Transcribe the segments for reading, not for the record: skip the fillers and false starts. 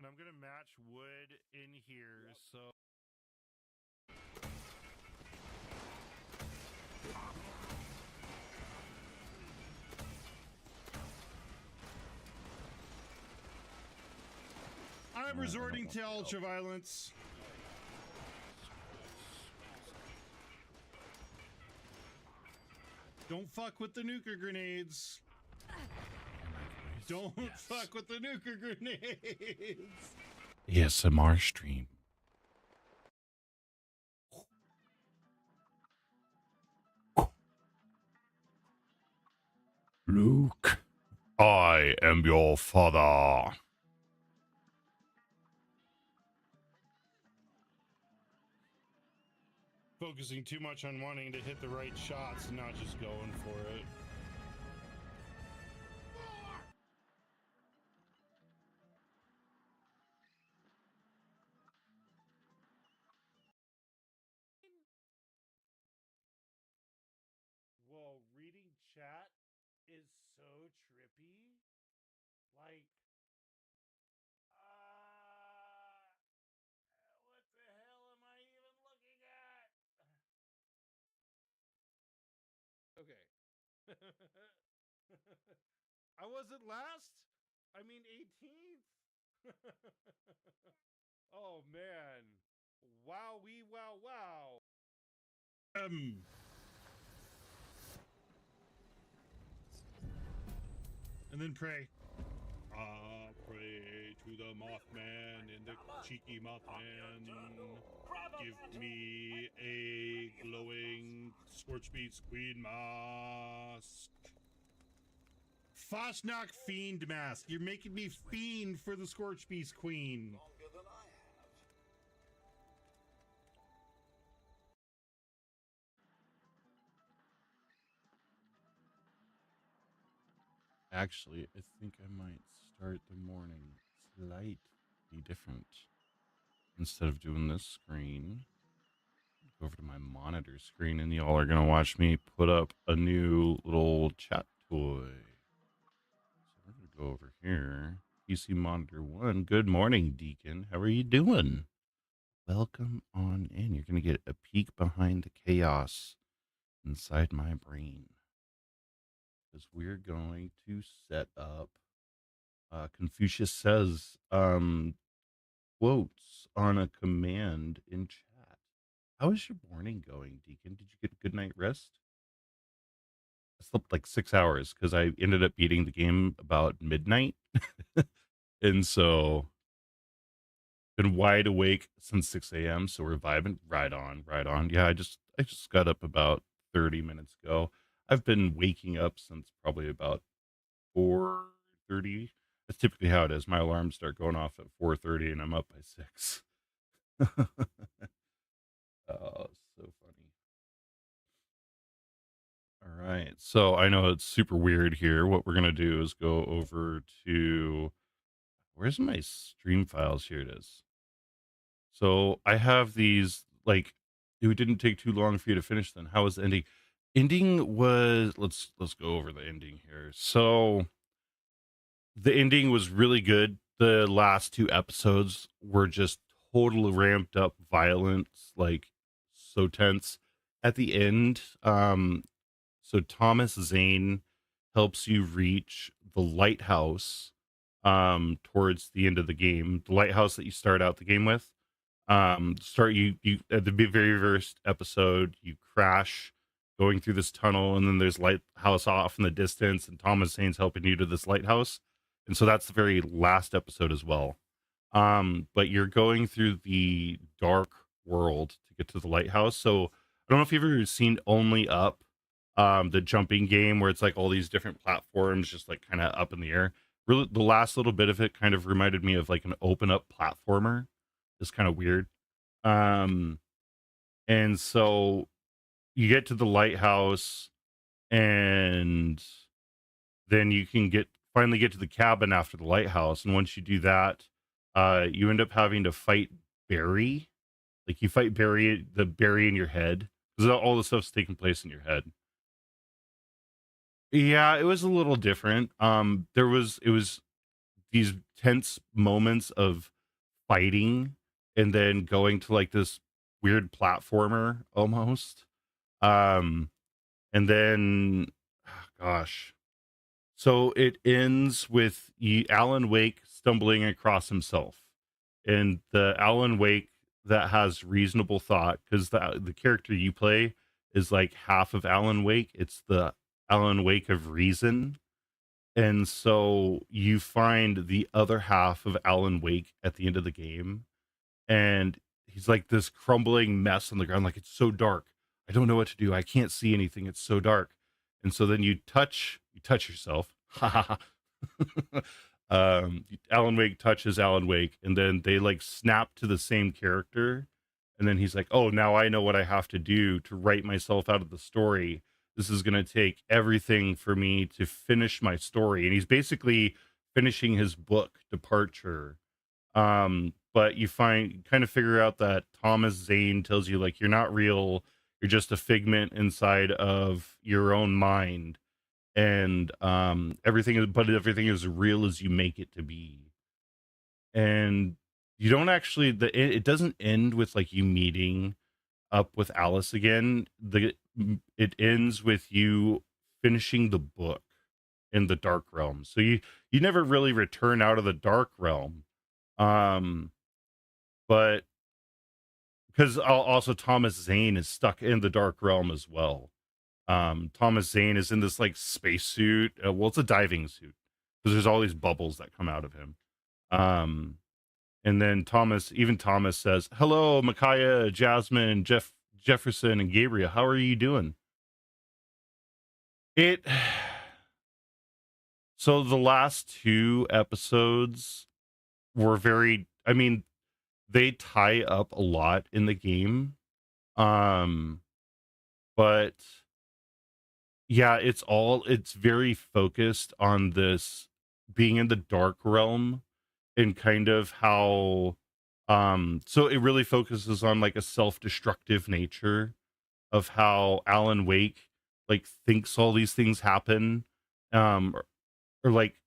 And I'm gonna match wood in here, so I'm resorting to ultra violence. Don't fuck with the nuker grenades. Don't fuck with the nuker grenades. ASMR stream. Luke, I am your father. Focusing too much on wanting to hit the right shots and not just going for it. Whoa, reading chat is so trippy. Like, what the hell am I even looking at? Okay. I wasn't last. I mean 18th. Oh man. Wow, wow. And then pray. Pray to the Mothman and the cheeky Mothman. Give me a glowing Scorchbeats Queen mask. Fosnock Fiend mask. You're making me fiend for the Scorchbeast Queen. Actually, I think I might start the morning slightly different. Instead of doing this screen, go over to my monitor screen, and y'all are gonna watch me put up a new little chat toy. So we're gonna go over here. PC monitor 1. Good morning, Deacon. How are you doing? Welcome on in. You're gonna get a peek behind the chaos inside my brain, because we're going to set up Confucius says quotes on a command in chat. How is your morning going, Deacon? Did you get a good night rest? I slept like 6 hours because I ended up beating the game about midnight. And so been wide awake since 6 a.m. So we're vibing right on. Yeah, I just got up about 30 minutes ago. I've been waking up since probably about 4:30. That's typically how it is. My alarms start going off at 4:30 and I'm up by 6. Oh, so funny. All right. So I know it's super weird here. What we're going to do is go over to, where's my stream files? Here it is. So I have these, like, it didn't take too long for you to finish then. How was the ending? Ending was, let's go over the ending here. So the ending was really good. The last 2 episodes were just totally ramped up violence, like so tense. At the end, so Thomas Zane helps you reach the lighthouse towards the end of the game. The lighthouse that you start out the game with. Start you at the very first episode, you crash going through this tunnel, and then there's lighthouse off in the distance, and Thomas Zane's helping you to this lighthouse. And so that's the very last episode as well. But you're going through the dark world to get to the lighthouse. So I don't know if you've ever seen Only Up, the jumping game where it's like all these different platforms just like kind of up in the air. Really, the last little bit of it kind of reminded me of like an open up platformer. It's kind of weird. And so you get to the lighthouse, and then you can finally get to the cabin after the lighthouse. And once you do that, you end up having to fight Barry. Like you fight Barry in your head, because all the stuff's taking place in your head. Yeah, it was a little different. It was these tense moments of fighting and then going to like this weird platformer almost. Um, and then, gosh, so it ends with Alan Wake stumbling across himself, and the Alan Wake that has reasonable thought, because the character you play is like half of Alan Wake. It's the Alan Wake of reason, and so you find the other half of Alan Wake at the end of the game, and he's like this crumbling mess on the ground. Like, it's so dark. I don't know what to do. I can't see anything. It's so dark. And so then you touch yourself. Alan Wake touches Alan Wake, and then they like snap to the same character. And then he's like, oh, now I know what I have to do to write myself out of the story. This is going to take everything for me to finish my story. And he's basically finishing his book, Departure. But you kind of figure out that Thomas Zane tells you like you're not real, you're just a figment inside of your own mind, and everything is real as you make it to be. And you don't actually it doesn't end with like you meeting up with Alice again. It ends with you finishing the book in the Dark Realm. So you never really return out of the Dark Realm. But because also Thomas Zane is stuck in the Dark Realm as well. Thomas Zane is in this like spacesuit. Well, it's a diving suit because there's all these bubbles that come out of him. And then Thomas says, "Hello, Micaiah, Jasmine, Jefferson, and Gabriel. How are you doing?" It. So the last two episodes were very. I mean, they tie up a lot in the game. But yeah, it's very focused on this being in the dark realm, and kind of how so it really focuses on like a self-destructive nature of how Alan Wake like thinks all these things happen, or like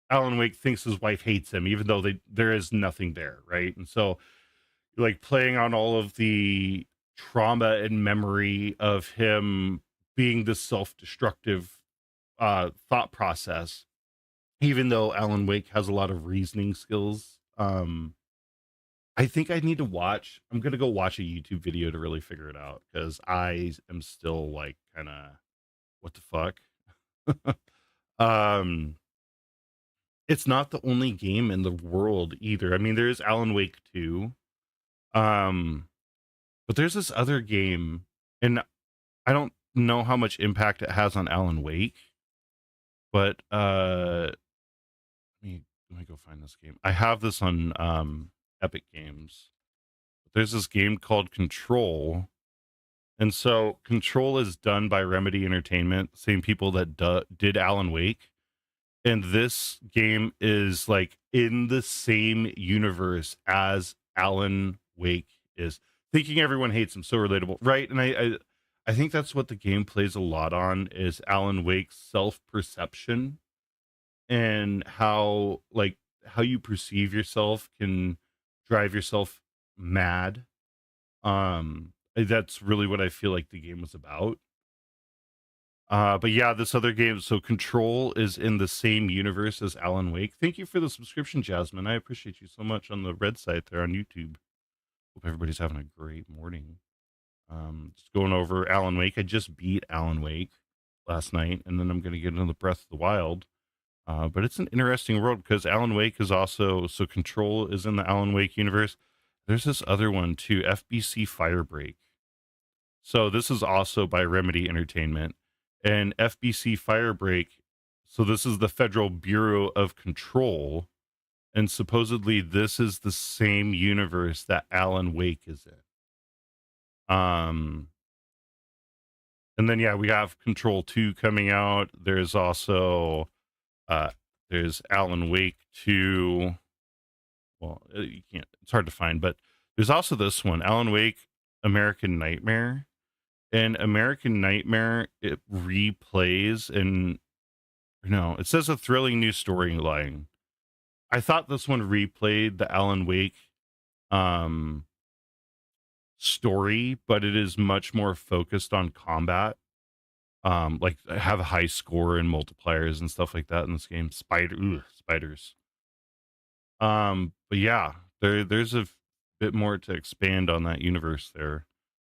Alan Wake thinks his wife hates him even though there is nothing there, right? And so like playing on all of the trauma and memory of him being this self-destructive thought process, even though Alan Wake has a lot of reasoning skills. I think I need to I'm gonna go watch a YouTube video to really figure it out, because I am still like kind of what the fuck. um it's not the only game in the world either. I mean, there's Alan Wake 2. But there's this other game, and I don't know how much impact it has on Alan Wake, but let me go find this game. I have this on Epic Games. There's this game called Control, and so Control is done by Remedy Entertainment, same people that did Alan Wake, and this game is like in the same universe as Alan Wake is. Thinking everyone hates him, so relatable, right? And I think that's what the game plays a lot on, is Alan Wake's self-perception, and how you perceive yourself can drive yourself mad. That's really what I feel like the game was about. But yeah, this other game, so Control, is in the same universe as Alan Wake. Thank you for the subscription, Jasmine. I appreciate you so much on the red site there on YouTube. Hope everybody's having a great morning. Just going over Alan Wake. I just beat Alan Wake last night, and then I'm going to get into the Breath of the Wild. But it's an interesting world, because Alan Wake is also, so Control is in the Alan Wake universe. There's this other one too, FBC Firebreak. So this is also by Remedy Entertainment, and FBC Firebreak. So this is the Federal Bureau of Control, and supposedly this is the same universe that Alan Wake is in. And then yeah, we have Control 2 coming out. There's also there's Alan Wake 2. Well, you can't, it's hard to find, but there's also this one, Alan Wake American Nightmare. And American Nightmare, it replays, and no, it says a thrilling new storyline. I thought this one replayed the Alan Wake um story, but it is much more focused on combat. Like I have a high score and multipliers and stuff like that in this game. Spiders. But yeah, there's a bit more to expand on that universe there.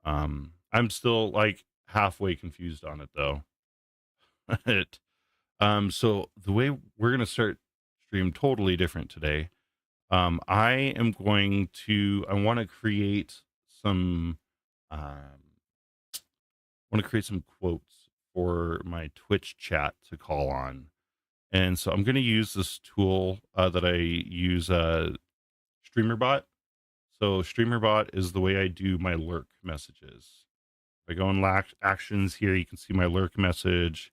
I'm still like halfway confused on it though. it So the way we're gonna start stream totally different today. I am going to I want to create some quotes for my Twitch chat to call on. And so I'm going to use this tool that I use, StreamerBot. So StreamerBot is the way I do my lurk messages. If I go in actions here, you can see my lurk message.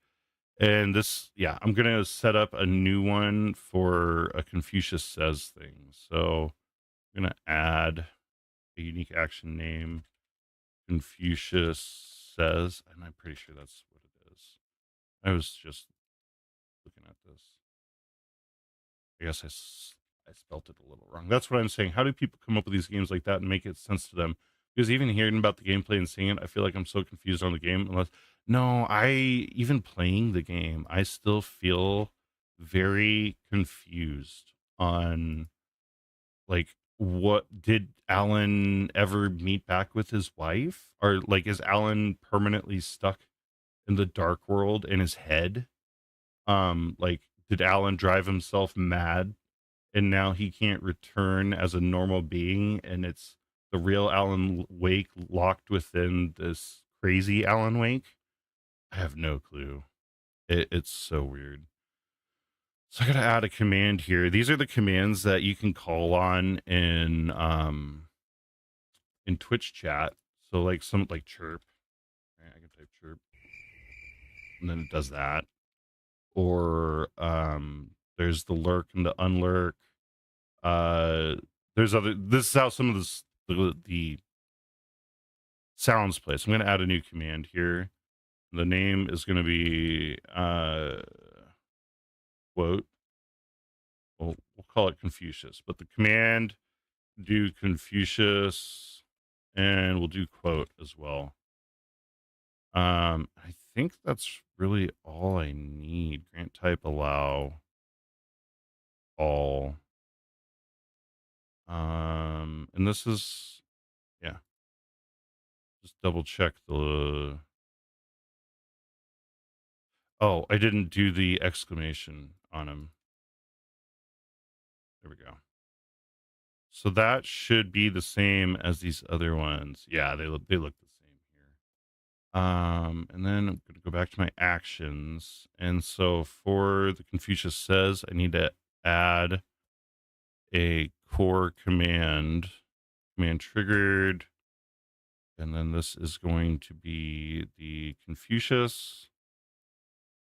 And this, yeah, I'm going to set up a new one for a Confucius Says thing. So I'm going to add a unique action name, Confucius Says, and I'm pretty sure that's what it is. I was just looking at this. I guess I spelt it a little wrong. That's what I'm saying. How do people come up with these games like that and make it sense to them? Because even hearing about the gameplay and seeing it, I feel like I'm so confused on the game. Even playing the game, I still feel very confused on like what did Alan ever meet back with his wife, or like is Alan permanently stuck in the dark world in his head? Like did Alan drive himself mad and now he can't return as a normal being, and it's the real Alan Wake locked within this crazy Alan Wake? I have no clue. It's so weird. So I gotta add a command here. These are the commands that you can call on in Twitch chat. So like some like chirp. Right, I can type chirp, and then it does that. Or there's the lurk and the unlurk. Uh, there's other. This is how some of the sounds play. So I'm going to add a new command here. The name is going to be quote. We'll call it Confucius, but the command do Confucius, and we'll do quote as well. I think that's really all I need. Grant type allow all. And this is, yeah, just double check the, oh, I didn't do the exclamation on him. There we go. So that should be the same as these other ones. Yeah, they look the same here. And then I'm going to go back to my actions. And so for the Confucius Says, I need to add a core command triggered. And then this is going to be the Confucius.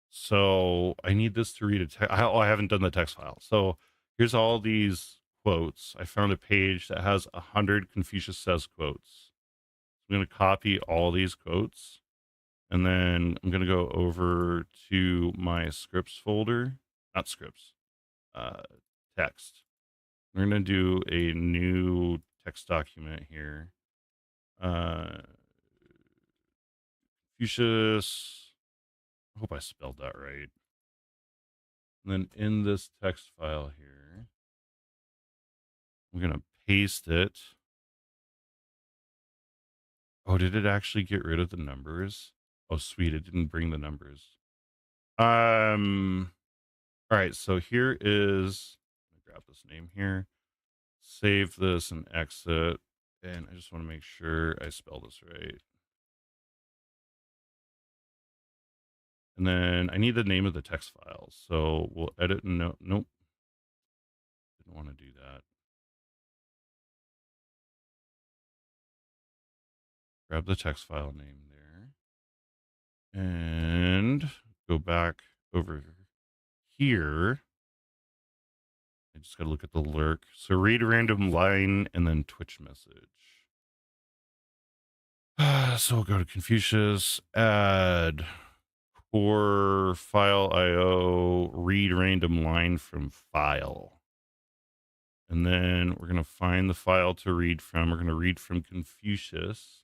So I need this to read a text. I haven't done the text file. So here's all these quotes. I found a page that has 100 Confucius Says quotes. I'm going to copy all these quotes, and then I'm going to go over to my scripts folder, not scripts, text. We're going to do a new text document here. Confucius, I hope I spelled that right. And then in this text file here, I'm going to paste it. Oh, did it actually get rid of the numbers? Oh, sweet. It didn't bring the numbers. All right. So here is, let me grab this name here, save this and exit. And I just want to make sure I spell this right. And then I need the name of the text file. So we'll edit. Nope. Didn't want to do that. Grab the text file name there and go back over here. I just got to look at the lurk. So read a random line and then Twitch message. So we'll go to Confucius, add core file IO, read random line from file. And then we're going to find the file to read from. We're going to read from Confucius.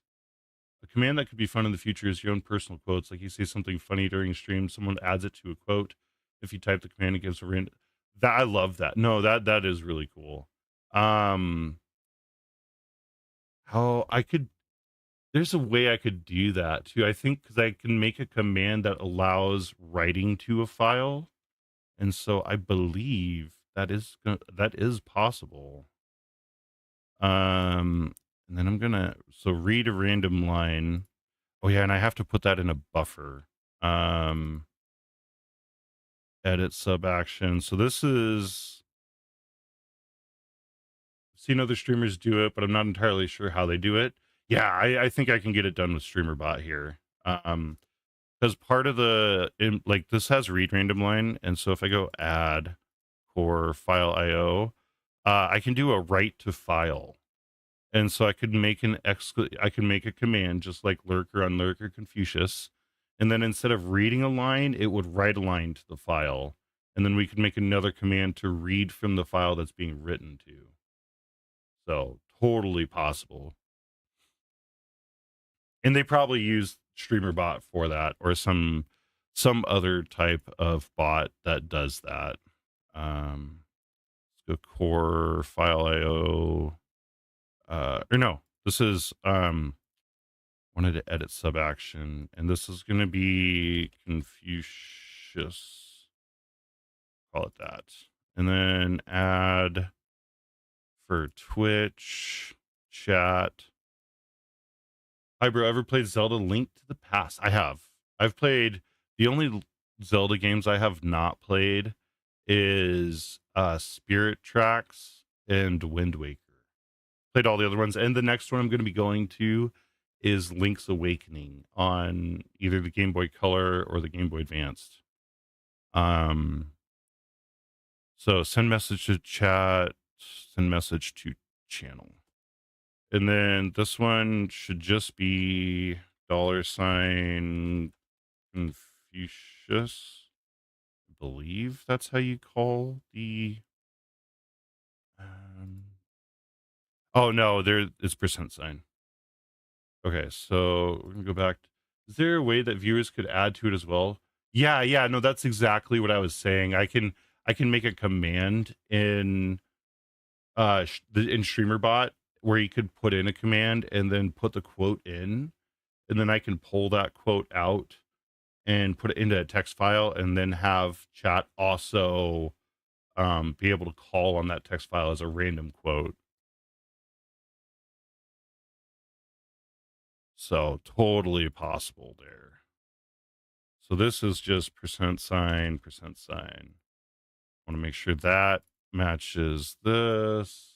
A command that could be fun in the future is your own personal quotes. Like you say something funny during stream, someone adds it to a quote. If you type the command, it gives a random. That I love that. No, that is really cool. How I could there's a way I could do that too. I think because I can make a command that allows writing to a file, and so I believe that is possible. And then I'm gonna read a random line. Oh yeah, and I have to put that in a buffer. Um, Edit sub action. So this is seen other streamers do it, but I'm not entirely sure how they do it. Yeah, I think I can get it done with StreamerBot here. Because part of like this has read random line, and so if I go add core file IO, I can do a write to file, and so I could make I can make a command just like lurker on lurker Confucius, and then instead of reading a line, it would write a line to the file, and then we could make another command to read from the file that's being written to. So totally possible. And they probably use StreamerBot for that, or some other type of bot that does that. Let's go core file IO. Or no, this is wanted to edit sub action, and this is going to be Confucius. Call it that, and then add for Twitch chat. Hi, bro. Ever played Zelda Link to the Past? I have. I've played the only Zelda games I have not played is Spirit Tracks and Wind Waker. Played all the other ones, and the next one I'm going to be going to is Link's Awakening on either the Game Boy Color or the Game Boy Advanced. So send message to chat, send message to channel. And then this one should just be $sign Confucius. I believe that's how you call the. Oh no, there it's %. Okay, so we're gonna go back. Is there a way that viewers could add to it as well? Yeah, no, that's exactly what I was saying. I can make a command in in StreamerBot where you could put in a command and then put the quote in, and then I can pull that quote out and put it into a text file, and then have chat also be able to call on that text file as a random quote. So totally possible there. So this is just %. I want to make sure that matches this.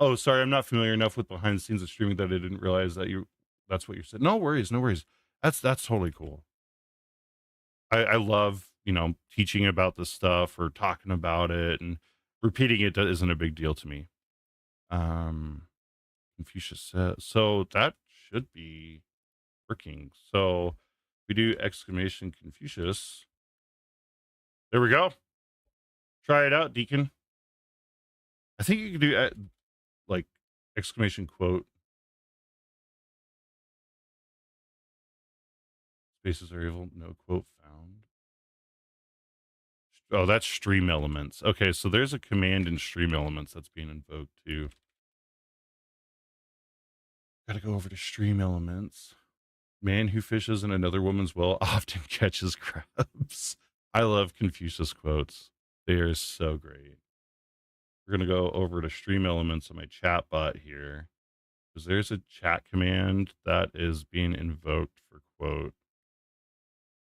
Oh, sorry, I'm not familiar enough with behind the scenes of streaming that I didn't realize that that's what you said. No worries, no worries. That's totally cool. I love, teaching about this stuff or talking about it, and repeating it isn't a big deal to me. Confucius says, so that should be working. So we do exclamation Confucius. There we go. Try it out, Deacon. I think you can do like exclamation quote. Spaces are evil. No quote found. Oh, that's Stream Elements. Okay, so there's a command in Stream Elements that's being invoked too. Gotta go over to Stream Elements. Man who fishes in another woman's well often catches crabs. I love Confucius quotes. They are so great. We're gonna go over to Stream Elements on my chat bot here, because there's a chat command that is being invoked for quote.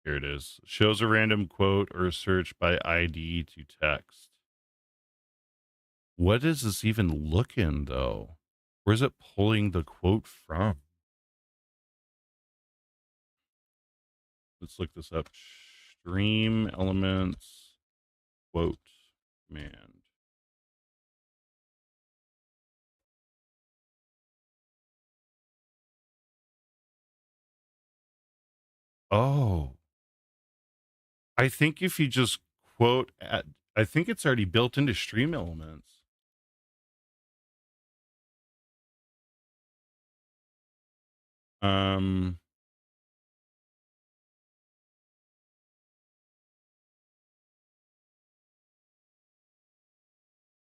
Here it is. Shows a random quote or a search by ID to text. What is this even looking though? Where's it pulling the quote from? Let's look this up. Stream Elements quote command. Oh, I think if you just quote at, I think it's already built into Stream Elements. Um,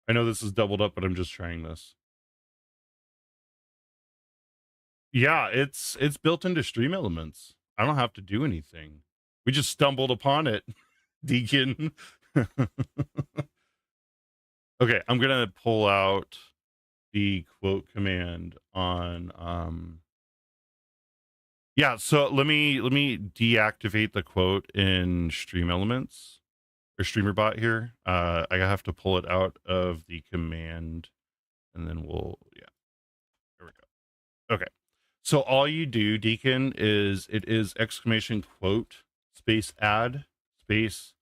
I know this is doubled up, but I'm just trying this. Yeah, it's built into Stream Elements. I don't have to do anything. We just stumbled upon it, Deacon. Okay, I'm gonna pull out the quote command on yeah, so let me deactivate the quote in Stream Elements or StreamerBot here. I have to pull it out of the command and then we'll yeah, there we go. Okay. So all you do, Deacon, is it is exclamation quote space add space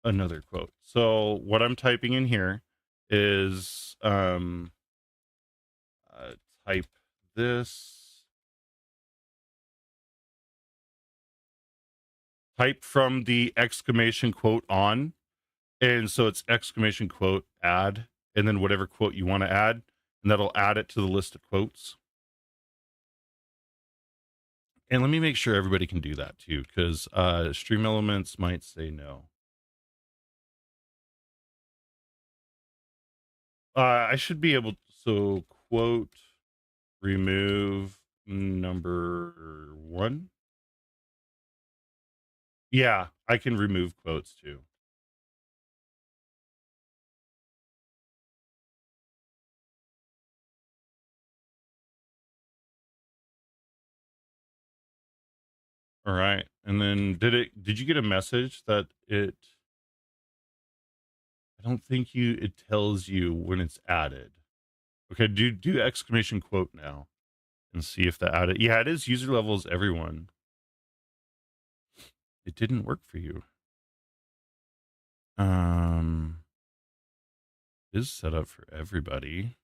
another quote. So what I'm typing in here is type this, type from the exclamation quote on, and so it's exclamation quote add, and then whatever quote you want to add, and that'll add it to the list of quotes. And let me make sure everybody can do that too, because Stream Elements might say no. I should be able to, so quote remove number one. Yeah, I can remove quotes too. All right. And then did you get a message that I don't think it tells you when it's added. Okay, do exclamation quote now and see if that added. Yeah, it is user levels everyone. It didn't work for you. Is set up for everybody.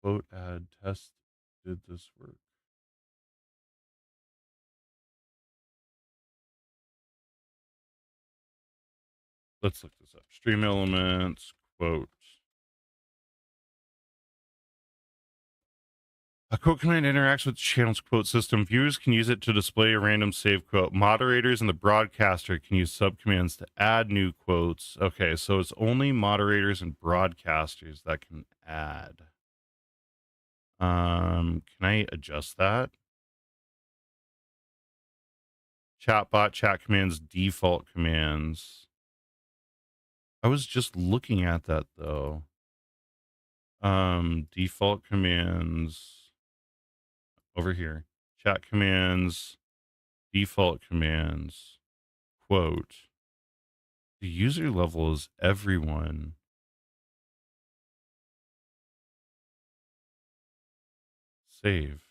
Quote add test. Did this work? Let's look this up. Stream Elements, quote. A quote command interacts with the channel's quote system. Viewers can use it to display a random save quote. Moderators and the broadcaster can use subcommands to add new quotes. Okay, so it's only moderators and broadcasters that can add. Can I adjust that? Chatbot chat commands, default commands. I was just looking at that though. Default commands over here. Chat commands, default commands, quote. The user level is everyone. Save.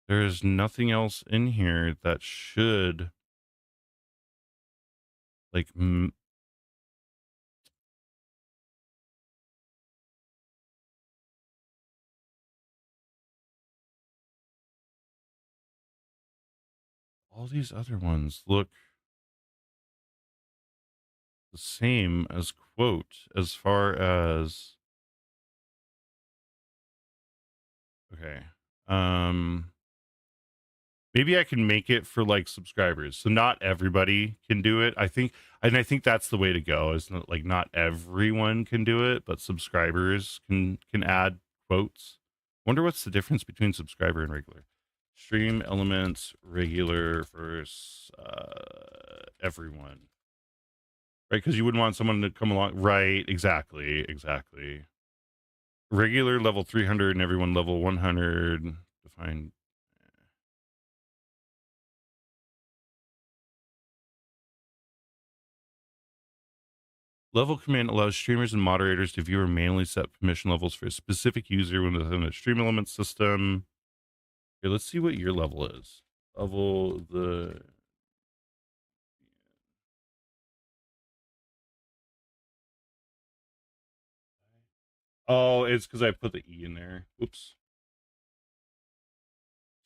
There is nothing else in here that should like all these other ones look the same as quote as far as okay. Maybe I can make it for like subscribers. So not everybody can do it. I think that's the way to go. Is not like not everyone can do it, but subscribers can add quotes. Wonder what's the difference between subscriber and regular. Stream Elements regular versus everyone. Right? Because you wouldn't want someone to come along. Right, exactly. Regular level 300 and everyone level 100. Define. Level command allows streamers and moderators to view or manually set permission levels for a specific user within a stream element system. Okay, let's see what your level is. Level the. Oh, it's because I put the E in there. Oops.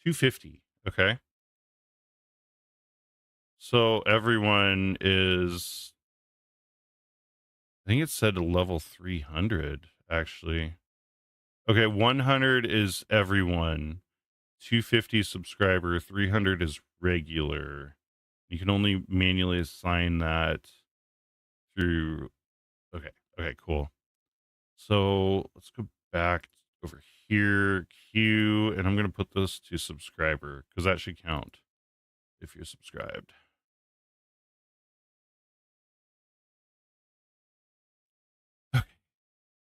250. Okay. So everyone is. I think it said level 300, actually. Okay, 100 is everyone. 250 subscriber, 300 is regular. You can only manually assign that through. Okay, okay, cool. So let's go back over here, Q, and I'm going to put this to subscriber because that should count if you're subscribed. Okay.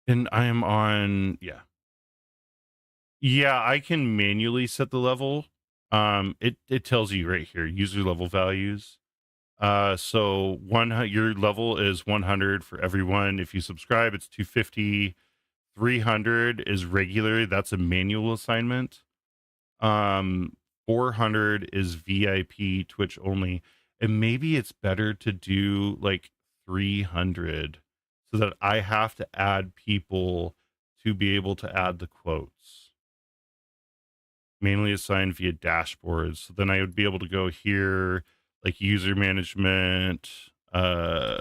And I am on, yeah. Yeah, I can manually set the level. It tells you right here, user level values. So your level is 100 for everyone. If you subscribe, it's 250. 300 is regular. That's a manual assignment. Um, 400 is VIP Twitch only. And maybe it's better to do like 300 so that I have to add people to be able to add the quotes. Mainly assigned via dashboards. So then I would be able to go here, like user management. I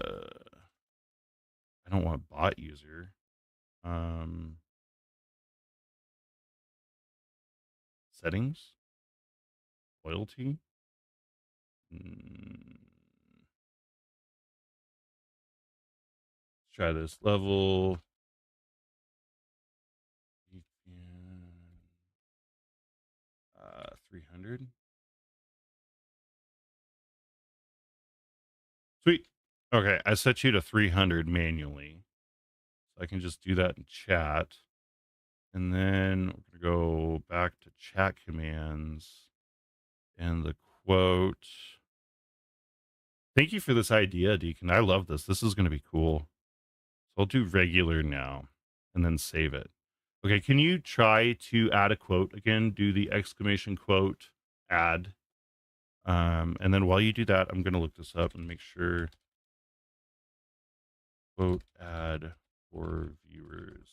don't want bot user. Settings, loyalty. Mm, let's try this level. 300. Sweet. Okay, I set you to 300 manually. So I can just do that in chat. And then we're going to go back to chat commands and the quote. Thank you for this idea, Deacon. I love this. This is going to be cool. So I'll do regular now and then save it. Okay, can you try to add a quote again? Do the exclamation quote add. And then while you do that, I'm going to look this up and make sure quote add for viewers.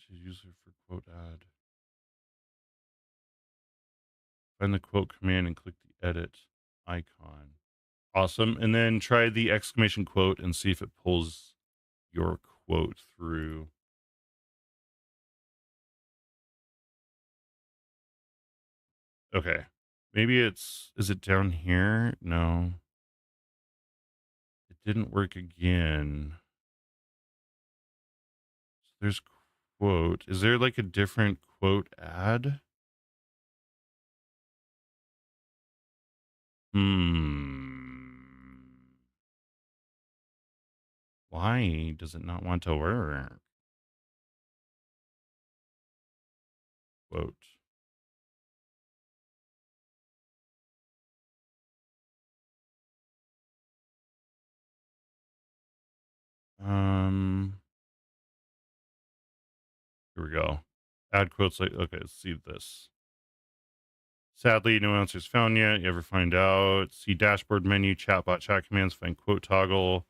Change user for quote add. Find the quote command and click the edit icon. Awesome. And then try the exclamation quote and see if it pulls your quote through. Okay. Maybe is it down here? No. It didn't work again. So there's quote. Is there like a different quote add? Why does it not want to work? Quote. Here we go. Add quotes like, okay, let's see this. Sadly, no answers found yet. You ever find out? See dashboard menu, chatbot chat commands, find quote toggle.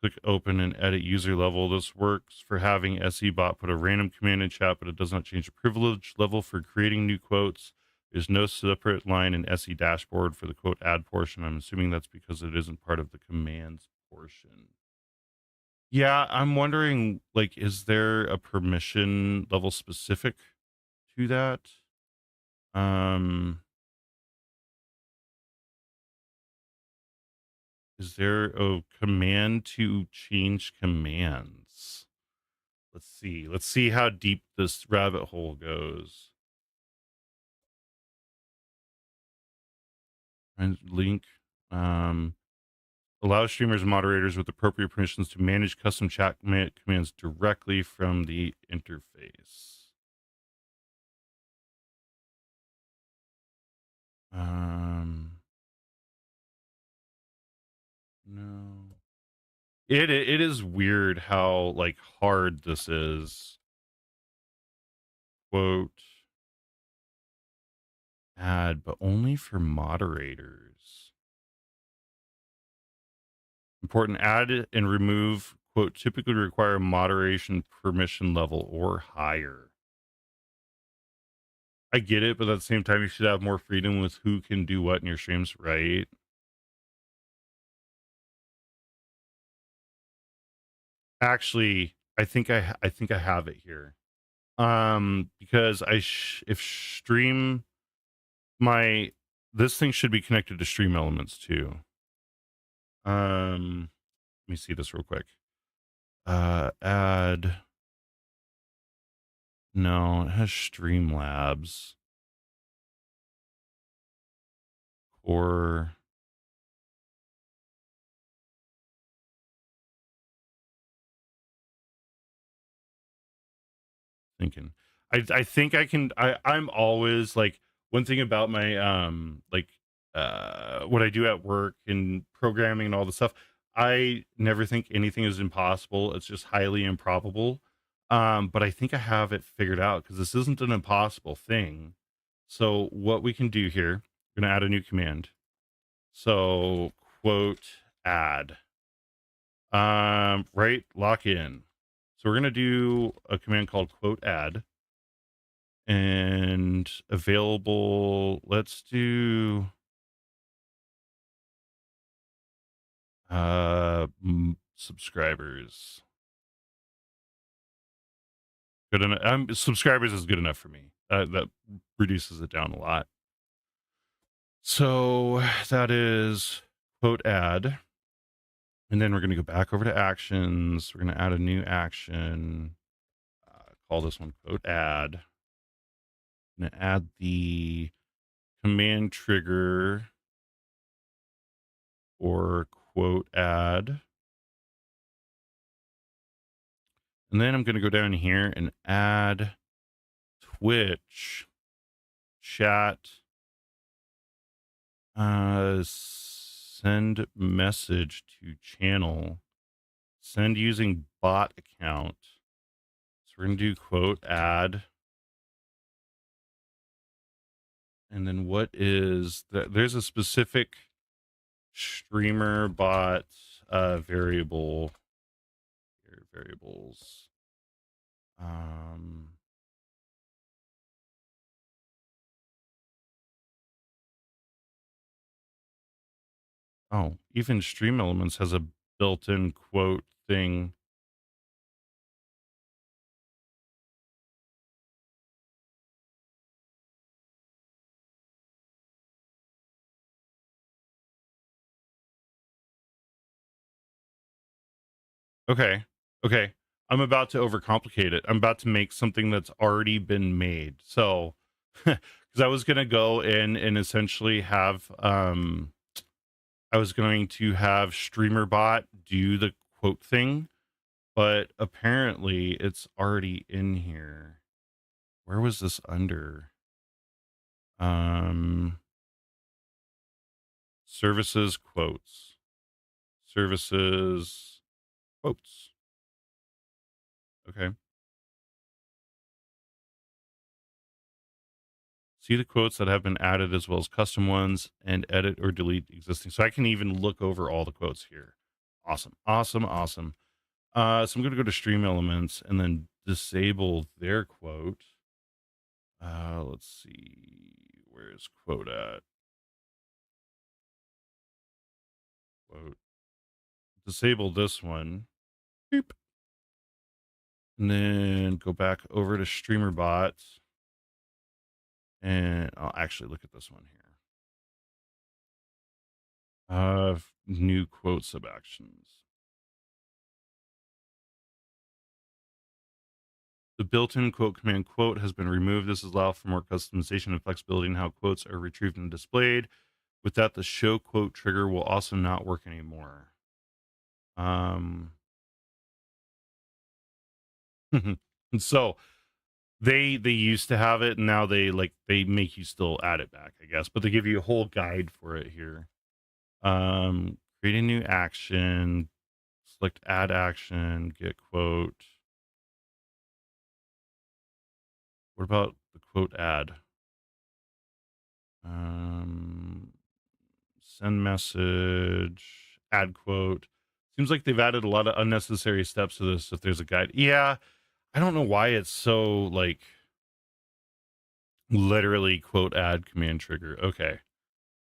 Click open and edit user level. This works for having SEBot put a random command in chat, but it does not change the privilege level for creating new quotes. There's no separate line in SE dashboard for the quote add portion. I'm assuming that's because it isn't part of the commands portion. Yeah, I'm wondering, like, is there a permission level specific to that? Is there a command to change commands? Let's see. Let's see how deep this rabbit hole goes. And link. Allow streamers and moderators with appropriate permissions to manage custom chat commands directly from the interface. No. It is weird how like hard this is. Quote add, but only for moderators. Important, add and remove quote typically require moderation permission level or higher. I get it, but at the same time, you should have more freedom with who can do what in your streams, right? Actually, I think I have it here. Because if stream my this thing should be connected to Stream Elements too. Let me see this real quick. Add. No, it has Streamlabs. Or thinking. I think I can I'm always like one thing about my what I do at work and programming and all the stuff, I never think anything is impossible. It's just highly improbable. But I think I have it figured out because this isn't an impossible thing. So what we can do here, we're gonna add a new command. So quote add. Right, lock in. So we're gonna do a command called quote add. And available, let's do subscribers. Good enough. Subscribers is good enough for me. That reduces it down a lot. So that is quote add. And then we're going to go back over to actions. We're going to add a new action. Call this one quote add. I'm going to add the command trigger for quote add. And then I'm going to go down here and add Twitch chat, send message to channel, send using bot account. So we're going to do quote add. And then what is there's a specific streamer bot variable here, variables. Oh, even Stream Elements has a built-in quote thing. Okay. Okay. I'm about to overcomplicate it. I'm about to make something that's already been made. So, because I was going to go in and essentially have, I was going to have StreamerBot do the quote thing, but apparently it's already in here. Where was this under? Services quotes. Services quotes. Okay. See the quotes that have been added as well as custom ones and edit or delete existing. So I can even look over all the quotes here. Awesome. Awesome. Awesome. So I'm going to go to Stream Elements and then disable their quote. Let's see. Where's quote at? Quote. Disable this one. Beep. And then go back over to Streamer Bots. And I'll actually look at this one here. New quote sub actions. The built-in quote command quote has been removed. This allows for more customization and flexibility in how quotes are retrieved and displayed. With that, the show quote trigger will also not work anymore. So they used to have it, and now they make you still add it back, I guess. But they give you a whole guide for it here. Create a new action, select add action, get quote. What about the quote add? Send message, add quote. Seems like they've added a lot of unnecessary steps to this. If there's a guide, yeah, I don't know why it's so like Literally quote add command trigger. Okay.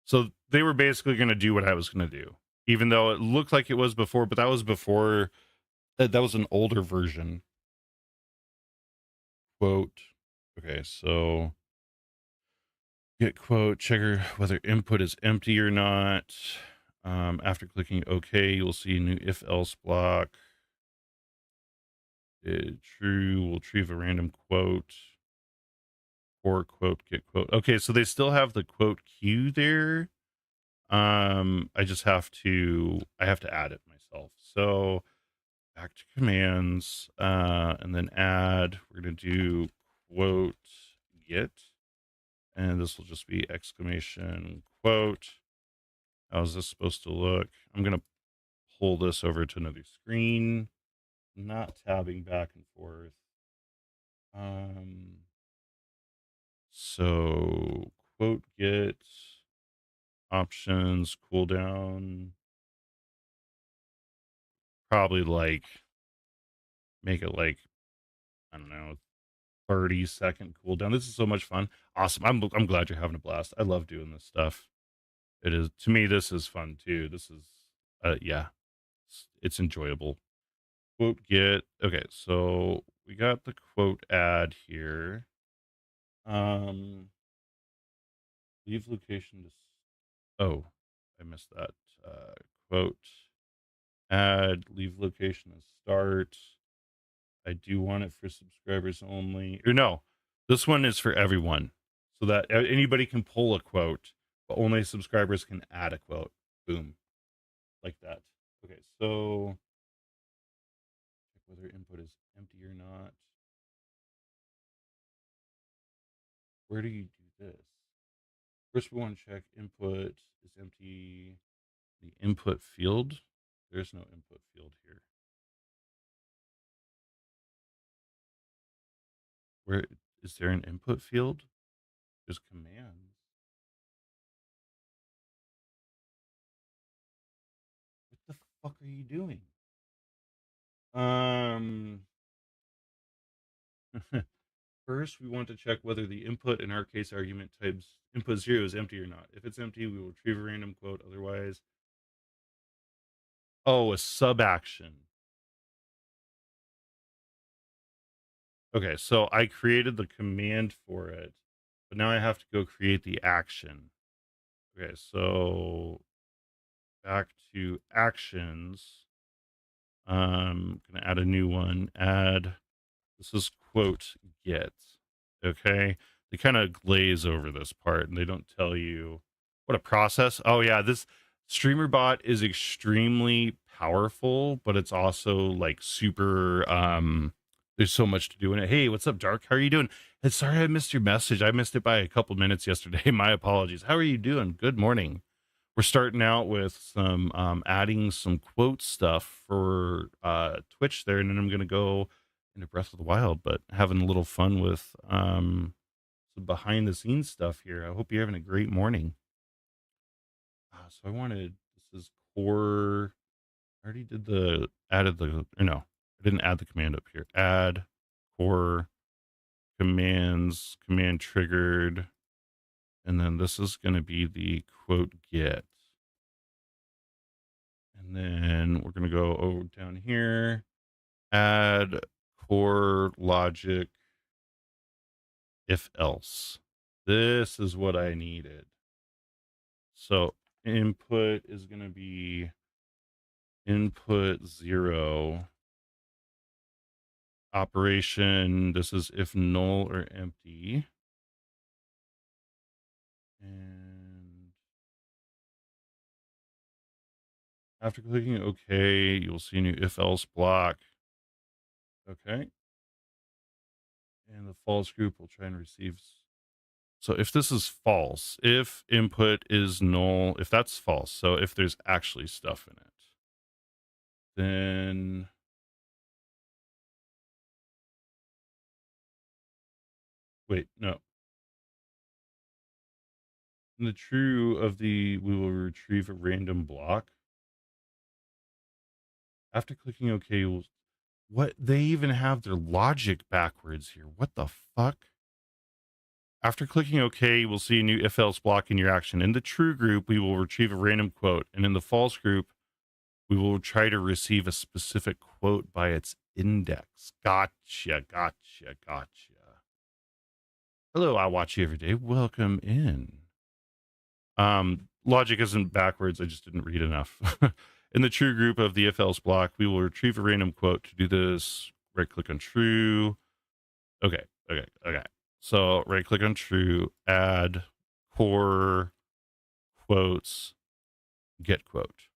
So they were basically going to do what I was going to do, even though it looked like it was before, but that was before, that was an older version. Quote. Okay. So get quote, trigger whether input is empty or not. After clicking OK, you'll see a new if else block. True will retrieve a random quote. Or quote get quote. Okay, so they still have the quote queue there. I have to add it myself. So back to commands, and then add. We're gonna do quote get, and this will just be exclamation quote. How's this supposed to look? I'm gonna pull this over to another screen, not tabbing back and forth. So quote get options cooldown, probably like make it like, I don't know, 30-second cooldown. This is so much fun. Awesome. I'm glad you're having a blast. I love doing this stuff. It is, to me, this is fun too. This is yeah, it's enjoyable. Quote get. Okay, so we got the quote add here. Leave location to oh, I missed that. Quote add, leave location to start. I do want it for subscribers only. Or no, this one is for everyone, so that anybody can pull a quote, but only subscribers can add a quote. Boom, like that. Okay, so check whether input is empty or not. Where do you do this? First, we want to check input is empty. The input field. There's no input field here. Where is there an input field? There's commands. What the fuck are you doing? First, we want to check whether the input, in our case argument types input 0, is empty or not. If it's empty, we will retrieve a random quote. Otherwise, oh, a sub action. Okay, so I created the command for it, but now I have to go create the action. Okay, so back to actions. Gonna add a new one. Add, this is quote get. Okay, they kind of glaze over this part and they don't tell you what a process. Oh yeah, this streamer bot is extremely powerful, but it's also like super there's so much to do in it. Hey, what's up, Dark? How are you doing? And sorry I missed your message. I missed it by a couple minutes yesterday. My apologies. How are you doing? Good morning. We're starting out with some adding some quote stuff for Twitch there, and then I'm gonna go into Breath of the Wild, but having a little fun with some behind the scenes stuff here. I hope you're having a great morning. So I wanted, this is core. I already did the added the, or no, I didn't add the command up here. Add core commands, command triggered, and then this is going to be the quote get. And then we're going to go over down here, add core logic if else. This is what I needed. So input is going to be input 0. Operation, this is if null or empty. And after clicking OK, you'll see a new if else block. Okay. And the false group will try and receive. So if this is false, if input is null, if that's false, so if there's actually stuff in it, then wait, no. In the true of the, we will retrieve a random block. After clicking OK, you'll, what? They even have their logic backwards here. What the fuck? After clicking OK, you will see a new if-else block in your action. In the true group, we will retrieve a random quote, and in the false group, we will try to receive a specific quote by its index. Gotcha. Hello, I watch you every day. Welcome in. Logic isn't backwards. I just didn't read enough. In the true group of the if-else block, we will retrieve a random quote. To do this, right-click on true. Okay. So right-click on true, add core quotes, get quote.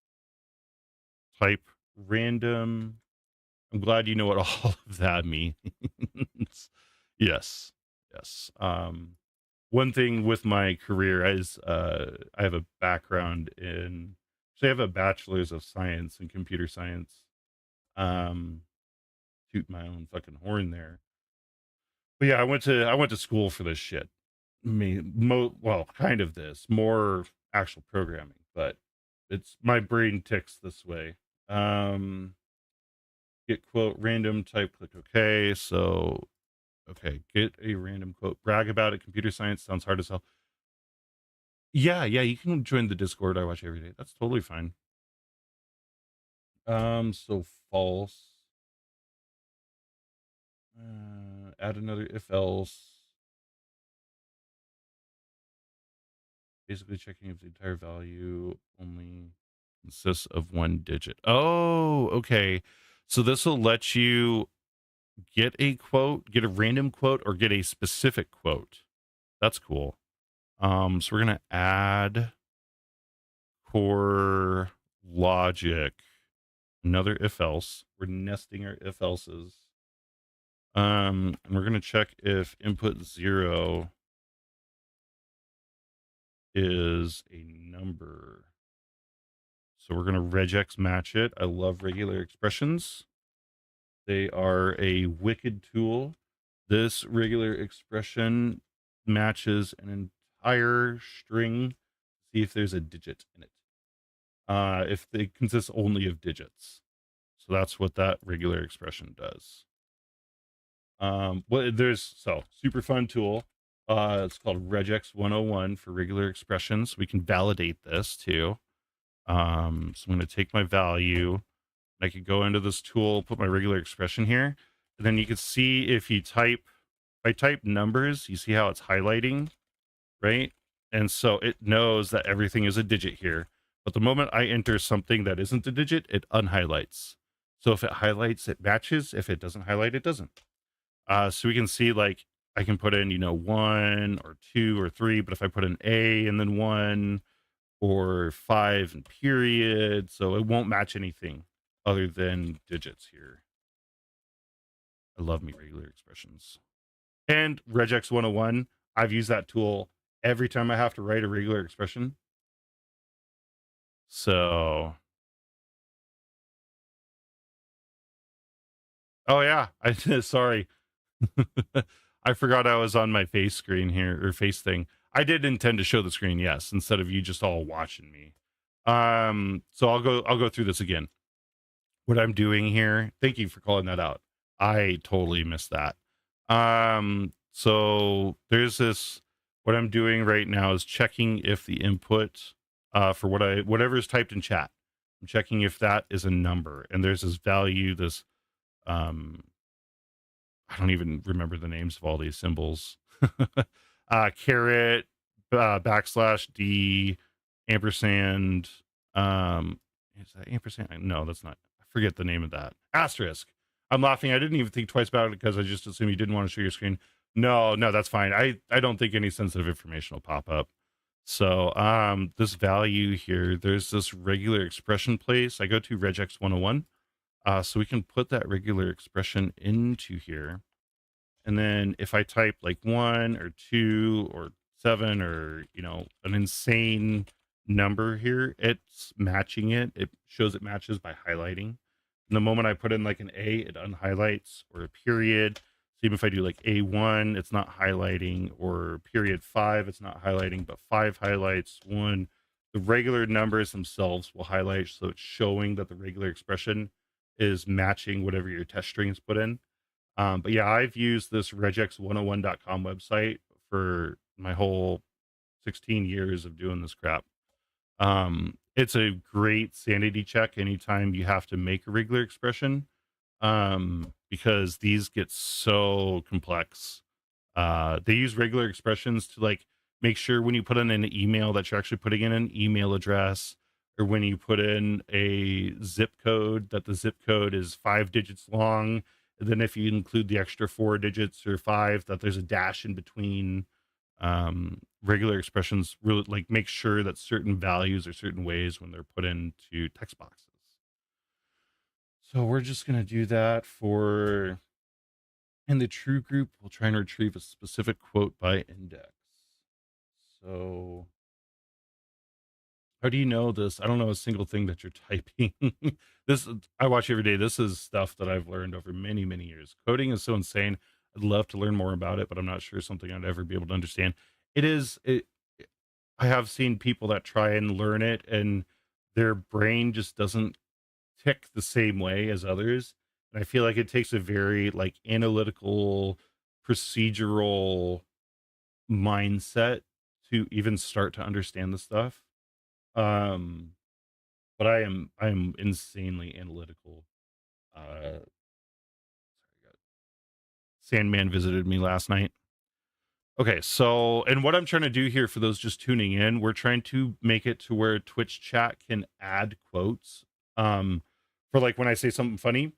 Type random. I'm glad you know what all of that means. Yes. One thing with my career is I have a background in, so I have a bachelor's of science in computer science. Toot my own fucking horn there. But yeah, I went to school for this shit. Well, kind of this, more actual programming, but it's my brain ticks this way. Get quote random, type, click OK. So okay, get a random quote. Brag about it. Computer science sounds hard as hell. Yeah, you can join the Discord. I watch every day. That's totally fine. So false. Add another if else. Basically checking if the entire value only consists of one digit. Oh, okay. So this will let you get a quote, get a random quote, or get a specific quote. That's cool. So we're gonna add core logic, another if else. We're nesting our if else's. And we're gonna check if input 0 is a number. So we're gonna regex match it. I love regular expressions. They are a wicked tool. This regular expression matches an entire string. See if there's a digit in it. If it consists only of digits. So that's what that regular expression does. Super fun tool. It's called regex 101 for regular expressions. We can validate this too. So I'm going to take my value. I could go into this tool, put my regular expression here, and then you can see if I type numbers, you see how it's highlighting, right? And so it knows that everything is a digit here. But the moment I enter something that isn't a digit, it unhighlights. So if it highlights, it matches. If it doesn't highlight, it doesn't. So we can see, like, I can put in, 1 or 2 or 3, but if I put an A and then 1 or 5 and period, so it won't match anything other than digits here. I love me regular expressions. And regex 101, I've used that tool every time I have to write a regular expression. So, oh yeah, I sorry. I forgot I was on my face screen here, or face thing. I did intend to show the screen, yes, instead of you just all watching me. So I'll go through this again. What I'm doing here, thank you for calling that out. I totally missed that. So there's this, what I'm doing right now is checking if the input for whatever is typed in chat, I'm checking if that is a number. And there's this value, this I don't even remember the names of all these symbols. Caret, backslash D, ampersand. Is that ampersand? No, that's not. I forget the name of that. Asterisk. I'm laughing. I didn't even think twice about it because I just assumed you didn't want to show your screen. No, that's fine. I don't think any sensitive information will pop up. So this value here, there's this regular expression place. I go to regex 101. So we can put that regular expression into here. And then if I type like 1 or 2 or 7 or, an insane number here, it's matching it. It shows it matches by highlighting. And the moment I put in like an A, it unhighlights, or a period. So even if I do like A1, it's not highlighting, or period 5, it's not highlighting, but 5 highlights 1. The regular numbers themselves will highlight. So it's showing that the regular expression is matching whatever your test strings put in. But yeah, I've used this regex101.com website for my whole 16 years of doing this crap. It's a great sanity check anytime you have to make a regular expression, because these get so complex. They use regular expressions to like make sure when you put in an email that you're actually putting in an email address, or when you put in a zip code that the zip code is 5 digits long. And then if you include the extra 4 digits or five, that there's a dash in between. Regular expressions really like make sure that certain values or certain ways when they're put into text boxes. So we're just going to do that for in the true group. We'll try and retrieve a specific quote by index. So how do you know this? I don't know a single thing that you're typing. This I watch every day. This is stuff that I've learned over many, many years. Coding is so insane. I'd love to learn more about it, but I'm not sure something I'd ever be able to understand. It is it I have seen people that try and learn it and their brain just doesn't tick the same way as others. And I feel like it takes a very like analytical, procedural mindset to even start to understand the stuff. Um, but I am insanely analytical. Sorry, Sandman visited me last night. Okay, so and what I'm trying to do here for those just tuning in, we're trying to make it to where Twitch chat can add quotes. For like when I say something funny,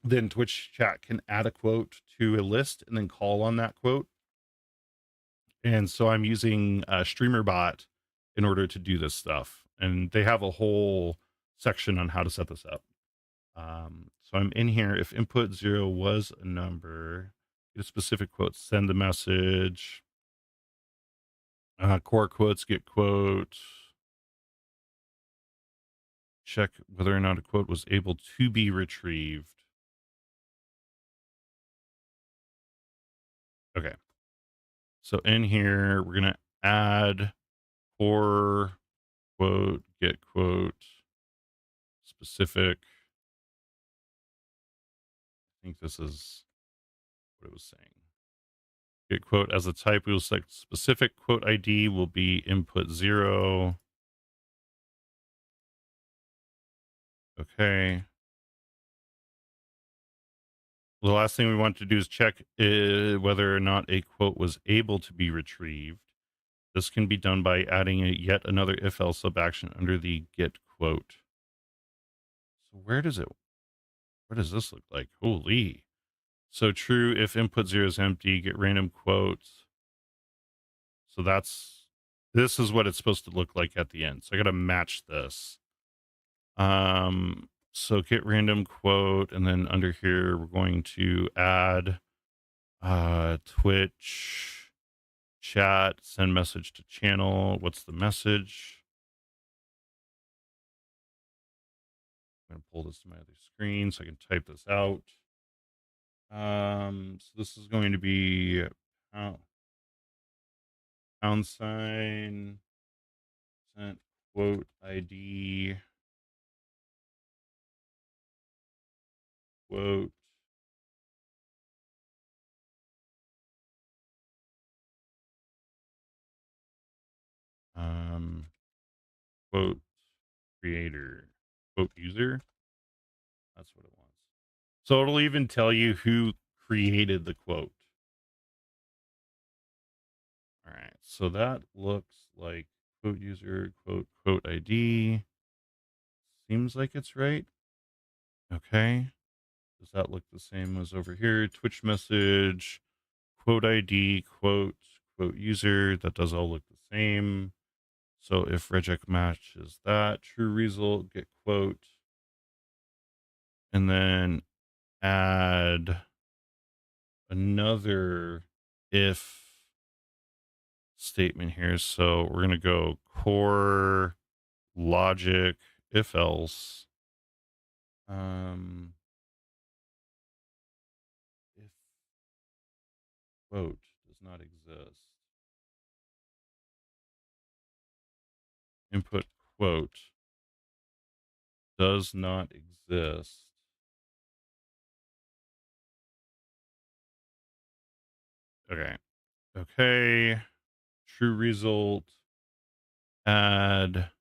then Twitch chat can add a quote to a list and then call on that quote. And so I'm using StreamerBot in order to do this stuff. And they have a whole section on how to set this up. So I'm in here. If input 0 was a number, get a specific quote, send the message. Core quotes, get quote. Check whether or not a quote was able to be retrieved. Okay. So in here, we're going to add core quote, get quote, specific. I think this is what it was saying. Get quote as a type, we will select specific quote ID will be input 0. Okay. The last thing we want to do is check whether or not a quote was able to be retrieved. This can be done by adding yet another if else sub action under the get quote. So what does this look like? Holy. So true if input 0 is empty, get random quotes. So this is what it's supposed to look like at the end. So I got to match this. So get random quote, and then under here we're going to add Twitch chat, send message to channel. What's the message? I'm gonna pull this to my other screen so I can type this out. So this is going to be pound sign sent quote ID quote quote creator quote user. That's what it wants. So it'll even tell you who created the quote. All right. So that looks like quote user quote ID. Seems like it's right. Okay. Does that look the same as over here? Twitch message, quote ID, quote user. That does all look the same. So if regex matches that, true result, get quote, and then add another if statement here. So we're going to go core logic if else. If quote does not exist, input quote does not exist. Okay. Okay. True result. Add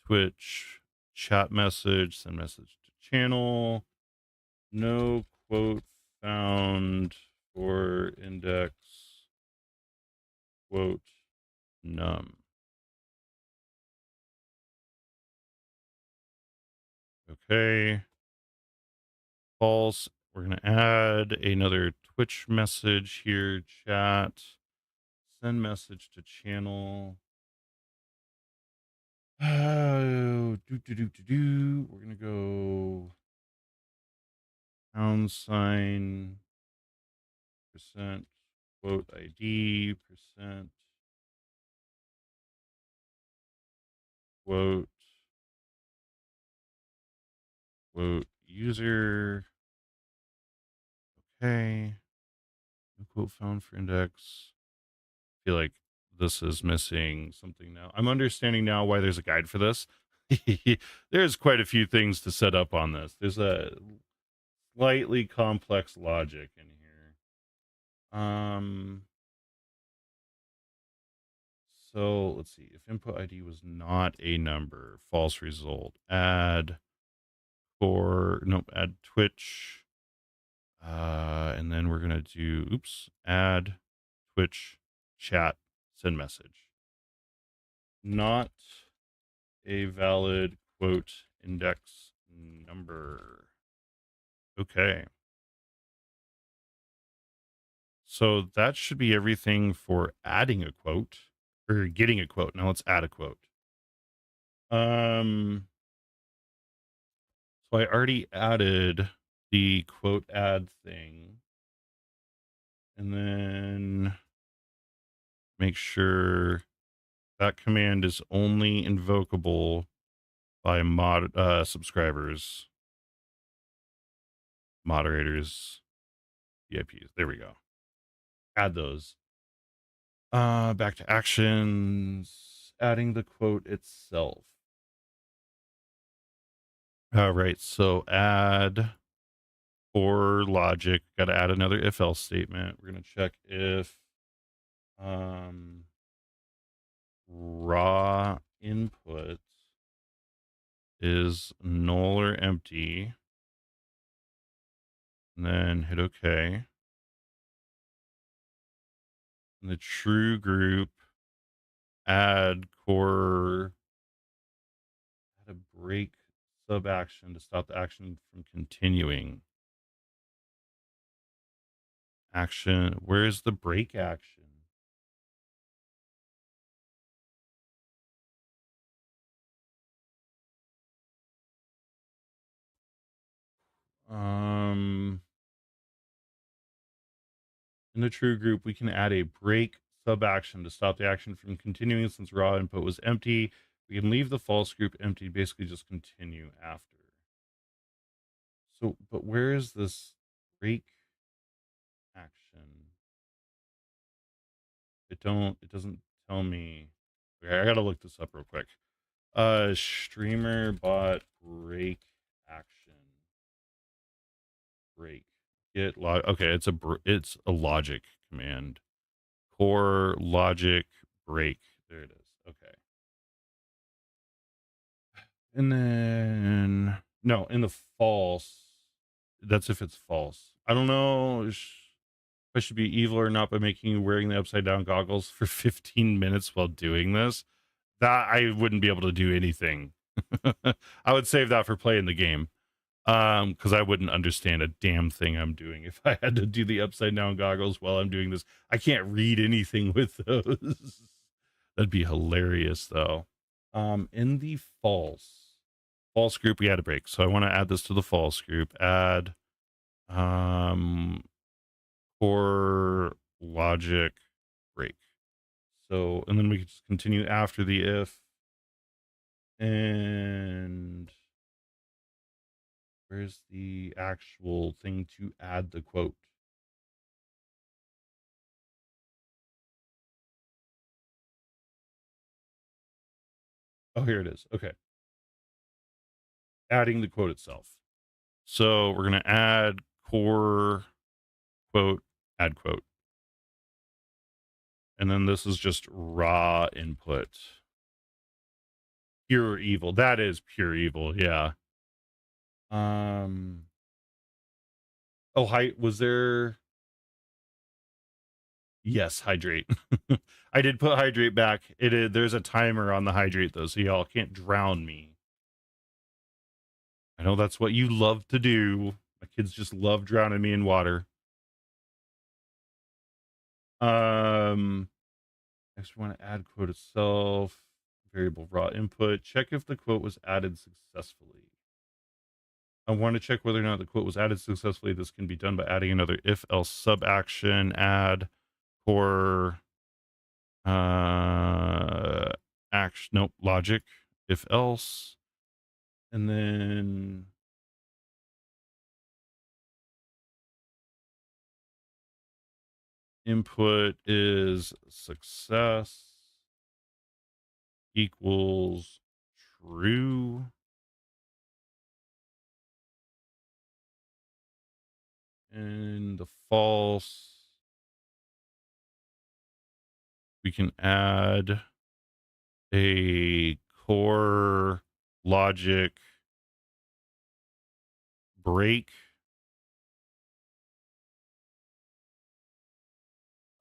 Twitch chat message, send message to channel. No quote found for index quote num. Okay. False. We're going to add another Twitch message here, chat. Send message to channel. We're going to go pound sign percent quote ID percent quote quote user. Okay. No quote found for index. I feel like this is missing something now. I'm understanding now why there's a guide for this. There's quite a few things to set up on this. There's a slightly complex logic in here. So let's see. If input ID was not a number, false result. Add add Twitch. And then we're gonna do add Twitch chat, send message. Not a valid quote index number. Okay. So that should be everything for adding a quote or getting a quote. Now let's add a quote. So I already added the quote add thing. And then make sure that command is only invocable by subscribers, moderators, VIPs. There we go. Add those. Back to actions. Adding the quote itself. All right. So add for logic. Got to add another if else statement. We're gonna check if raw input is null or empty. And then hit OK. In the true group, add a break sub action to stop the action from continuing. Action. Where's the break action? In the true group, we can add a break sub action to stop the action from continuing since raw input was empty. We can leave the false group empty, basically just continue after. So, but where is this break action? It doesn't tell me. Okay, I gotta look this up real quick. Streamer bot break action. Break. Okay, it's a logic command. Core logic break. There it is. Okay. And then no, in the false. That's if it's false. I don't know if I should be evil or not by making you wearing the upside down goggles for 15 minutes while doing this. That I wouldn't be able to do anything. I would save that for playing the game. Because I wouldn't understand a damn thing I'm doing if I had to do the upside down goggles while I'm doing this. I can't read anything with those. That'd be hilarious though. In the false group, we had a break. So I want to add this to the false group. Add for logic break. So, and then we can just continue after the if. And where's the actual thing to add the quote? Oh, here it is. Okay. Adding the quote itself. So we're going to add core quote, add quote. And then this is just raw input. Pure evil. That is pure evil. Yeah. Oh, was there? Yes, hydrate. I did put hydrate back. There's a timer on the hydrate though, so y'all can't drown me. I know that's what you love to do. My kids just love drowning me in water. Next we want to add quote itself, variable raw input. Check if the quote was added successfully. I want to check whether or not the quote was added successfully. This can be done by adding another if else sub action, add core action, nope, logic, if else, and then input is success equals true. And the false, we can add a core logic break.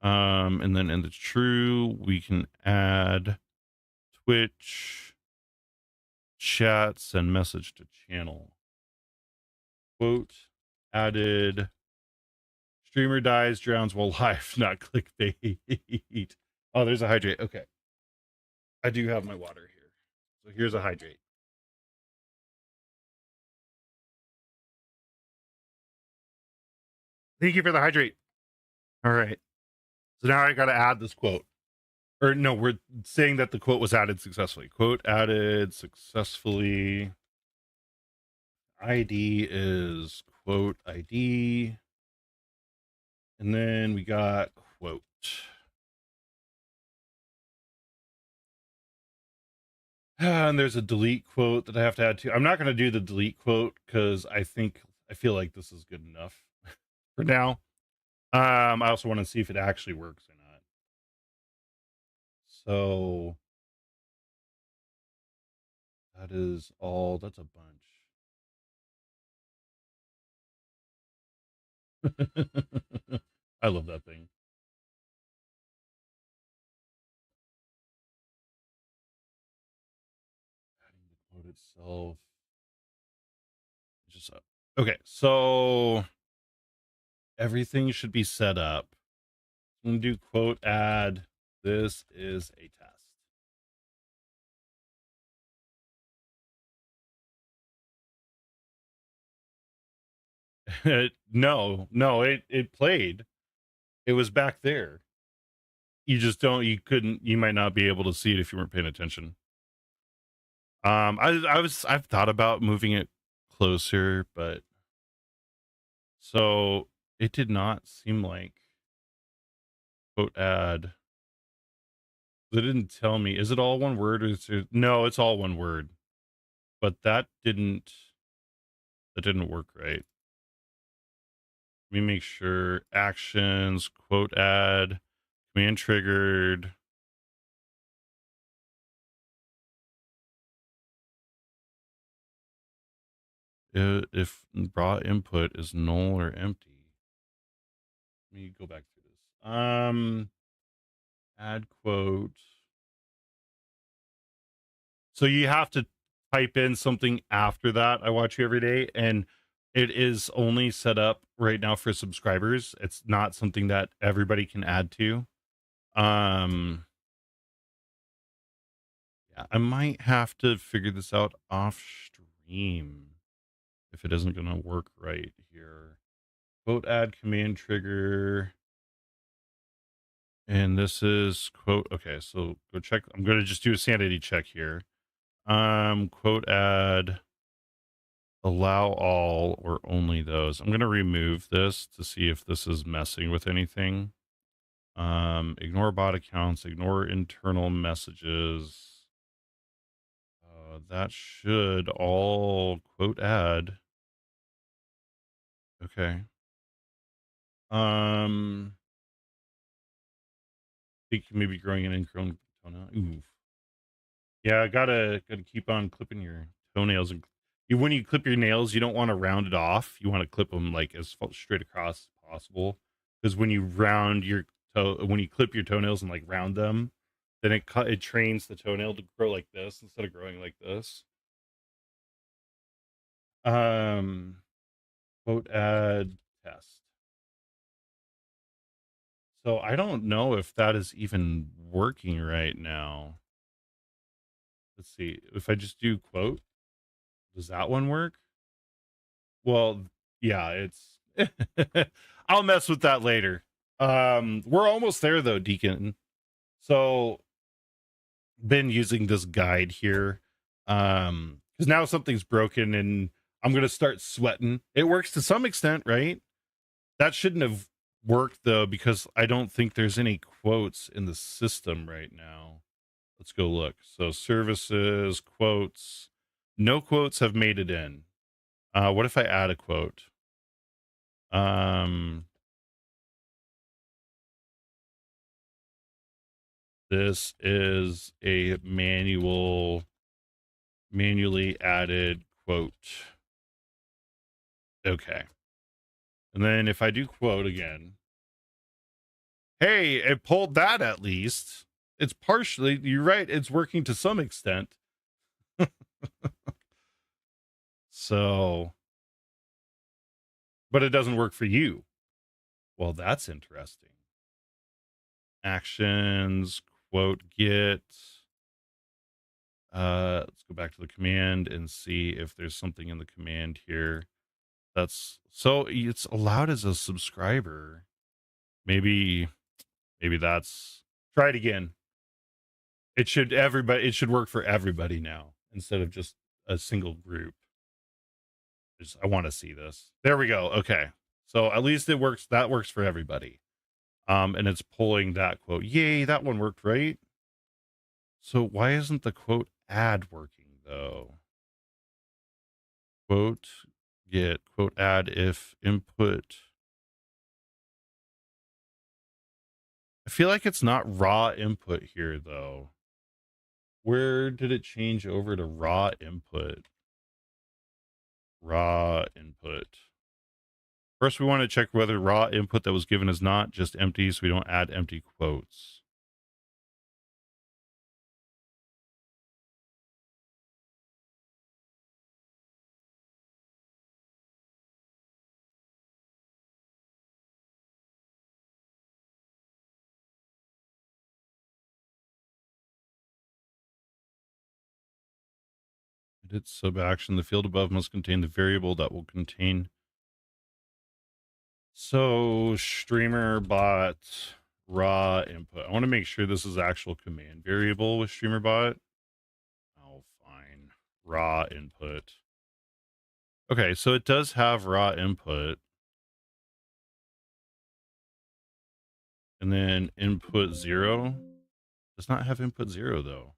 And then in the true, we can add Twitch chats and message to channel. Quote added. Streamer dies, drowns while live, not clickbait. Oh, there's a hydrate. Okay. I do have my water here. So here's a hydrate. Thank you for the hydrate. All right. So now I got to add this quote. Or no, we're saying that the quote was added successfully. Quote added successfully. ID is quote ID. And then we got quote. And there's a delete quote that I have to add to. I'm not going to do the delete quote because I feel like this is good enough for now. I also want to see if it actually works or not. So that is all. That's a bunch. I love that thing. Adding the quote itself. Just okay. So everything should be set up. I'm gonna do quote add. This is a test. No, it played. It was back there. You might not be able to see it if you weren't paying attention. I've thought about moving it closer, but so it did not seem like quote add. They didn't tell me. Is it all one word or is it, no, it's all one word. But that didn't work right. Let me make sure. Actions, quote add, command triggered. If raw input is null or empty. Let me go back through this. Add quote. So you have to type in something after that. I watch you every day, and it is only set up right now for subscribers. It's not something that everybody can add to. Yeah, I might have to figure this out off stream if it isn't going to work right here. Quote add command trigger. And this is quote. Okay, so go check. I'm going to just do a sanity check here. Quote add allow all or only those. I'm going to remove this to see if this is messing with anything. Ignore bot accounts, ignore internal messages. That should all quote add. Okay. think you may be growing an ingrown toenail. Ooh. Yeah, gotta keep on clipping your toenails. And when you clip your nails, you don't want to round it off. You want to clip them like as straight across as possible. Because when you round your when you clip your toenails and like round them, then it trains the toenail to grow like this instead of growing like this. Quote add test. So I don't know if that is even working right now. Let's see. If I just do quote, does that one work? Well, yeah, it's I'll mess with that later. We're almost there though, Deacon. So been using this guide here. Because now something's broken and I'm gonna start sweating. It works to some extent, right? That shouldn't have worked though, because I don't think there's any quotes in the system right now. Let's go look. So services, quotes, no quotes have made it in. What if I add a quote? This is a manually added quote. Okay. And then if I do quote again, hey, it pulled that at least. It's partially, you're right, it's working to some extent. So, but it doesn't work for you. Well, that's interesting. Actions, quote, get. Let's go back to the command and see if there's something in the command here. That's so it's allowed as a subscriber. Maybe that's try it again. It should work for everybody now instead of just a single group. I want to see this. There we go. Okay. So at least it works. That works for everybody. And it's pulling that quote. Yay, that one worked, right? So why isn't the quote add working though? Quote get quote add if input. I feel like it's not raw input here though. Where did it change over to raw input? Raw input. First, we want to check whether raw input that was given is not just empty, so we don't add empty quotes. Edit sub action. The field above must contain the variable that will contain. So streamer bot raw input. I want to make sure this is actual command variable with streamer bot. Oh, fine. Raw input. Okay, so it does have raw input. And then input 0 does not have input 0 though.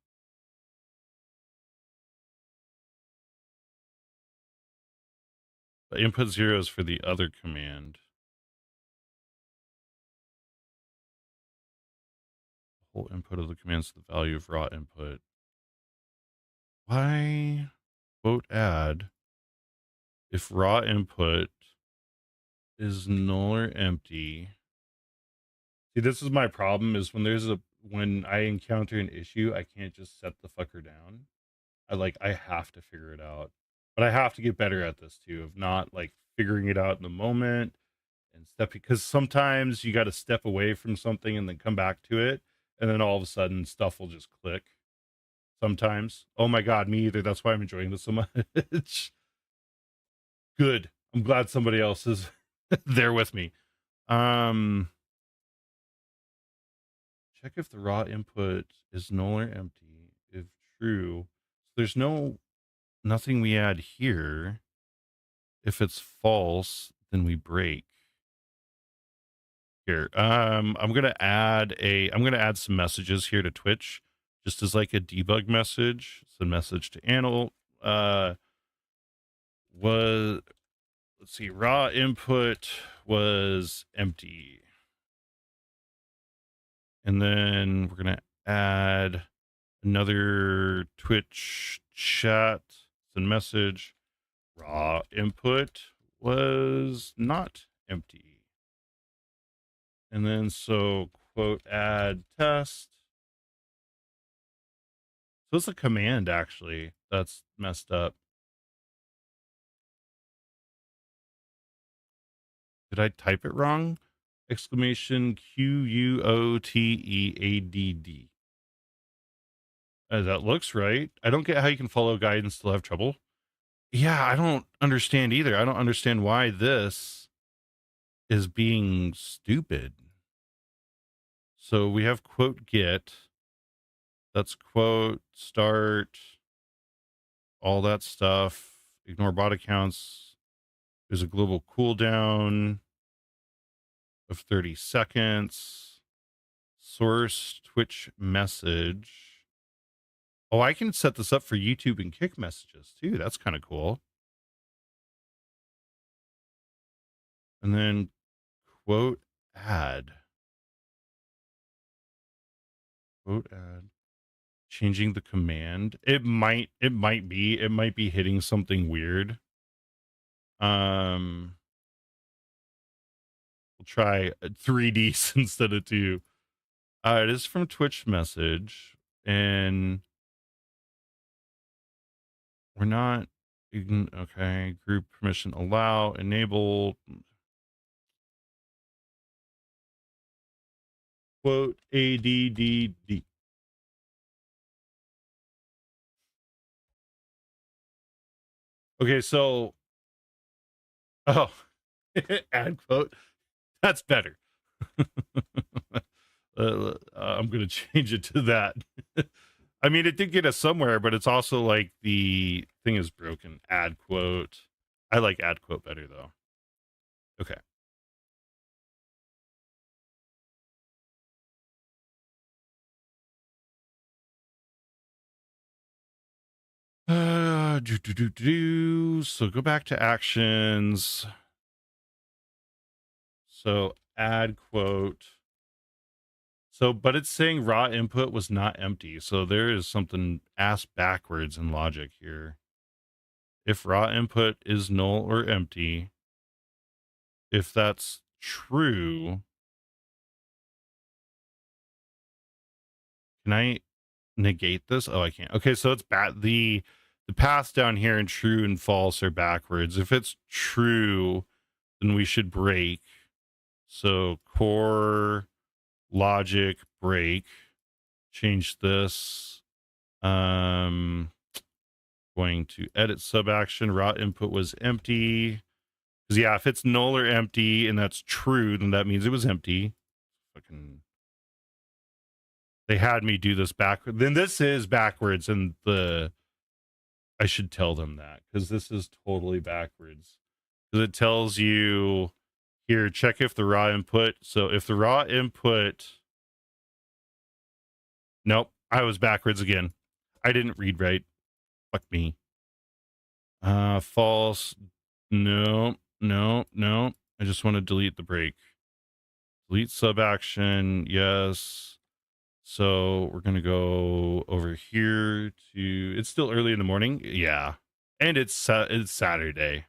But input 0 is for the other command. The whole input of the command is the value of raw input. Why quote add if raw input is null or empty? See, this is my problem is when I encounter an issue, I can't just set the fucker down. I have to figure it out. But I have to get better at this too, of not like figuring it out in the moment and stuff, because sometimes you got to step away from something and then come back to it, and then all of a sudden stuff will just click. Sometimes. Oh my god, me either. That's why I'm enjoying this so much. Good. I'm glad somebody else is there with me. Check if the raw input is null or empty. If true, there's nothing we add here. If it's false, then we break. Here. I'm gonna add some messages here to Twitch, just as like a debug message. It's a message to Anil. Was let's see, raw input was empty. And then we're going to add another Twitch chat, send message. Raw input was not empty. And then so quote add test. So it's a command actually that's messed up. Did I type it wrong? Exclamation QUOTEADD. That looks right. I don't get how you can follow guide and still have trouble. Yeah, I don't understand either. I don't understand why this is being stupid. So we have quote get. That's quote start, all that stuff. Ignore bot accounts. There's a global cooldown of 30 seconds. Source Twitch message. Oh, I can set this up for YouTube and Kick messages too. That's kind of cool. And then quote add. Quote add. Changing the command. It might be hitting something weird. We'll try 3D instead of 2. It is from Twitch message, and we're not okay. Group permission allow, enable. Quote ADDD. Okay, so add quote. That's better. I'm gonna change it to that. I mean, it did get us somewhere, but it's also like the thing is broken. Add quote. I like add quote better though. Okay. So go back to actions. So add quote. So, but it's saying raw input was not empty. So there is something ass backwards in logic here. If raw input is null or empty, if that's true, can I negate this? Oh, I can't. Okay, so it's bad. The paths down here in true and false are backwards. If it's true, then we should break. So core logic break. Change this. Going to edit sub action. Raw input was empty. Because yeah, if it's null or empty and that's true, then that means it was empty. Fucking, they had me do this backward. Then this is backwards, and I should tell them that because this is totally backwards. Because it tells you here, check if the raw input. So if the raw input, nope, I was backwards again. I didn't read right. Fuck me. False. No. I just want to delete the break. Delete sub action. Yes. So we're going to go over here to, it's still early in the morning. Yeah. And it's Saturday.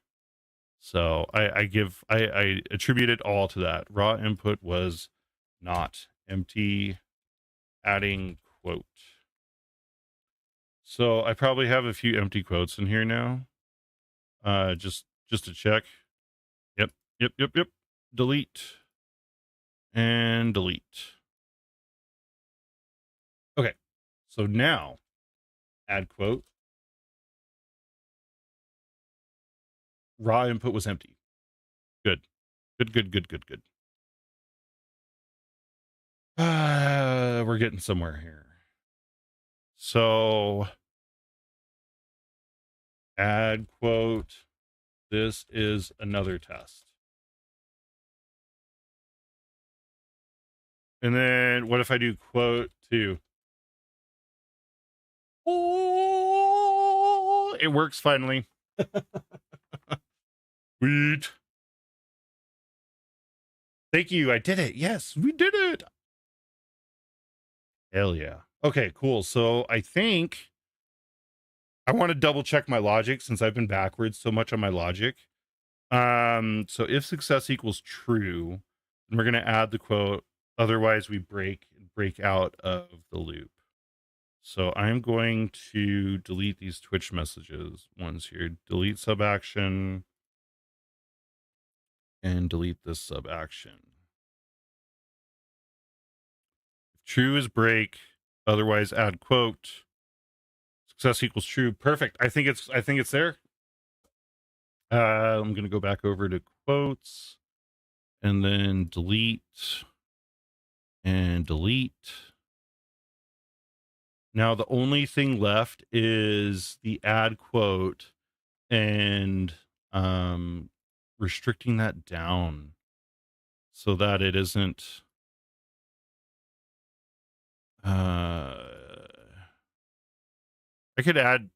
So I attribute it all to that. Raw input was not empty. Adding quote. So I probably have a few empty quotes in here now. Just to check. Yep. Delete. And delete. Okay. So now add quote. Raw input was empty. Good. We're getting somewhere here. So add quote. This is another test. And then what if I do quote 2? Oh, it works finally. Sweet. Thank you. I did it. Yes, we did it. Hell yeah. Okay, cool. So I think I want to double check my logic since I've been backwards so much on my logic. So if success equals true, then we're going to add the quote. Otherwise, we break out of the loop. So I'm going to delete these Twitch messages ones here. Delete sub action and delete this sub action. If true is break, otherwise add quote. Success equals true. Perfect. I think it's there. I'm gonna go back over to quotes and then delete and delete. Now the only thing left is the add quote and restricting that down so that it isn't I could add,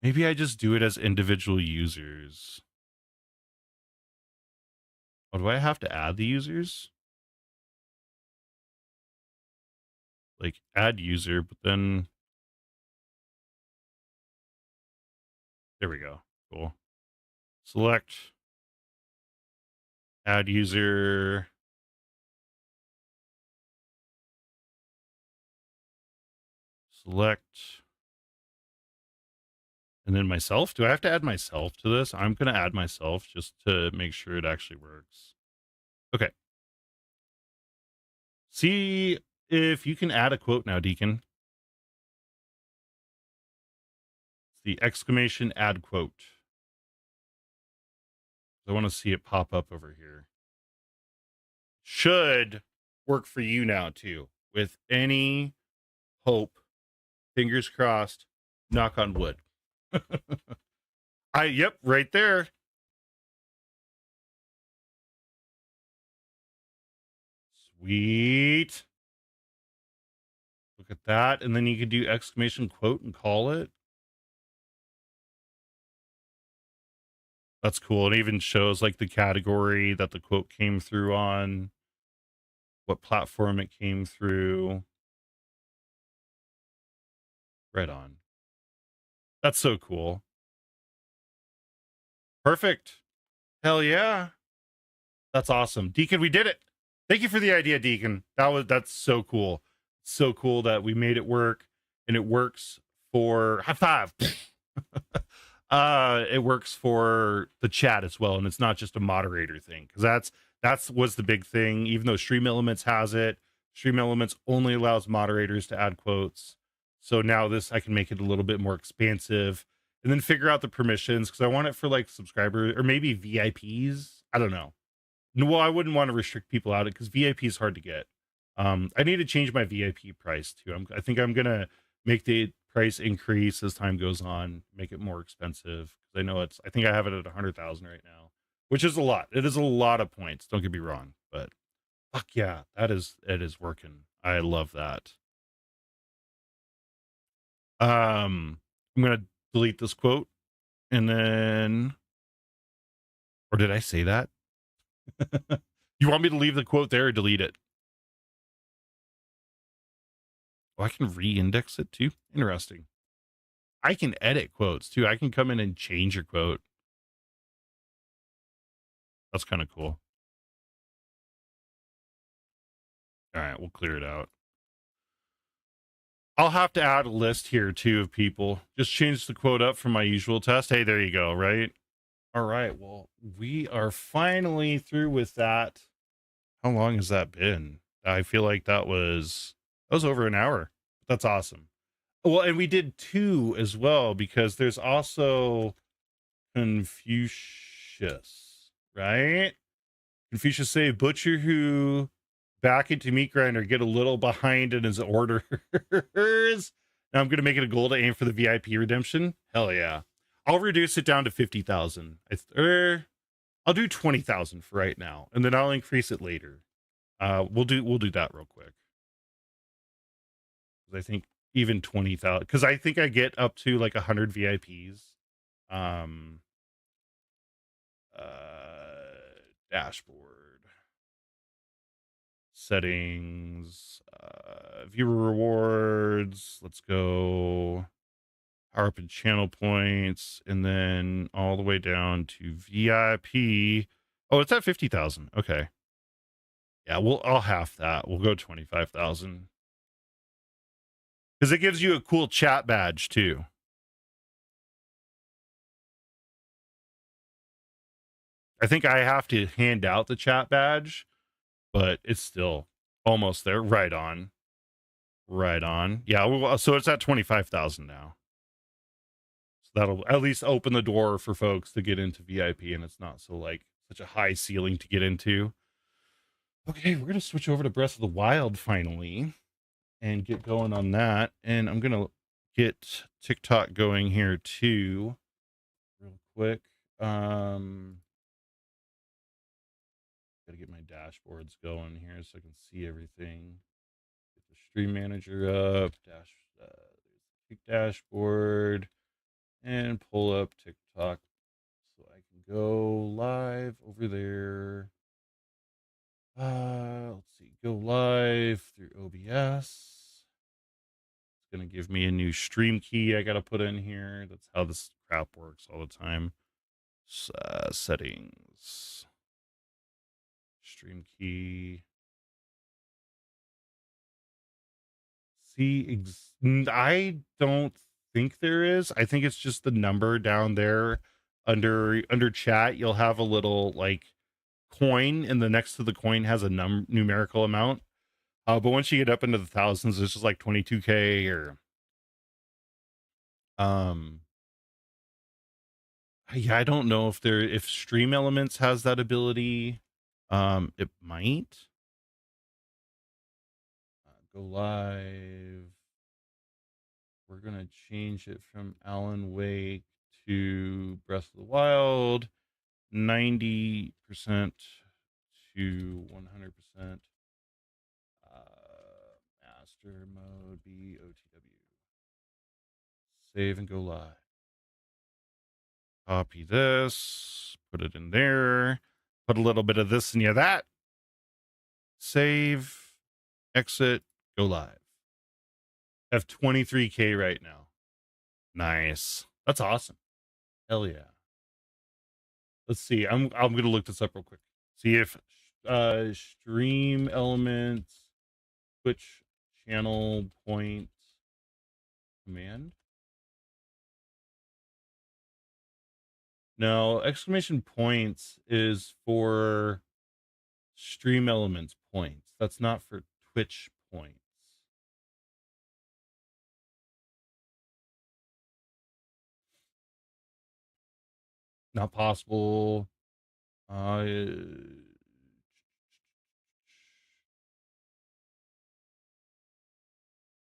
maybe I just do it as individual users. Oh, do I have to add the users? Like add user, but then there we go. Cool. Select add user. Select. And then myself. Do I have to add myself to this? I'm going to add myself just to make sure it actually works. Okay. See if you can add a quote now, Deacon. It's the exclamation add quote. I want to see it pop up over here. Should work for you now, too. With any hope, fingers crossed, knock on wood. Yep, right there. Sweet. Look at that. And then you could do exclamation quote and call it. That's cool. It even shows like the category that the quote came through on, what platform it came through. Right on. That's so cool. Perfect. Hell yeah. That's awesome. Deacon, we did it. Thank you for the idea, Deacon. That's so cool. So cool that we made it work and it works for high five. It works for the chat as well, and it's not just a moderator thing, because that's was the big thing. Even though Stream Elements has it, Stream Elements only allows moderators to add quotes. So now this I can make it a little bit more expansive and then figure out the permissions, because I want it for like subscribers or maybe VIPs. I don't know. No, well, I wouldn't want to restrict people out because VIP is hard to get. I need to change my VIP price too. I think I'm gonna make the price increase as time goes on, make it more expensive. I know I think I have it at 100,000 right now, which is a lot. It is a lot of points. Don't get me wrong, but fuck yeah, it is working. I love that. I'm gonna delete this quote and then, or did I say that? You want me to leave the quote there or delete it? Oh, I can re-index it too. Interesting. I can edit quotes too. I can come in and change your quote. That's kind of cool. All right, we'll clear it out. I'll have to add a list here too of people. Just change the quote up from my usual test. Hey, there you go, right? All right. Well, we are finally through with that. How long has that been? I feel like that was over an hour. That's awesome. Well, and we did two as well because there's also Confucius, right? Confucius say butcher who back into meat grinder get a little behind in his orders. Now I'm gonna make it a goal to aim for the VIP redemption. Hell yeah. I'll reduce it down to 50,000. I'll do 20,000 for right now, and then I'll increase it later. We'll do that real quick. I think even 20,000, because I think I get up to like 100 VIPs. Dashboard settings, viewer rewards. Let's go power up and channel points, and then all the way down to VIP. Oh, it's at 50,000. Okay. Yeah, I'll half that. We'll go 25,000. Because it gives you a cool chat badge too. I think I have to hand out the chat badge, but it's still almost there. Right on. Right on. Yeah, well, so it's at 25,000 now. So that'll at least open the door for folks to get into VIP, and it's not so like such a high ceiling to get into. Okay, we're gonna switch over to Breath of the Wild finally and get going on that. And I'm gonna get TikTok going here too, real quick. Gotta get my dashboards going here so I can see everything. Get the stream manager up, dashboard, and pull up TikTok so I can go live over there. Let's see, go live through OBS. It's gonna give me a new stream key I gotta put in here. That's how this crap works all the time. Settings, stream key. See, I don't think there is. I think it's just the number down there under chat. You'll have a little like coin, and the next to the coin has a numerical amount. But once you get up into the thousands, it's just like 22K or yeah, I don't know if Stream Elements has that ability. It might. Go live. We're gonna change it from Alan Wake to Breath of the Wild, 90% to 100%. Master mode BOTW. Save and go live. Copy this, put it in there, put a little bit of this and yeah, that. Save, exit, go live. I have 23K right now. Nice. That's awesome. Hell yeah. Let's see. I'm gonna look this up real quick. See if stream elements, Twitch channel point command. No, exclamation points is for stream elements points. That's not for Twitch points. Not possible.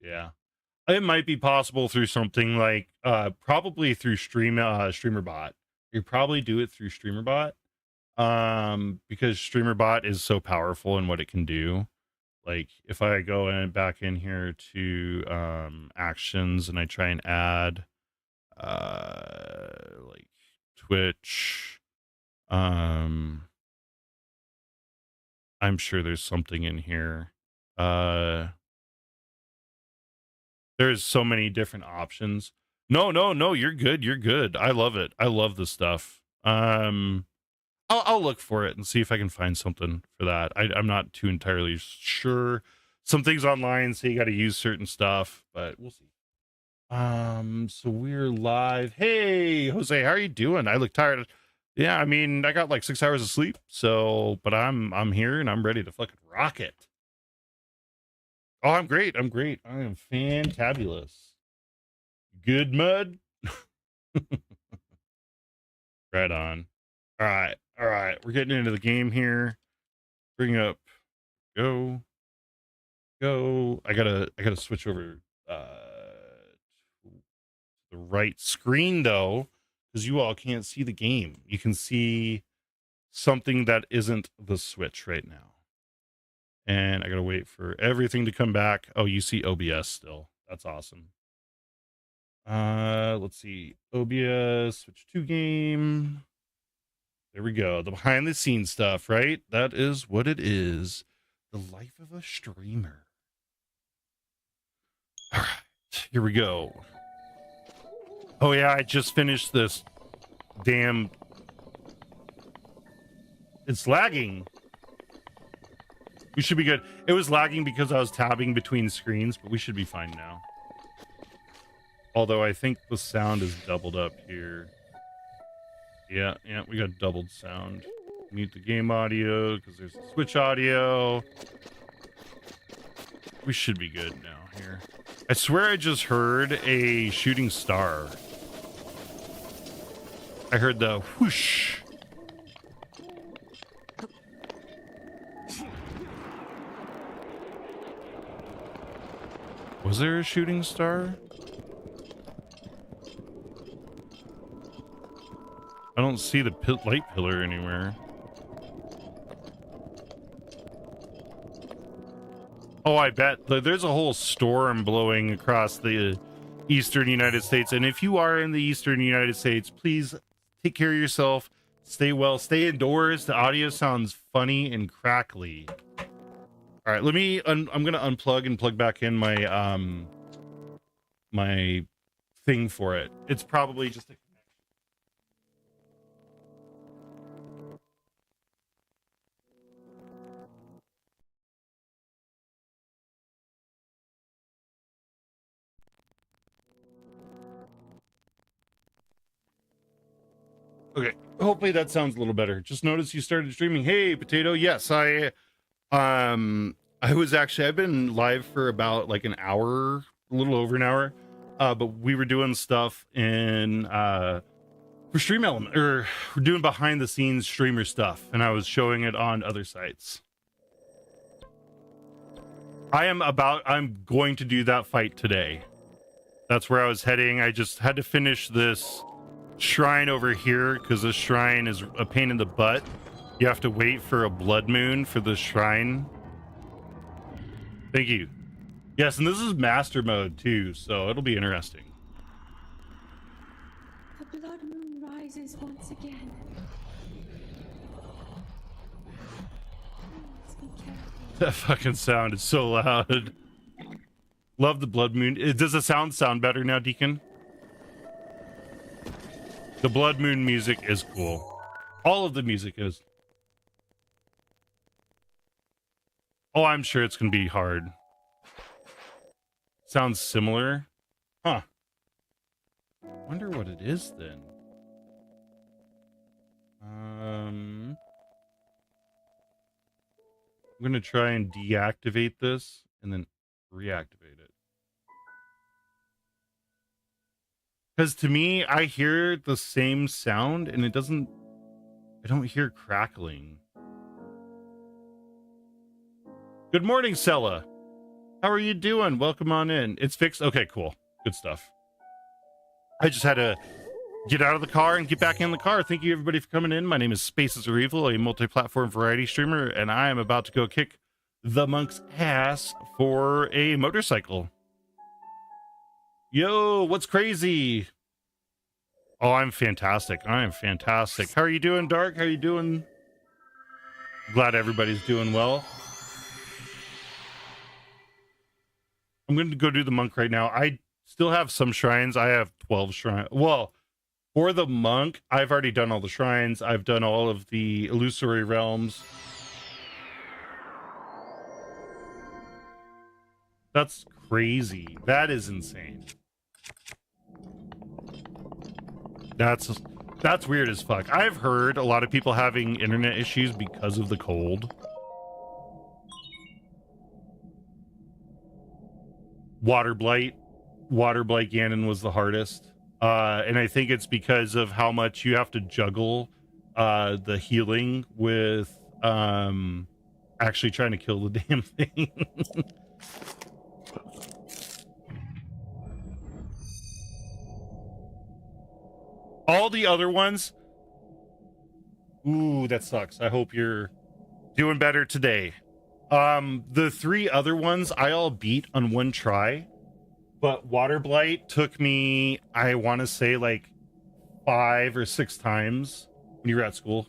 Yeah. It might be possible through something like probably through StreamerBot. You probably do it through StreamerBot. Because StreamerBot is so powerful in what it can do. Like if I go back in here to actions and I try and add like Twitch, I'm sure there's something in here. There's so many different options. No, you're good. You're good. I love it. I love this stuff. I'll look for it and see if I can find something for that. I'm not too entirely sure. Some things online say you got to use certain stuff, but we'll see. So we're live. Hey, Jose, how are you doing? I look tired. Yeah, I mean, I got like 6 hours of sleep, so but I'm here and I'm ready to fucking rock it. Oh, I'm great. I am fantabulous. Good mud. Right on. All right. We're getting into the game here. Bring up. Go. I gotta switch over to the right screen though, because you all can't see the game. You can see something that isn't the Switch right now. And I gotta wait for everything to come back. Oh, you see OBS still. That's awesome. Let's see. OBS, switch to game. There we go. The behind the scenes stuff, right? That is what it is. The life of a streamer. here we go. Oh yeah, I just finished this damn... It's lagging. We should be good. It was lagging because I was tabbing between screens, but we should be fine now. Although I think the sound is doubled up here. Yeah, we got doubled sound. Mute the game audio because there's the Switch audio. We should be good now here. I swear I just heard a shooting star. I heard the whoosh. Was there a shooting star? I don't see the light pillar anywhere. Oh, I bet there's a whole storm blowing across the eastern United States. And if you are in the eastern United States, please take care of yourself. Stay well. Stay indoors. The audio sounds funny and crackly. All right, let me... I'm going to unplug and plug back in my my thing for it. It's probably just a... Okay, hopefully that sounds a little better. Just noticed you started streaming. Hey, Potato. Yes, I was actually... I've been live for about like an hour, a little over an hour. But we were doing stuff in for Stream Element, or we're doing behind the scenes streamer stuff, and I was showing it on other sites. I'm going to do that fight today. That's where I was heading. I just had to finish this shrine over here because this shrine is a pain in the butt. You have to wait for a blood moon for the shrine. Thank you. Yes, and this is master mode too, so it'll be interesting. The blood moon rises once again. Please be careful. That fucking sound is so loud. Love the blood moon. Does the sound better now, Deacon? The blood moon music is cool. All of the music is. Oh, I'm sure it's gonna be hard. Sounds similar. Huh. Wonder what it is then. I'm gonna try and deactivate this and then reactivate it. Because to me, I hear the same sound and it doesn't... I don't hear crackling. Good morning, Sella. How are you doing? Welcome on in. It's fixed? Okay, cool. Good stuff. I just had to get out of the car and get back in the car. Thank you, everybody, for coming in. My name is Spaces Are Evil, a multi-platform variety streamer, and I am about to go kick the monk's ass for a motorcycle. Yo, what's crazy? Oh, I'm fantastic. I am fantastic. How are you doing, Dark? How are you doing? Glad everybody's doing well. I'm going to go do the monk right now. I still have some shrines. I have 12 shrines. Well, for the monk, I've already done all the shrines. I've done all of the illusory realms. That's crazy. That is insane. That's weird as fuck. I've heard a lot of people having internet issues because of the cold. Water blight Ganon was the hardest. And I think it's because of how much you have to juggle the healing with actually trying to kill the damn thing. All the other ones, ooh, that sucks. I hope you're doing better today. The 3 other ones I all beat on one try, but Water Blight took me, I want to say, like 5 or 6 times when you were at school.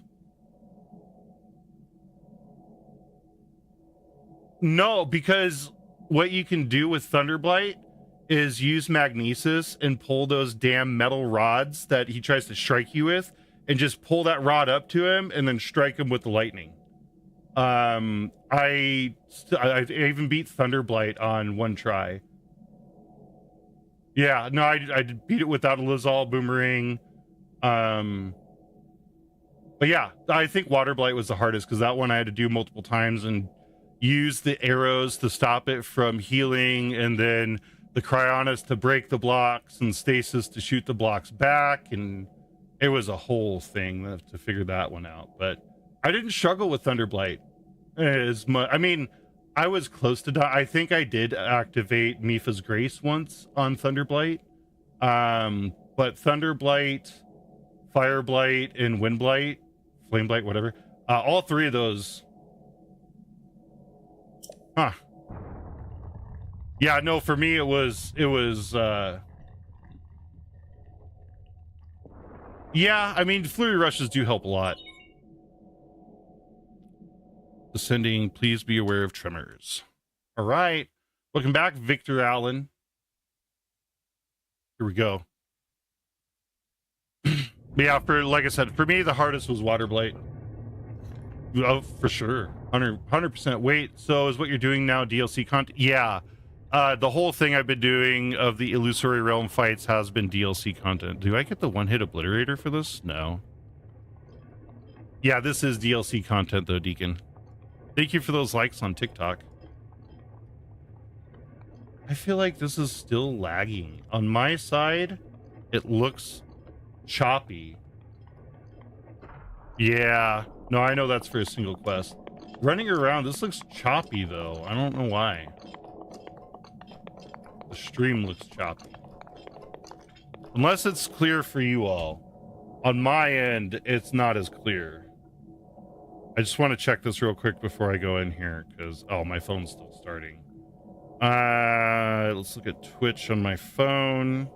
No, because what you can do with Thunderblight is use magnesis and pull those damn metal rods that he tries to strike you with, and just pull that rod up to him and then strike him with the lightning. I even beat Thunderblight on one try. Yeah, no, I beat it without a Lizal boomerang. But yeah, I think Water Blight was the hardest because that one I had to do multiple times and use the arrows to stop it from healing, and then the Cryonis to break the blocks and Stasis to shoot the blocks back, and it was a whole thing to figure that one out. But I didn't struggle with Thunderblight as much. I mean, I was close to die. I think I did activate Mifa's Grace once on Thunderblight. But Thunderblight, Fireblight, and Windblight, Flameblight, whatever, all three of those. Huh. Yeah, no, for me it was yeah, I mean, flurry rushes do help a lot. Descending, please be aware of tremors. All right. Welcome back, Victor Allen. Here we go. But yeah, like I said, for me, the hardest was Water Blight. Oh, for sure. 100%. Wait, so is what you're doing now DLC content? Yeah. The whole thing I've been doing of the Illusory Realm fights has been DLC content. Do I get the one-hit obliterator for this? No. Yeah, this is DLC content though, Deacon. Thank you for those likes on TikTok. I feel like this is still lagging. On my side, it looks choppy. Yeah. No, I know that's for a single quest. Running around, this looks choppy though. I don't know why. The stream looks choppy. Unless it's clear for you all. On my end, it's not as clear. I just want to check this real quick before I go in here because, oh, my phone's still starting. Let's look at Twitch on my phone.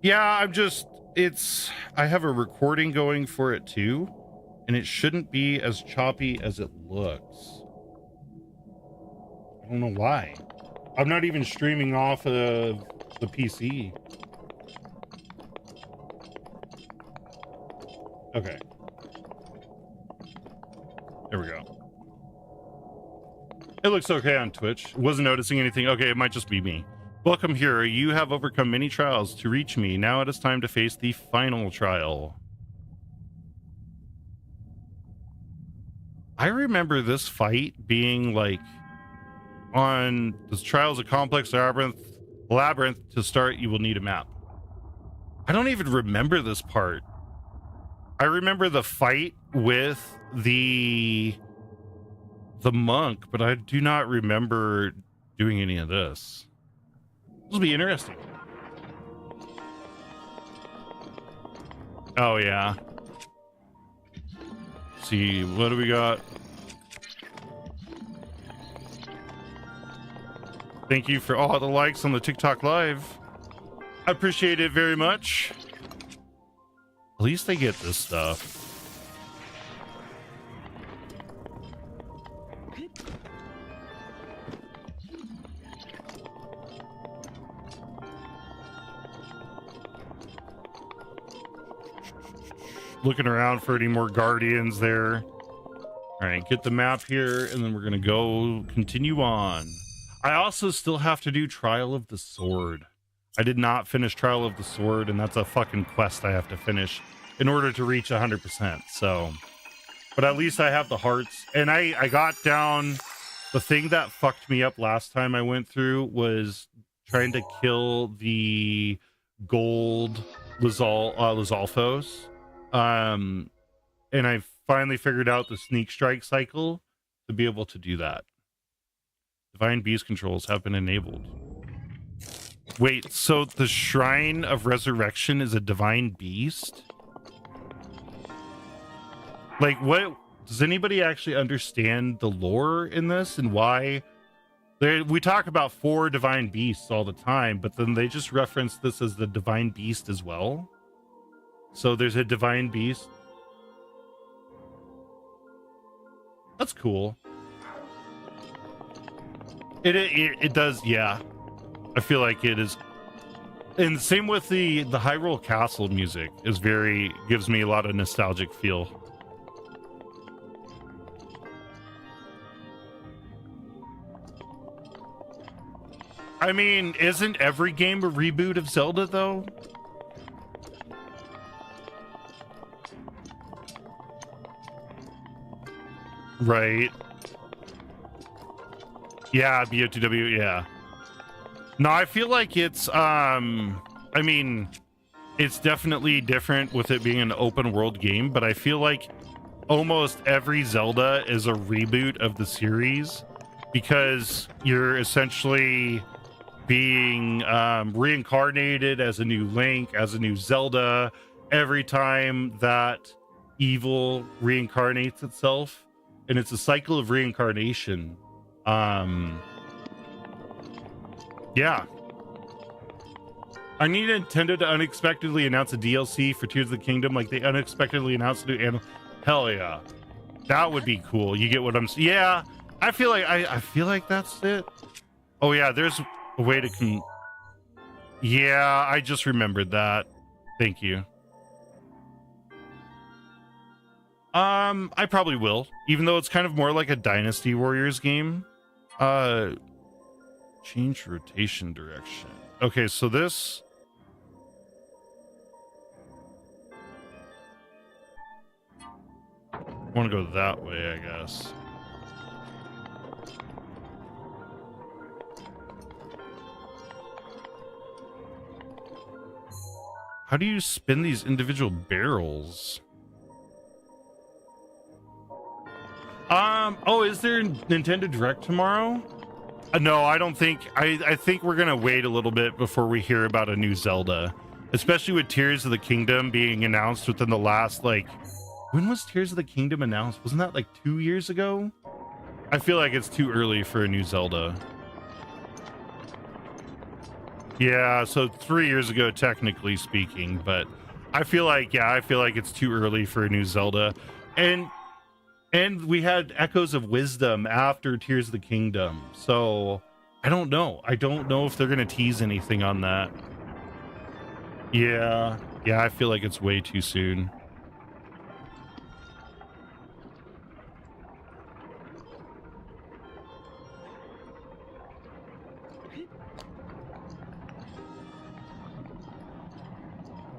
Yeah, I have a recording going for it too, and it shouldn't be as choppy as it looks. I don't know why. I'm not even streaming off of the PC. Okay. There we go. It looks okay on Twitch. Wasn't noticing anything. Okay, it might just be me. Welcome here. You have overcome many trials to reach me. Now it is time to face the final trial. I remember this fight being like on the Trials of Complex Labyrinth. To start, you will need a map. I don't even remember this part. I remember the fight with the monk, but I do not remember doing any of this. This will be interesting. Oh yeah. Let's see, what do we got? Thank you for all the likes on the TikTok live. I appreciate it very much. At least I get this stuff. Looking around for any more guardians there. All right, get the map here, and then we're gonna go continue on. I also still have to do Trial of the Sword. I did not finish Trial of the Sword, and that's a fucking quest I have to finish in order to reach 100%. So, but at least I have the hearts, and I got down. The thing that fucked me up last time I went through was trying to kill the gold Lizalfos. And I finally figured out the sneak strike cycle to be able to do that. Divine beast controls have been enabled. Wait, so the Shrine of Resurrection is a divine beast? Like, what? Does anybody actually understand the lore in this and why? We talk about 4 divine beasts all the time, but then they just reference this as the divine beast as well. So there's a divine beast. That's cool. It does, yeah. I feel like it is. And same with the Hyrule Castle music is gives me a lot of nostalgic feel. I mean, isn't every game a reboot of Zelda though? Right. Yeah, BOTW, yeah. No, I feel like it's I mean, it's definitely different with it being an open world game, but I feel like almost every Zelda is a reboot of the series because you're essentially being reincarnated as a new Link, as a new Zelda every time that evil reincarnates itself, and it's a cycle of reincarnation. Yeah. I need Nintendo to unexpectedly announce a DLC for Tears of the Kingdom like they unexpectedly announced a new animal. Hell yeah. That would be cool. You get what I'm saying? Yeah. I feel like I feel like that's it. Oh yeah, there's a way to yeah, I just remembered that. Thank you. I probably will, even though it's kind of more like a Dynasty Warriors game. Change rotation direction. Okay, so this want to go that way, I guess. How do you spin these individual barrels? Oh, is there Nintendo Direct tomorrow? No, I don't think. I think we're gonna wait a little bit before we hear about a new Zelda, especially with Tears of the Kingdom being announced within the last, like, when was Tears of the Kingdom announced? Wasn't that like 2 years ago? I feel like it's too early for a new Zelda. Yeah, so 3 years ago, technically speaking, but I feel like, yeah, I feel like it's too early for a new Zelda. And we had Echoes of Wisdom after Tears of the Kingdom. So I don't know. I don't know if they're going to tease anything on that. Yeah. Yeah, I feel like it's way too soon.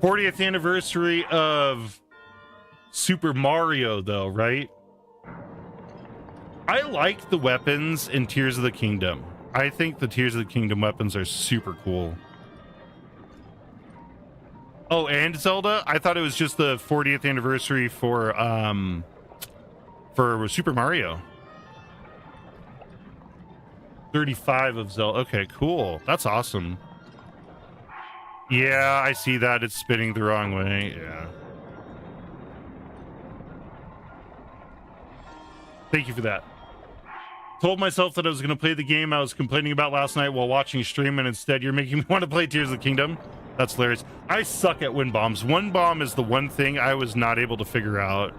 '40th anniversary of Super Mario, though, right? I like the weapons in Tears of the Kingdom. I think the Tears of the Kingdom weapons are super cool. Oh, and Zelda? I thought it was just the 40th anniversary for Super Mario. 35 of Zelda. Okay, cool. That's awesome. Yeah, I see that. It's spinning the wrong way. Yeah. Thank you for that. Told myself that I was going to play the game I was complaining about last night while watching stream, and instead you're making me want to play Tears of the Kingdom. That's hilarious. I suck at wind bombs. Wind bomb is the one thing I was not able to figure out.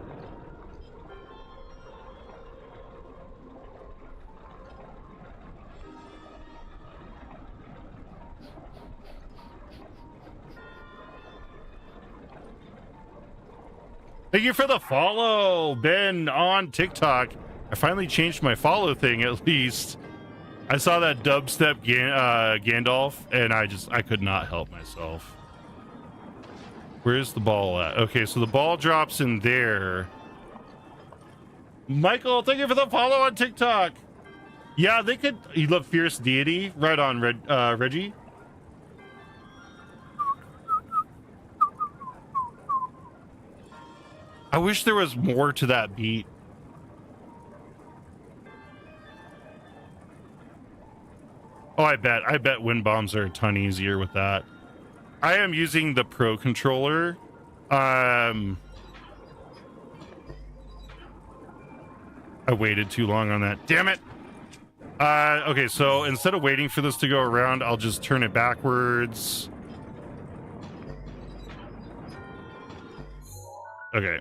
Thank you for the follow, Ben, on TikTok. I finally changed my follow thing, at least. I saw that dubstep Gandalf, and I could not help myself. Where's the ball at? Okay, so the ball drops in there. Michael, thank you for the follow on TikTok. Yeah, they could. You love Fierce Deity? Right on, Reggie. I wish there was more to that beat. Oh, I bet wind bombs are a ton easier with that. I am using the Pro controller. I waited too long on that. Damn it. Okay, so instead of waiting for this to go around, I'll just turn it backwards. Okay.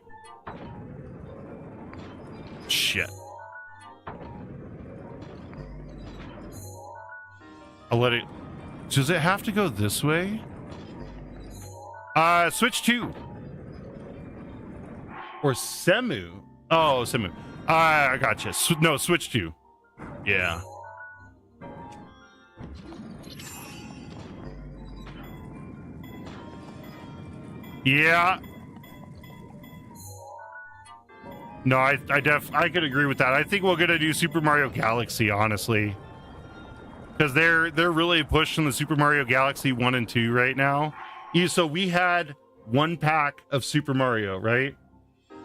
I'll let it. Does it have to go this way? Switch 2. Or Semu. Oh, Semu. I gotcha. No, switch 2. Yeah. Yeah. No, I could agree with that. I think we're gonna do Super Mario Galaxy, honestly, because they're really pushing the Super Mario Galaxy 1 and 2 right now. So we had 1 pack of Super Mario, right?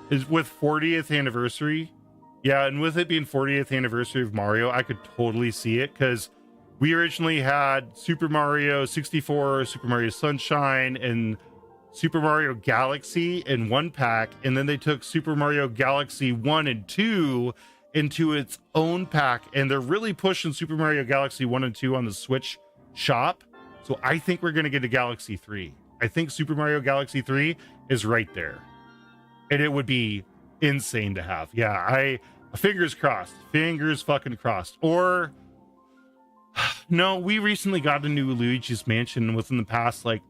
Is with 40th anniversary. Yeah, and with it being 40th anniversary of Mario, I could totally see it, because we originally had Super Mario 64, Super Mario Sunshine, and Super Mario Galaxy in 1 pack, and then they took Super Mario Galaxy 1 and 2 into its own pack, and they're really pushing Super Mario Galaxy 1 and 2 on the Switch shop. So I think we're going to get a Galaxy 3. I think Super Mario Galaxy 3 is right there, and it would be insane to have. Yeah, fingers crossed, fingers fucking crossed. Or no, we recently got a new Luigi's Mansion within the past, like,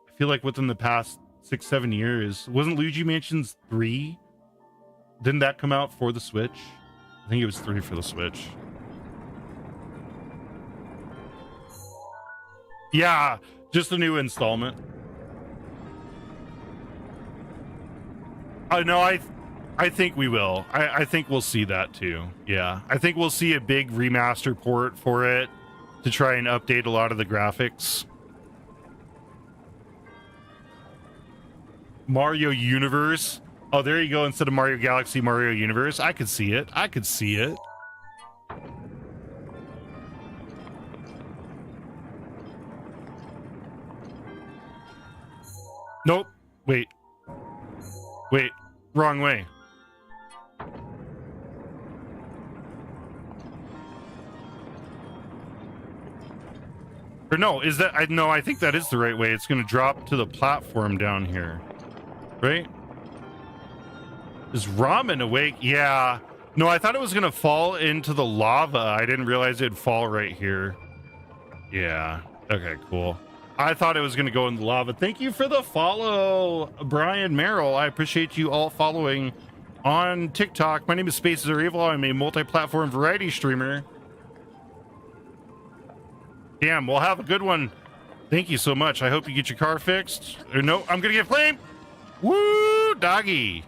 I feel like within the past 6-7 years. Wasn't Luigi Mansions 3? Didn't that come out for the Switch? I think it was 3 for the Switch. Yeah, just a new installment. No, I think we will. I think we'll see that too. Yeah, I think we'll see a big remaster port for it to try and update a lot of the graphics. Mario Universe. Oh, there you go. Instead of Mario Galaxy, Mario Universe. I could see it. I could see it. Nope. Wait. Wait. Wrong way. Or no, is that... No, I think that is the right way. It's going to drop to the platform down here. Right? Is Ramen awake? Yeah. No, I thought it was going to fall into the lava. I didn't realize it'd fall right here. Yeah. Okay, cool. I thought it was going to go in the lava. Thank you for the follow, Brian Merrill. I appreciate you all following on TikTok. My name is Spaces Are Evil. I'm a multi-platform variety streamer. Damn, we'll have a good one. Thank you so much. I hope you get your car fixed. Or no, I'm going to get flamed. Woo, doggy.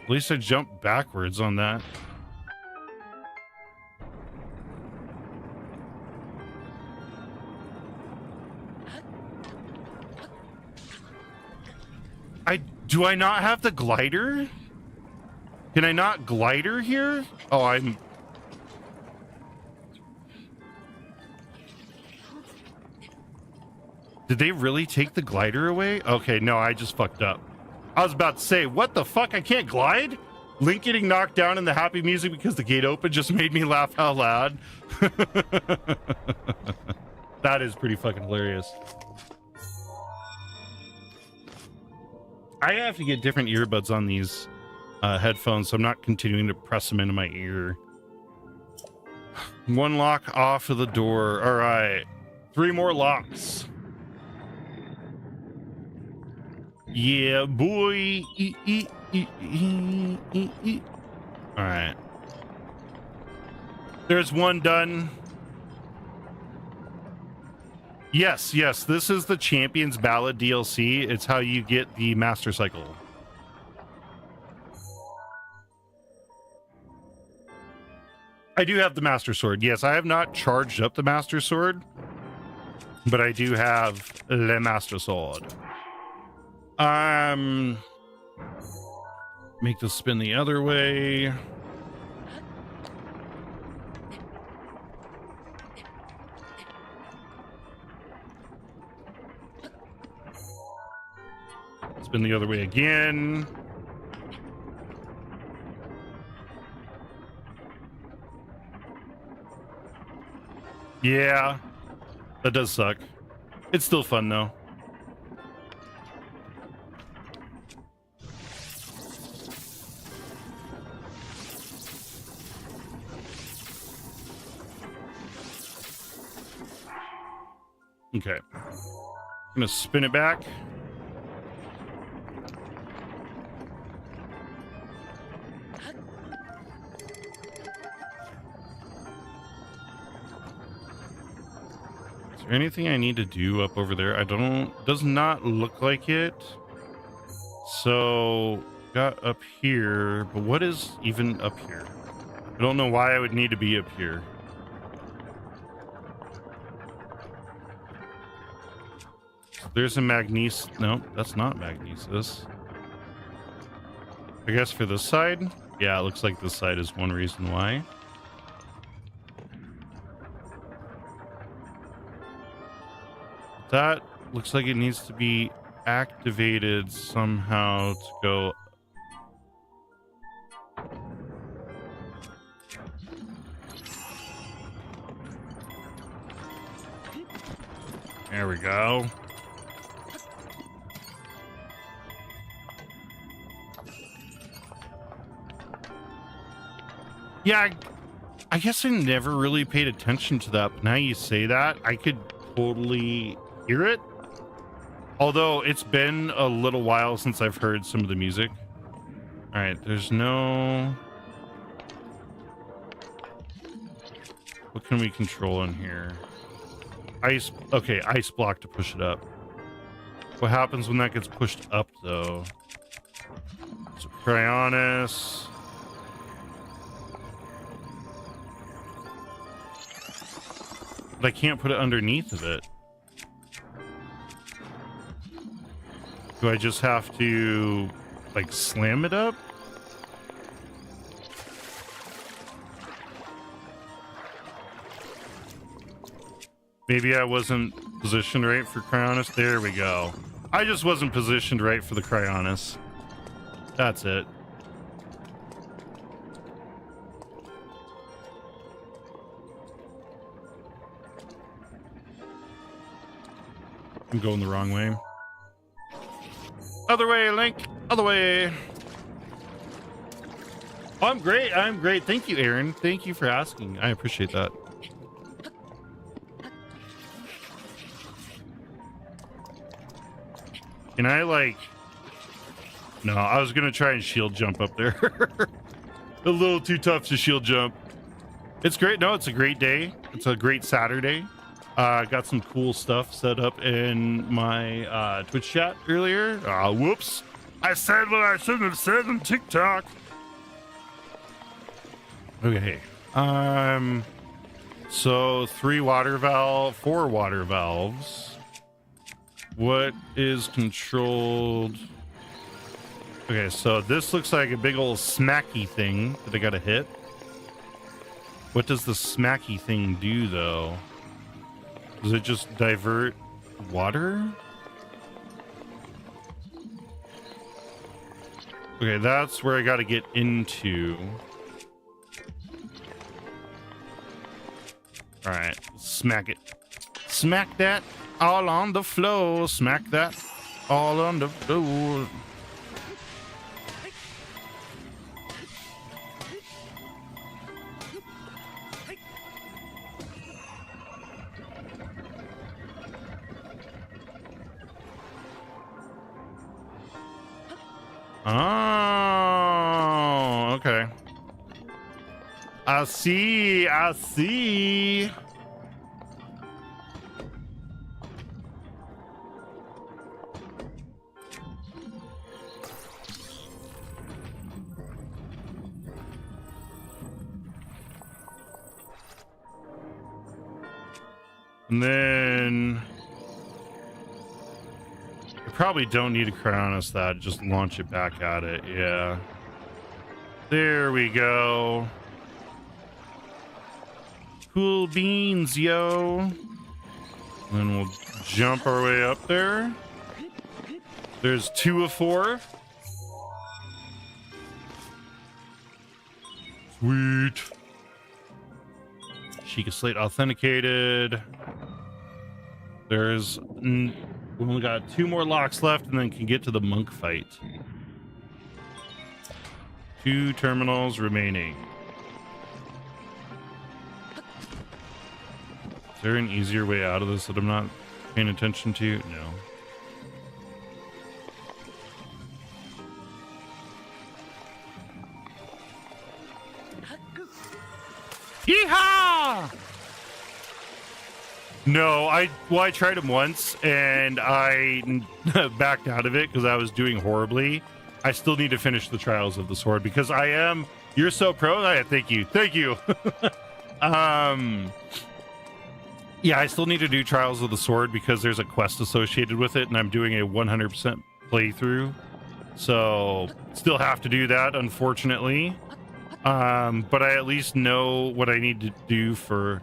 At least I jumped backwards on that. Do I not have the glider? Can I not glider here? Oh, I'm... Did they really take the glider away? Okay, no, I just fucked up. I was about to say, what the fuck? I can't glide? Link getting knocked down in the happy music because the gate opened just made me laugh out loud. That is pretty fucking hilarious. I have to get different earbuds on these headphones, so I'm not continuing to press them into my ear. 1 lock off of the door. All right. 3 more locks. Yeah, boy. All right. There's 1 done. Yes, yes, this is the Champions Ballad DLC. It's how you get the Master Cycle. I do have the Master Sword. Yes, I have not charged up the Master Sword, but I do have the Master Sword. Make this spin the other way. Spin the other way again. Yeah, that does suck. It's still fun though. Okay. I'm gonna spin it back. Is there anything I need to do up over there? Does not look like it. So, got up here, but what is even up here? I don't know why I would need to be up here. There's a magnesis. No, that's not magnesis. I guess for this side? Yeah, it looks like this side is one reason why. That looks like it needs to be activated somehow to go. There we go. Yeah, I guess I never really paid attention to that, but now you say that, I could totally hear it. Although it's been a little while since I've heard some of the music. All right, there's no... What can we control in here? Ice, okay, ice block to push it up. What happens when that gets pushed up, though? So Cryonis. But I can't put it underneath of it. Do I just have to, like, slam it up? Maybe I wasn't positioned right for Cryonis. There we go. I just wasn't positioned right for the Cryonis. That's it. I'm going the wrong way. Other way, Link. Other way. Oh, I'm great. I'm great. Thank you, Aaron. Thank you for asking. I appreciate that. Can I, like... No, I was going to try and shield jump up there. A little too tough to shield jump. It's great. No, it's a great day. It's a great Saturday. Got some cool stuff set up in my Twitch chat earlier. Whoops. I said what I shouldn't have said on TikTok. Okay. So 4 water valves. What is controlled? Okay, so this looks like a big old smacky thing that I gotta hit. What does the smacky thing do, though? Does it just divert water? Okay, that's where I gotta get into. Alright, smack it. Smack that all on the floor. Smack that all on the floor. Oh, okay. I see. I see. And then I probably don't need to Cryonis that, just launch it back at it. Yeah. There we go. Cool beans, yo. And then we'll jump our way up there. There's 2 of 4. Sweet. Sheikah Slate authenticated. There's... we only got 2 more locks left and then can get to the monk fight. 2 terminals remaining. Is there an easier way out of this that I'm not paying attention to? No. Yeehaw! No, I tried him once and I backed out of it because I was doing horribly. I still need to finish the Trials of the Sword because I am. You're so pro. Thank you. Yeah, I still need to do Trials of the Sword because there's a quest associated with it, and I'm doing a 100% playthrough. So still have to do that, unfortunately. But I at least know what I need to do for.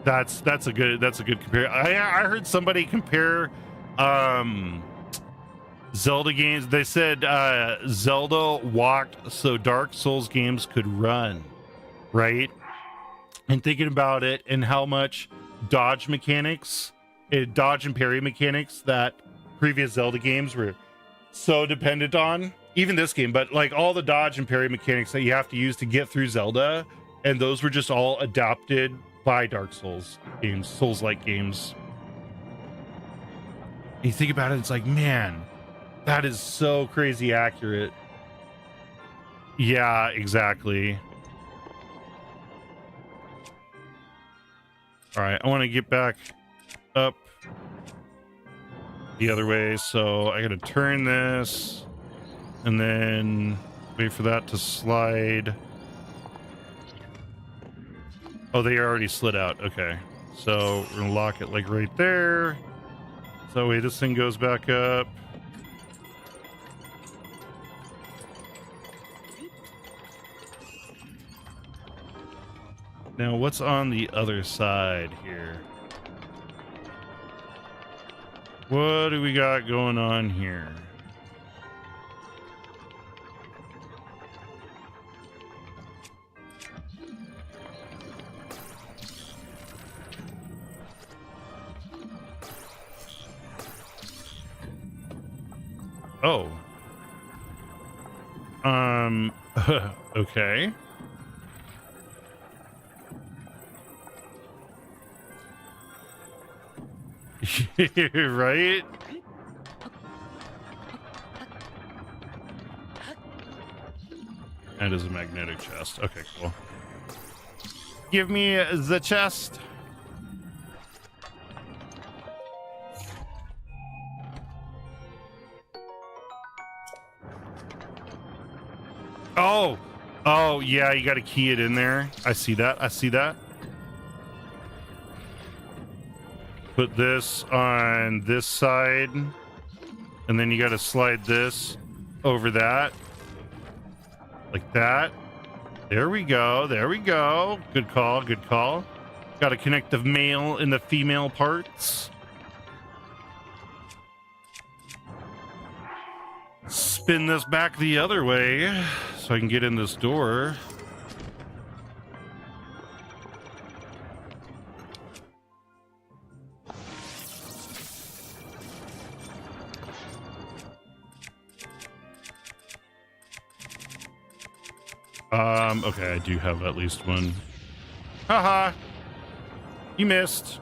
That's a good compare. I heard somebody compare Zelda games. They said Zelda walked so Dark Souls games could run, right? And thinking about it and how much dodge mechanics, dodge and parry mechanics that previous Zelda games were so dependent on, even this game, but like all the dodge and parry mechanics that you have to use to get through Zelda, and those were just all adopted by Dark Souls games, Souls-like games. And you think about it, it's like, man, that is so crazy accurate. Yeah, exactly. All right, I want to get back up the other way, so I gotta turn this and then wait for that to slide. Oh, they already slid out. Okay, so we're gonna lock it like right there, so that way this thing goes back up. Now what's on the other side here? What do we got going on here? Oh. Okay. Right? That is a magnetic chest. Okay, cool. Give me the chest. Oh, yeah, you got to key it in there. I see that. Put this on this side, and then you got to slide this over that. Like that. There we go. Good call. Got to connect the male and the female parts. Spin this back the other way so I can get in this door. Okay, I do have at least one. Haha! You missed.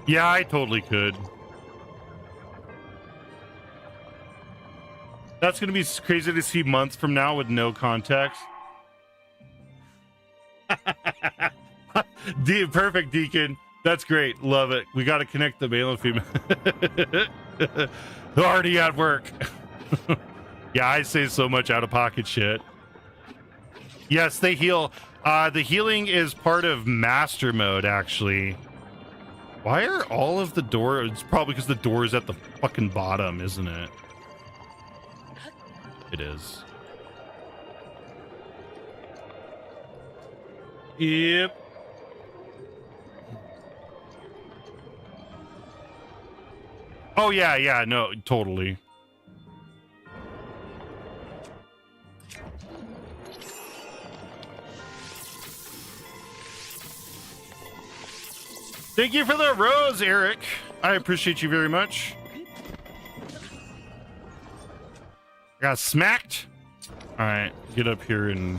Yeah, I totally could. That's going to be crazy to see months from now with no context. Perfect, Deacon. That's great. Love it. We got to connect the male and female. Already at work. Yeah, I say so much out-of-pocket shit. Yes, they heal. The healing is part of Master Mode, actually. Why are all of the doors... It's probably because the door is at the fucking bottom, isn't it? It is. Yep. Oh, yeah, no, totally. Thank you for the rose, Eric. I appreciate you very much. Got smacked. All right, get up here and...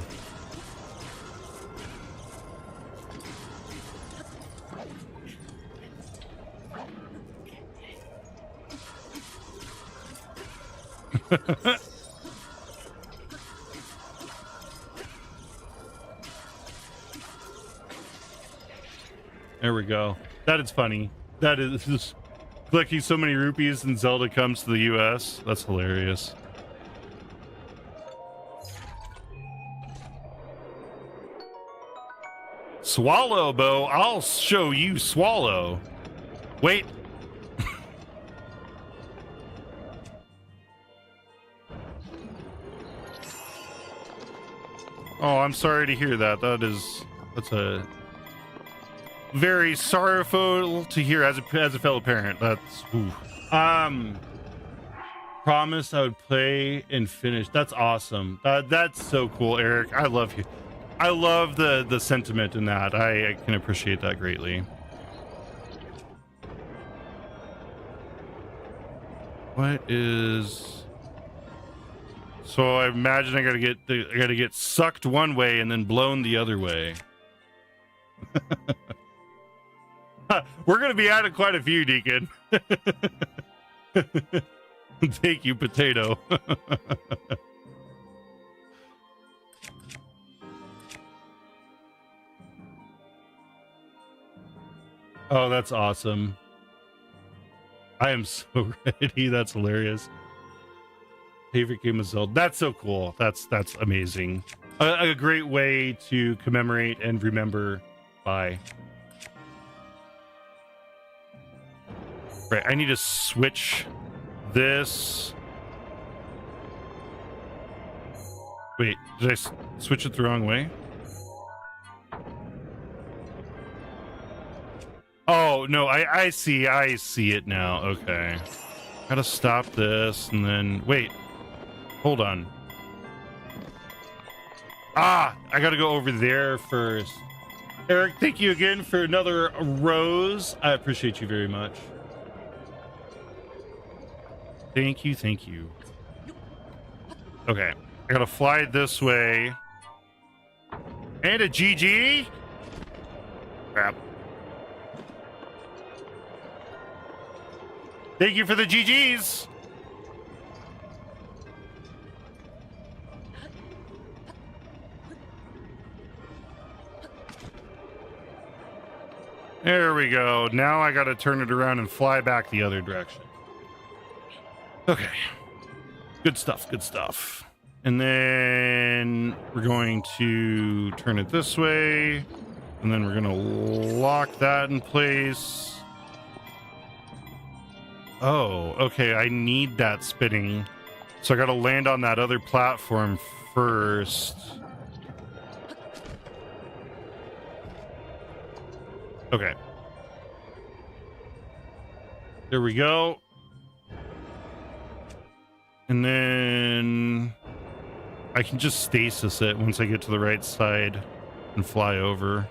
There we go. That is funny. That is just collecting so many rupees and Zelda comes to the US. That's hilarious. Swallow, Bo. I'll show you swallow. Wait. Oh, I'm sorry to hear that. That's a very sorrowful to hear as a fellow parent. That's ooh. Promise I would play and finish. That's awesome. That's so cool, Eric. I love you. I love the sentiment in that. I can appreciate that greatly. What is... So I imagine I gotta get sucked one way and then blown the other way. We're gonna be adding quite a few, Deacon. Thank you, potato. Oh, that's awesome. I am so ready. That's hilarious. Favorite game of Zelda. That's so cool. That's amazing. A great way to commemorate and remember by. Right, I need to switch this. Wait, did I switch it the wrong way? Oh, no, I see it now. Okay. Gotta stop this and then... Wait. Hold on. Ah, I gotta go over there first. Eric, thank you again for another rose. I appreciate you very much. Thank you, thank you. Okay, I gotta fly this way. And a GG? Crap. Thank you for the GGs. There we go. Now I got to turn it around and fly back the other direction. Okay. Good stuff. Good stuff. And then we're going to turn it this way. And then we're going to lock that in place. Oh, okay. I need that spinning. So I got to land on that other platform first. Okay. There we go. And then I can just stasis it once I get to the right side and fly over.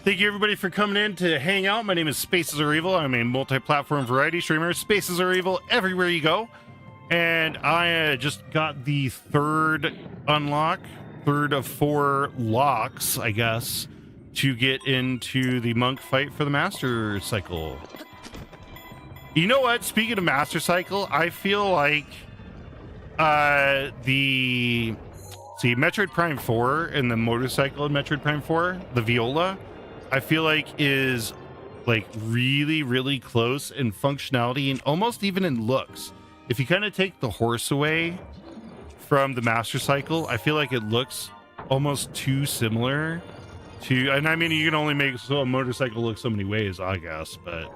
Thank you, everybody, for coming in to hang out. My name is Spaces Are Evil. I'm a multi-platform variety streamer. Spaces Are Evil everywhere you go. And I just got the third of 4 locks, I guess, to get into the monk fight for the Master Cycle. You know what? Speaking of Master Cycle, I feel like Metroid Prime 4 and the motorcycle in Metroid Prime 4, the Viola, I feel like is like really, really close in functionality and almost even in looks. If you kind of take the horse away from the Master Cycle, I feel like it looks almost too similar to, and I mean, you can only make a motorcycle look so many ways, I guess, but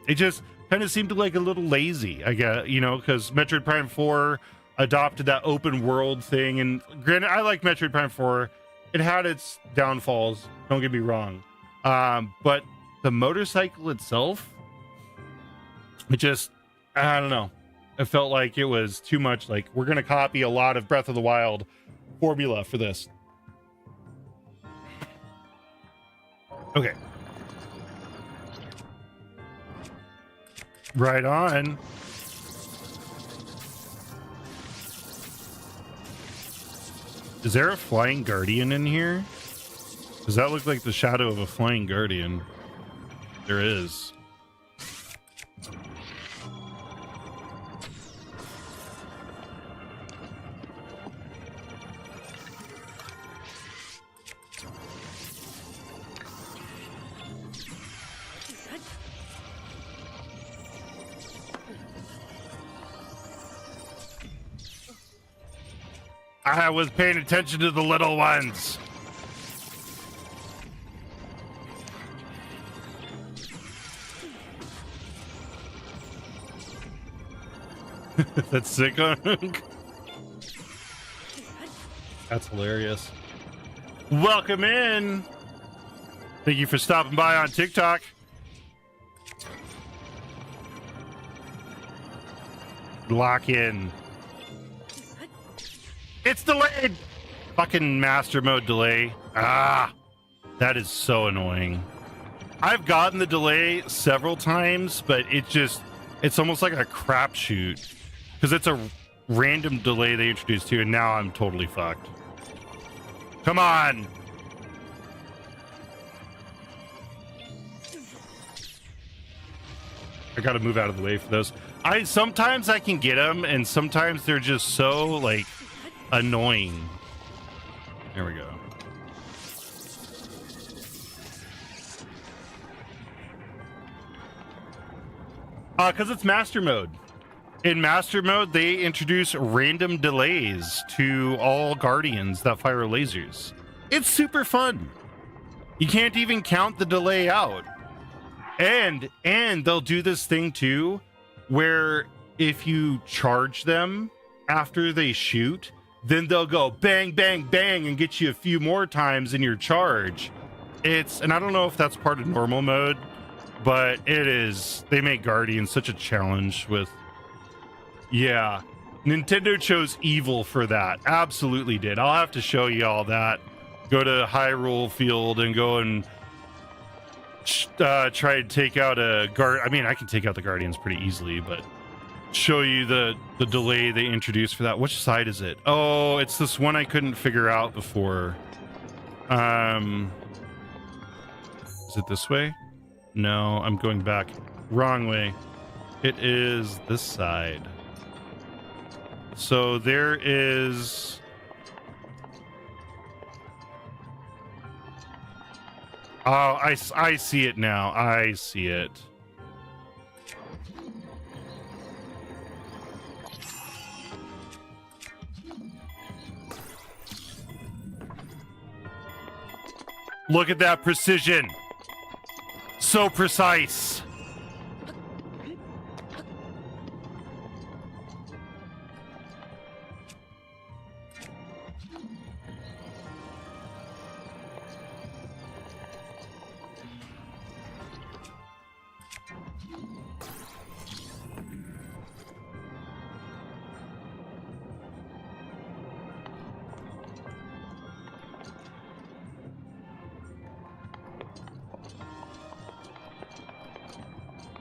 it just kind of seemed like a little lazy, I guess, you know, because Metroid Prime 4 adopted that open world thing, and granted, I like Metroid Prime 4. It had its downfalls, don't get me wrong, but the motorcycle itself, It just, I don't know. It felt like it was too much. Like, we're going to copy a lot of Breath of the Wild formula for this. Okay. Right on. Is there a flying guardian in here? Does that look like the shadow of a flying guardian? There is. I was paying attention to the little ones. That's sick. That's hilarious. Welcome in. Thank you for stopping by on TikTok. Lock in. It's delayed. Fucking master mode delay. Ah, that is so annoying. I've gotten the delay several times, but it's almost like a crapshoot because it's a random delay they introduced to, and now I'm totally fucked. Come on. I gotta move out of the way for those. Sometimes I can get them, and sometimes they're just so like annoying. There we go. Because it's master mode. In master mode, they introduce random delays to all guardians that fire lasers. It's super fun. You can't even count the delay out. And they'll do this thing too, where if you charge them after they shoot, then they'll go bang, bang, bang and get you a few more times in your charge. And I don't know if that's part of normal mode, but it is. They make Guardians such a challenge with. Yeah, Nintendo chose evil for that. Absolutely did. I'll have to show you all that. Go to Hyrule Field and go and try to take out a guard. I mean, I can take out the Guardians pretty easily, but show you the delay they introduced for that. Which side is it? Oh, it's this one I couldn't figure out before. Is it this way? No, I'm going back. Wrong way. It is this side. So there is... Oh, I see it now. I see it. Look at that precision. So precise.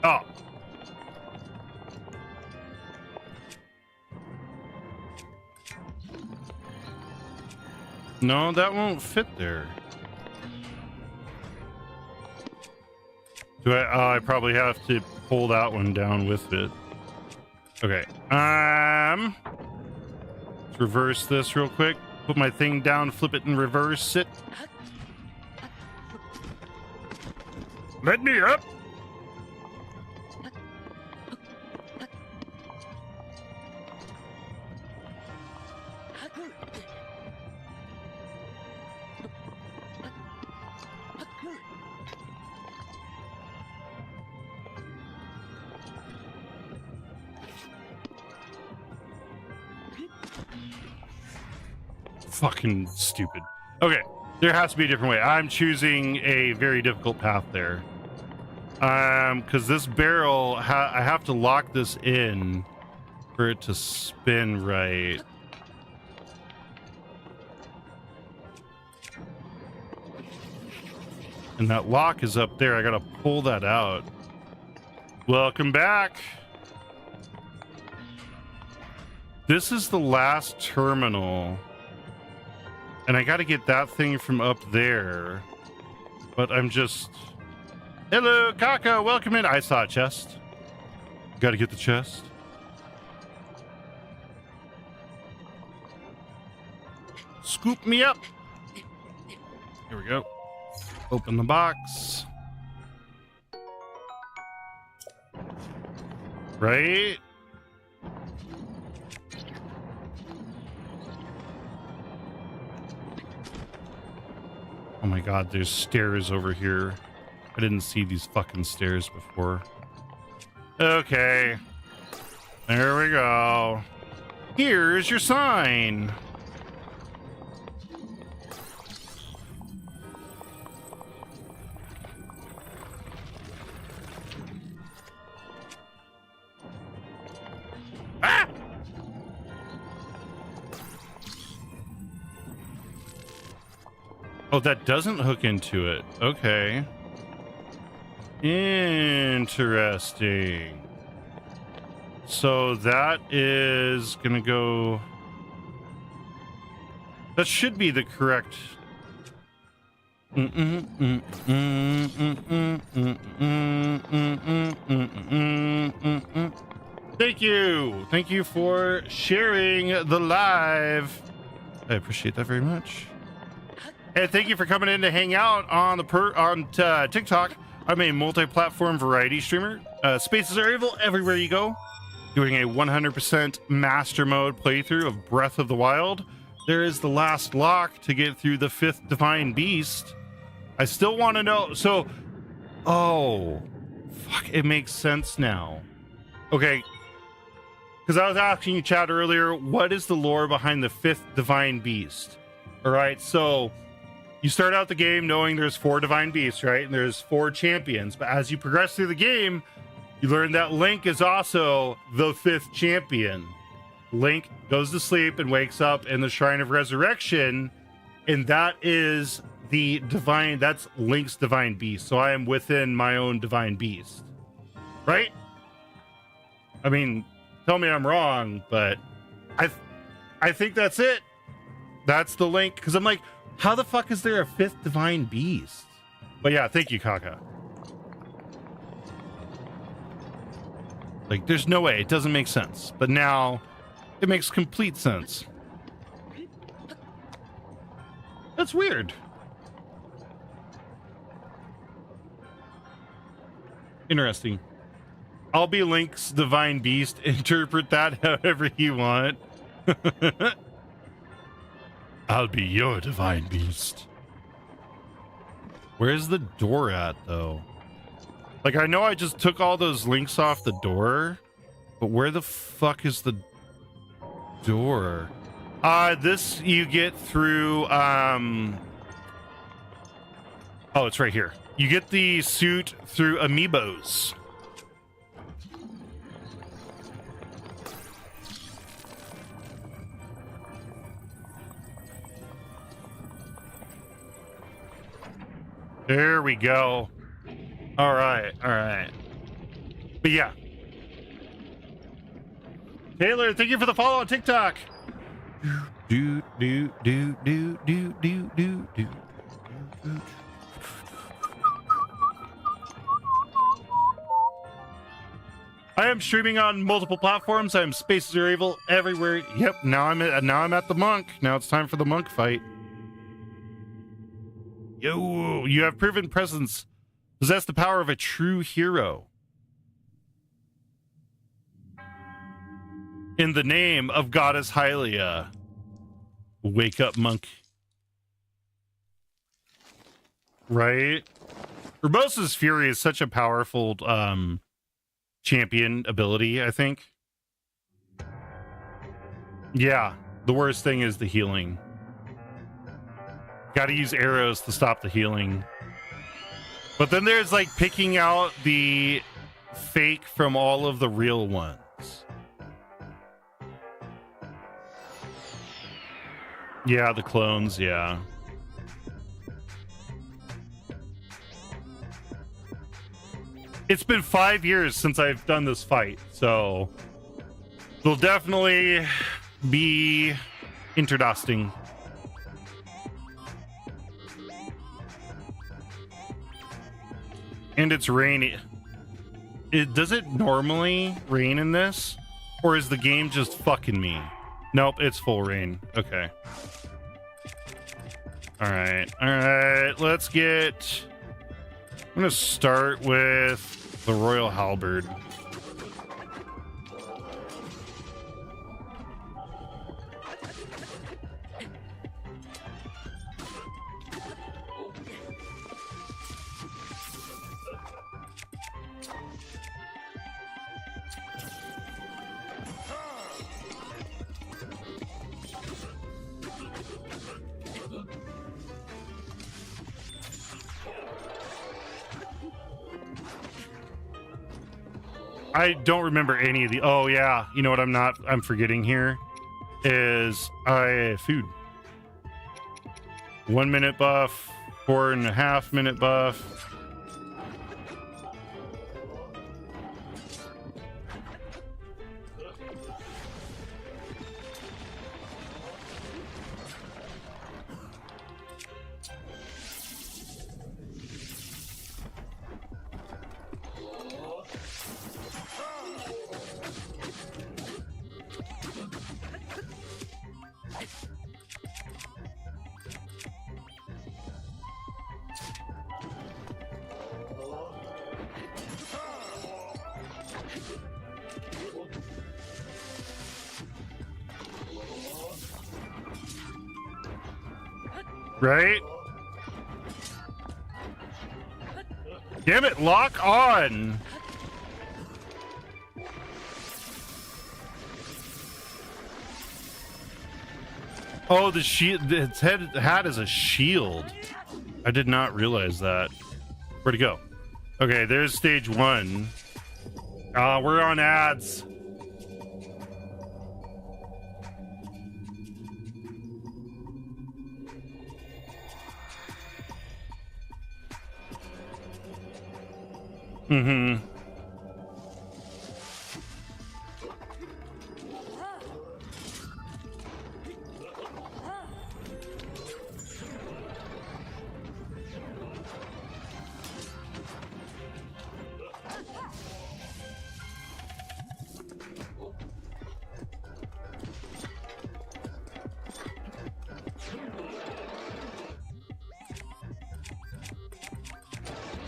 Oh. No, that won't fit there. Do I probably have to pull that one down with it. Okay. Let's reverse this real quick. Put my thing down, flip it and reverse it. Let me up. Fucking stupid. Okay, there has to be a different way. I'm choosing a very difficult path there. Because this barrel, I have to lock this in for it to spin right. And that lock is up there. I gotta pull that out. Welcome back. This is the last terminal. And I gotta get that thing from up there. But I'm just... Hello, Kaka. Welcome in. I saw a chest. Gotta get the chest. Scoop me up. Here we go. Open the box. Right? Oh my god, there's stairs over here. I didn't see these fucking stairs before. Okay. There we go. Here's your sign. Ah! Oh, that doesn't hook into it. Okay. Interesting. So that is gonna go... That should be the correct... Thank you. Thank you for sharing the live. I appreciate that very much. And thank you for coming in to hang out on the TikTok. I'm a multi-platform variety streamer. Spaces are evil everywhere you go. Doing a 100% master mode playthrough of Breath of the Wild. There is the last lock to get through the 5th divine beast. I still want to know. So, oh, fuck, it makes sense now. Okay, because I was asking you, Chad, earlier, what is the lore behind the 5th divine beast? All right, so you start out the game knowing there's 4 divine beasts, right? And there's 4 champions. But as you progress through the game, you learn that Link is also the 5th champion. Link goes to sleep and wakes up in the Shrine of Resurrection, and that is the divine, that's Link's divine beast. So I am within my own divine beast, right? I mean, tell me I'm wrong, but I think that's it. That's the Link, because I'm like, how the fuck is there a 5th divine beast? But yeah, thank you, Kaka. Like, there's no way. It doesn't make sense. But now, it makes complete sense. That's weird. Interesting. I'll be Link's divine beast. Interpret that however you want. I'll be your divine beast. Where's the door at, though? Like, I know I just took all those links off the door, but where the fuck is the door? This you get through, oh, it's right here. You get the suit through amiibos. There we go. All right, all right. But yeah. Taylor, thank you for the follow on TikTok. Do do do do do do do do. I am streaming on multiple platforms. I am Spaces Are Evil everywhere. Yep. Now I'm at the monk. Now it's time for the monk fight. Yo, you have proven presence. Possess the power of a true hero. In the name of Goddess Hylia. Wake up, monk. Right? Urbosa's Fury is such a powerful champion ability, I think. Yeah, the worst thing is the healing. Gotta use arrows to stop the healing. But then there's like picking out the fake from all of the real ones. Yeah, the clones, yeah. It's been 5 years since I've done this fight, so it'll definitely be interdusting. And it's rainy. Does it normally rain in this? Or is the game just fucking me? Nope, it's full rain. Okay. Alright, let's get... I'm gonna start with the Royal Halberd. I don't remember any of the... Oh, yeah. You know what I'm forgetting here? Is food. 1 minute buff, 4.5 minute buff. Right? Damn it, lock on! Oh, the shield, its hat is a shield. I did not realize that. Where'd it go? Okay, there's stage 1. We're on ads. Mm-hmm.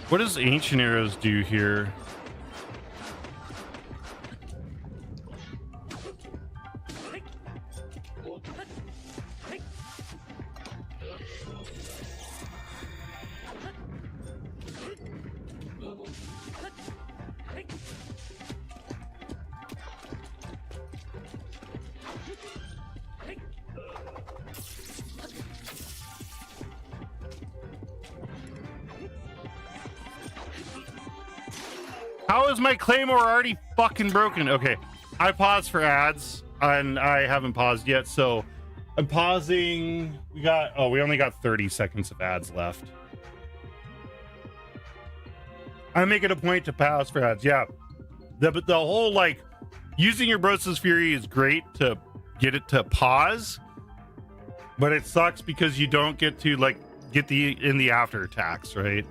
What does Ancient Arrows do here? How is my Claymore already fucking broken? Okay, I paused for ads, and I haven't paused yet, so I'm pausing. We only got 30 seconds of ads left. I make it a point to pause for ads. Yeah, the whole like using your Brosa's Fury is great to get it to pause, but it sucks because you don't get to like get in the after attacks, right?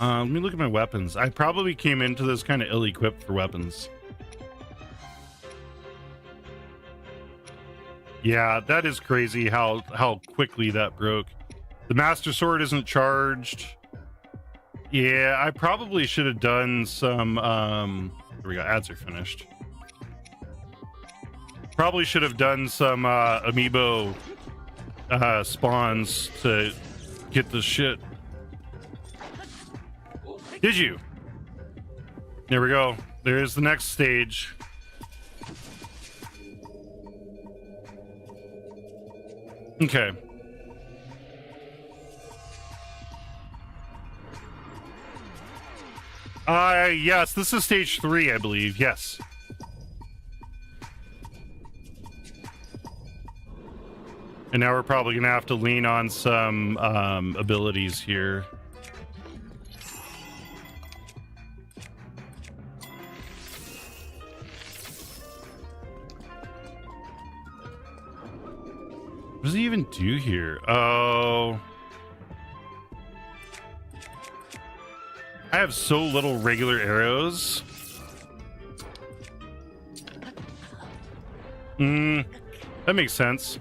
Let me look at my weapons. I probably came into this kind of ill-equipped for weapons. Yeah, that is crazy how quickly that broke. The Master Sword isn't charged. Yeah, I probably should have done some... Here we go, ads are finished. Probably should have done some amiibo spawns to get the shit. Did you? There we go. There's the next stage. Okay. Yes, this is stage 3, I believe. Yes. And now we're probably going to have to lean on some abilities here. What does he even do here? Oh. I have so little regular arrows. That makes sense.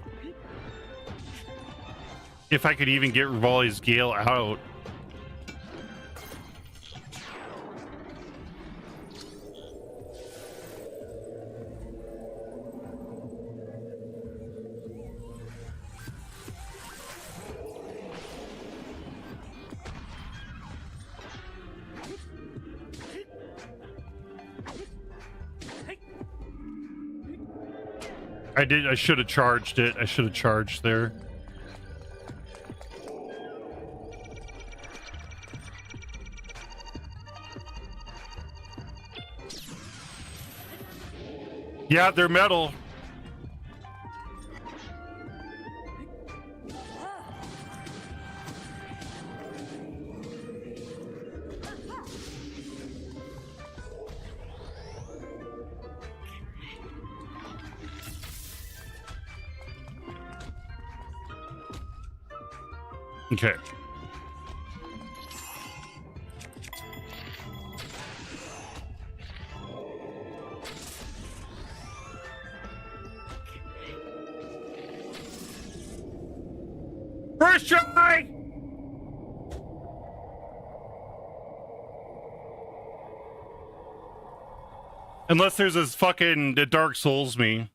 If I could even get Rivali's Gale out. I should have charged it. I should have charged there. Yeah, they're metal. Okay. First try! Unless there's this fucking Dark Souls me.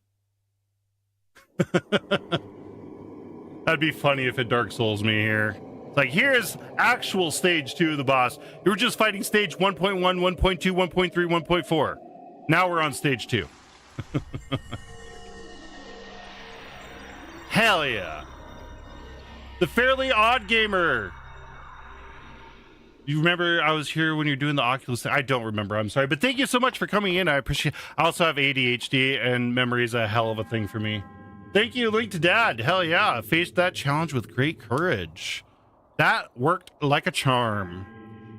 That'd be funny if it Dark Souls me here. Like, here's actual stage 2 of the boss. You were just fighting stage 1.1, 1.2, 1.3, 1.4. Now we're on stage 2. Hell yeah. The Fairly Odd Gamer. You remember I was here when you're doing the Oculus thing? I don't remember. I'm sorry. But thank you so much for coming in. I appreciate it. I also have ADHD, and memory is a hell of a thing for me. Thank you, Link to Dad. Hell yeah. Faced that challenge with great courage. That worked like a charm.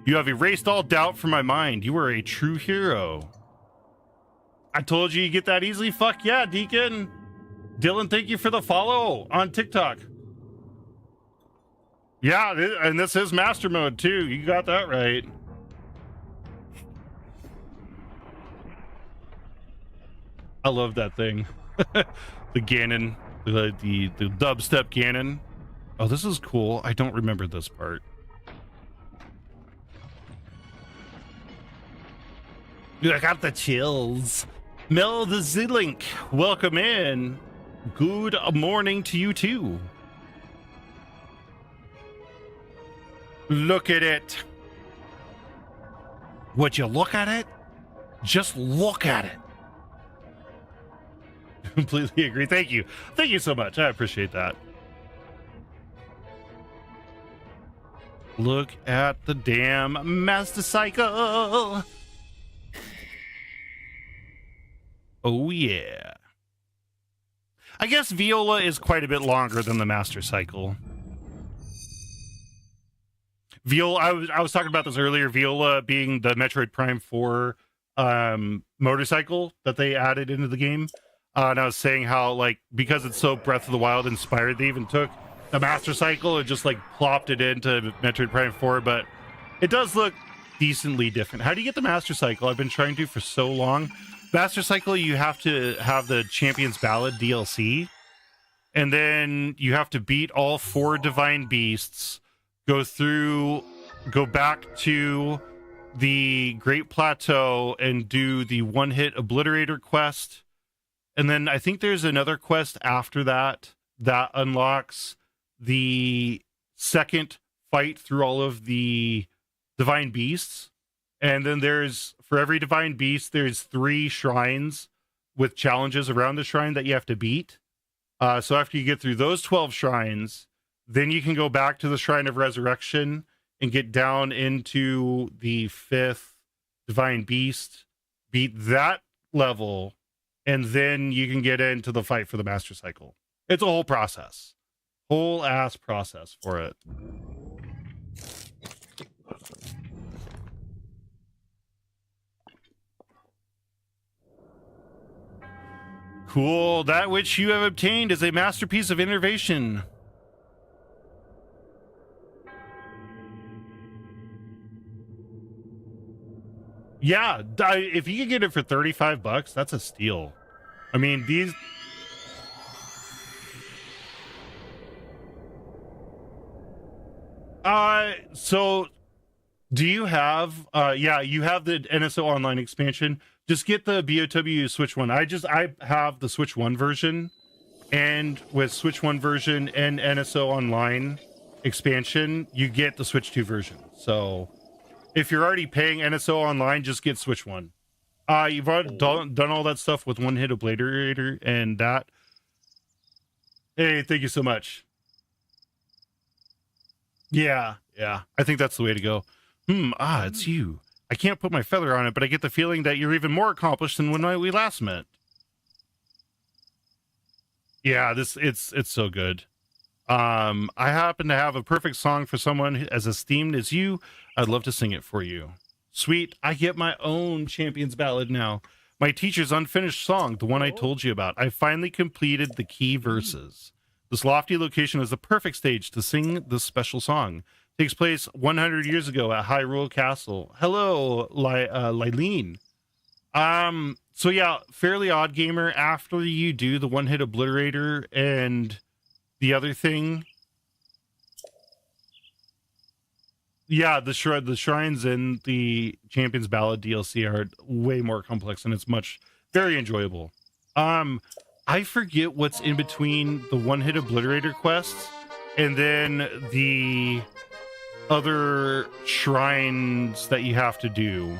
You have erased all doubt from my mind. You are a true hero. I told you get that easily. Fuck yeah, Deacon. Dylan, thank you for the follow on TikTok. Yeah, and this is master mode too. You got that right. I love that thing. The Ganon, the dubstep Ganon. Oh, this is cool. I don't remember this part. I got the chills. Mel the Z-Link, welcome in. Good morning to you too. Look at it. Would you look at it? Just look at it. Completely agree. Thank you. Thank you so much. I appreciate that. Look at the damn Master Cycle. Oh, yeah. I guess Viola is quite a bit longer than the Master Cycle. Viola, I was talking about this earlier, Viola being the Metroid Prime 4 motorcycle that they added into the game. And I was saying how, like, because it's so Breath of the Wild inspired, they even took the Master Cycle and just, like, plopped it into Metroid Prime 4, but it does look decently different. How do you get the Master Cycle? I've been trying to for so long. Master Cycle, you have to have the Champion's Ballad DLC, and then you have to beat all 4 Divine Beasts, go back to the Great Plateau and do the one-hit Obliterator quest, and then I think there's another quest after that that unlocks the second fight through all of the Divine Beasts. And then there's, for every Divine Beast, there's 3 shrines with challenges around the shrine that you have to beat. So after you get through those 12 shrines, then you can go back to the Shrine of Resurrection and get down into the 5th Divine Beast, beat that level, and then you can get into the fight for the Master Cycle. It's a whole process. Whole ass process for it. Cool. That which you have obtained is a masterpiece of innovation. Yeah, if you could get it for $35, that's a steal. I mean, these... So do you have yeah, you have the NSO Online expansion. Just get the BOW Switch 1. I have the Switch 1 version, and with Switch 1 version and NSO Online expansion, you get the Switch 2 version. So if you're already paying NSO Online, just get Switch 1. You've already done all that stuff with One Hit Obliterator and that. Hey, thank you so much. Yeah, I think that's the way to go. It's you. I can't put my feather on it, but I get the feeling that you're even more accomplished than when we last met. Yeah, it's so good. I happen to have a perfect song for someone as esteemed as you. I'd love to sing it for you. Sweet, I get my own Champions Ballad now. My teacher's unfinished song, the one I told you about. I finally completed the key verses. This lofty location is the perfect stage to sing this special song. It takes place 100 years ago at Hyrule Castle. Hello, Lylene. So yeah, Fairly Odd Gamer, after you do the One Hit Obliterator and the other thing, yeah, the shrines in the Champions Ballad DLC are way more complex, and it's very enjoyable. I forget what's in between the One Hit Obliterator quests and then the other shrines that you have to do.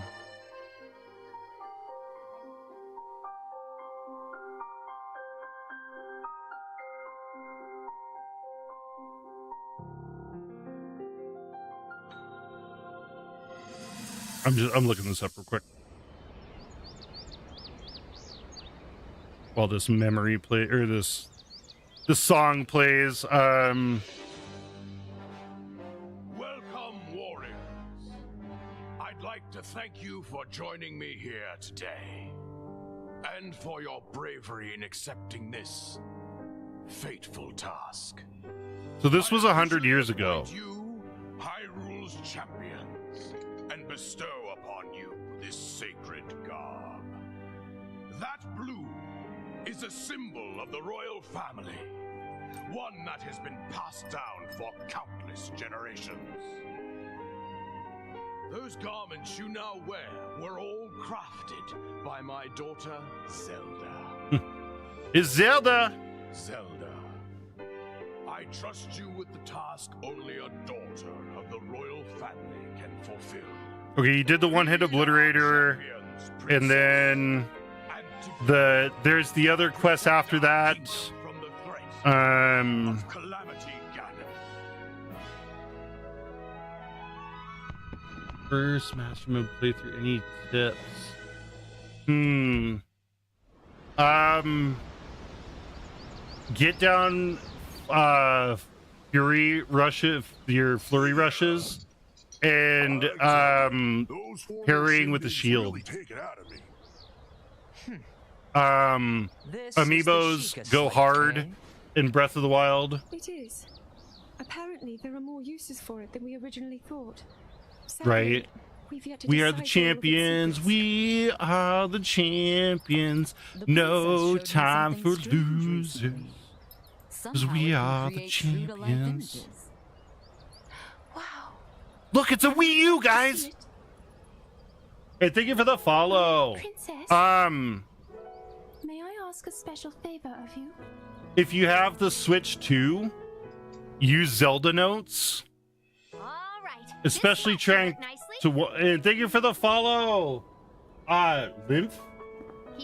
I'm looking this up real quick while this memory play or this song plays. Welcome, warriors. I'd like to thank you for joining me here today, and for your bravery in accepting this fateful task. So this was 100 years ago. You, Hyrule's champions, and bestow upon you this sacred garb. That blue is a symbol of the royal family, one that has been passed down for countless generations. Those garments you now wear were all crafted by my daughter, Zelda. Is Zelda? Zelda, I trust you with the task only a daughter of the royal family can fulfill. Okay, you did the One Hit Obliterator, and then there's the other quest after that. First Master Mode playthrough. Any tips? Get down Fury rushes, your flurry rushes, and parrying with the shield. Amiibos go hard in Breath of the Wild. It is. Apparently, there are more uses for it than we originally thought. Sadly, Right. We are the champions. We are the champions. No time for losers. Because we are the champions. Wow. Look, it's a Wii U, guys. Hey, thank you for the follow. Princess, may I ask a special favor of you? If you have the Switch 2, use Zelda notes. All right. Especially trying to. And thank you for the follow. Lymph?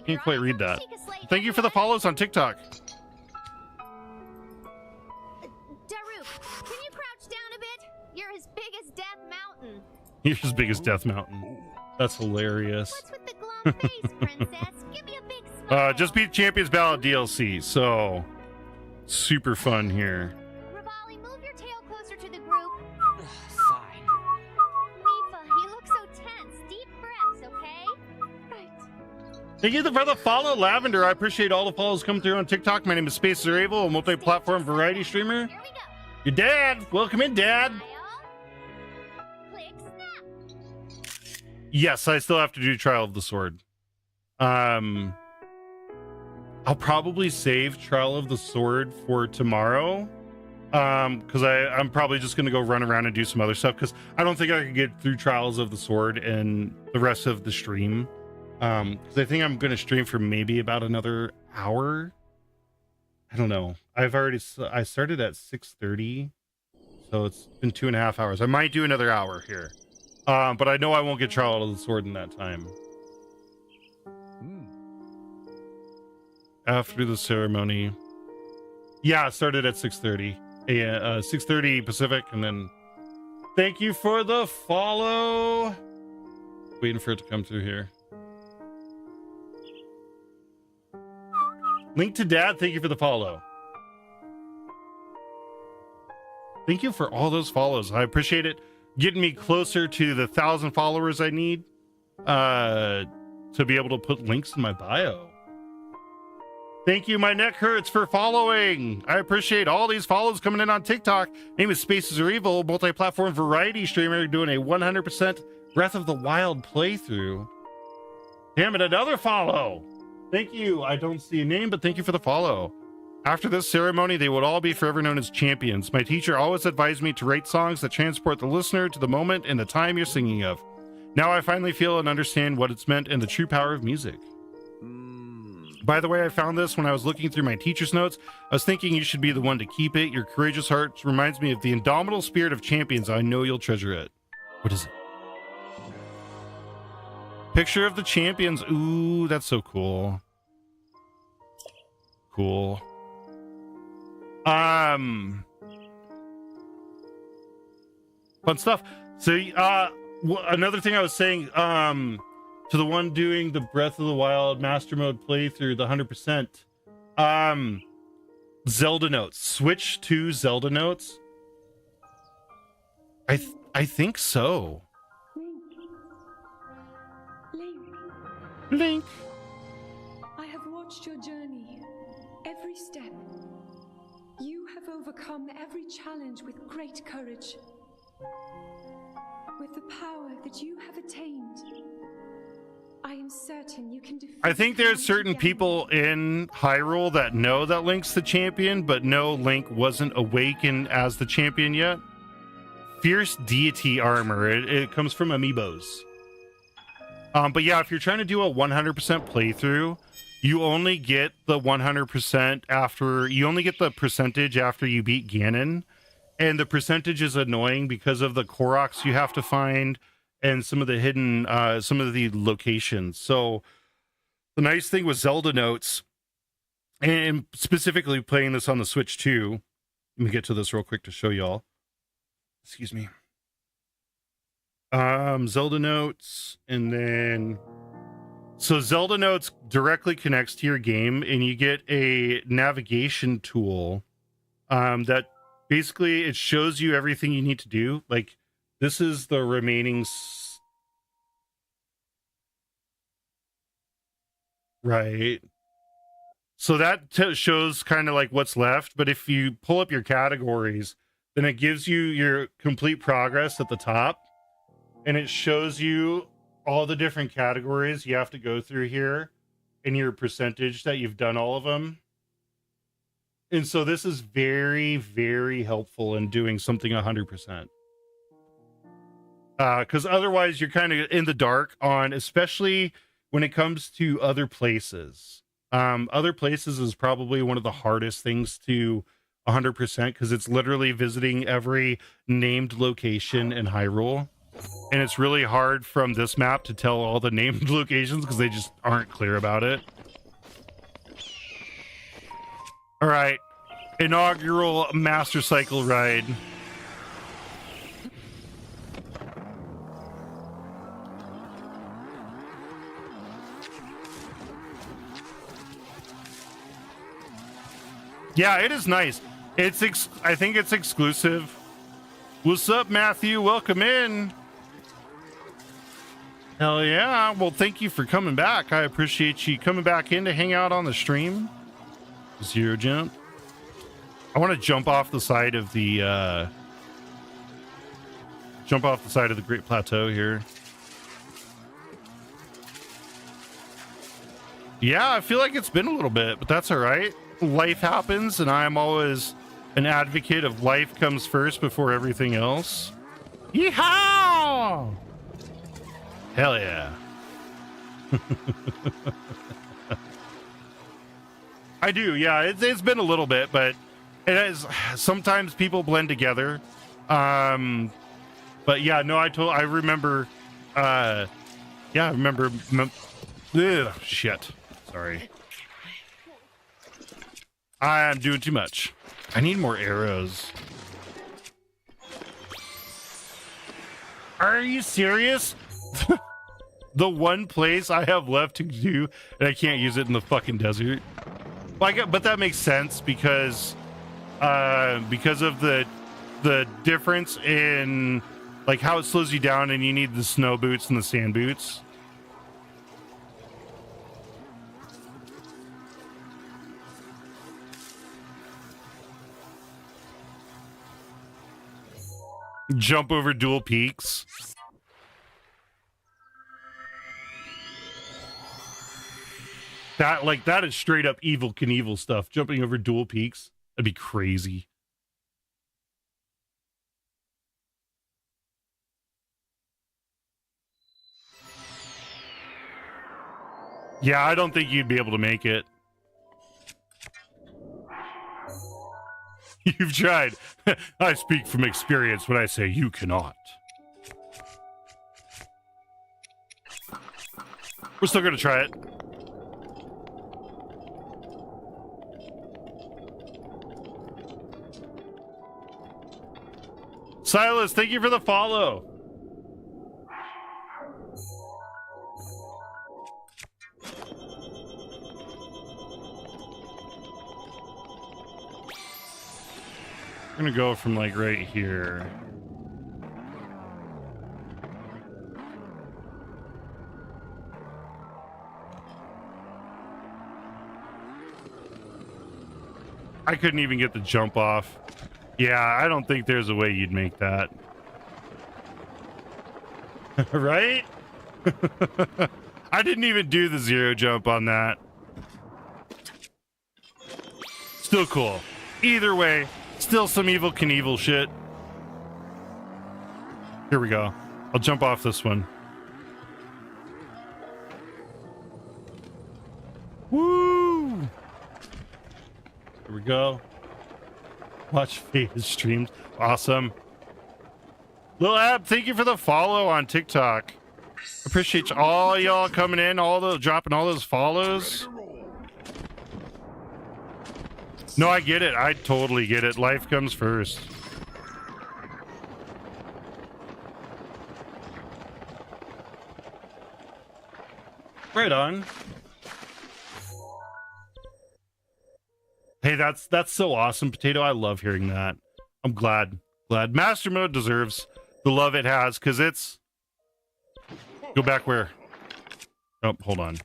Can't quite read that. Thank you for the follows on TikTok. Daruk, can you crouch down a bit? You're as big as Death Mountain. You're as big as Death Mountain. That's hilarious. What's with the glum face, princess? Give me a big smile. Just beat Champions Ballot DLC, so super fun here. Rivali, move your tail closer to the group. Fine. Mifa, you look so tense. Deep breaths, okay? Right. Thank you for the follow, Lavender. I appreciate all the follows coming through on TikTok. My name is Spaces Are Evil, a multi-platform variety streamer. Here we go. Your dad. Welcome in, Dad. Smile. Click, snap. Yes, I still have to do Trial of the Sword. I'll probably save Trial of the Sword for tomorrow. Because I'm probably just going to go run around and do some other stuff. Because I don't think I can get through Trials of the Sword and the rest of the stream. Because I think I'm going to stream for maybe about another hour. I don't know. I started at 6:30. So it's been 2.5 hours. I might do another hour here. But I know I won't get Trial of the Sword in that time. After the ceremony. Yeah, it started at 6:30. 6:30 Pacific, and then thank you for the follow. Waiting for it to come through here. Link to Dad, thank you for the follow. Thank you for all those follows. I appreciate it. Getting me closer to the 1,000 followers I need to be able to put links in my bio. Thank you, my neck hurts, for following. I appreciate all these follows coming in on TikTok. Name is Spaces Are Evil, multi-platform variety streamer doing a 100% Breath of the Wild playthrough. Damn it, another follow. Thank you. I don't see a name, but thank you for the follow. After this ceremony, they would all be forever known as champions. My teacher always advised me to write songs that transport the listener to the moment and the time you're singing of. Now I finally feel and understand what it's meant and the true power of music. By the way, I found this when I was looking through my teacher's notes. I was thinking you should be the one to keep it. Your courageous heart reminds me of the indomitable spirit of champions. I know you'll treasure it. What is it? Picture of the champions. Ooh, that's so cool. Cool. Fun stuff. So, another thing I was saying, to the one doing the Breath of the Wild Master Mode playthrough, the 100%, Zelda notes. Switch to Zelda notes. I think so. Link. I have watched your journey, every step. You have overcome every challenge with great courage. With the power that you have attained, I am certain you can defeat. I think there's Ganon certain again. people in Hyrule that know that Link's the champion, but no, Link wasn't awakened as the champion yet. Fierce deity armor. It comes from amiibos. But yeah, if you're trying to do a 100% playthrough, you only get the 100% after, you only get the percentage after you beat Ganon. And the percentage is annoying because of the Koroks you have to find and some of the hidden, some of the locations. So the nice thing with Zelda notes, and specifically playing this on the Switch too, let me get to this real quick to show y'all. Excuse me. Zelda notes, and then so Zelda notes directly connects to your game, and you get a navigation tool that basically it shows you everything you need to do. Like, this is the remaining right. So that shows kind of like what's left, but if you pull up your categories, then it gives you your complete progress at the top, and it shows you all the different categories you have to go through here and your percentage that you've done all of them. And so this is very, very helpful in doing something 100%. Because otherwise you're kind of in the dark on, especially when it comes to other places. Other places is probably one of the hardest things to 100% because it's literally visiting every named location in Hyrule. And it's really hard from this map to tell all the named locations because they just aren't clear about it. All right. Inaugural Master Cycle ride. Yeah, it is nice. I think it's exclusive. What's up, Matthew? Welcome in. Hell yeah. Well, thank you for coming back. I appreciate you coming back in to hang out on the stream. Zero jump. I want to jump off the side of the Great Plateau here. Yeah, I feel like it's been a little bit, but that's all right. Life happens, and I'm always an advocate of life comes first before everything else. Yeehaw! Hell yeah. I do, yeah. It's been a little bit, but it is, sometimes people blend together. But yeah, no, I remember, yeah, I remember, shit. Sorry. I'm doing too much. I need more arrows. Are you serious? The one place I have left to do, and I can't use it in the fucking desert. Well, but that makes sense because of the difference in like how it slows you down, and you need the snow boots and the sand boots. Jump over dual peaks. That is straight up Evil Knievel stuff. Jumping over dual peaks. That'd be crazy. Yeah, I don't think you'd be able to make it. You've tried. I speak from experience when I say you cannot. We're still going to try it. Silas, thank you for the follow. I'm gonna go from like right here. I couldn't even get the jump off. Yeah, I don't think there's a way you'd make that. Right? I didn't even do the zero jump on that. Still cool. Either way, still some Evil Knievel shit. Here we go. I'll jump off this one. Woo! Here we go. Watch Fade's streams. Awesome. Lil Ab, thank you for the follow on TikTok. Appreciate all y'all coming in, dropping all those follows. No, I get it. I totally get it. Life comes first. Right on. Hey, that's so awesome, Potato. I love hearing that. I'm glad. Master Mode deserves the love it has, because it's... Go back where? Oh, hold on.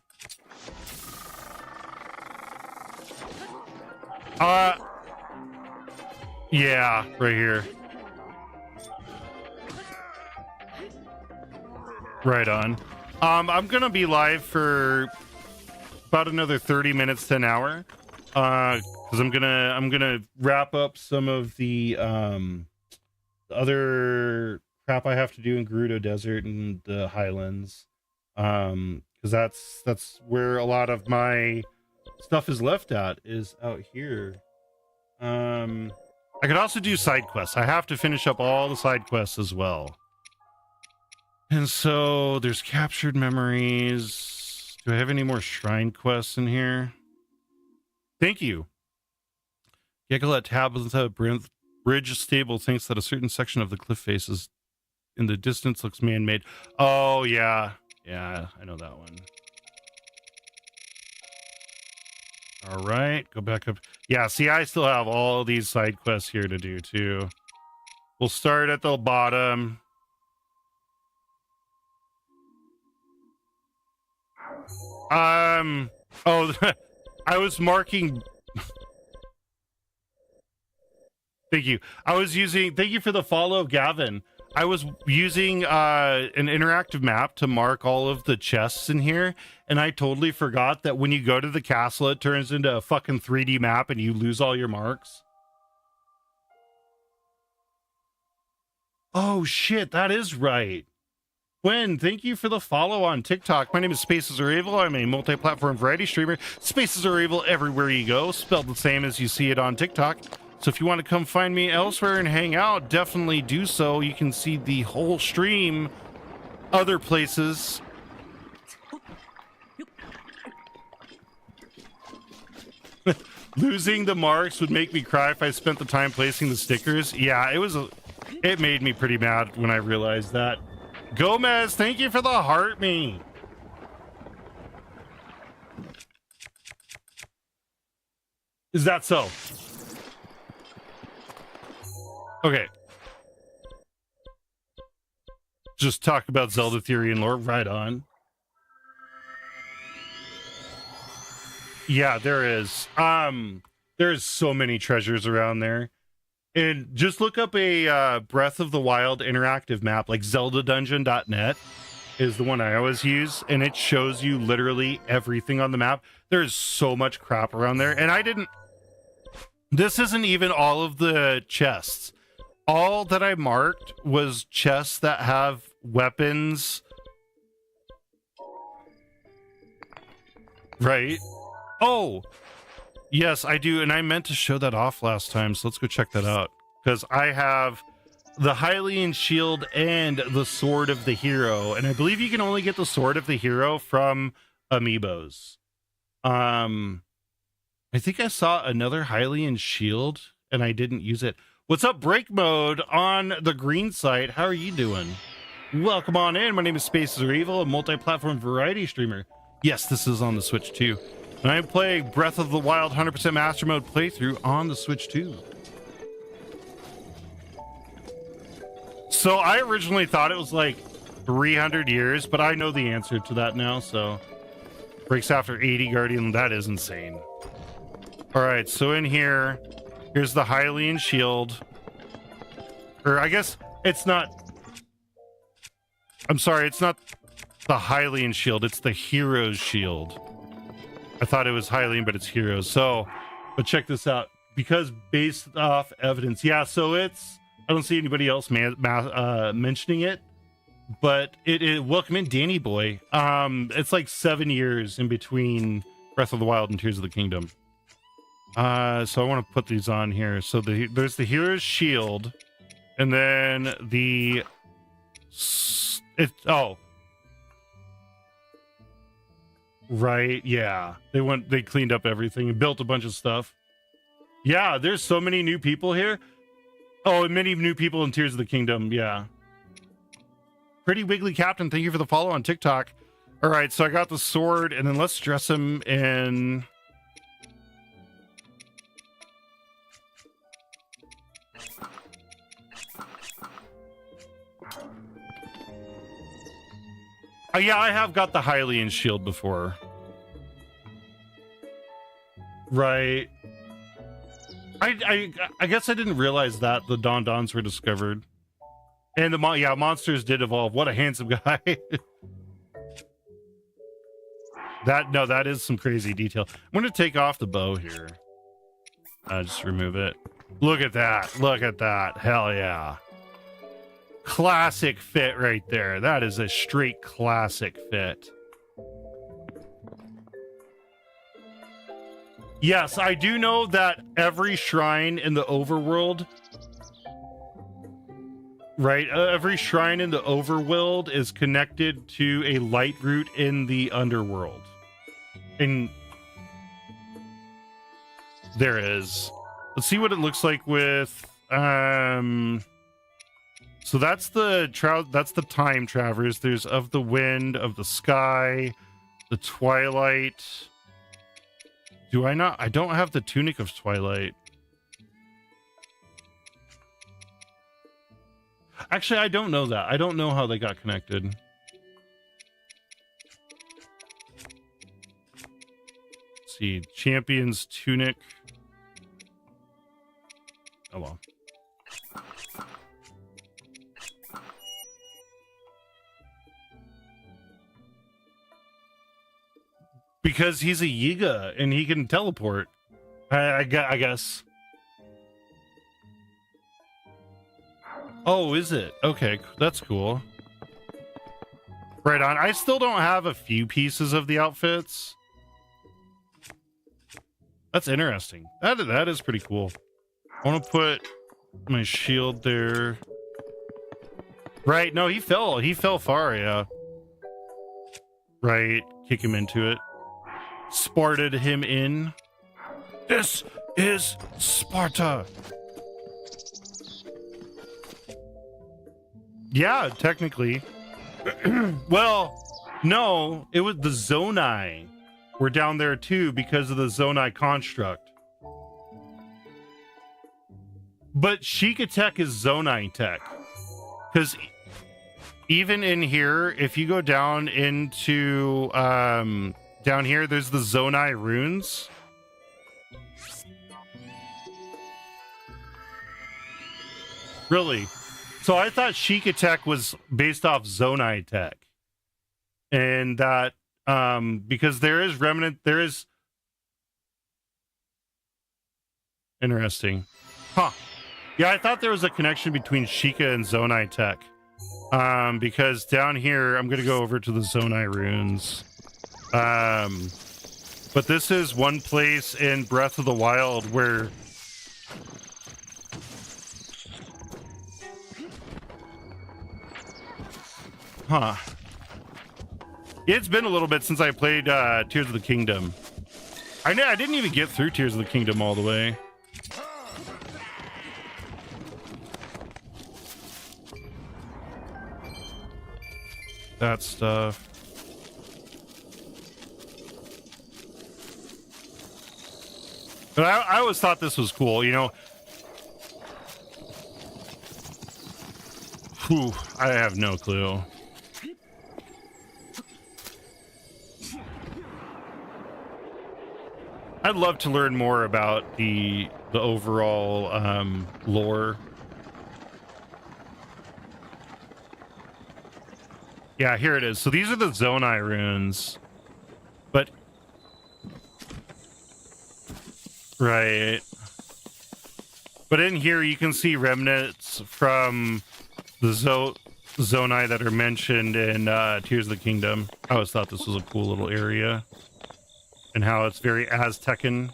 Yeah, right here. Right on. I'm gonna be live for about another 30 minutes to an hour. Because I'm gonna wrap up some of the other crap I have to do in Gerudo Desert and the Highlands. Because that's where a lot of my stuff is left at, is out here. I could also do side quests. I have to finish up all the side quests as well. And so there's captured memories. Do I have any more shrine quests in here? Thank you. Geckolet Tablets of Bridge Stable thinks that a certain section of the cliff face is in the distance looks man-made. Oh, yeah. Yeah, I know that one. All right, go back up. Yeah, see, I still have all these side quests here to do too. We'll start at the bottom. Oh, I was marking. Thank you. Thank you for the follow, Gavin. I was using an interactive map to mark all of the chests in here, and I totally forgot that when you go to the castle, it turns into a fucking 3D map and you lose all your marks. Oh shit, that is right. Gwen, thank you for the follow on TikTok. My name is Spaces Are Evil. I'm a multi-platform variety streamer. Spaces Are Evil everywhere you go, spelled the same as you see it on TikTok. So if you want to come find me elsewhere and hang out, definitely do so. You can see the whole stream other places. Losing the marks would make me cry if I spent the time placing the stickers. Yeah, it made me pretty mad when I realized that. Gomez, thank you for the heart me. Is that so? Okay. Just talk about Zelda theory and lore. Right on. Yeah, there is. There's so many treasures around there. And just look up a Breath of the Wild interactive map, like zeldadungeon.net is the one I always use, and it shows you literally everything on the map. There's so much crap around there, and this isn't even all of the chests. All that I marked was chests that have weapons. Right? Oh! Yes, I do, and I meant to show that off last time, so let's go check that out. Because I have the Hylian shield and the sword of the hero, and I believe you can only get the sword of the hero from amiibos. I think I saw another Hylian shield, and I didn't use it. What's up, Break Mode on the green site? How are you doing? Welcome on in. My name is Spaces Are Evil, a multi-platform variety streamer. Yes, this is on the Switch too. And I'm playing Breath of the Wild 100% Master Mode playthrough on the Switch too. So I originally thought it was like 300 years, but I know the answer to that now, so... Breaks after 80 Guardian, that is insane. Alright, so in here, here's the Hylian shield. Or I guess it's not... I'm sorry, it's not the Hylian shield, it's the hero's shield. I thought it was Hylian, but it's heroes. So, but check this out. Because based off evidence, yeah, so it's... I don't see anybody else mentioning it, but it welcome in Danny Boy. It's like 7 years in between Breath of the Wild and Tears of the Kingdom. So I want to put these on here. So there's the hero's shield, and then right, yeah. They cleaned up everything and built a bunch of stuff. Yeah, there's so many new people here. Oh, and many new people in Tears of the Kingdom, yeah. Pretty Wiggly Captain, thank you for the follow on TikTok. All right, so I got the sword, and then let's dress him in... yeah, I have got the Hylian shield before. Right. I guess I didn't realize that the Dons were discovered. And monsters did evolve. What a handsome guy. That is some crazy detail. I'm going to take off the bow here. Just remove it. Look at that. Look at that. Hell yeah. Classic fit right there. That is a straight classic fit. Yes, I do know that every shrine in the overworld, right? Every shrine in the overworld is connected to a light root in the underworld. And there is. Let's see what it looks like with so that's the time traverse. There's of the wind, of the sky, the twilight. Do I not? I don't have the Tunic of Twilight. Actually, I don't know that. I don't know how they got connected. Let's see, Champion's Tunic. Oh well. Because he's a Yiga and he can teleport. I guess. Oh, is it? Okay, that's cool. Right on. I still don't have a few pieces of the outfits. That's interesting. That is pretty cool. I want to put my shield there. Right. No, he fell. He fell far, yeah. Right. Kick him into it. Sparted him in. This is Sparta. Yeah, technically. Well, no, it was the Zonai were down there too because of the Zonai construct. But Sheikah Tech is Zonai Tech. Because even in here, if you go down into down here, there's the Zonai runes. Really? So I thought Sheikah Tech was based off Zonai Tech. And that because there is remnant, there is interesting. Huh. Yeah, I thought there was a connection between Sheikah and Zonai Tech. Because down here, I'm gonna go over to the Zonai runes. But this is one place in Breath of the Wild where huh. It's been a little bit since I played Tears of the Kingdom. I didn't even get through Tears of the Kingdom all the way. That stuff. But I always thought this was cool, you know. Whew, I have no clue. I'd love to learn more about the overall lore. Yeah, here it is. So these are the Zonai runes. But right. But in here you can see remnants from the Zonai that are mentioned in Tears of the Kingdom. I always thought this was a cool little area. And how it's very Aztecan.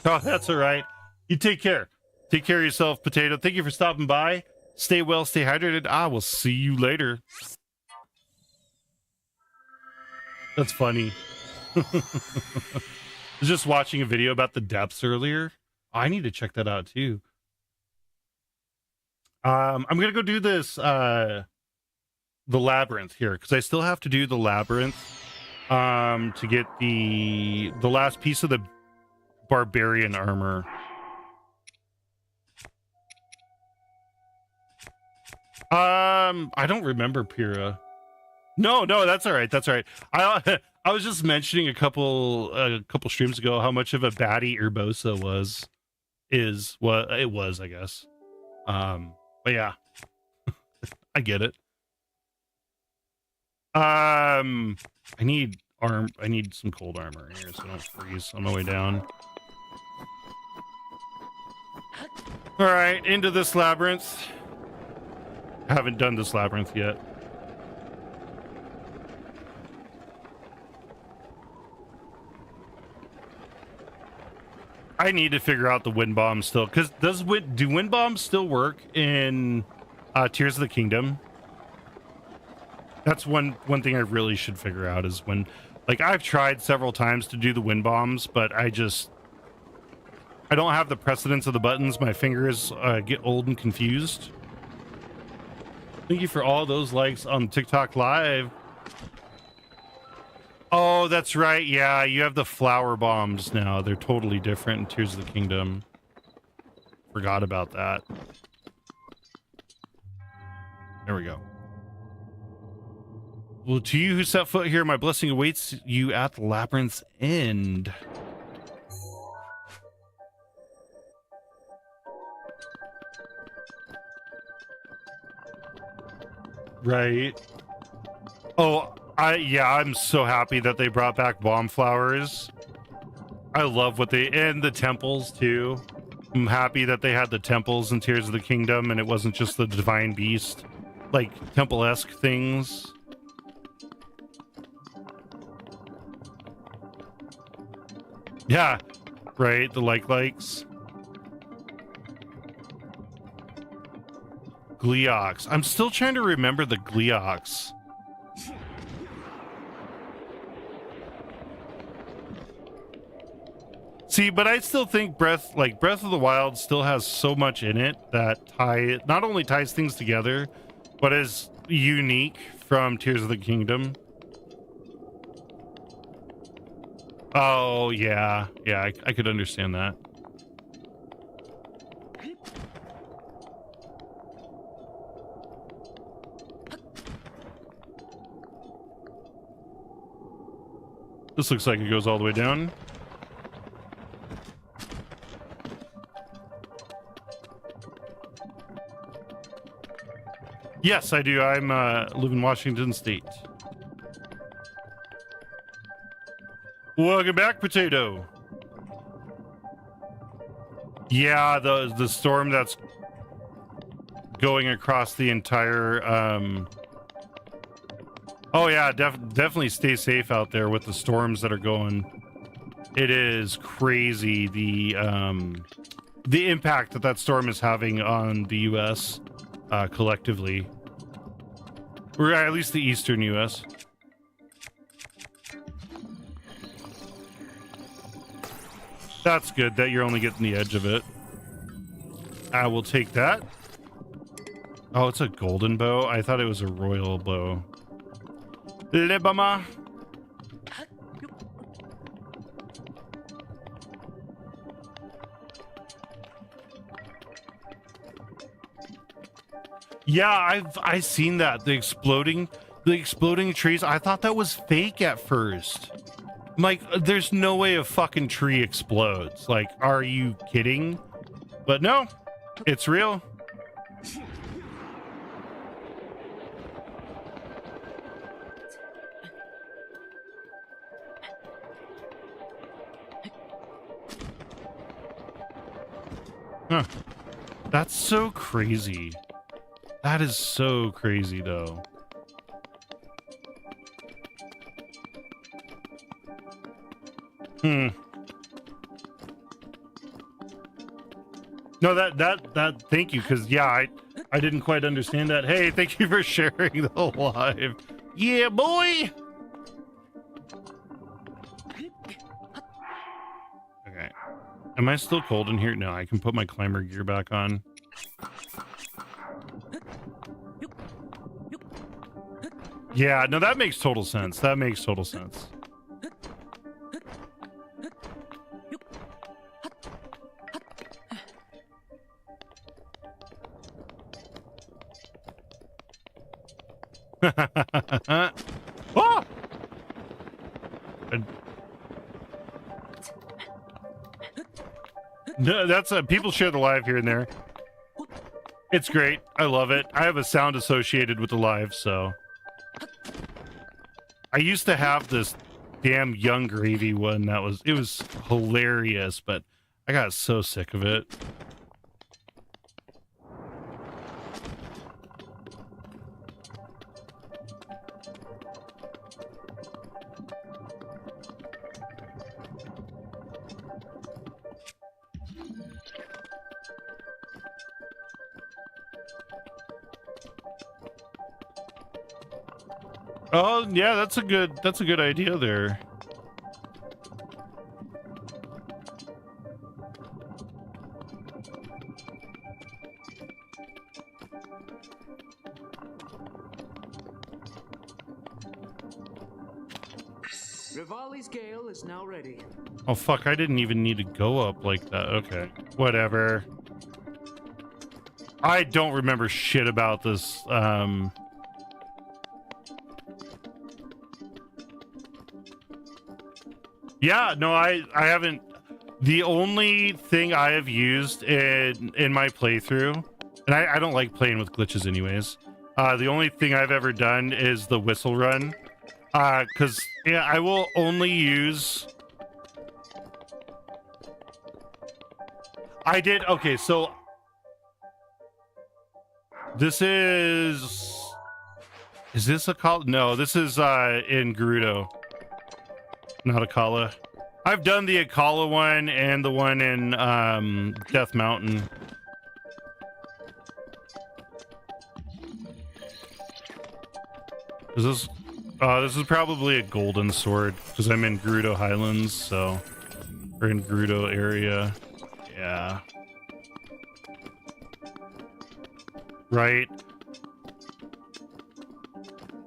Oh, that's all right. You take care. Take care of yourself, Potato. Thank you for stopping by. Stay well, stay hydrated. I will see you later. That's funny. I was just watching a video about the depths earlier. I need to check that out too. I'm gonna go do this the labyrinth here because I still have to do the labyrinth to get the last piece of the barbarian armor. I don't remember Pyrrha. No, that's all right. That's all right. I was just mentioning a couple streams ago how much of a baddie Urbosa is what it was, I guess. But yeah, I get it. I need some cold armor in here so I don't freeze on my way down. All right, into this labyrinth. I haven't done this labyrinth yet. I need to figure out the wind bomb still, because do wind bombs still work in Tears of the Kingdom? That's one thing I really should figure out is when, like, I've tried several times to do the wind bombs, but I don't have the precedence of the buttons. My fingers get old and confused. Thank you for all those likes on TikTok Live. Oh, that's right. Yeah, you have the flower bombs now. They're totally different in Tears of the Kingdom. Forgot about that. There we go. Well, to you who set foot here, my blessing awaits you at the labyrinth's end. Right. Oh, I'm so happy that they brought back bomb flowers. I love what and the temples too. I'm happy that they had the temples in Tears of the Kingdom and it wasn't just the divine beast, like temple-esque things. Yeah, right, the likes. Gleeox. I'm still trying to remember the Gleeox. See, but I still think Breath of the Wild still has so much in it that not only ties things together, but is unique from Tears of the Kingdom. Oh, yeah. Yeah, I could understand that. This looks like it goes all the way down. Yes, I do. I'm live in Washington State. Welcome back, Potato. Yeah, the storm that's going across the entire oh yeah, definitely stay safe out there with the storms that are going. It is crazy the impact that storm is having on the US collectively. Or at least the eastern US. That's good that you're only getting the edge of it. I will take that. Oh, it's a golden bow. I thought it was a royal bow. Libama. Yeah, I've seen that. The exploding trees. I thought that was fake at first. I'm like, there's no way a fucking tree explodes. Like, are you kidding? But no, it's real. Huh. That's so crazy. That is so crazy, though. No, that thank you, because yeah, I didn't quite understand that. Hey, thank you for sharing the live. Yeah, boy. Okay. Am I still cold in here? No, I can put my climber gear back on. Yeah, no, that makes total sense. That makes total sense. Oh! No, that's people share the live here and there. It's great. I love it. I have a sound associated with the live, so I used to have this damn Young Gravy one that was hilarious, but I got so sick of it. Oh, yeah, that's a good idea there. Rivali's Gale is now ready. Oh, fuck. I didn't even need to go up like that. Okay. Whatever. I don't remember shit about this. Yeah, no, I haven't. The only thing I have used in my playthrough, and I don't like playing with glitches anyways. The only thing I've ever done is the whistle run. Because, yeah, I will only use... I did... Okay, so... This is... Is this Akala? No, this is in Gerudo. Not Akala. I've done the Akala one and the one in Death Mountain. Is this... this is probably a golden sword because I'm in Gerudo Highlands, so we're in Gerudo area. Yeah. Right.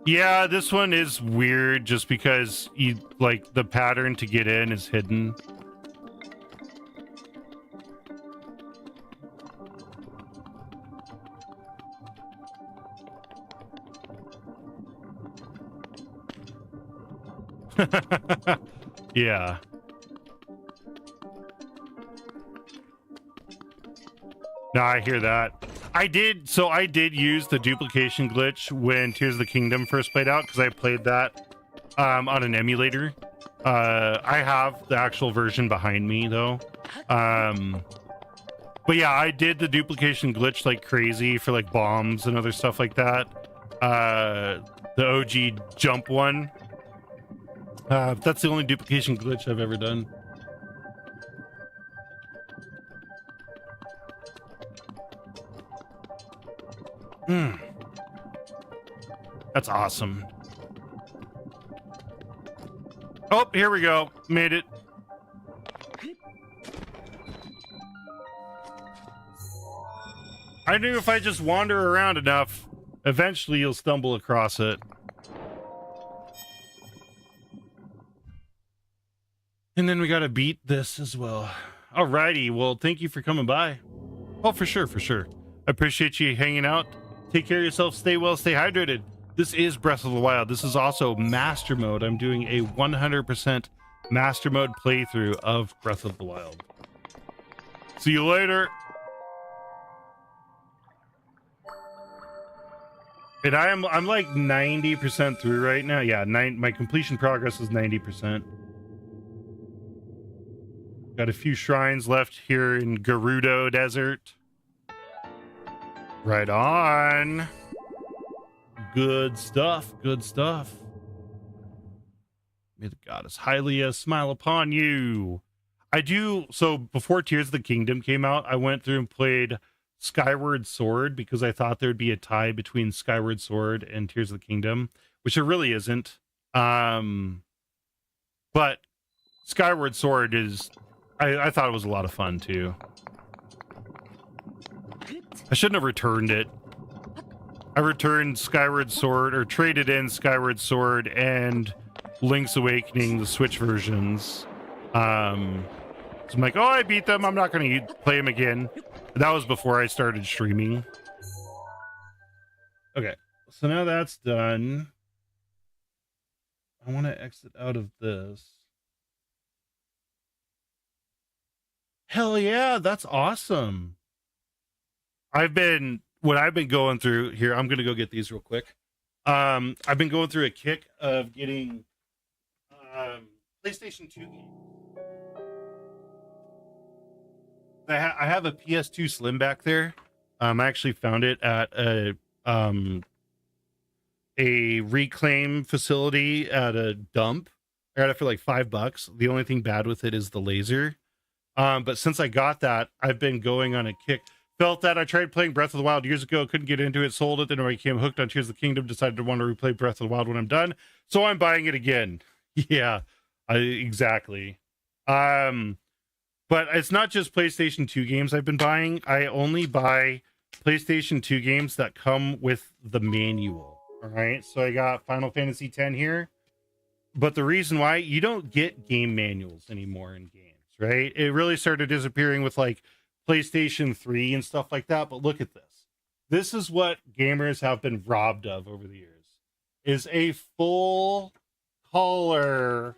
Yeah, this one is weird just because you like the pattern to get in is hidden. Yeah. No, I hear that. I did use the duplication glitch when Tears of the Kingdom first played out because I played that on an emulator. I have the actual version behind me though. But yeah, I did the duplication glitch like crazy for like bombs and other stuff like that. The OG jump one. That's the only duplication glitch I've ever done. That's awesome. Oh, here we go. Made it. I knew if I just wander around enough, eventually you'll stumble across it. And then we gotta beat this as well. Alrighty, well, thank you for coming by. Oh, for sure, for sure. I appreciate you hanging out. Take care of yourself, stay well, stay hydrated. This is Breath of the Wild. This is also Master Mode. I'm doing a 100% Master Mode playthrough of Breath of the Wild. See you later. And I'm like 90% through right now. Yeah, my completion progress is 90%. Got a few shrines left here in Gerudo Desert. Right on. Good stuff. Good stuff. May the goddess Hylia smile upon you. So before Tears of the Kingdom came out, I went through and played Skyward Sword because I thought there'd be a tie between Skyward Sword and Tears of the Kingdom, which there really isn't. But Skyward Sword is... I thought it was a lot of fun, too. I shouldn't have returned it. I returned Skyward Sword, or traded in Skyward Sword and Link's Awakening, the Switch versions. So I'm like, oh, I beat them. I'm not going to play them again. That was before I started streaming. Okay, so now that's done. I want to exit out of this. Hell yeah, that's awesome. What I've been going through here, I'm gonna go get these real quick. I've been going through a kick of getting PlayStation 2 games. I have a PS2 Slim back there. I actually found it at a reclaim facility at a dump. I got it for like $5. The only thing bad with it is the laser. But since I got that, I've been going on a kick. Felt that I tried playing Breath of the Wild years ago, couldn't get into it, sold it, then I became hooked on Tears of the Kingdom, decided to want to replay Breath of the Wild when I'm done. So I'm buying it again. Yeah, exactly. But it's not just PlayStation 2 games I've been buying. I only buy PlayStation 2 games that come with the manual. All right, so I got Final Fantasy X here. But the reason why you don't get game manuals anymore in games, right? It really started disappearing with like PlayStation 3 and stuff like that. But look at this. This is what gamers have been robbed of over the years, is a full color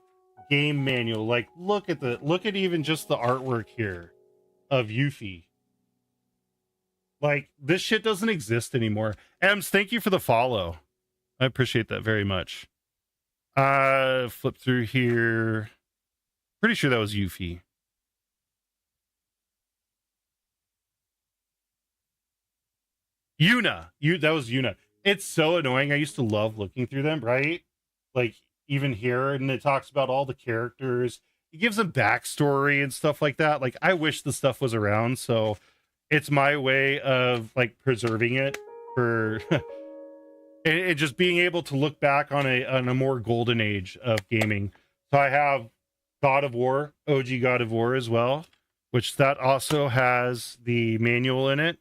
game manual. Like, look at even just the artwork here of Yuffie. Like, this shit doesn't exist anymore. Ems, thank you for the follow. I appreciate that very much. Flip through here. Pretty sure that was Yuffie. Yuna. That was Yuna. It's so annoying. I used to love looking through them, right? Like, even here, and it talks about all the characters. It gives them backstory and stuff like that. Like, I wish the stuff was around, so it's my way of like preserving it for and just being able to look back on a more golden age of gaming. So I have God of War, OG God of War as well, which that also has the manual in it.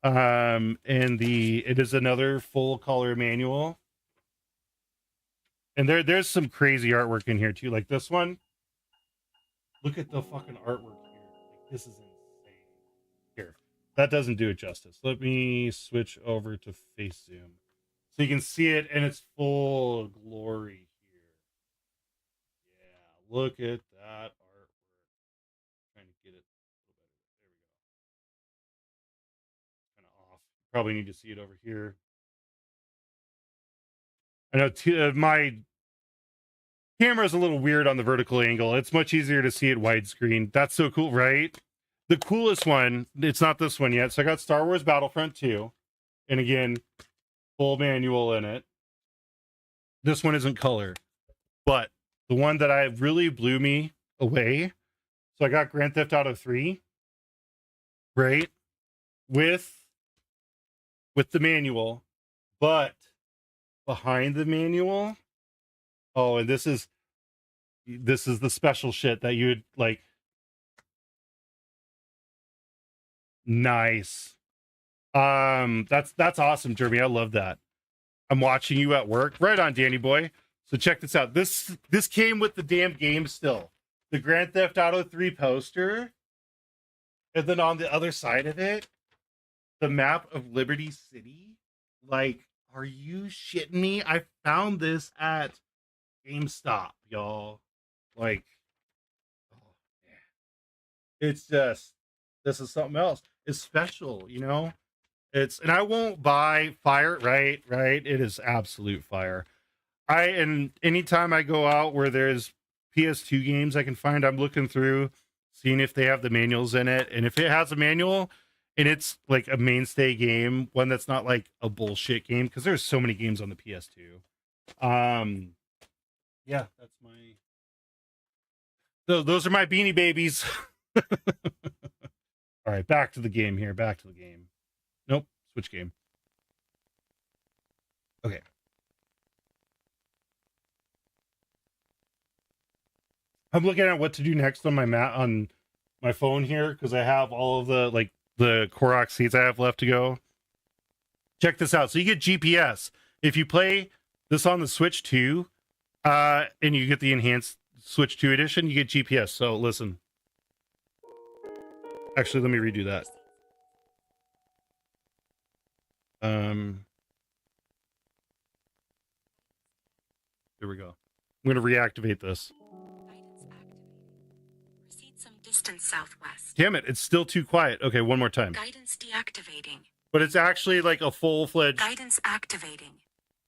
And it is another full color manual. And there's some crazy artwork in here too. Like this one. Look at the fucking artwork here. Like, this is insane. Here, that doesn't do it justice. Let me switch over to face zoom so you can see it in its full glory here. Yeah, look at that artwork. Trying to get it a little better. There we go. Kind of off. Probably need to see it over here. I know my camera's a little weird on the vertical angle. It's much easier to see it widescreen. That's so cool, right? The coolest one, it's not this one yet. So I got Star Wars Battlefront 2. And again, full manual in it. This one isn't color. But the one that I really blew me away. So I got Grand Theft Auto 3. Right? With the manual. But behind the manual. Oh, and this is the special shit that you would like. Nice. That's awesome, Jeremy. I love that. I'm watching you at work. Right on, Danny boy. So check this out. This came with the damn game still. The Grand Theft Auto 3 poster. And then on the other side of it, the map of Liberty City. Like, are you shitting me? I found this at GameStop, y'all. Like, oh, yeah. It's just, this is something else. It's special, you know? And I won't buy fire, right? It is absolute fire. And anytime I go out where there's PS2 games I can find, I'm looking through, seeing if they have the manuals in it. And if it has a manual and it's like a mainstay game, one that's not like a bullshit game, because there's so many games on the PS2. Yeah, that's my. Those are my Beanie Babies. All right, back to the game here. Back to the game. Nope, switch game. Okay. I'm looking at what to do next on my phone here because I have all of the Korok seeds I have left to go. Check this out. So you get GPS if you play this on the Switch 2, and you get the enhanced Switch 2 edition. You get GPS. So listen. Actually, let me redo that. Here we go. I'm going to reactivate this. Proceed some distance southwest. Damn it, it's still too quiet. Okay, one more time. Guidance deactivating. But it's actually like a full-fledged... Guidance activating.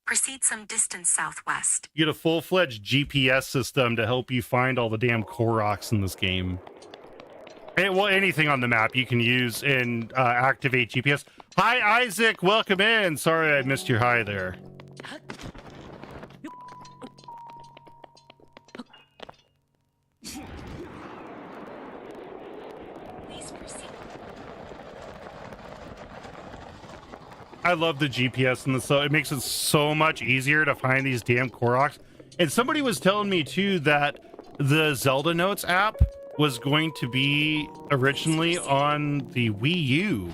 Proceed some distance southwest. You get a full-fledged GPS system to help you find all the damn Koroks in this game. Well, anything on the map you can use and activate GPS. Hi, Isaac. Welcome in. Sorry I missed your hi there. Please proceed. I love the GPS in this, so it makes it so much easier to find these damn Koroks. And somebody was telling me too that the Zelda Notes app was going to be originally on the Wii U,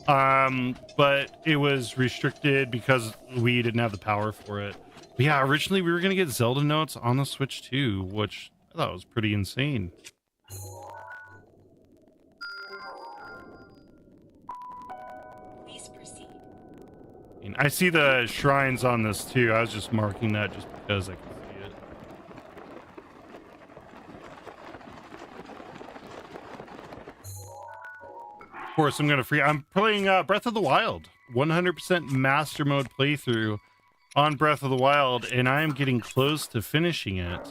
but it was restricted because we didn't have the power for it. But yeah, originally we were going to get Zelda notes on the Switch too, which I thought was pretty insane. Please proceed. And I see the shrines on this too. I was just marking that just because I can see it. Of course, I'm playing Breath of the Wild. 100% master mode playthrough on Breath of the Wild, and I am getting close to finishing it.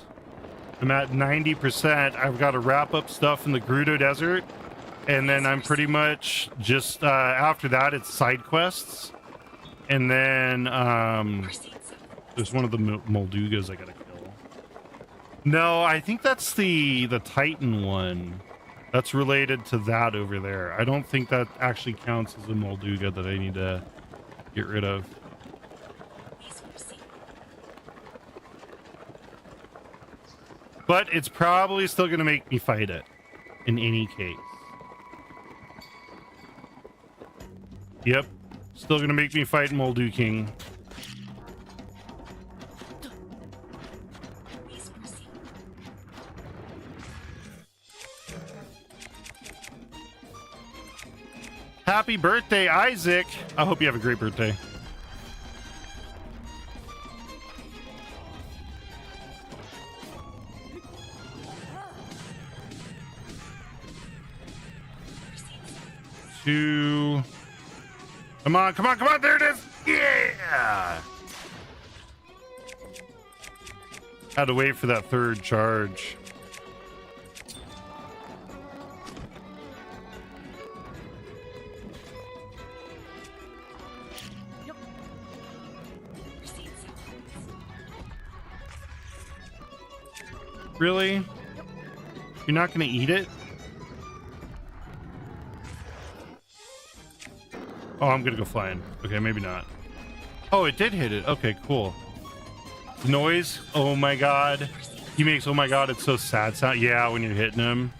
I'm at 90%. I've got to wrap up stuff in the Gerudo Desert, and then I'm pretty much just after that it's side quests, and then there's one of the Moldugas I gotta kill. No, I think that's the Titan one. That's related to that over there. I don't think that actually counts as a Molduga that I need to get rid of. Please proceed. But it's probably still going to make me fight it in any case. Yep. Still going to make me fight Moldu King. Please proceed. Happy birthday, Isaac. I hope you have a great birthday. Two. Come on, come on, come on. There it is. Yeah. Had to wait for that third charge. Proceed southwards. Really? You're not going to eat it? Oh, I'm going to go flying. Okay, maybe not. Oh, it did hit it. Okay, cool. Noise. Oh my god. He makes, oh my god, it's so sad sound. Yeah, when you're hitting him.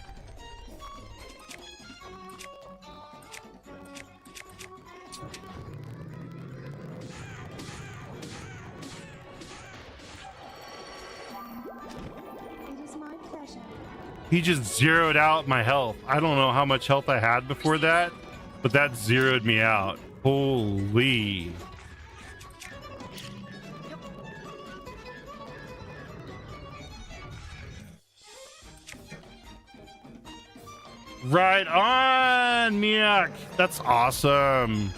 It is my pleasure. He just zeroed out my health. I don't know how much health I had before that, but that zeroed me out. Holy. Right on, Miak. That's awesome.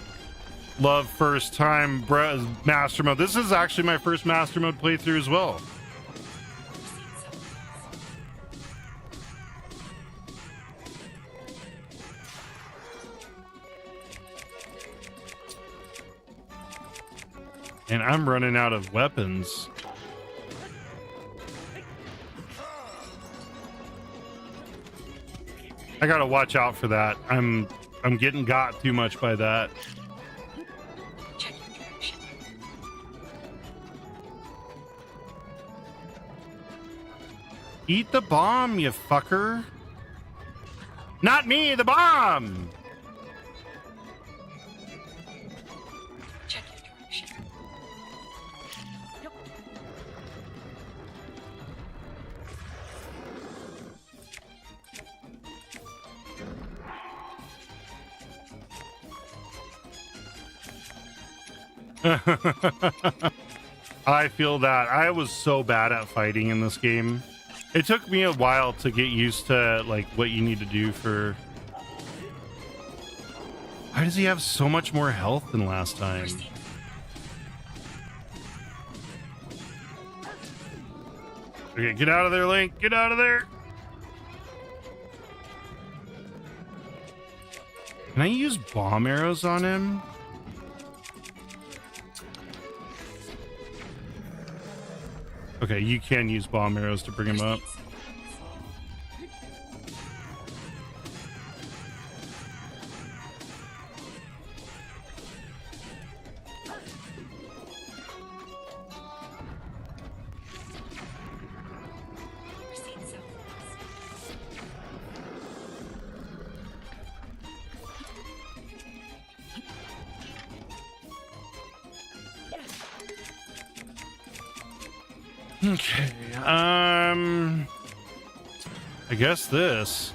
Love first time master mode. This is actually my first master mode playthrough as well. And I'm running out of weapons. I gotta watch out for that. I'm getting got too much by that. Check your direction. Eat the bomb, you fucker. Not me, the bomb. Check your direction. I feel that. I was so bad at fighting in this game. It took me a while to get used to like what you need to do for. Why does he have so much more health than last time? Okay, get out of there, Link. Get out of there. Can I use bomb arrows on him? Okay, you can use bomb arrows to bring him up. Proceed southwards. Okay. I guess this.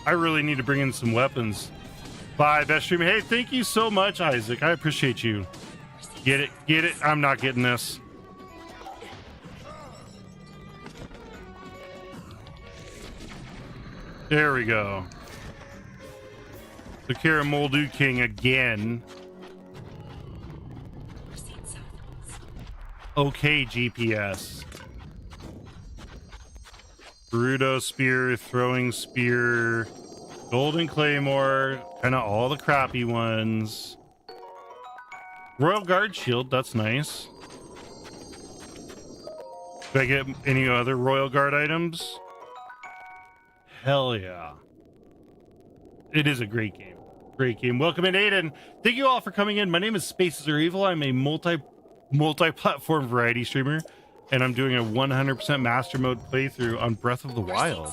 I really need to bring in some weapons. Bye, best stream. Hey, thank you so much, Isaac. I appreciate you. Get it, get it. I'm not getting this. There we go. The Kara Moldu King again. Okay, GPS. Gerudo Spear, Throwing Spear, Golden Claymore, kind of all the crappy ones. Royal Guard Shield, that's nice. Do I get any other Royal Guard items? Hell yeah. It is a great game. Great game. Welcome in, Aiden. Thank you all for coming in. My name is Spaces Are Evil. I'm a multi-platform variety streamer, and I'm doing a 100% master mode playthrough on Breath of the Wild.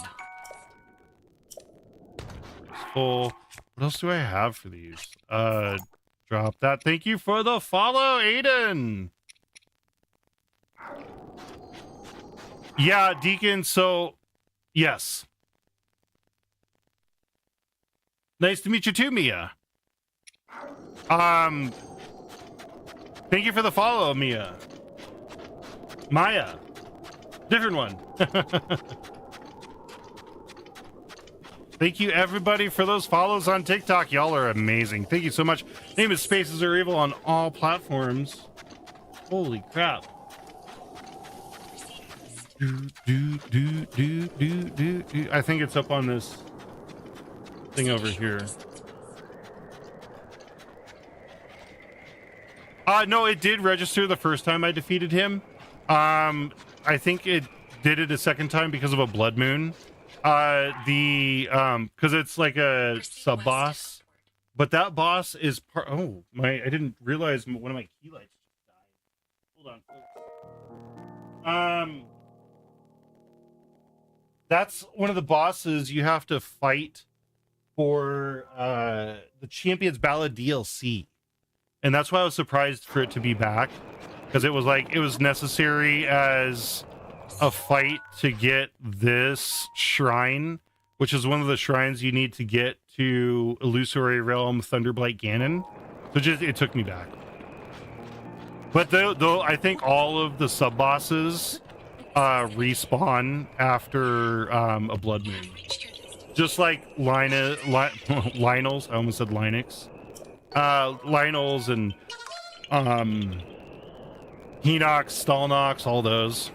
Full. What else do I have for these? Drop that. Thank you for the follow, Aiden. Yeah, Deacon. So, yes. Nice to meet you too, Mia. Thank you for the follow, Mia. Maya. Different one. Thank you, everybody, for those follows on TikTok. Y'all are amazing. Thank you so much. Name is Spaces Are Evil on all platforms. Holy crap. I think it's up on this thing over here. No, it did register the first time I defeated him. I think it did it a second time because of a blood moon. Because it's like a sub boss, but that boss is part. Oh my! I didn't realize one of my key lights died. Hold on, folks. That's one of the bosses you have to fight for the Champions Ballad DLC. And that's why I was surprised for it to be back, because it was like it was necessary as a fight to get this shrine, which is one of the shrines you need to get to Illusory Realm Thunderblight Ganon. So it took me back. But though I think all of the sub bosses respawn after a blood moon, just like Lionels. I almost said Linux. Lionels and Hinox, Stalnox, all those.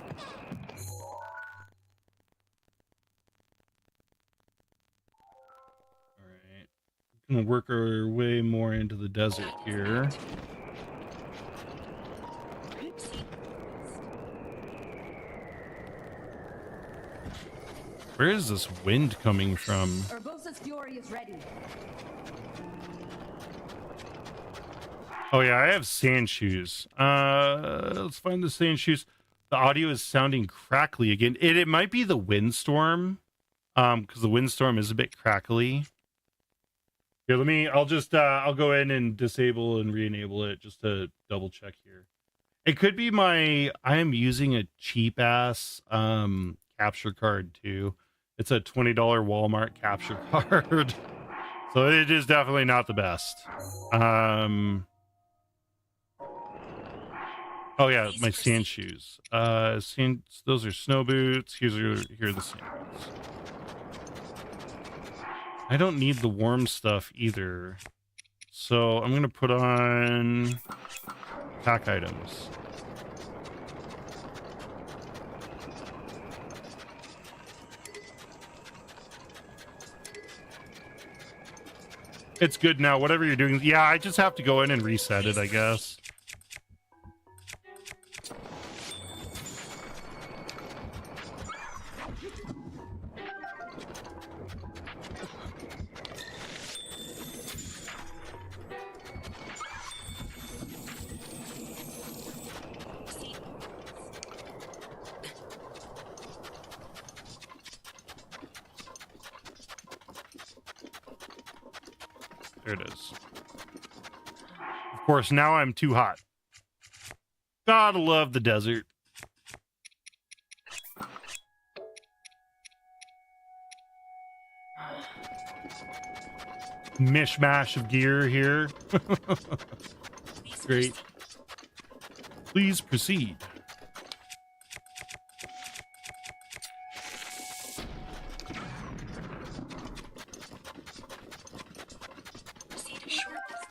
All right, gonna work our way more into the desert here. Where is this wind coming from? Urbosa's fury is ready. Oh yeah, I have sand shoes. Let's find the sand shoes. The audio is sounding crackly again. It might be the windstorm, because the windstorm is a bit crackly. Here, I'll go in and disable and re-enable it just to double check here. It could be I am using a cheap ass capture card too. It's a $20 Walmart capture card. So it is definitely not the best. Oh yeah, my sand shoes. Those are snow boots. Here are the sand boots. I don't need the warm stuff either. So I'm gonna put on pack items. It's good now. Whatever you're doing. Yeah, I just have to go in and reset it, I guess. There it is. Of course, now I'm too hot. Gotta love the desert. mishmash of gear here. Great. Please proceed.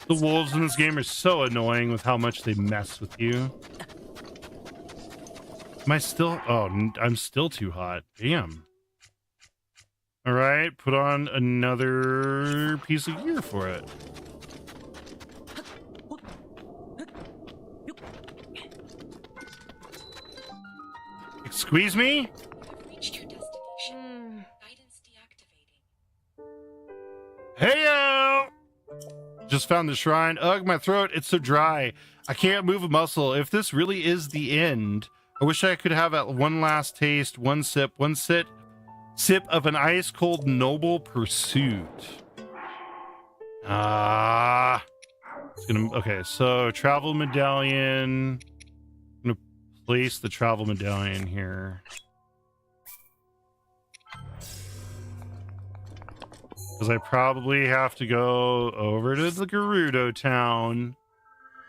The wolves in this game are so annoying with how much they mess with you. Am I still? Oh, I'm still too hot. Damn. All right, put on another piece of gear for it. Squeeze me? Reached your destination. Guidance deactivating. Heyo! Just found the shrine. Ugh, my throat, it's so dry. I can't move a muscle. If this really is the end, I wish I could have one last taste, one sip of an ice cold noble pursuit. Okay, so travel medallion. I'm gonna place the travel medallion here. Because I probably have to go over to the Gerudo town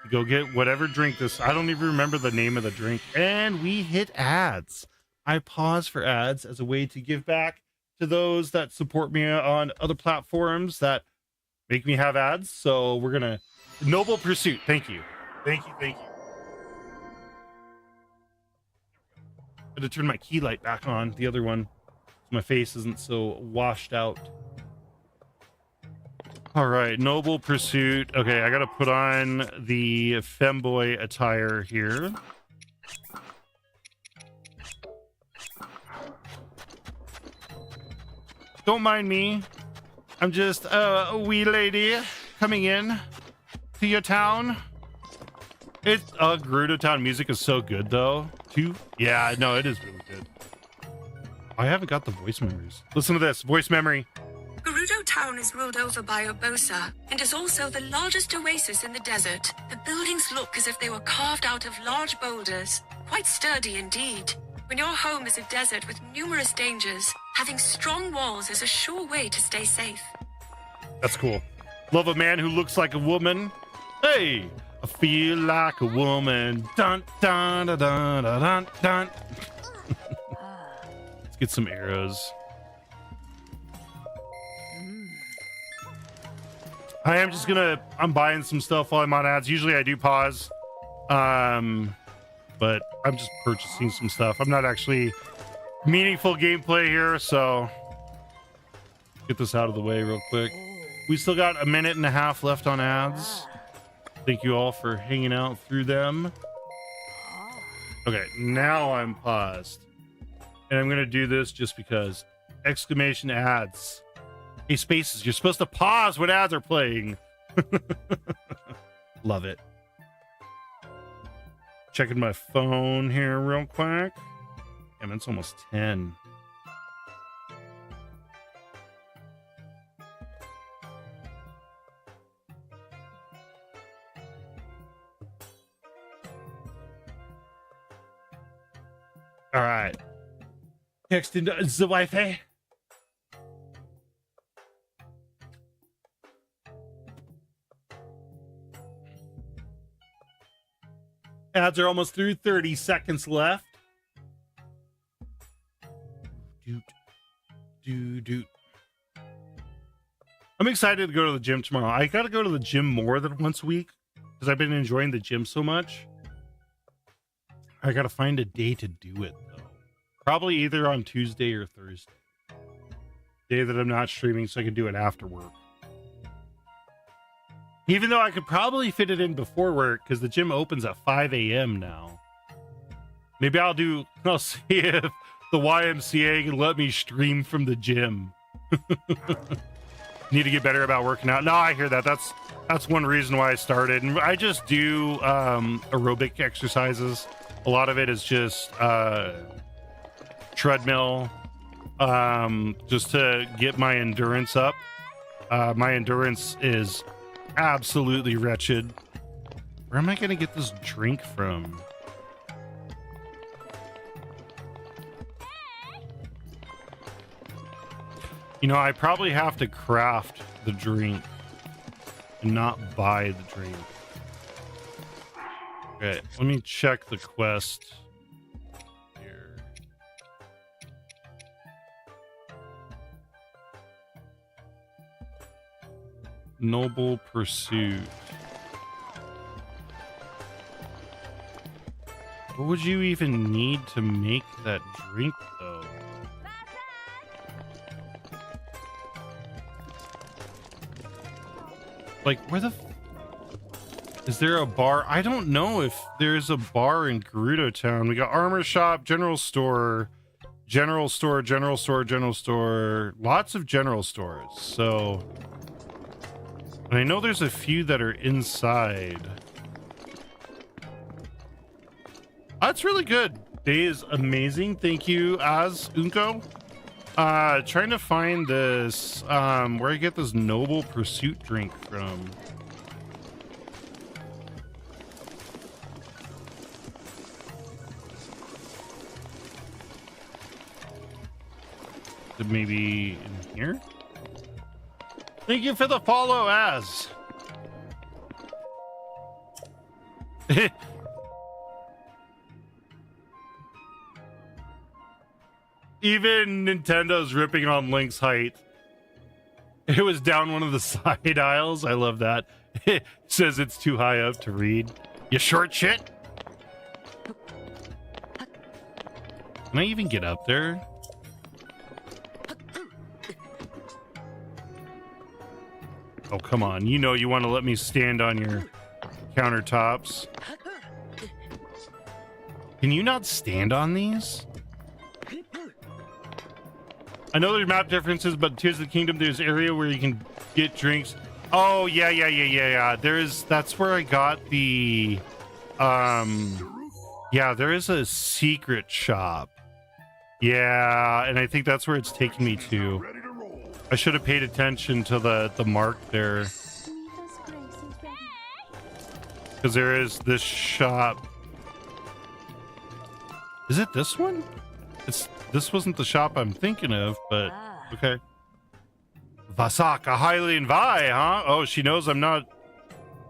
to go get whatever drink this. I don't even remember the name of the drink. And we hit ads. I pause for ads as a way to give back to those that support me on other platforms that make me have ads. So we're going to... Noble Pursuit. Thank you. Thank you. Thank you. I'm going to turn my key light back on. The other one. So my face isn't so washed out. All right, Noble Pursuit. Okay, I gotta put on the femboy attire here. Don't mind me. I'm just a wee lady coming in to your town. Gerudo Town music is so good, though. Yeah, no, it is really good. I haven't got the voice memories. Listen to this, voice memory. Gerudo Town is ruled over by Urbosa and is also the largest oasis in the desert. The buildings look as if they were carved out of large boulders. Quite sturdy indeed. When your home is a desert with numerous dangers, having strong walls is a sure way to stay safe. That's cool. Love a man who looks like a woman. Hey, I feel like a woman. Dun, dun, dun, dun, dun, dun. Let's get some arrows. I'm buying some stuff while I'm on ads. Usually I do pause. But I'm just purchasing some stuff. I'm not actually meaningful gameplay here, so get this out of the way real quick. We still got a minute and a half left on ads. Thank you all for hanging out through them. Okay, now I'm paused. And I'm gonna do this just because. Exclamation ads. Hey, spaces, you're supposed to pause when ads are playing. Love it. Checking my phone here real quick. Damn, it's almost 10. All right. Text into the Wi-Fi. Ads are almost through. 30 seconds left. Doot. I'm excited to go to the gym tomorrow. I got to go to the gym more than once a week because I've been enjoying the gym so much. I got to find a day to do it, though. Probably either on Tuesday or Thursday. Day that I'm not streaming so I can do it after work. Even though I could probably fit it in before work because the gym opens at 5 a.m. now. Maybe I'll see if the YMCA can let me stream from the gym. Need to get better about working out. No, I hear that. That's one reason why I started. And I just do aerobic exercises. A lot of it is just treadmill, just to get my endurance up. My endurance is absolutely wretched. Where am I going to get this drink from? You know, I probably have to craft the drink. and not buy the drink. Okay, let me check the quest here. Noble Pursuit. What would you even need to make that drink, though? Like, where the... Is there a bar? I don't know if there's a bar in Gerudo Town. We got armor shop, general store, general store, general store, general store. Lots of general stores. So... And I know there's a few that are inside. That's really good. Day is amazing. Thank you, Unko. Trying to find this, where I get this Noble Pursuit drink from. Maybe in here? Thank you for the follow, Az. Even Nintendo's ripping on Link's height. It was down one of the side aisles. I love that. It says it's too high up to read. You short shit? Can I even get up there? Oh, come on. You know you want to let me stand on your countertops. Can you not stand on these? I know there's map differences, but Tears of the Kingdom, there's area where you can get drinks. Oh, yeah. That's where I got the... Yeah, there is a secret shop. Yeah, and I think that's where it's taking me to. I should have paid attention to the mark there. Because there is this shop. Is it this one? This wasn't the shop I'm thinking of, but okay. Vasaka Hylian Vi, huh? Oh, she knows I'm not...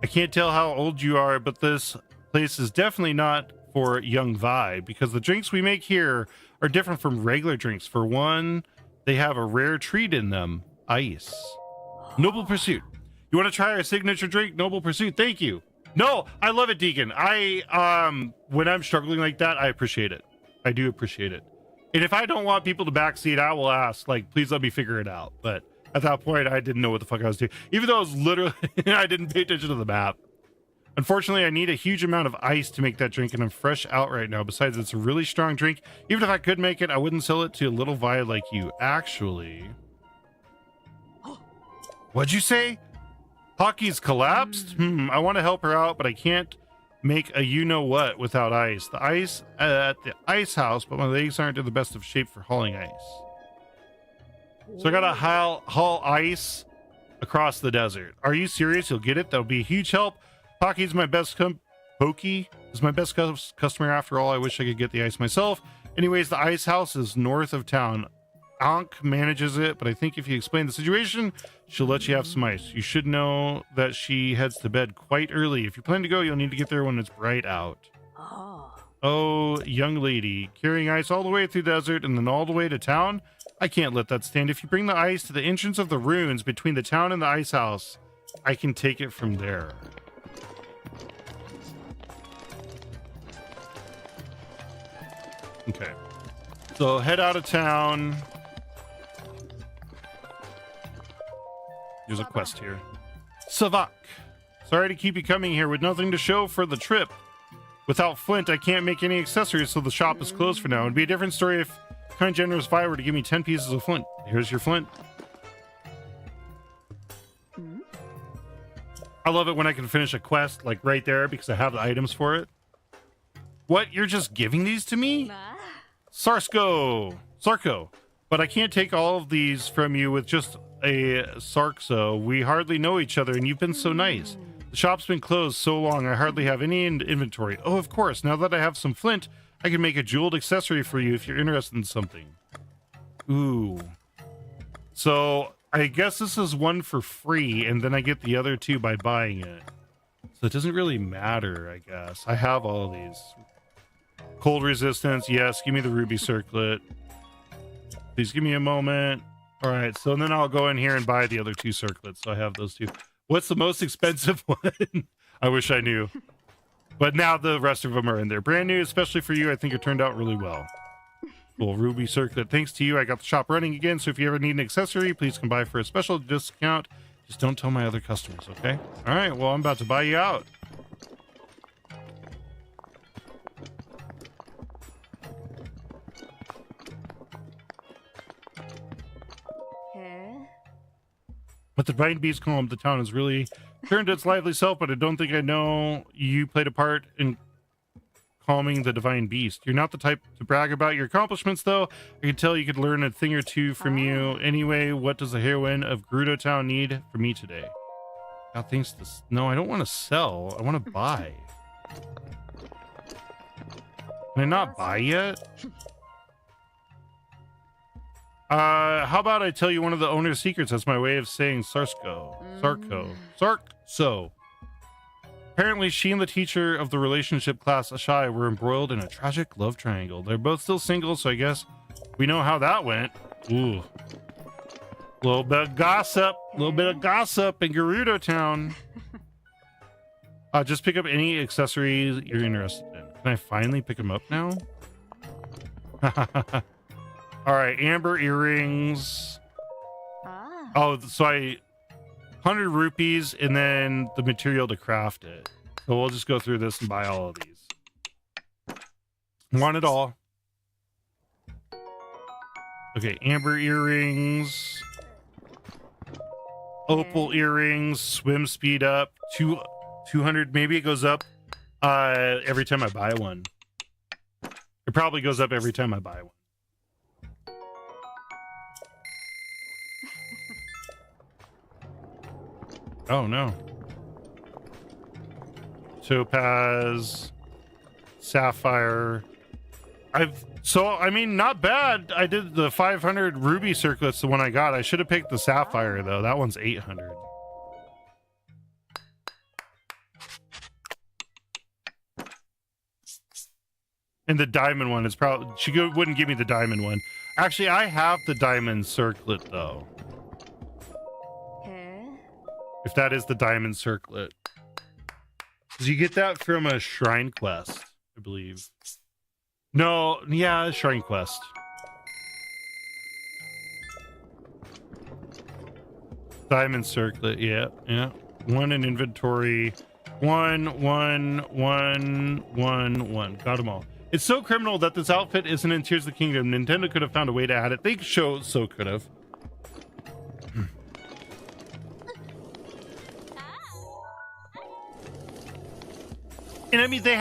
I can't tell how old you are, but this place is definitely not for young Vi, because the drinks we make here are different from regular drinks. For one, they have a rare treat in them. Ice. Noble Pursuit. You want to try our signature drink? Noble Pursuit. Thank you. No, I love it, Deacon. When I'm struggling like that, I appreciate it. I do appreciate it. And if I don't want people to backseat, I will ask, like, please let me figure it out. But at that point, I didn't know what the fuck I was doing. Even though I was literally, I didn't pay attention to the map. Unfortunately, I need a huge amount of ice to make that drink, and I'm fresh out right now. Besides, it's a really strong drink. Even if I could make it, I wouldn't sell it to a little Vi like you. Actually... What'd you say? Hockey's collapsed? I want to help her out, but I can't make a you-know-what without ice. The ice at the ice house, but my legs aren't in the best of shape for hauling ice. So I gotta haul ice across the desert. Are you serious? You'll get it? That'll be a huge help. Hockey's my best Pokey is my best customer after all. I wish I could get the ice myself. Anyways, the ice house is north of town. Ankh manages it, but I think if you explain the situation, she'll let you have some ice. You should know that she heads to bed quite early. If you plan to go, you'll need to get there when it's bright out. Oh, young lady, carrying ice all the way through the desert and then all the way to town? I can't let that stand. If you bring the ice to the entrance of the ruins between the town and the ice house, I can take it from there. Okay. So head out of town. There's a quest here. Savak. Sorry to keep you coming here with nothing to show for the trip. Without flint, I can't make any accessories, so the shop is closed for now. It'd be a different story if kind generous Vi were to give me 10 pieces of flint. Here's your flint. I love it when I can finish a quest, like right there, because I have the items for it. What? You're just giving these to me? Sarko. But I can't take all of these from you with just a Sarkso. We hardly know each other, and you've been so nice. The shop's been closed so long, I hardly have any inventory. Oh, of course. Now that I have some flint, I can make a jeweled accessory for you if you're interested in something. Ooh. So, I guess this is one for free, and then I get the other two by buying it. So it doesn't really matter, I guess. I have all of these. Cold resistance, yes. Give me the ruby circlet. Please give me a moment. All right, so then I'll go in here and buy the other two circlets. So I have those two. What's the most expensive one? I wish I knew. But now the rest of them are in there. Brand new, especially for you. I think it turned out really well. Cool, ruby circlet. Thanks to you, I got the shop running again. So if you ever need an accessory, please come by for a special discount. Just don't tell my other customers, okay? All right, well, I'm about to buy you out. But the Divine Beast calm the town has really turned its lively self, but I don't think I know you played a part in calming the Divine Beast. You're not the type to brag about your accomplishments, though. I can tell you could learn a thing or two from you. Anyway, what does the heroine of Gerudo Town need from me today? Got things to... No, I don't want to sell. I want to buy. Can I not buy yet? How about I tell you one of the owner's secrets as my way of saying Sarko. Apparently, she and the teacher of the relationship class, Ashai, were embroiled in a tragic love triangle. They're both still single, so I guess we know how that went. Ooh. Little bit of gossip. Little bit of gossip in Gerudo Town. Just pick up any accessories you're interested in. Can I finally pick them up now? All right, amber earrings. Oh, so 100 rupees and then the material to craft it. So we'll just go through this and buy all of these. Want it all. Okay, amber earrings. Opal earrings, swim speed up, 200. Maybe it goes up every time I buy one. It probably goes up every time I buy one. Oh no. Topaz, sapphire. I mean, not bad. I did the 500 ruby circlets, the one I got. I should have picked the sapphire though. That one's 800. And the diamond one is probably... She wouldn't give me the diamond one. Actually, I have the diamond circlet though. If that is the diamond circlet. Because you get that from a shrine quest, I believe. No, yeah, shrine quest. Diamond circlet, yeah. One in inventory. One. Got them all. It's so criminal that this outfit isn't in Tears of the Kingdom. Nintendo could have found a way to add it. They so could have. And I mean, they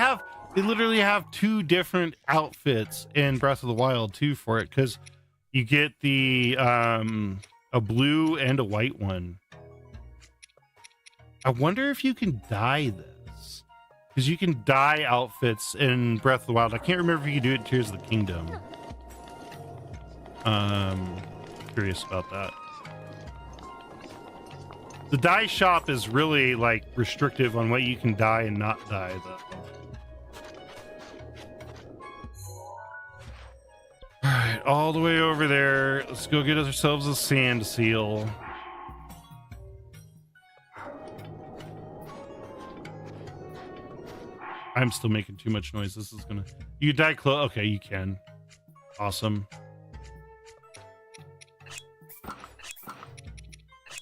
literally have two different outfits in Breath of the Wild too for it, because you get the a blue and a white one. I wonder if you can dye this, because you can dye outfits in Breath of the Wild. I can't remember if you can do it in Tears of the Kingdom. Curious about that. The dye shop is really like restrictive on what you can dye and not dye though. All right, all the way over there. Let's go get ourselves a sand seal. I'm still making too much noise. This is gonna... You dye clothes? Okay, you can. Awesome.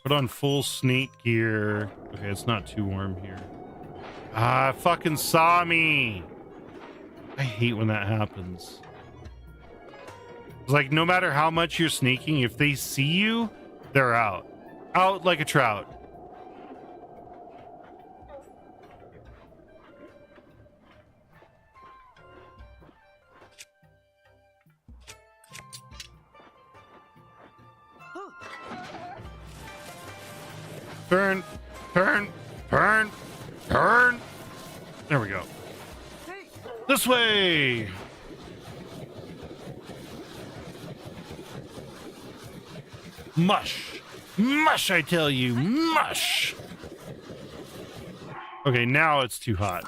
Put on full snake gear. Okay, it's not too warm here. Ah, fucking saw me. I hate when that happens. It's like, no matter how much you're sneaking, if they see you, they're out. Out like a trout. Turn, turn, turn, turn. There we go. This way. Mush. Mush, I tell you, mush. Okay, now it's too hot.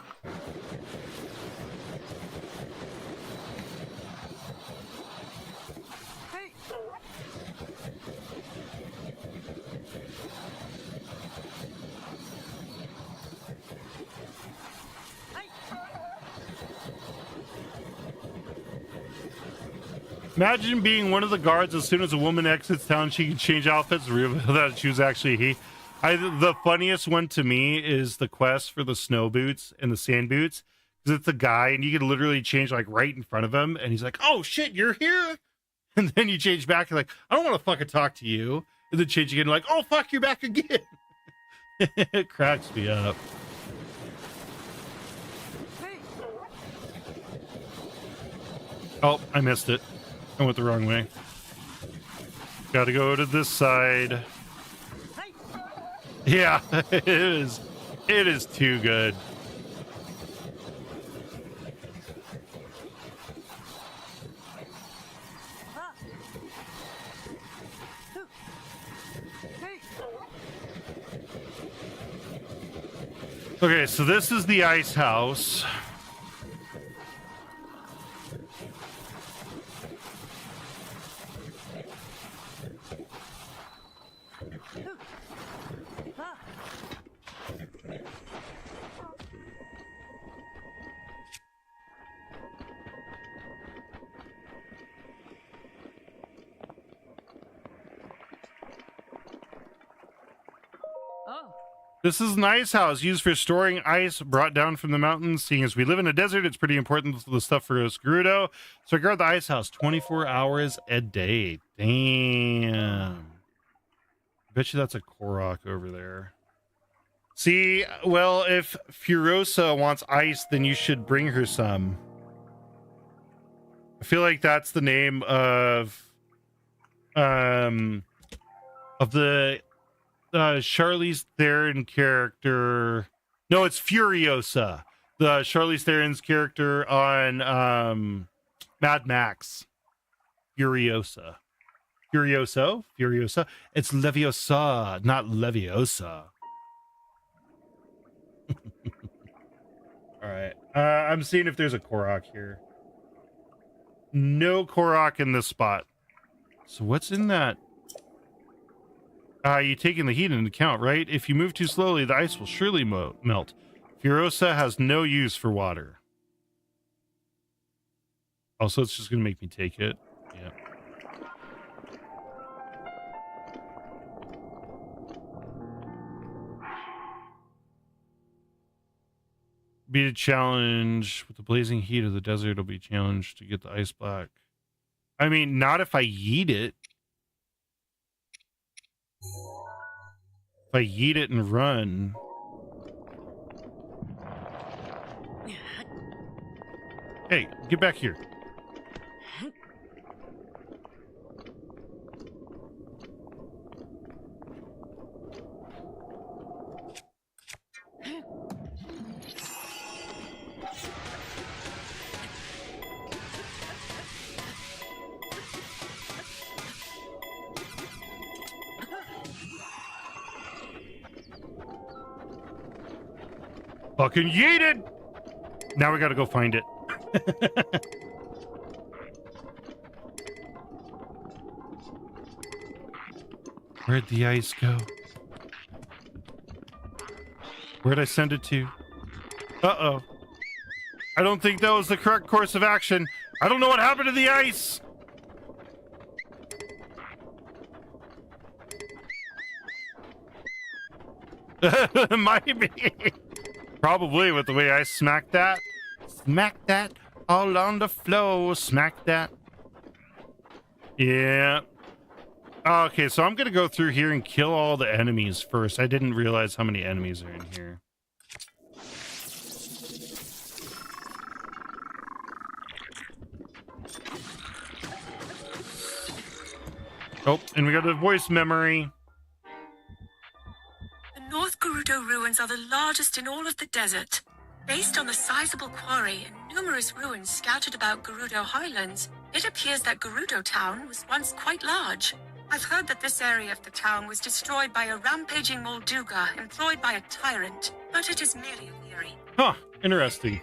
Imagine being one of the guards. As soon as a woman exits town, she can change outfits, reveal that she was actually he. The funniest one to me is the quest for the snow boots and the sand boots, because it's a guy and you can literally change like right in front of him, and he's like, "Oh shit, you're here," and then you change back. You're like, "I don't want to fucking talk to you," and then change again, like, "Oh fuck, you're back again." It cracks me up. Oh, I missed it. I went the wrong way. Gotta go to this side. Yeah, it is too good. Okay, so this is the ice house. This is an ice house used for storing ice brought down from the mountains. Seeing as we live in a desert, it's pretty important for the stuff for Gerudo. So I guard the ice house 24 hours a day. Damn. Bet you that's a Korok over there. See, well, if Furosa wants ice, then you should bring her some. I feel like that's the name of the Charlize Theron character. No, it's Furiosa. The Charlize Theron's character on Mad Max. Furiosa. Furiosa. It's Leviosa, not Leviosa. All right. I'm seeing if there's a Korok here. No Korok in this spot. So what's in that? You taking the heat into account, right? If you move too slowly, the ice will surely melt. Furosa has no use for water. Also, it's just going to make me take it. Yeah. Beat a challenge with the blazing heat of the desert. It'll be challenged to get the ice black. I mean, not if I yeet it. If I yeet it and run. Hey, get back here. Fucking yeeted! Now we gotta go find it. Where'd the ice go? Where'd I send it to? Uh-oh. I don't think that was the correct course of action. I don't know what happened to the ice! Might be. Probably with the way I smacked that. Smack that all on the floor. Smack that. Yeah. Okay, so I'm going to go through here and kill all the enemies first. I didn't realize how many enemies are in here. Oh, and we got a voice memory. The North Gerudo ruins are the largest in all of the desert. Based on the sizable quarry and numerous ruins scattered about Gerudo Highlands, it appears that Gerudo Town was once quite large. I've heard that this area of the town was destroyed by a rampaging Molduga employed by a tyrant, but it is merely a theory. Huh, interesting.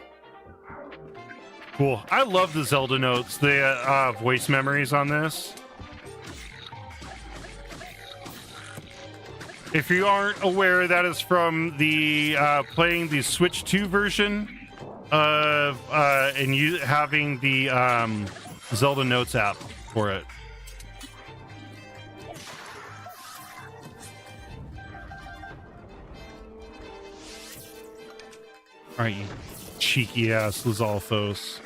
Cool. I love the Zelda notes, the voice memories on this. If you aren't aware, that is from the playing the Switch 2 version of and you having the Zelda Notes app for it. All right, you cheeky ass Lizalfos.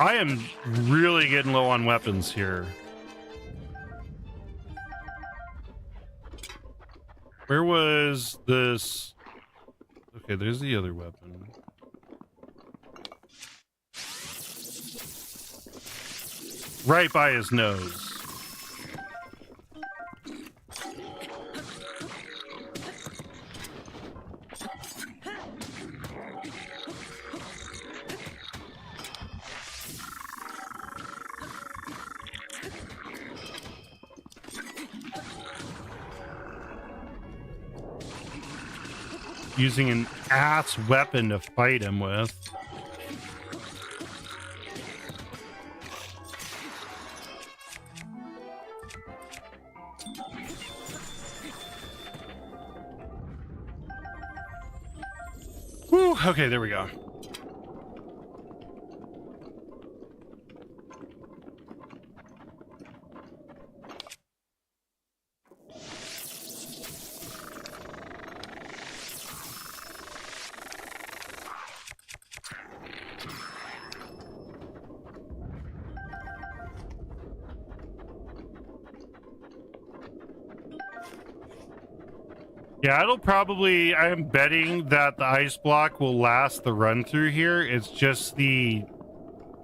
I am really getting low on weapons here. Where was this? Okay, there's the other weapon. Right by his nose. Using an ass weapon to fight him with. Whew, okay, there we go. Yeah, it'll probably, I'm betting that the ice block will last the run through here. It's just the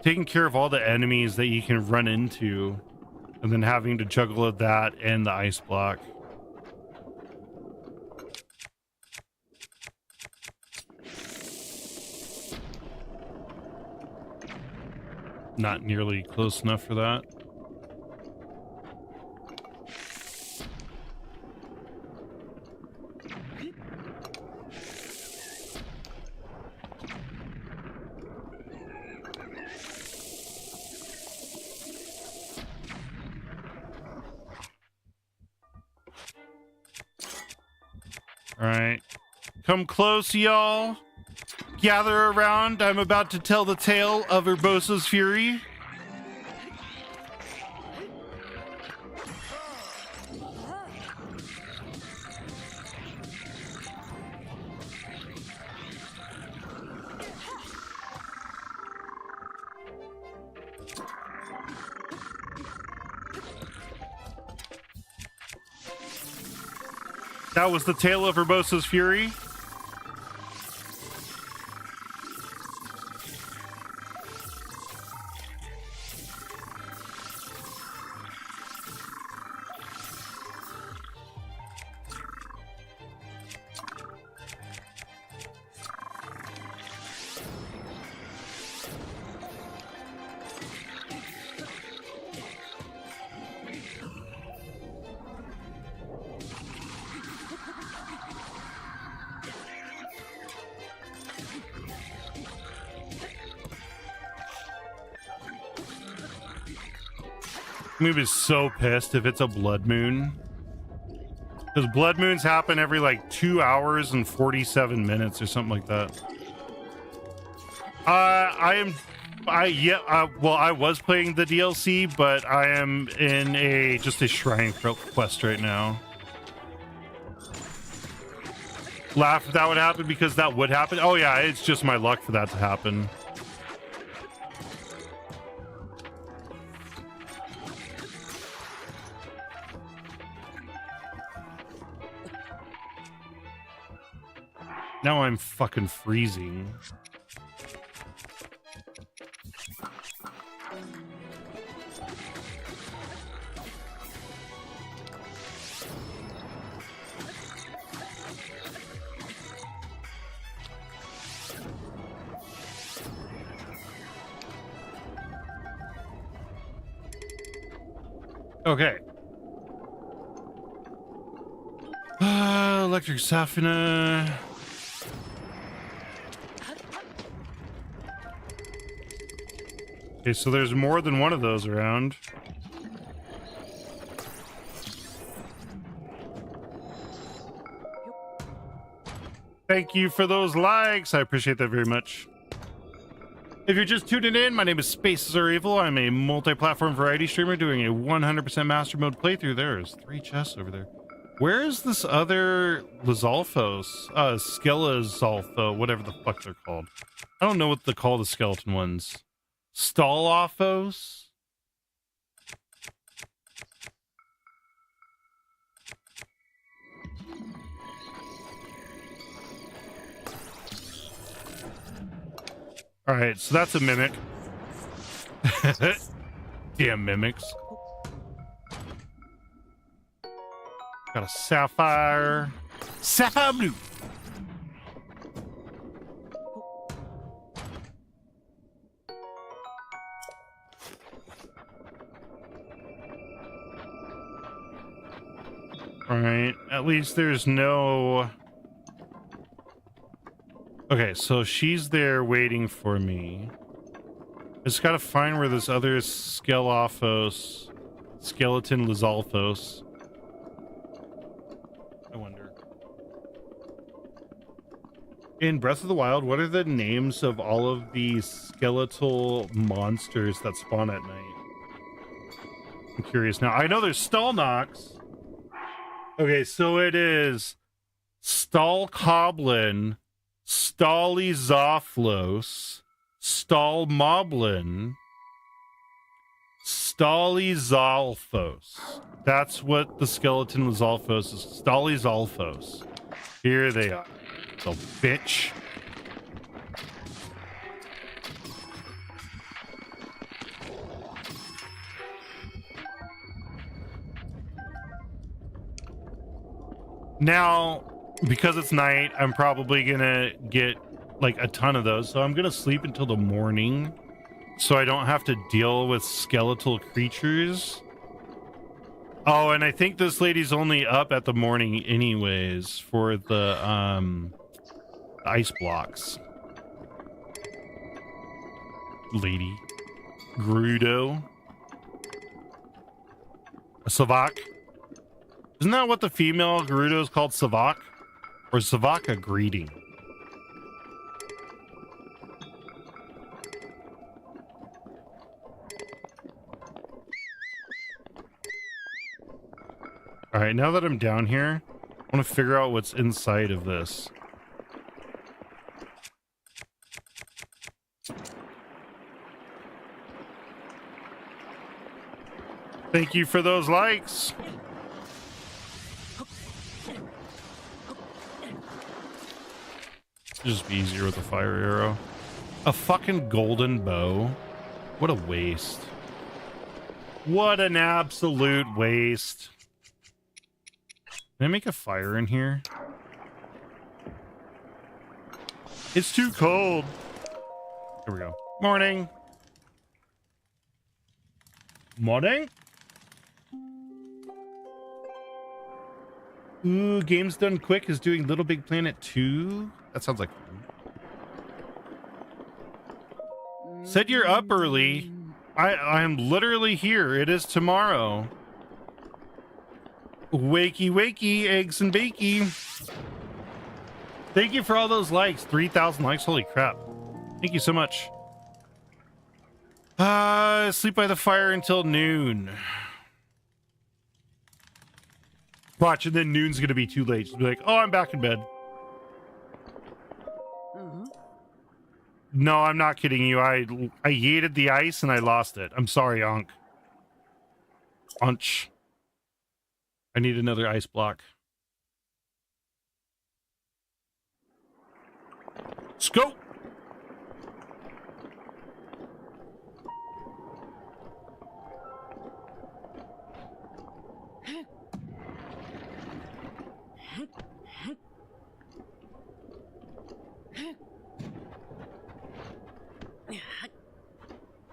taking care of all the enemies that you can run into and then having to juggle with that and the ice block. Not nearly close enough for that. All right, come close, y'all. Gather around. I'm about to tell the tale of Urbosa's fury. That was the tale of Urbosa's fury. I'm gonna be so pissed if it's a blood moon. Because blood moons happen every like 2 hours and 47 minutes or something like that. I was playing the DLC, but I am in just a shrine quest right now. Laugh if that would happen, because that would happen. Oh yeah, it's just my luck for that to happen. Now I'm fucking freezing. Okay. Electric Safina. Okay, so there's more than one of those around. Thank you for those likes. I appreciate that very much. If you're just tuning in, my name is Spaces Are Evil. I'm a multi-platform variety streamer doing a 100% master mode playthrough. There's 3 chests over there. Where is this other Lizalfos? Skelezalfo, whatever the fuck they're called. I don't know what they call the skeleton ones. Stalophos? Alright, so that's a mimic. Damn mimics. Got a sapphire. Sapphire blue. Alright, at least there's no... Okay, so she's there waiting for me. I just gotta find where this other skeleton Lizalfos. I wonder. In Breath of the Wild, what are the names of all of the skeletal monsters that spawn at night? I'm curious now. I know there's Stalnox. Okay, so it is Stalkoblin, Stalizoflos, Stalmoblin, Stalizalfos. That's what the skeleton Lizalfos is. Stalizalfos. Here they are. So, bitch. Now, because it's night, I'm probably gonna get like a ton of those, so I'm gonna sleep until the morning so I don't have to deal with skeletal creatures. Oh, and I think this lady's only up at the morning anyways for the ice blocks. Lady. Grudo. A Savak. Isn't that what the female Gerudo is called, Savak? Or Savak a greeting? Alright, now that I'm down here, I want to figure out what's inside of this. Thank you for those likes. Just be easier with a fire arrow. A fucking golden bow. What a waste. What an absolute waste. Can I make a fire in here? It's too cold. Here we go. Morning. Morning. Ooh, Games Done Quick is doing Little Big Planet 2. That sounds like fun. Said you're up early. I am literally here. It is tomorrow. Wakey, wakey, eggs and bakey. Thank you for all those likes. 3,000 likes. Holy crap. Thank you so much. Sleep by the fire until noon. Watch, and then noon's gonna be too late. Just be like, oh, I'm back in bed. No, I'm not kidding you. I yeeted the ice and I lost it. I'm sorry, Onk. Unch. I need another ice block. Let's go.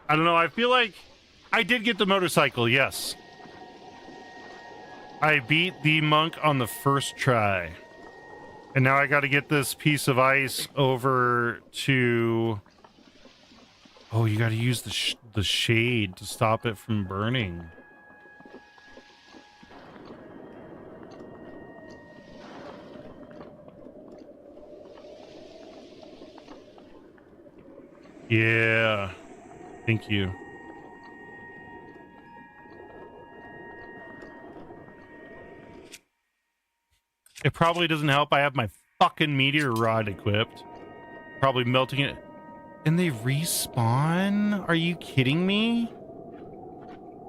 I don't know. I feel like I did get the motorcycle. Yes. I beat the monk on the first try. And now I got to get this piece of ice over to... Oh, you got to use the shade to stop it from burning. Yeah. Thank you. It probably doesn't help. I have my fucking meteor rod equipped. Probably melting it. And they respawn? Are you kidding me?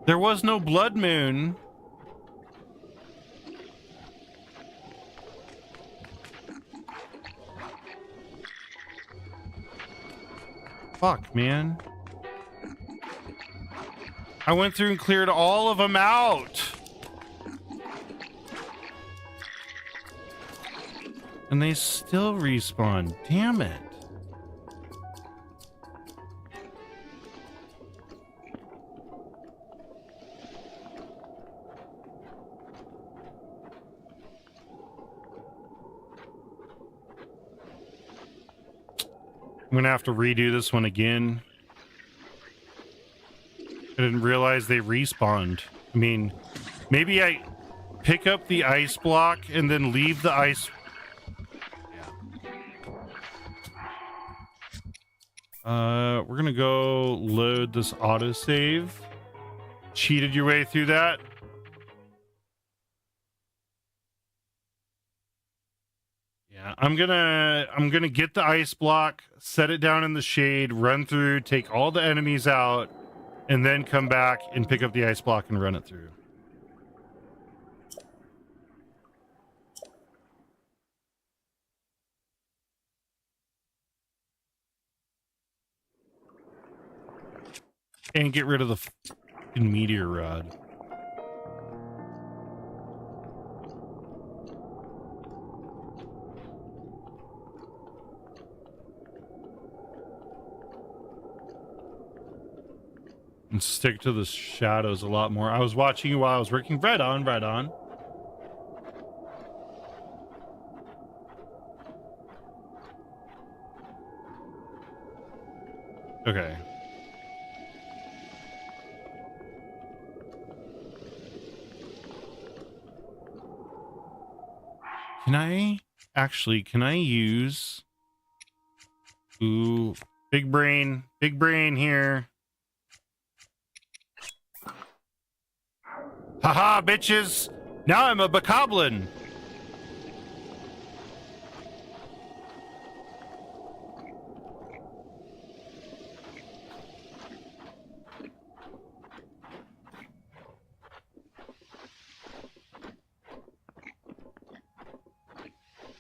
There was no blood moon. Fuck, man. I went through and cleared all of them out. And they still respawn. Damn it. I'm gonna have to redo this one again. I didn't realize they respawned. I mean, maybe I pick up the ice block and then leave the ice. We're gonna go load this autosave. Cheated your way through that. Yeah, I'm gonna get the ice block, set it down in the shade, run through, take all the enemies out, and then come back and pick up the ice block and run it through. And get rid of the fucking meteor rod. And stick to the shadows a lot more. I was watching you while I was working. Right on, right on. Okay. Can I use... Ooh, big brain here. Haha, bitches! Now I'm a bokoblin!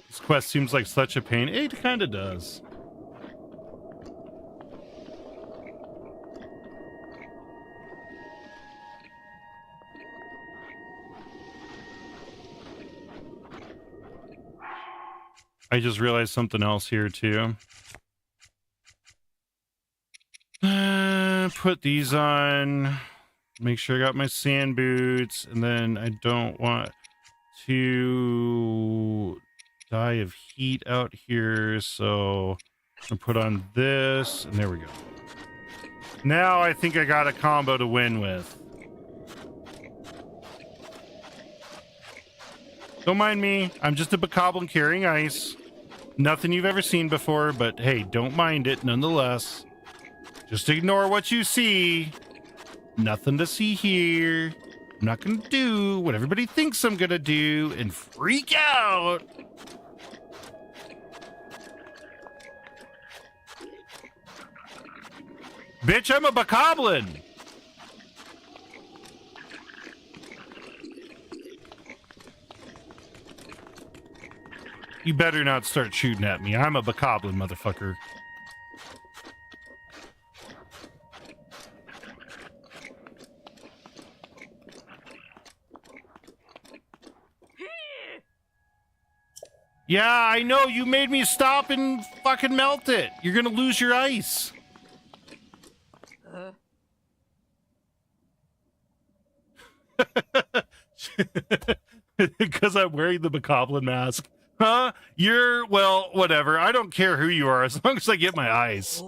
This quest seems like such a pain. It kind of does. I just realized something else here too. Put these on. Make sure I got my sand boots, and then I don't want to die of heat out here, so I'm gonna put on this, and there we go. Now I think I got a combo to win with. Don't mind me. I'm just a bokoblin carrying ice. Nothing you've ever seen before, but hey, don't mind it nonetheless. Just ignore what you see. Nothing to see here. I'm not gonna do what everybody thinks I'm gonna do and freak out. Bitch, I'm a bokoblin. You better not start shooting at me. I'm a bokoblin, motherfucker. Yeah, I know. You made me stop and fucking melt it. You're gonna lose your ice. Because I'm wearing the Bokoblin mask. Huh? You're, well, whatever. I don't care who you are as long as I get my eyes.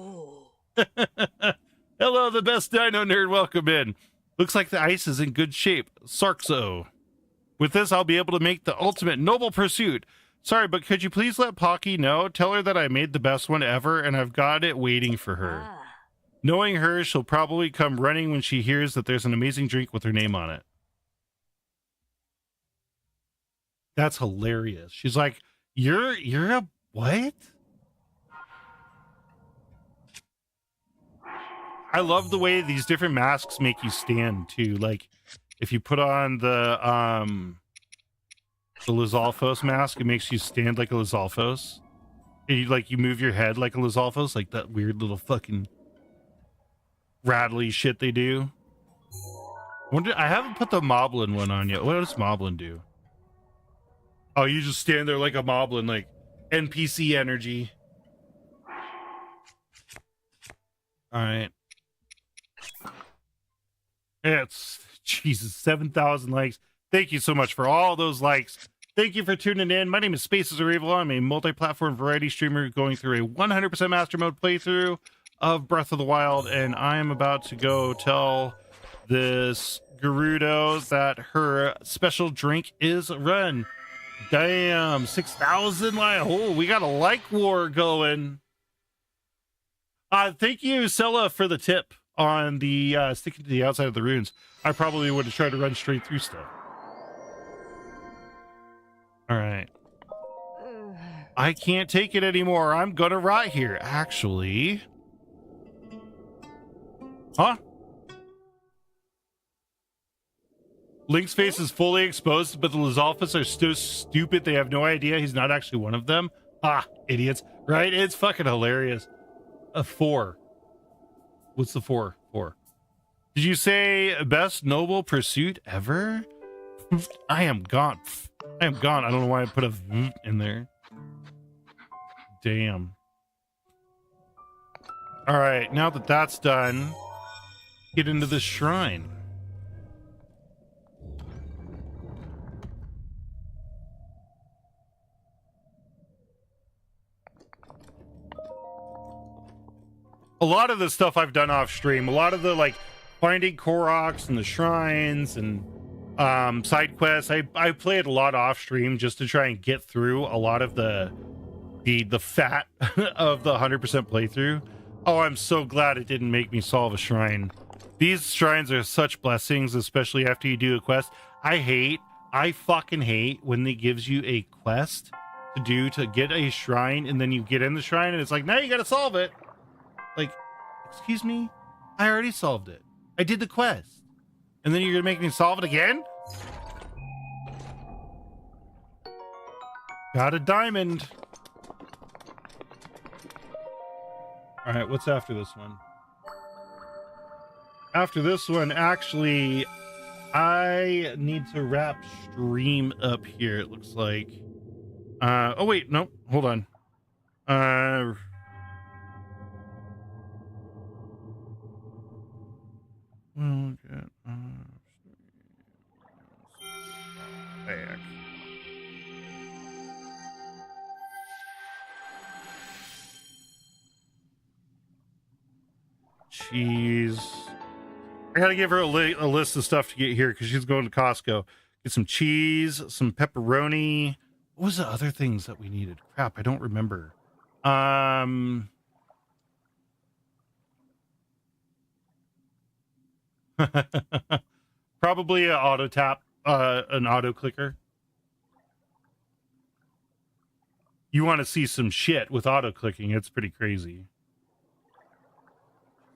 Hello, the best dino nerd. Welcome in. Looks like the ice is in good shape. Sarkzo. With this, I'll be able to make the ultimate noble pursuit. Sorry, but could you please let Pocky know? Tell her that I made the best one ever, and I've got it waiting for her. Knowing her, she'll probably come running when she hears that there's an amazing drink with her name on it. That's hilarious. She's like, you're a what? I love the way these different masks make you stand too. Like if you put on the Lizalfos mask, it makes you stand like a Lizalfos. You move your head like a Lizalfos, like that weird little fucking rattly shit they do. I haven't put the Moblin one on yet. What does Moblin do? Oh, you just stand there like a Moblin, like NPC energy. All right. It's Jesus, 7,000 likes. Thank you so much for all those likes. Thank you for tuning in. My name is Spaces are Evil. I'm a multi-platform variety streamer going through a 100% master mode playthrough of Breath of the Wild, and I am about to go tell this Gerudo that her special drink is run. Damn, 6,000 likes. Oh, we got a like war going. Thank you, Sella, for the tip on the sticking to the outside of the runes. I probably would have tried to run straight through stuff. All right. I can't take it anymore. I'm gonna rot here. Actually. Huh? Link's face is fully exposed, but the Lizalfos are so stupid they have no idea he's not actually one of them. Ah, idiots. Right? It's fucking hilarious. A 4. What's the 4? 4. Did you say best noble pursuit ever? I am gone. I am gone. I don't know why I put a V in there. Damn. All right, now that that's done, get into the shrine. A lot of the stuff I've done off stream, a lot of the like finding Koroks and the shrines and side quests, I played a lot off stream just to try and get through a lot of the fat of the 100% playthrough. Oh, I'm so glad it didn't make me solve a shrine. These shrines are such blessings, especially after you do a quest. I fucking hate when it gives you a quest to do to get a shrine, and then you get in the shrine and it's like, now you gotta solve it. Like, excuse me? I already solved it. I did the quest. And then you're gonna make me solve it again? Got a diamond. All right, what's after this one? After this one, actually, I need to wrap stream up here, it looks like. Oh, wait, no, hold on. Back. Cheese. I gotta give her a list of stuff to get here because she's going to Costco. Get some cheese, some pepperoni. What was the other things that we needed? Crap, I don't remember. Probably an auto tap, an auto clicker. You want to see some shit with auto clicking? It's pretty crazy.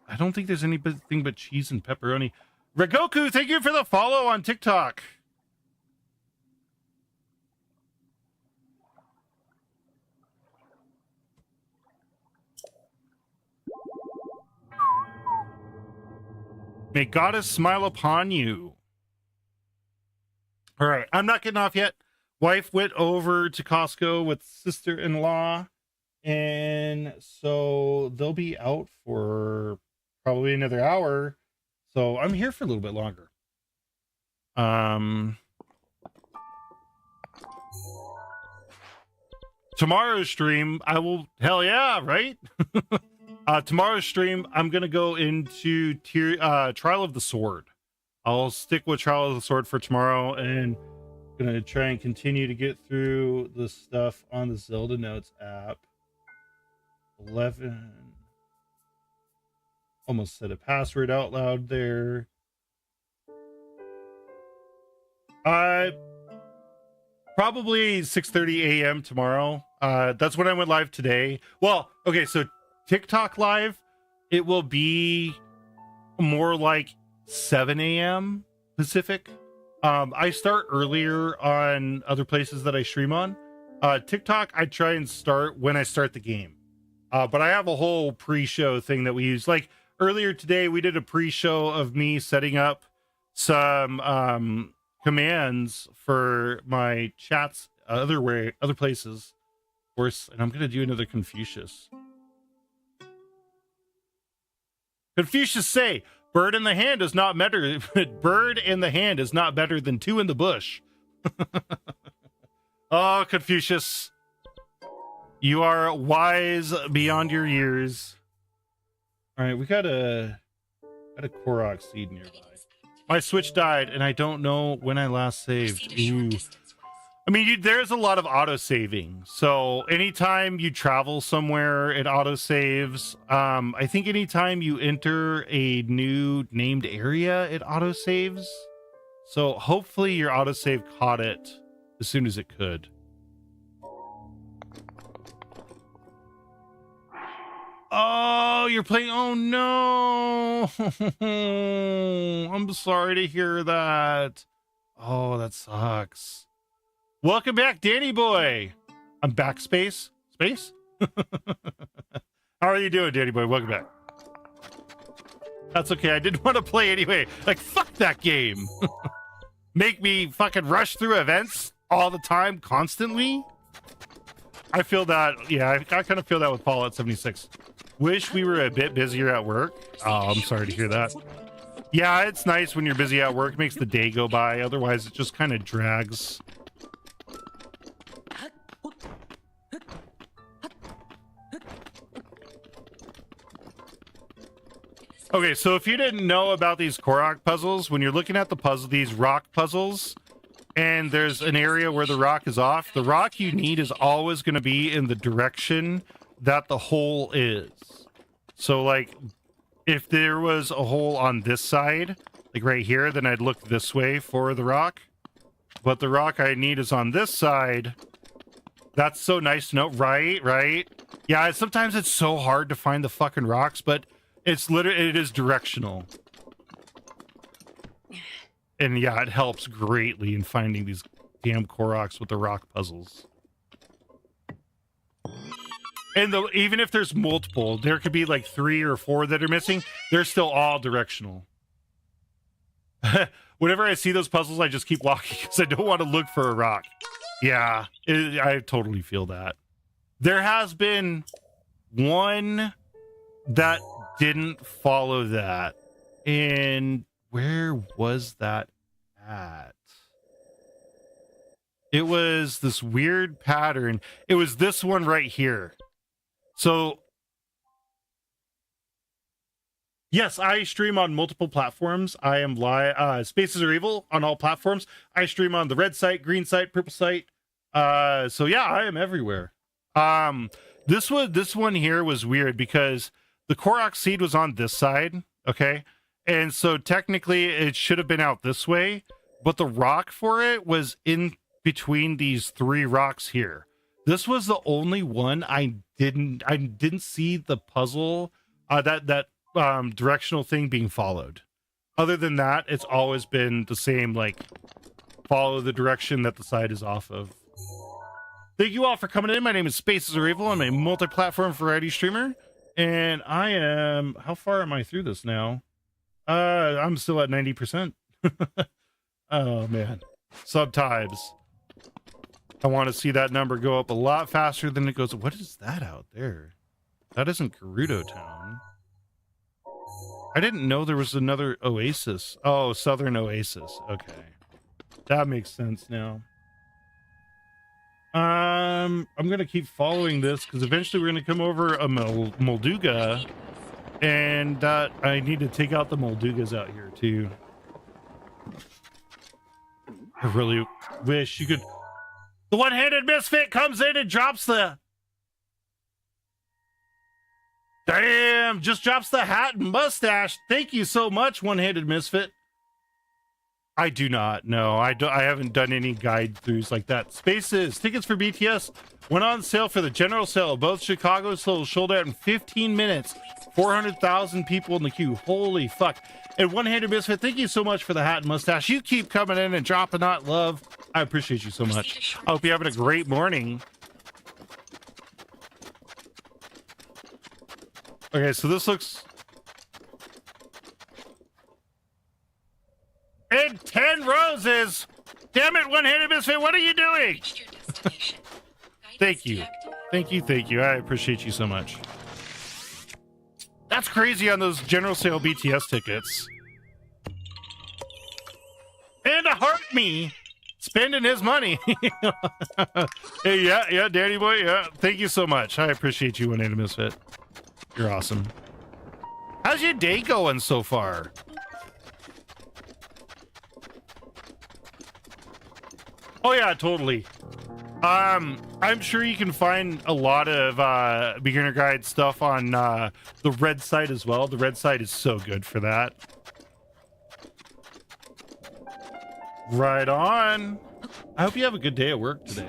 I don't think there's anything but cheese and pepperoni. Regoku, thank you for the follow on TikTok. May Goddess smile upon you. All right, I'm not getting off yet. Wife went over to Costco with sister-in-law, and so they'll be out for probably another hour. So I'm here for a little bit longer. tomorrow's stream, I will, hell yeah, right? Tomorrow's stream, I'm going to go into Trial of the Sword. I'll stick with Trial of the Sword for tomorrow, and going to try and continue to get through the stuff on the Zelda Notes app. 11. Almost said a password out loud there. Probably 6:30 a.m. tomorrow. That's when I went live today. Well, okay, so TikTok live, it will be more like 7 a.m. Pacific. I start earlier on other places that I stream on. TikTok, I try and start when I start the game. But I have a whole pre-show thing that we use. Like earlier today, we did a pre-show of me setting up some commands for my chats other places. Of course, and I'm going to do another Confucius. Confucius say, bird in the hand is not better. Bird in the hand is not better than two in the bush. Oh, Confucius, you are wise beyond your years. All right, we got a Korok seed nearby. My Switch died, and I don't know when I last saved. Ooh. I mean, there's a lot of auto saving. So anytime you travel somewhere, it auto saves. I think anytime you enter a new named area, it auto saves. So hopefully your autosave caught it as soon as it could. Oh, you're playing. Oh no. I'm sorry to hear that. Oh, that sucks. Welcome back, Danny boy. I'm back, Space. How are you doing, Danny boy? Welcome back. That's okay. I didn't want to play anyway. Like, fuck that game. Make me fucking rush through events all the time, constantly. I feel that. Yeah, I kind of feel that with Fallout 76. Wish we were a bit busier at work. Oh, I'm sorry to hear that. Yeah, it's nice when you're busy at work. It makes the day go by. Otherwise, it just kind of drags. Okay, so if you didn't know about these Korok puzzles, when you're looking at the puzzle, these rock puzzles, and there's an area where the rock is off, the rock you need is always going to be in the direction that the hole is. So, like, if there was a hole on this side, like right here, then I'd look this way for the rock. But the rock I need is on this side. That's so nice to know. Right? Yeah, sometimes it's so hard to find the fucking rocks, but it's literally, it is directional. And yeah, it helps greatly in finding these damn Koroks with the rock puzzles. And even if there's multiple, there could be like 3 or 4 that are missing. They're still all directional. Whenever I see those puzzles, I just keep walking because I don't want to look for a rock. Yeah, I totally feel that. There has been one that didn't follow that. And where was that at? It was this weird pattern. It was this one right here. So, yes, I stream on multiple platforms. I am live. Spaces Are Evil on all platforms. I stream on the red site, green site, purple site. So yeah, I am everywhere. This one here was weird because the Korok seed was on this side. Okay. And so technically it should have been out this way, but the rock for it was in between these 3 rocks here. This was the only one I didn't see the puzzle, that directional thing being followed. Other than that, it's always been the same, like, follow the direction that the side is off of. Thank you all for coming in. My name is Spaces Are Evil. I'm a multi-platform variety streamer, and I am, how far am I through this now? I'm still at 90%. Oh man, sometimes I want to see that number go up a lot faster than it goes. What is that out there? That isn't Gerudo Town. I didn't know there was another oasis. Oh, Southern Oasis. Okay, that makes sense now. I'm gonna keep following this because eventually we're gonna come over a Molduga, and I need to take out the Moldugas out here too. I really wish you could. The one-handed misfit comes in and drops the. Damn! Just drops the hat and mustache. Thank you so much, one-handed misfit. I do not. No, I haven't done any guide throughs like that. Spaces. Tickets for BTS went on sale for the general sale. Both Chicago sold out in 15 minutes. 400,000 people in the queue. Holy fuck. And one-handed misfit, thank you so much for the hat and mustache. You keep coming in and dropping that love. I appreciate you so much. I hope you're having a great morning. Okay, so this looks... And 10 roses! Damn it, one-handed misfit, what are you doing? Thank you. Thank you. I appreciate you so much. That's crazy on those general sale BTS tickets. And a heart me spending his money. Hey, yeah, Danny boy, yeah. Thank you so much. I appreciate you, one-handed misfit. You're awesome. How's your day going so far? Oh yeah, totally. I'm sure you can find a lot of beginner guide stuff on the red site as well. The red site is so good for that. Right on. I hope you have a good day at work today.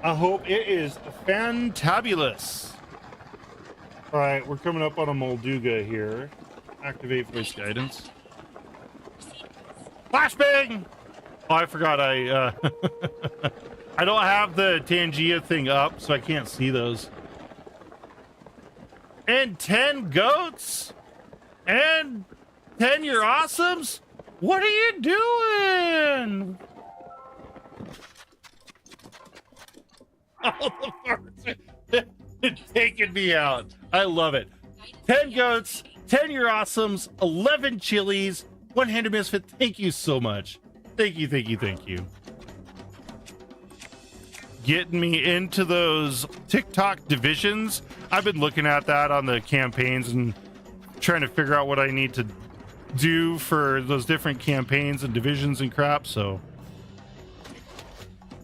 I hope it is fantabulous. All right, we're coming up on a Molduga here. Activate voice guidance. Flashbang! Oh, I forgot I I don't have the Tangia thing up, so I can't see those. And 10 goats? And 10 you're awesomes? What are you doing? Oh, the farts are taking me out. I love it. 10 goats, 10 you're awesomes, 11 chilies, one-handed misfit. Thank you so much. Thank you. Getting me into those TikTok divisions. I've been looking at that on the campaigns and trying to figure out what I need to do for those different campaigns and divisions and crap. So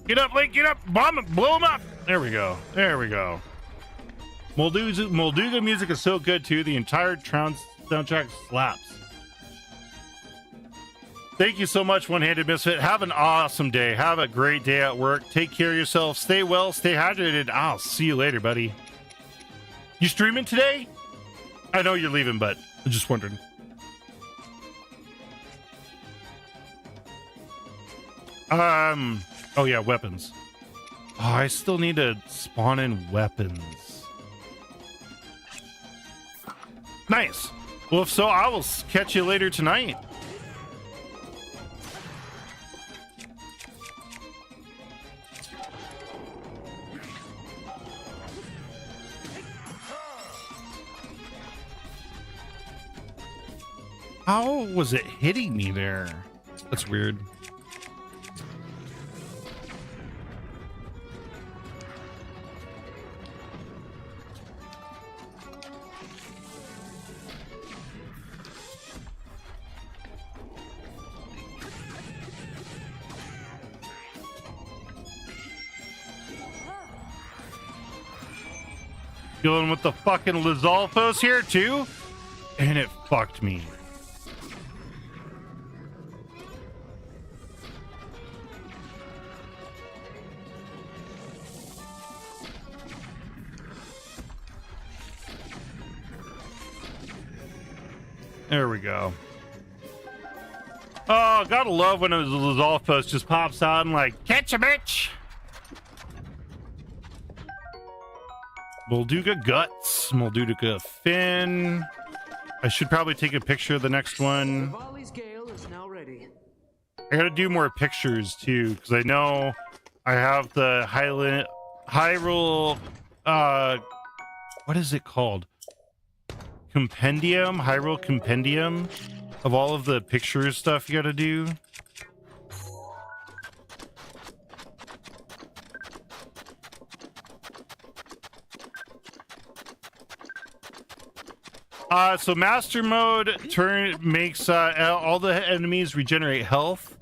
get up, Link, get up, bomb it, blow them up. There we go. Molduga music is so good too. The entire soundtrack slaps. Thank you so much, one-handed misfit. Have an awesome day. Have a great day at work. Take care of yourself. Stay well. Stay hydrated. I'll see you later, buddy. You streaming today? I know you're leaving, but I'm just wondering. Oh yeah, weapons. Oh, I still need to spawn in weapons. Nice. Well, if so, I will catch you later tonight. How was it hitting me there? That's weird. Dealing with the fucking Lizalfos here too, and it fucked me. There we go. Oh, gotta love when a Lizalfos just pops out and like, catch a bitch. Molduga guts, Molduga fin. I should probably take a picture of the next one. Vali's Gale is now ready. I gotta do more pictures too, because I know I have the Hyrule, what is it called? Compendium, Hyrule Compendium of all of the pictures stuff you gotta do. So master mode makes all the enemies regenerate health.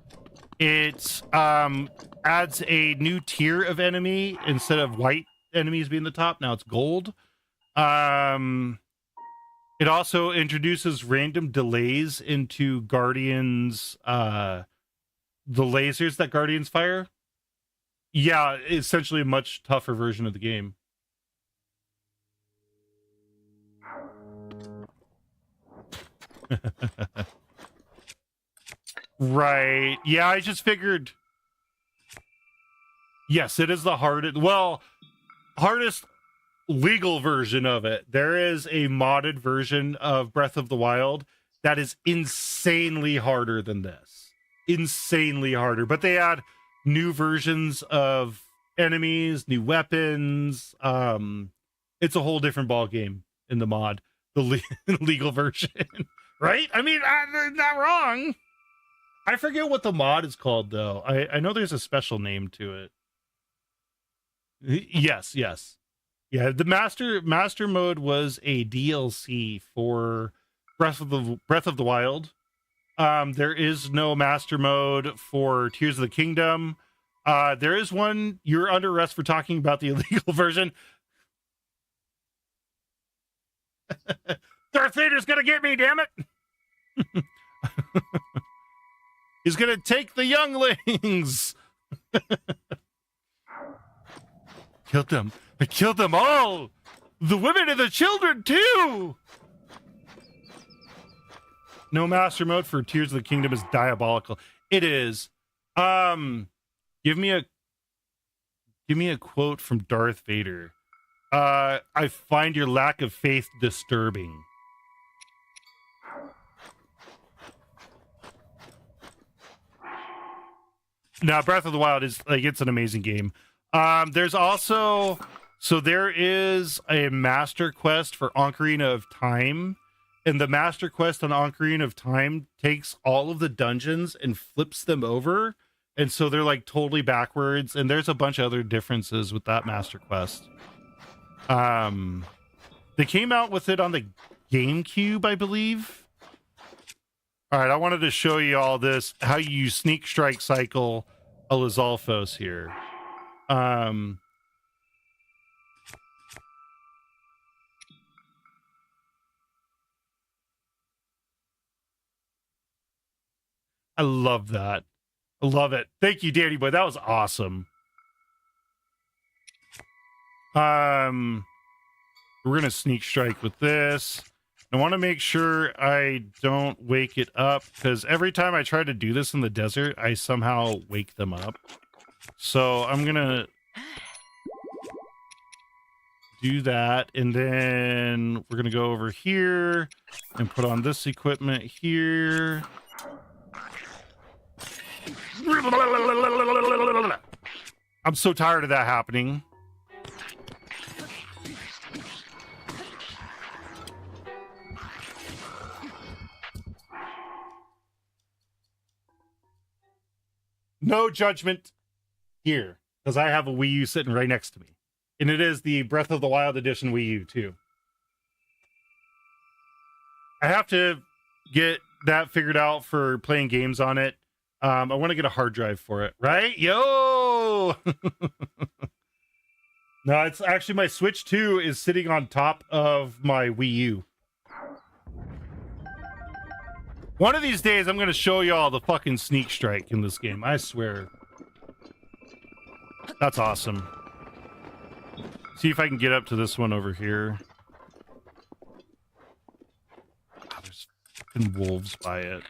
It adds a new tier of enemy instead of white enemies being the top. Now it's gold. It also introduces random delays into Guardians, the lasers that Guardians fire. Yeah, essentially a much tougher version of the game. Right. Yeah, I just figured. Yes, it is the hardest. Well, hardest legal version of it. There is a modded version of Breath of the Wild that is insanely harder than this. Insanely harder. But they add new versions of enemies, new weapons. It's a whole different ball game in the mod, the legal version. Right? I mean, I'm not wrong. I forget what the mod is called, though. I know there's a special name to it. Yes. Yeah, the master mode was a DLC for Breath of the Wild. There is no master mode for Tears of the Kingdom. There is one. You're under arrest for talking about the illegal version. Darth Vader's gonna get me, damn it! He's gonna take the younglings. Killed them. I killed them all. The women and the children too. No master mode for Tears of the Kingdom is diabolical. It is. Give me a quote from Darth Vader. I find your lack of faith disturbing. Now, Breath of the Wild is like, it's an amazing game. There's also, so there is a master quest for Ocarina of Time, and the master quest on Ocarina of Time takes all of the dungeons and flips them over, and so they're like totally backwards, and there's a bunch of other differences with that master quest. They came out with it on the GameCube, I believe. All right, I wanted to show you all this, how you sneak strike cycle a Lizalfos here. I love that. I love it. Thank you, Danny Boy. That was awesome. We're gonna sneak strike with this. I want to make sure I don't wake it up, because every time I try to do this in the desert, I somehow wake them up. So I'm gonna do that, and then we're gonna go over here and put on this equipment here. I'm so tired of that happening. No judgment here, because I have a Wii U sitting right next to me. And it is the Breath of the Wild edition Wii U, too. I have to get that figured out for playing games on it. I want to get a hard drive for it, right? Yo! No, it's actually my Switch 2 is sitting on top of my Wii U. One of these days, I'm going to show y'all the fucking sneak strike in this game. I swear. That's awesome. See if I can get up to this one over here. Oh, there's fucking wolves by it.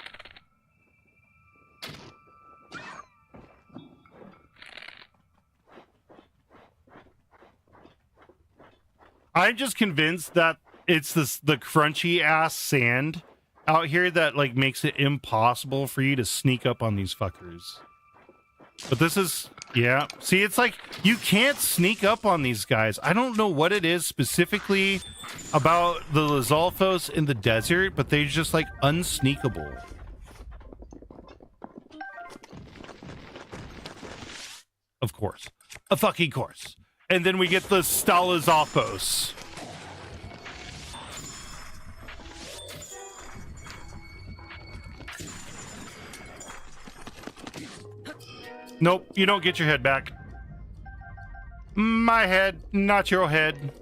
I'm just convinced that it's the crunchy ass sand out here that like makes it impossible for you to sneak up on these fuckers. But this is, yeah. See, it's like you can't sneak up on these guys. I don't know what it is specifically about the Lizalfos in the desert, but they're just like unsneakable. Of course. A fucking course. And then we get the Stalazalfos. Nope, you don't get your head back. My head, not your head.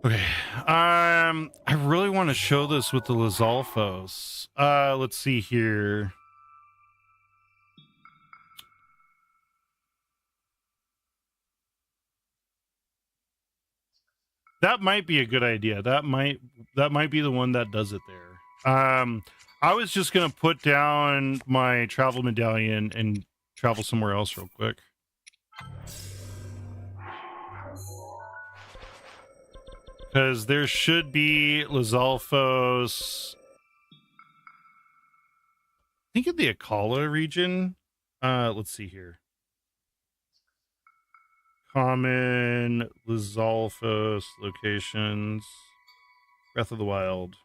Okay. I really want to show this with the Lizalfos. Let's see here. That might be a good idea. That might be the one that does it there. I was just gonna put down my travel medallion and travel somewhere else real quick. Because there should be Lizalfos. I think in the Akala region. Let's see here. Common Lizalfos locations. Breath of the Wild.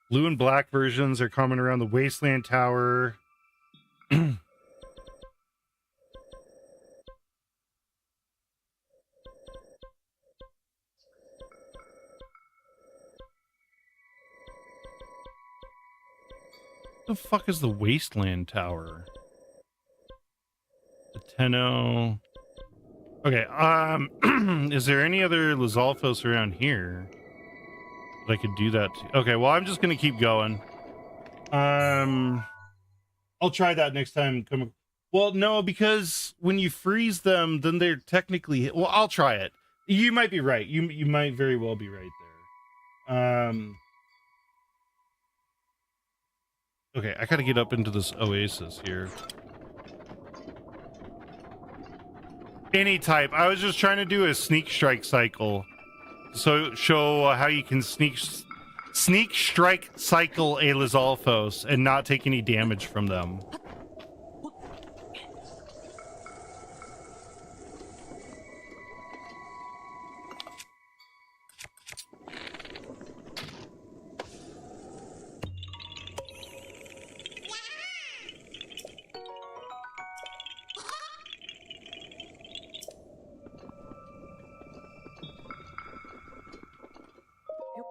Blue and black versions are common around the Wasteland Tower. The fuck is the Wasteland Tower? The Tenno. Okay, is there any other Lizalfos around here that I could do that to? Okay, well, I'm just gonna keep going. I'll try that next time. Well, no, because when you freeze them, then they're technically. Well, I'll try it. You might be right. You might very well be right there. Okay, I gotta get up into this oasis here. Any type. I was just trying to do a sneak strike cycle. So show how you can sneak strike cycle a Lizalfos and not take any damage from them.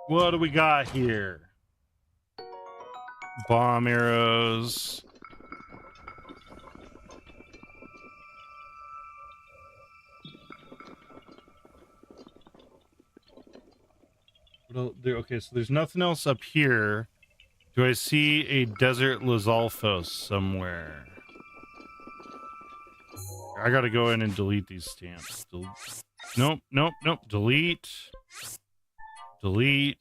What do we got here? Bomb arrows. Okay, so there's nothing else up here. Do I see a desert Lizalfos somewhere? I gotta go in and delete these stamps. Nope. Delete. Delete.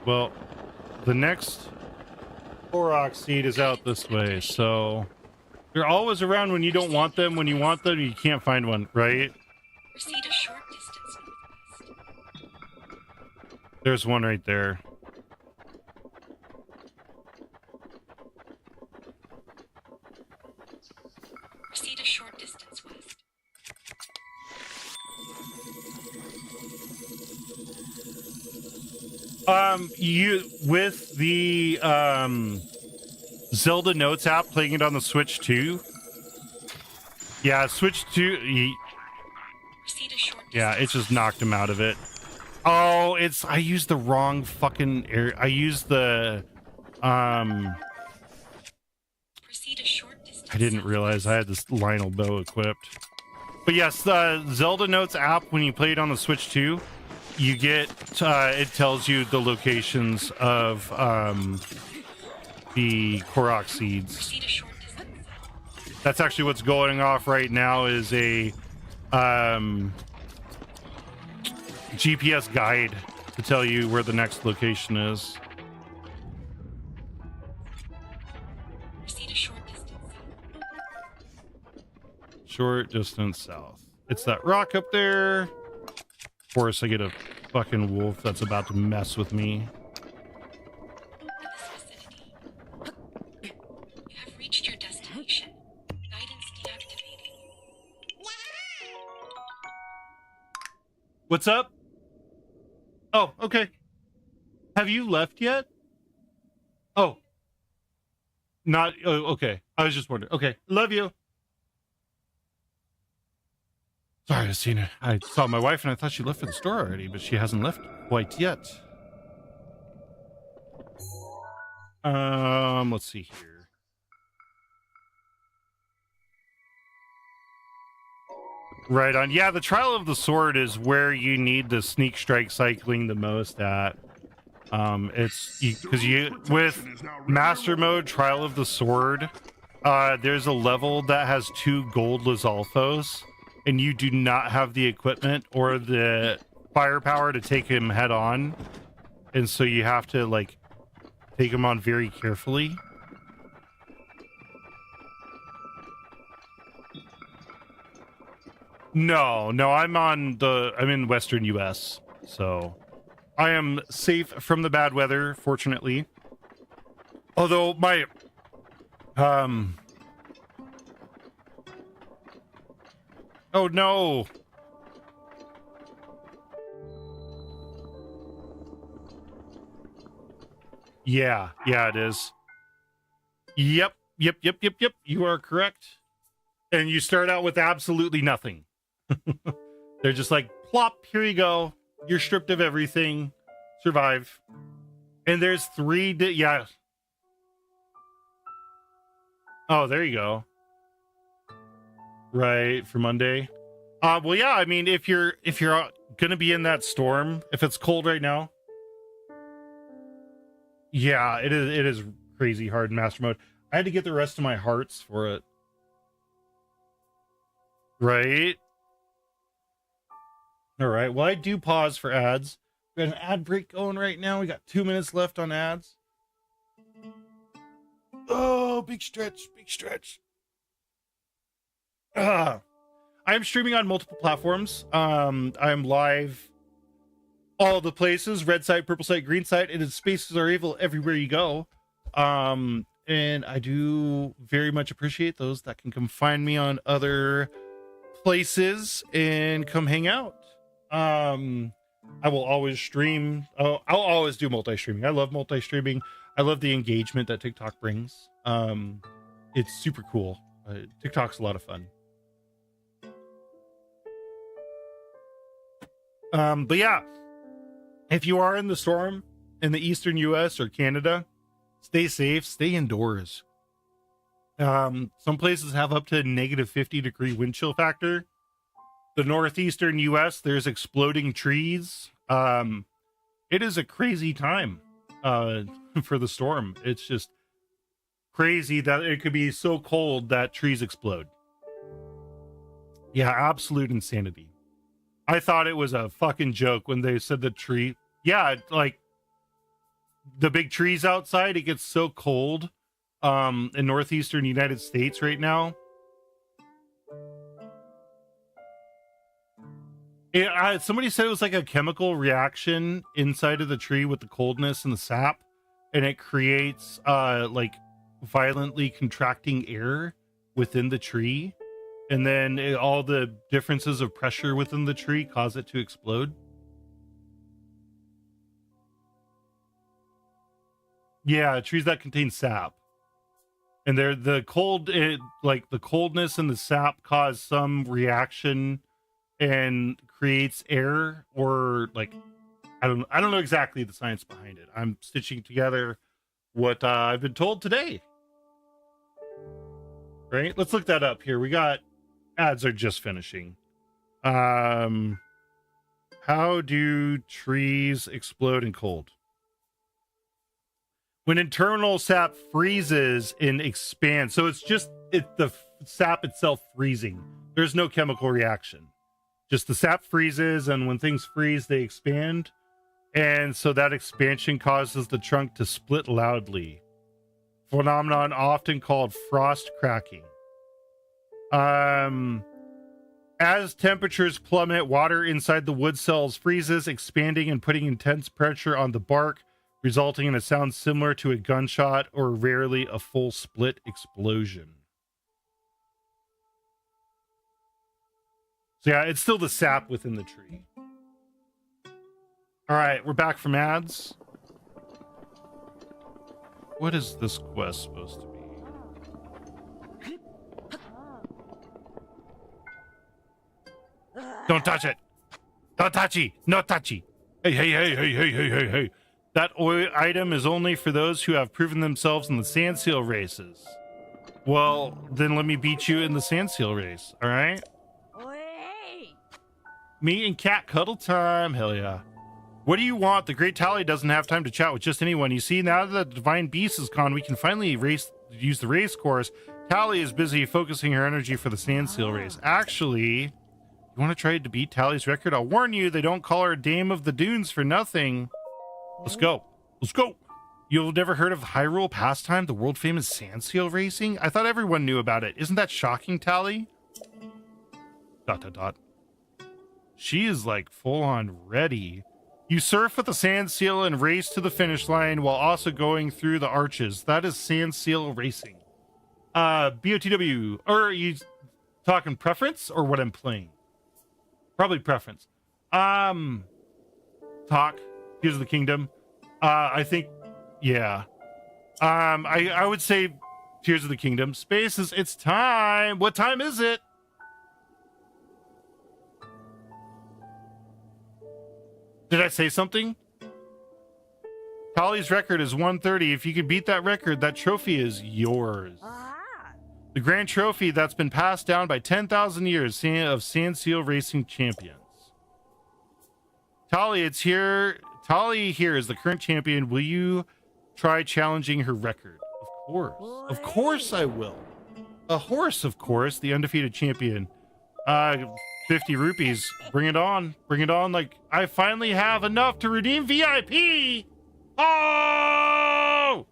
Well, the next Korok seed is out this way, so they're always around when you don't want them. When you want them, you can't find one, right? Proceed a short distance northwest. There's one right there. Proceed a short distance west. You with the Zelda Notes app, playing it on the Switch too. Yeah, Switch 2. Proceed a short distance. Yeah, it just knocked him out of it. Oh, I used the wrong fucking I used the Proceed a short distance. I didn't realize I had this Lionel bow equipped. But yes, the Zelda Notes app, when you play it on the Switch 2, you get it tells you the locations of the Korok seeds. Proceed a short distance. That's actually what's going off right now, is a GPS guide to tell you where the next location is. Proceed a short distance. Short distance south. It's that rock up there. Of course, I get a fucking wolf that's about to mess with me. In this vicinity. You have reached your destination. Guidance deactivating. What's up? Oh, okay. Have you left yet? Oh. Not okay. I was just wondering. Okay, love you. Sorry, I saw my wife and I thought she left for the store already, but she hasn't left quite yet. Let's see here. Right on. Yeah, the Trial of the Sword is where you need the sneak strike cycling the most at. It's because you with Master Mode Trial of the Sword, there's a level that has 2 gold Lizalfos, and you do not have the equipment or the firepower to take him head on, and so you have to like take him on very carefully. No, I'm in Western US, so I am safe from the bad weather, fortunately. Although my oh no. Yeah, it is. Yep. You are correct. And you start out with absolutely nothing. They're just like, plop, here you go. You're stripped of everything. Survive. And there's 3 yeah. Oh, there you go. Right, for Monday. Well, yeah, I mean, if you're gonna be in that storm, if it's cold right now, yeah, it is crazy hard in Master Mode. I had to get the rest of my hearts for it. Right? All right, well, I do pause for ads. We got an ad break going right now. We got 2 minutes left on ads. Oh, big stretch. I'm streaming on multiple platforms. I'm live all the places, red site, purple site, green site, and spaces are evil everywhere you go. And I do very much appreciate those that can come find me on other places and come hang out. I will always stream. I'll always do multi-streaming. I love multi-streaming. I love the engagement that TikTok brings. It's super cool. TikTok's a lot of fun. But yeah, if you are in the storm in the eastern US or Canada, stay safe, stay indoors. Some places have up to negative 50-degree wind chill factor. The northeastern US, there's exploding trees. It is a crazy time for the storm. It's just crazy that it could be so cold that trees explode. Yeah, absolute insanity. I thought it was a fucking joke when they said the tree. Yeah, like the big trees outside, it gets so cold in northeastern United States right now. Somebody said it was like a chemical reaction inside of the tree with the coldness and the sap, and it creates like violently contracting air within the tree, and then all the differences of pressure within the tree cause it to explode. Yeah, trees that contain sap, and they're the coldness and the sap cause some reaction and creates air, or like I don't know exactly the science behind it. I'm stitching together what I've been told today. Right, let's look that up here. We got ads are just finishing. How do trees explode in cold? When internal sap freezes and expands, so it's just the sap itself freezing. There's no chemical reaction. Just the sap freezes, and when things freeze, they expand. And so that expansion causes the trunk to split loudly. Phenomenon often called frost cracking. As temperatures plummet, water inside the wood cells freezes, expanding and putting intense pressure on the bark, resulting in a sound similar to a gunshot or rarely a full split explosion. So yeah, it's still the sap within the tree. All right, we're back from ads. What is this quest supposed to be? Don't touch it. Don't touchy. No touchy. Hey, hey, hey, hey, hey, hey, hey, hey. That item is only for those who have proven themselves in the sand seal races. Well, then let me beat you in the sand seal race, all right? Me and cat cuddle time. Hell yeah. What do you want? The Great Tally doesn't have time to chat with just anyone. You see, now that the Divine Beast is gone, we can finally use the race course. Tally is busy focusing her energy for the sand seal race. Actually, you want to try to beat Tally's record? I'll warn you, they don't call her Dame of the Dunes for nothing. Let's go. Let's go. You've never heard of Hyrule Pastime, the world famous sand seal racing? I thought everyone knew about it. Isn't that shocking, Tally? ... She is like full on ready. You surf with the sand seal and race to the finish line while also going through the arches. That is sand seal racing. BOTW, or are you talking preference or what I'm playing? Probably preference. Talk. Tears of the Kingdom. I think, yeah. I would say Tears of the Kingdom. Spaces, it's time. What time is it? Did I say something? Tally's record is 130. If you could beat that record, that trophy is yours. The grand trophy that's been passed down by 10,000 years of sand seal racing champions. Tally, it's here. Tally here is the current champion. Will you try challenging her record? Of course. Of course I will. A horse, of course, the undefeated champion. 50 rupees. Bring it on. Bring it on. Like, I finally have enough to redeem VIP. Oh!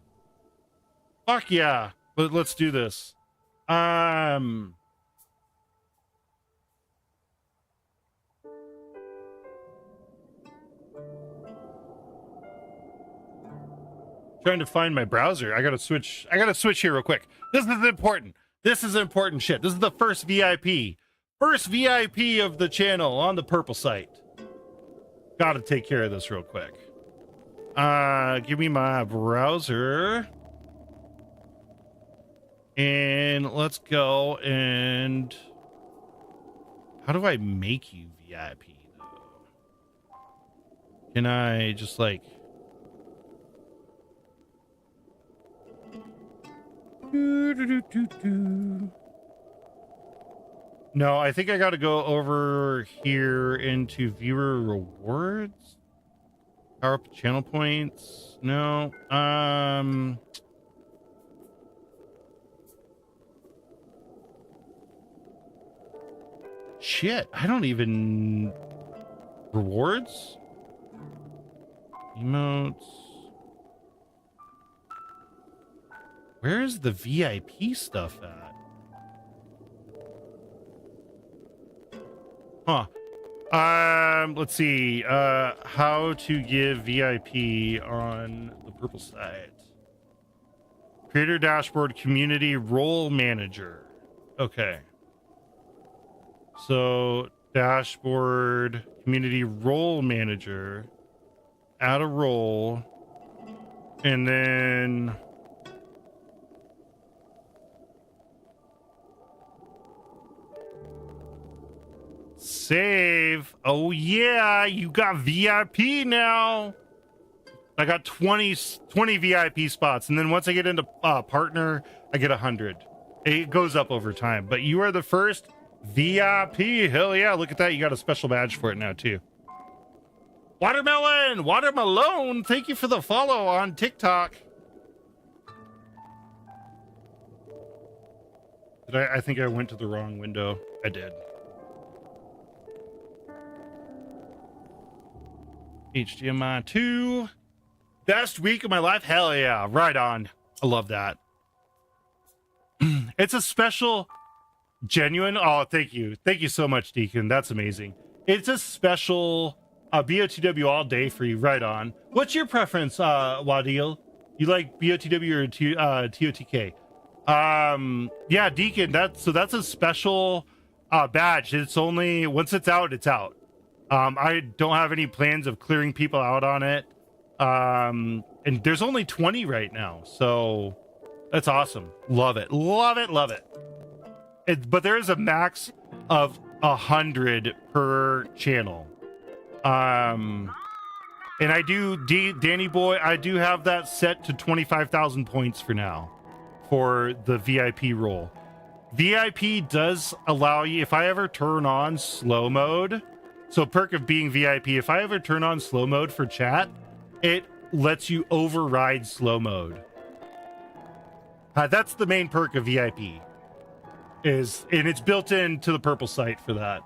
Fuck yeah. Let's do this. Trying to find my browser. I gotta switch here real quick. This is important. This is important shit. This is the first VIP. First VIP of the channel on the purple site. Gotta take care of this real quick. Give me my browser. And let's go and... How do I make you VIP, though? Can I just, like... No, I think I got to go over here into viewer rewards. Power up channel points. No. Shit, I don't even... Rewards? Emotes. Where's the VIP stuff at? Huh. Let's see. How to give VIP on the purple side. Creator dashboard, community role manager. Okay. So, dashboard, community role manager. Add a role. And then... Save. Oh yeah, you got VIP now. I got 20 VIP spots, and then once I get into partner, I get 100. It goes up over time, but you are the first VIP. Hell yeah, look at that. You got a special badge for it now too. Watermelon, thank you for the follow on TikTok. I think I went to the wrong window. I did. HDMI 2. Best week of my life? Hell yeah. Right on. I love that. It's a special, genuine. Oh, thank you. Thank you so much, Deacon. That's amazing. It's a special BOTW all day for you. Right on. What's your preference, Wadil? You like BOTW or TOTK? Yeah, Deacon. That's a special badge. It's only, once it's out, it's out. I don't have any plans of clearing people out on it. And there's only 20 right now. So that's awesome. Love it. Love it. Love it. But there is a max of 100 per channel. And I do, Danny Boy, I do have that set to 25,000 points for now for the VIP role. VIP does allow you, if I ever turn on slow mode, so perk of being VIP, if I ever turn on slow mode for chat, it lets you override slow mode. That's the main perk of VIP, and it's built into the purple site for that.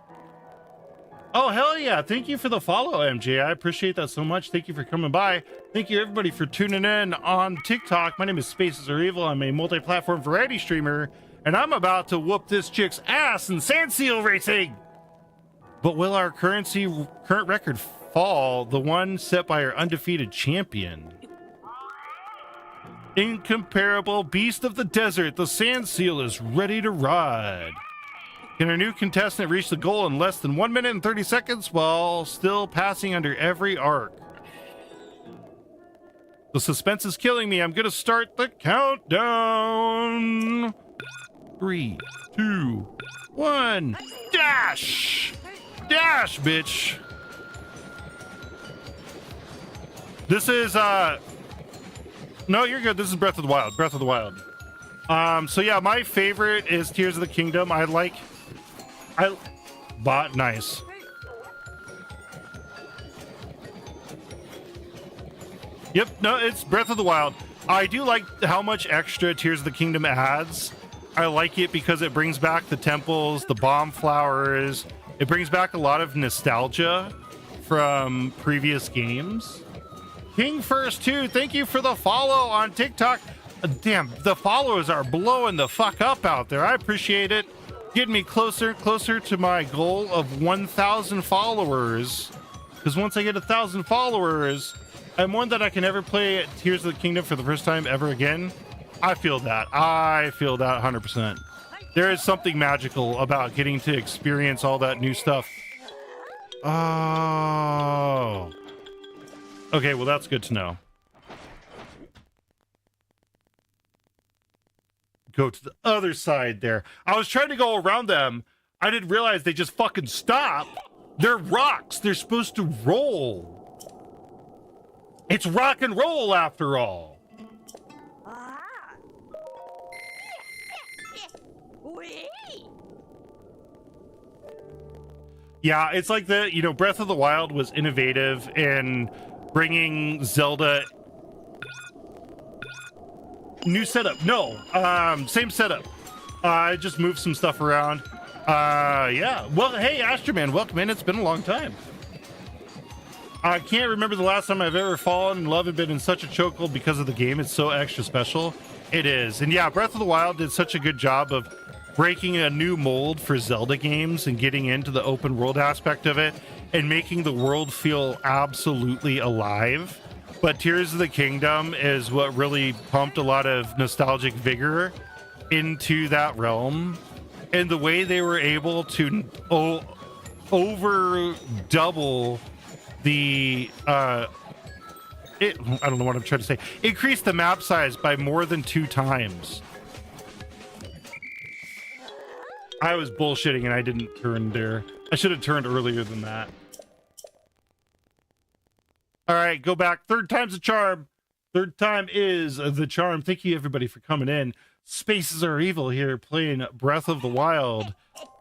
Oh, hell yeah. Thank you for the follow, MJ. I appreciate that so much. Thank you for coming by. Thank you, everybody, for tuning in on TikTok. My name is Spaces Are Evil. I'm a multi-platform variety streamer, and I'm about to whoop this chick's ass in sand seal racing. But will our current record fall, the one set by our undefeated champion? Incomparable beast of the desert, the sand seal is ready to ride. Can our new contestant reach the goal in less than 1 minute and 30 seconds while still passing under every arc? The suspense is killing me. I'm going to start the countdown. 3, 2, 1. Dash! Dash, bitch! This is, no, you're good. This is Breath of the Wild. Breath of the Wild. So yeah, my favorite is Tears of the Kingdom. Nice. Yep, no, it's Breath of the Wild. I do like how much extra Tears of the Kingdom adds. I like it because it brings back the temples, the bomb flowers. It brings back a lot of nostalgia from previous games. King First 2, thank you for the follow on TikTok. Damn, the followers are blowing the fuck up out there. I appreciate it. Getting me closer and closer to my goal of 1,000 followers. Because once I get 1,000 followers, I'm one that I can never play Tears of the Kingdom for the first time ever again. I feel that. I feel that 100%. There is something magical about getting to experience all that new stuff. Oh. Okay, well, that's good to know. Go to the other side there. I was trying to go around them. I didn't realize they just fucking stop. They're rocks. They're supposed to roll. It's rock and roll after all. Yeah, it's like Breath of the Wild was innovative in bringing Zelda. New setup. No, same setup. I just moved some stuff around. Yeah. Well, hey, Astroman, welcome in. It's been a long time. I can't remember the last time I've ever fallen in love and been in such a chokehold because of the game. It's so extra special. It is. And yeah, Breath of the Wild did such a good job of breaking a new mold for Zelda games and getting into the open world aspect of it and making the world feel absolutely alive. But Tears of the Kingdom is what really pumped a lot of nostalgic vigor into that realm. And the way they were able to over double the I don't know what I'm trying to say. Increase the map size by more than 2 times. I was bullshitting and I didn't turn there. I should have turned earlier than that. All right, go back. 3rd time's a charm. 3rd time is the charm. Thank you, everybody, for coming in. Spaces Are Evil here, playing Breath of the Wild.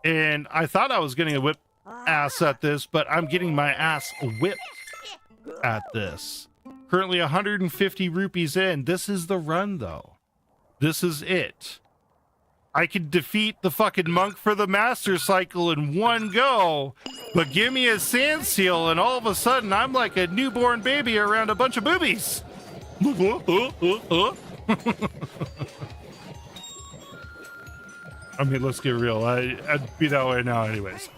And I thought I was getting a whip ass at this, but I'm getting my ass whipped at this. Currently 150 rupees in. This is the run, though. This is it. I could defeat the fucking monk for the master cycle in one go, but give me a sand seal and all of a sudden I'm like a newborn baby around a bunch of boobies. I mean, let's get real. I'd be that way now anyways.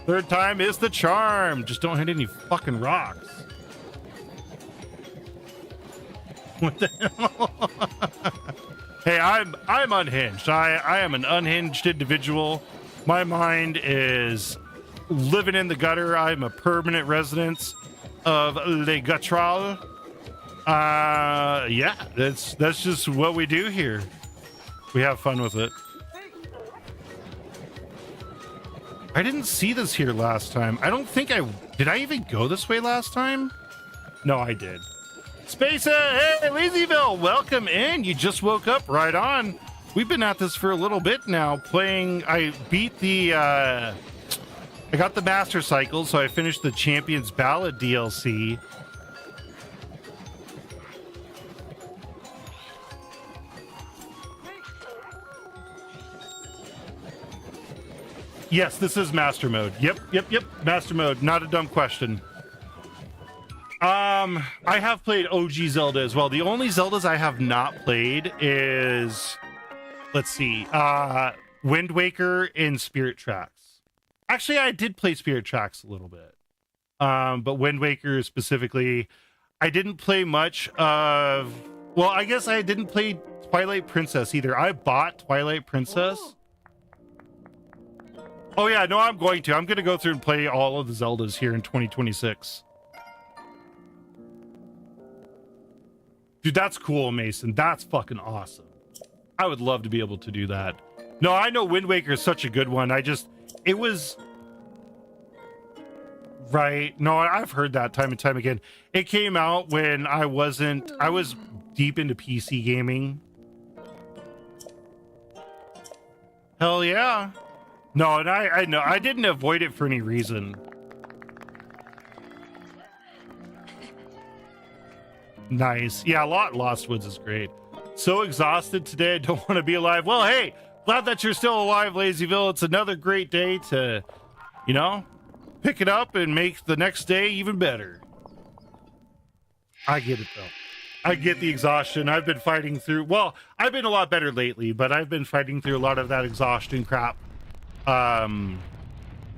3rd time is the charm. Just don't hit any fucking rocks. What the hell? Hey, I'm unhinged. I am an unhinged individual. My mind is living in the gutter. I'm a permanent resident of Le Guttural. Yeah, that's just what we do here. We have fun with it. I didn't see this here last time. I don't think did I even go this way last time? No, I did. Spacer, hey, Lazyville, welcome in. You just woke up, right on. We've been at this for a little bit now, playing. I beat the, I got the Master Cycle, so I finished the Champion's Ballad DLC. Yes, this is Master Mode. Yep, Master Mode. Not a dumb question. I have played OG Zelda as well. The only Zeldas I have not played is, let's see, Wind Waker and Spirit Tracks. Actually, I did play Spirit Tracks a little bit. But Wind Waker specifically, I didn't play much of, well, I guess I didn't play Twilight Princess either. I bought Twilight Princess. Oh yeah, no, I'm going to go through and play all of the Zeldas here in 2026. Dude, that's cool, Mason. That's fucking awesome. I would love to be able to do that. No, I know Wind Waker is such a good one. It was... Right. No, I've heard that time and time again. It came out when I was deep into PC gaming. Hell yeah. No, and I know I didn't avoid it for any reason. Nice. Yeah, Lost Woods is great. So exhausted today, I don't want to be alive. Well, hey, glad that you're still alive, Lazyville. It's another great day to, you know, pick it up and make the next day even better. I get it, though. I get the exhaustion. I've been fighting through, well, I've been a lot better lately, but I've been fighting through a lot of that exhaustion crap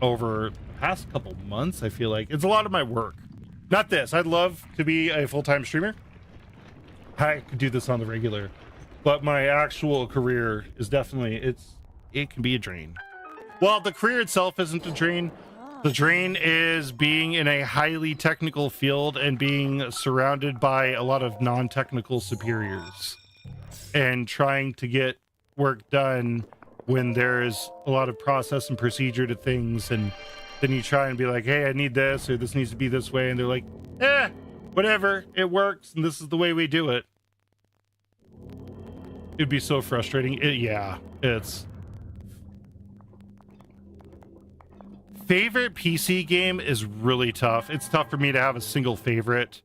over the past couple months. I feel like it's a lot of my work. Not this. I'd love to be a full-time streamer. I could do this on the regular, but my actual career is definitely, it can be a drain. Well, the career itself isn't a drain. The drain is being in a highly technical field and being surrounded by a lot of non-technical superiors and trying to get work done when there's a lot of process and procedure to things, and then you try and be like, hey, I need this, or this needs to be this way, and they're like, whatever, it works, and this is the way we do it. It'd be so frustrating. It's... Favorite PC game is really tough. It's tough for me to have a single favorite.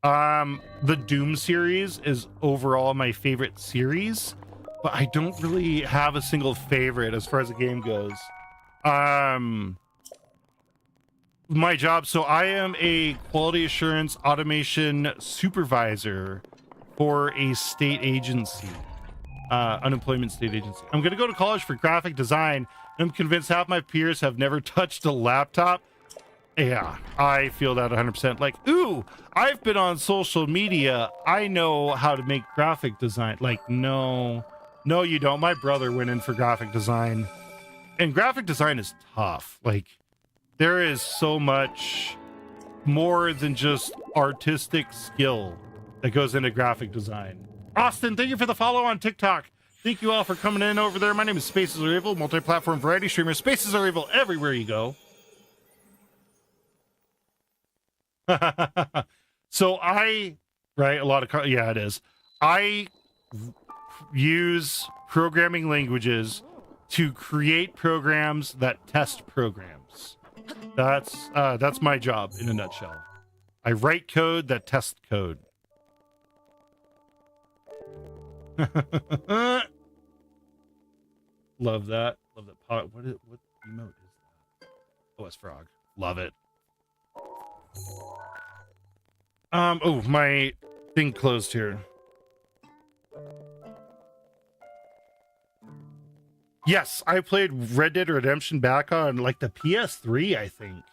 The Doom series is overall my favorite series, but I don't really have a single favorite as far as the game goes. My job, so I am a quality assurance automation supervisor for a state agency, unemployment state agency. I'm going to go to college for graphic design, and I'm convinced half my peers have never touched a laptop. Yeah, I feel that 100%. Like, ooh, I've been on social media. I know how to make graphic design. Like, no, you don't. My brother went in for graphic design, and graphic design is tough. Like, there is so much more than just artistic skill that goes into graphic design. Austin, thank you for the follow on TikTok. Thank you all for coming in over there. My name is Spaces Are Evil, multi-platform variety streamer. Spaces Are Evil everywhere you go. So I use programming languages to create programs that test programs. That's my job in a nutshell. I write code that tests code. Love that. Love that pot. What emote is that? Oh, it's frog. Love it. Oh, my thing closed here. Yes, I played Red Dead Redemption back on like the PS3, I think.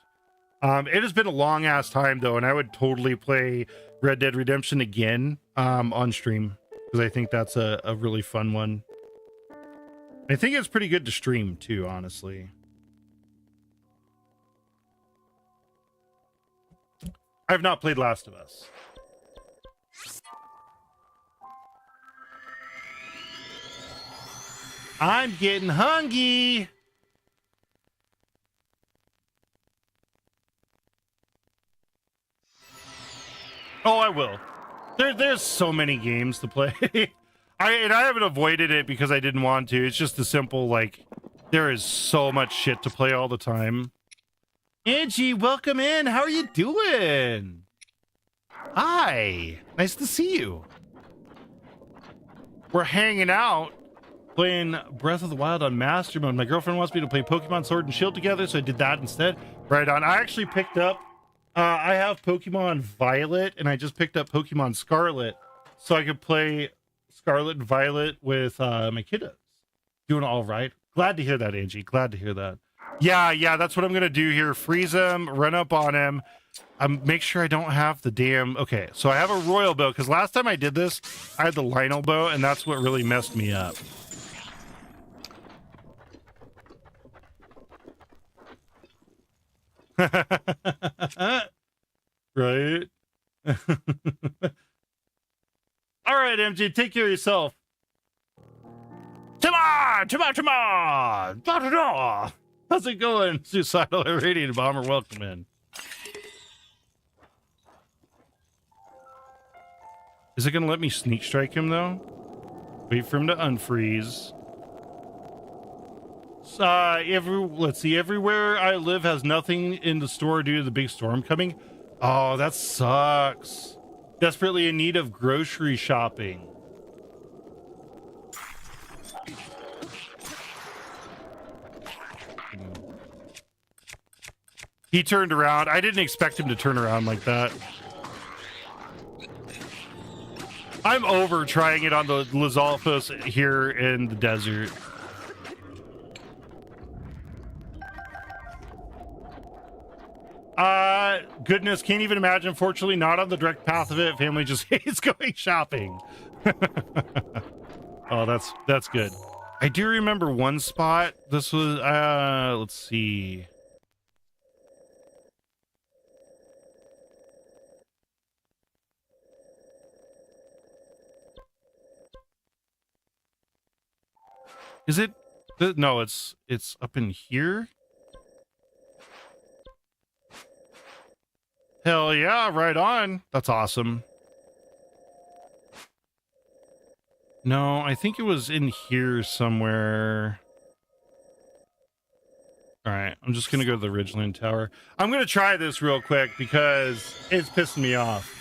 It has been a long ass time though, and I would totally play Red Dead Redemption again on stream, because I think that's a really fun one. I think it's pretty good to stream too, honestly. I've not played Last of Us. I'm getting hungry. Oh, I will. There's so many games to play. I haven't avoided it because I didn't want to. It's just a simple, like, there is so much shit to play all the time. Angie, welcome in. How are you doing? Hi. Nice to see you. We're hanging out, playing Breath of the Wild on Master Mode. My girlfriend wants me to play Pokemon Sword and Shield together, so I did that instead. Right on. I actually picked up, I have Pokemon Violet, and I just picked up Pokemon Scarlet, so I could play Scarlet and Violet with my kiddos. Doing all right. Glad to hear that, Angie. Glad to hear that. Yeah, that's what I'm going to do here. Freeze him, run up on him. Make sure I don't have the damn... Okay, so I have a Royal Bow, because last time I did this, I had the Lionel Bow, and that's what really messed me up. Right? All right, MJ, take care of yourself. Come on! How's it going? Suicidal Irradiated Bomber, welcome in. Is it going to let me sneak strike him, though? Wait for him to unfreeze. Let's see. Everywhere I live has nothing in the store due to the big storm coming. Oh, that sucks. Desperately in need of grocery shopping. He turned around. I didn't expect him to turn around like that. I'm over trying it on the Lizalfos here in the desert. Goodness, can't even imagine. Fortunately, not on the direct path of it. Family just hates going shopping. Oh, that's good. I do remember one spot. This was, let's see. Is it? No, it's up in here. Hell yeah, right on. That's awesome. No, I think it was in here somewhere. All right, I'm just going to go to the Ridgeland Tower. I'm going to try this real quick because it's pissing me off.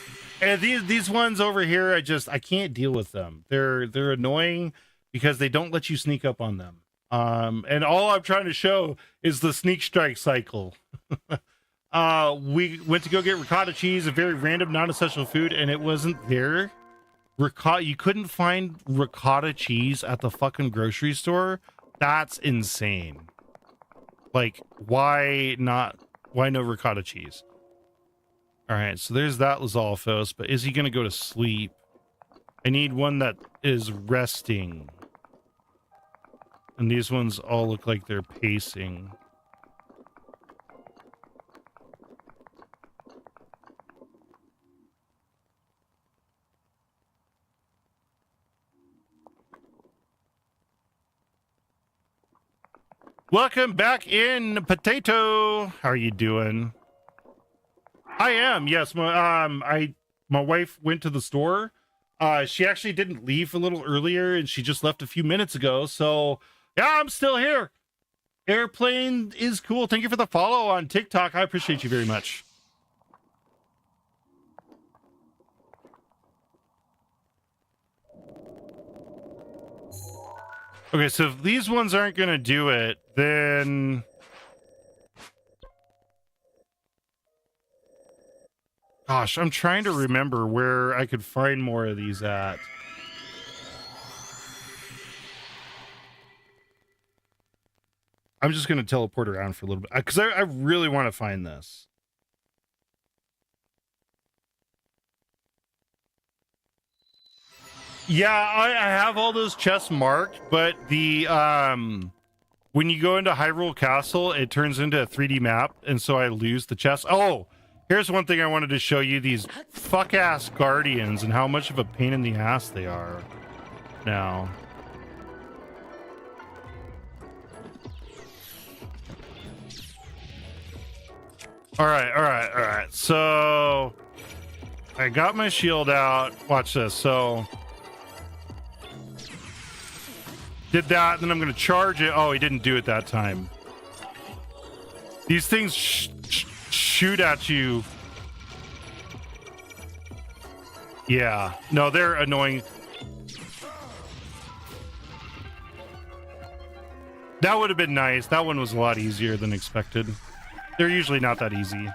And these ones over here, I can't deal with them. They're annoying because they don't let you sneak up on them. And all I'm trying to show is the sneak strike cycle. We went to go get ricotta cheese, a very random, non-essential food, and it wasn't there. You couldn't find ricotta cheese at the fucking grocery store. That's insane. Like, why not? Why no ricotta cheese? All right, so there's that Lizalfos, but is he going to go to sleep? I need one that is resting. And these ones all look like they're pacing. Welcome back in, Potato. How are you doing? I am. Yes, my wife went to the store. She actually didn't leave a little earlier, and she just left a few minutes ago. So, yeah, I'm still here. Airplane is cool. Thank you for the follow on TikTok. I appreciate you very much. Okay, so if these ones aren't going to do it, then... Gosh, I'm trying to remember where I could find more of these at. I'm just going to teleport around for a little bit, because I really want to find this. Yeah, I have all those chests marked, but the when you go into Hyrule Castle, it turns into a 3D map, and so I lose the chest. Oh, here's one thing I wanted to show you: these fuck-ass guardians and how much of a pain in the ass they are now. All right. So I got my shield out. Watch this. So did that, then I'm going to charge it. Oh, he didn't do it that time. These things shoot at you. Yeah. No, they're annoying. That would have been nice. That one was a lot easier than expected. They're usually not that easy.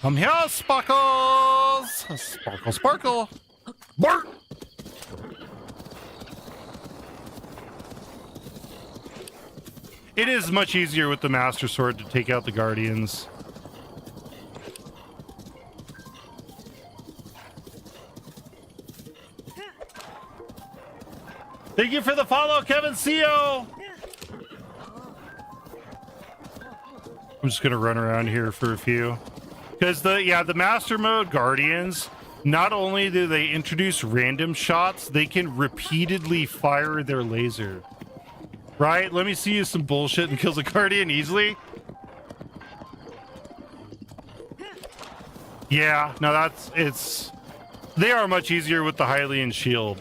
Come here, Sparkles! Sparkle, sparkle! Bark! It is much easier with the Master Sword to take out the Guardians. Thank you for the follow, Kevin Co. I'm just gonna run around here for a few. Because the Master Mode Guardians, not only do they introduce random shots, they can repeatedly fire their laser. Right? Let me see you some bullshit and kills a Guardian easily. Yeah, no, they are much easier with the Hylian shield.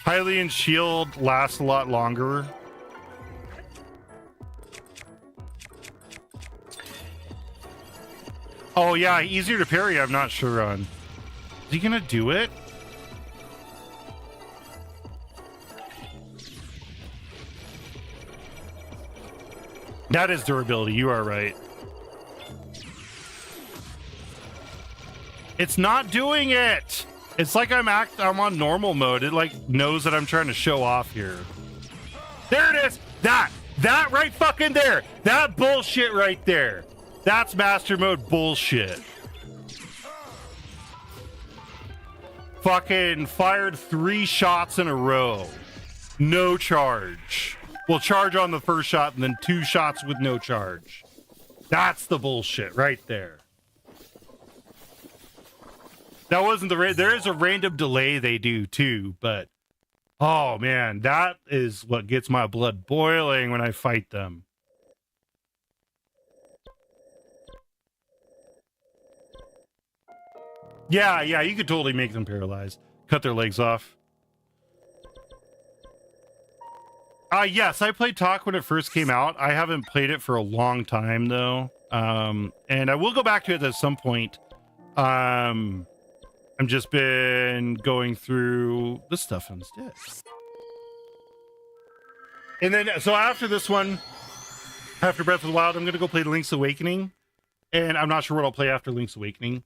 Hylian shield lasts a lot longer. Oh yeah, easier to parry, I'm not sure on. Is he gonna do it? That is durability, you are right. It's not doing it! It's like I'm on normal mode. It like knows that I'm trying to show off here. There it is! That right fucking there! That bullshit right there! That's Master Mode bullshit. Fucking fired 3 shots in a row. No charge. Well, charge on the first shot and then 2 shots with no charge. That's the bullshit right there. That wasn't there is a random delay they do too, but oh man, that is what gets my blood boiling when I fight them. Yeah, you could totally make them paralyzed. Cut their legs off. Yes, I played Talk when it first came out. I haven't played it for a long time though. And I will go back to it at some point. I've just been going through the stuff instead. And then, so after this one, after Breath of the Wild, I'm going to go play Link's Awakening. And I'm not sure what I'll play after Link's Awakening.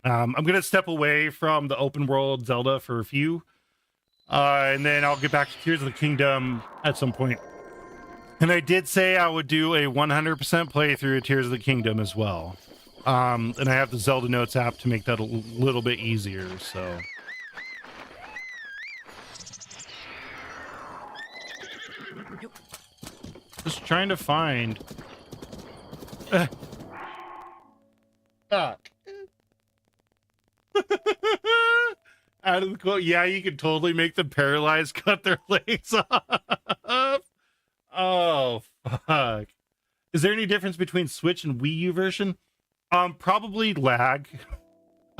I'm going to step away from the open world Zelda for a few. And then I'll get back to Tears of the Kingdom at some point. And I did say I would do a 100% playthrough of Tears of the Kingdom as well. And I have the Zelda Notes app to make that a little bit easier, so. Just trying to find. Fuck. Out of the quote. Yeah, you can totally make them paralyzed, cut their legs off. Oh, fuck. Is there any difference between Switch and Wii U version? Probably lag.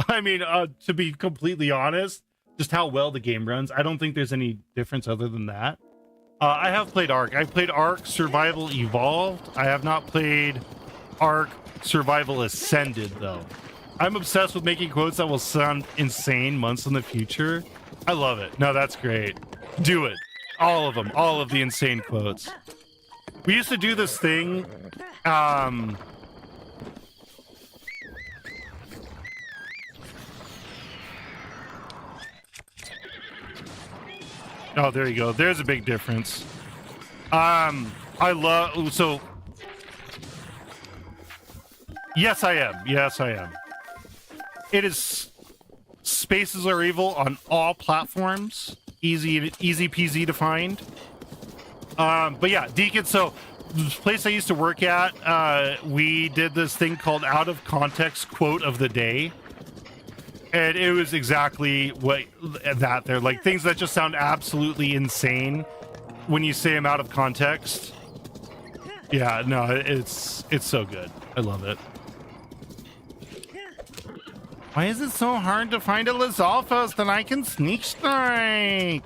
I mean, to be completely honest, just how well the game runs. I don't think there's any difference other than that. I have played Ark. I've played Ark Survival Evolved. I have not played Ark Survival Ascended, though. I'm obsessed with making quotes that will sound insane months in the future. I love it. No, that's great. Do it. All of them. All of the insane quotes. We used to do this thing. Oh, there you go. There's a big difference. I love... So... Yes, I am. Yes, I am. It is... Spaces are evil on all platforms. Easy peasy to find. But yeah, Deacon, so... The place I used to work at, we did this thing called Out of Context Quote of the Day. And it was exactly what that there, like things that just sound absolutely insane when you say them out of context. Yeah, no, it's so good. I love it. Why is it so hard to find a Lizalfos that I can sneak strike?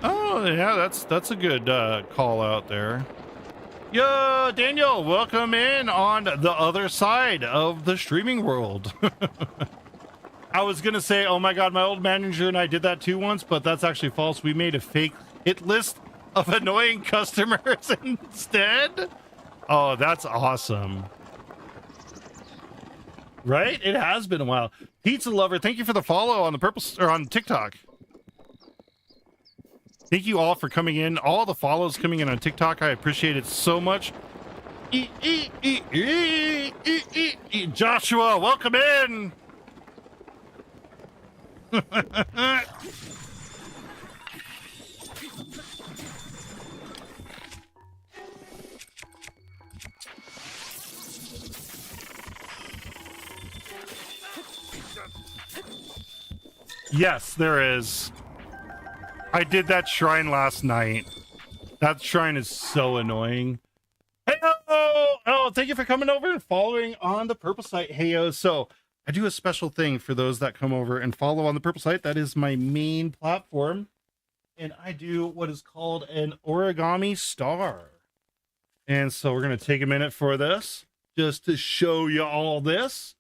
Oh yeah, that's a good call out there. Yo, Daniel, welcome in on the other side of the streaming world. I was gonna say, oh my god, my old manager and I did that too once, but that's actually false. We made a fake hit list of annoying customers instead. Oh, that's awesome. Right? It has been a while. Pizza Lover, thank you for the follow on the purple or on TikTok. Thank you all for coming in. All the follows coming in on TikTok. I appreciate it so much. Joshua, welcome in. Yes, there is. I did that shrine last night. That shrine is so annoying. Heyo! Oh, thank you for coming over and following on the purple site. Heyo. So I do a special thing for those that come over and follow on the purple site. That is my main platform. And I do what is called an origami star. And so we're going to take a minute for this just to show you all this.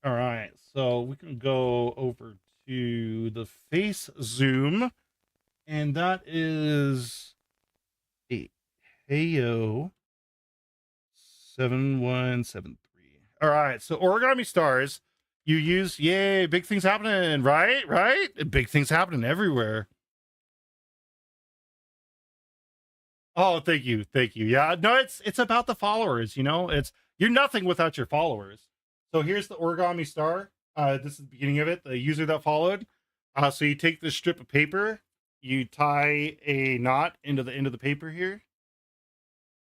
All right. So we can go over to the face zoom. And that is a Heyo 7173. All right, so origami stars, you use, yay, big things happening, right? Big things happening everywhere. Oh, thank you. Yeah, no, it's about the followers, you know, you're nothing without your followers. So here's the origami star. This is the beginning of it, the user that followed. So you take this strip of paper, you tie a knot into the end of the paper here,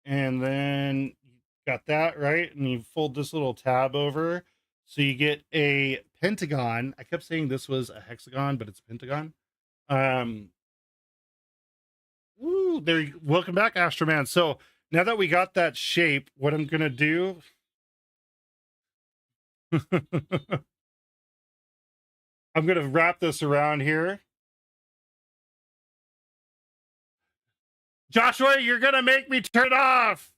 and then you got that, right? And you fold this little tab over, so you get a pentagon. I kept saying this was a hexagon, but it's a pentagon. Woo, welcome back, Astroman. So now that we got that shape, what I'm gonna do I'm gonna wrap this around here. Joshua, you're gonna make me turn it off.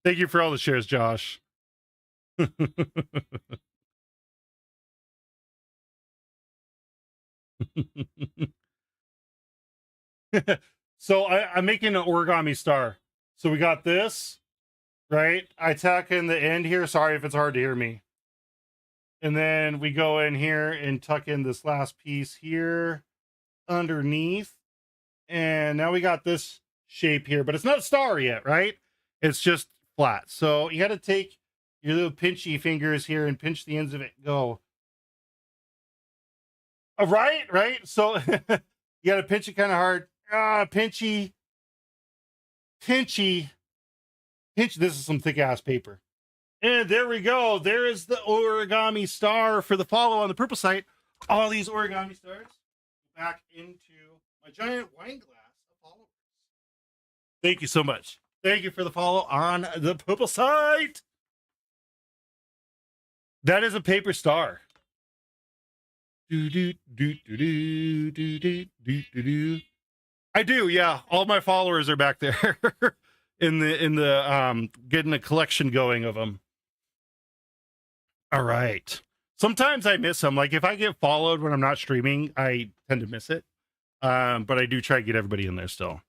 Thank you for all the shares, Josh. So I'm making an origami star. So we got this, right? I tack in the end here. Sorry if it's hard to hear me. And then we go in here and tuck in this last piece here underneath. And now we got this shape here, but it's not a star yet, right? It's just flat. So you got to take your little pinchy fingers here and pinch the ends of it. Go. Right. So you got to pinch it kind of hard. Pinchy. This is some thick ass paper. And there we go. There is the origami star for the follow on the purple site. All these origami stars back into my giant wine glass of followers. Thank you so much. Thank you for the follow on the purple site. That is a paper star. I do, yeah. All my followers are back there in the getting a collection going of them. All right. Sometimes I miss them. Like if I get followed when I'm not streaming, I tend to miss it. But I do try to get everybody in there still.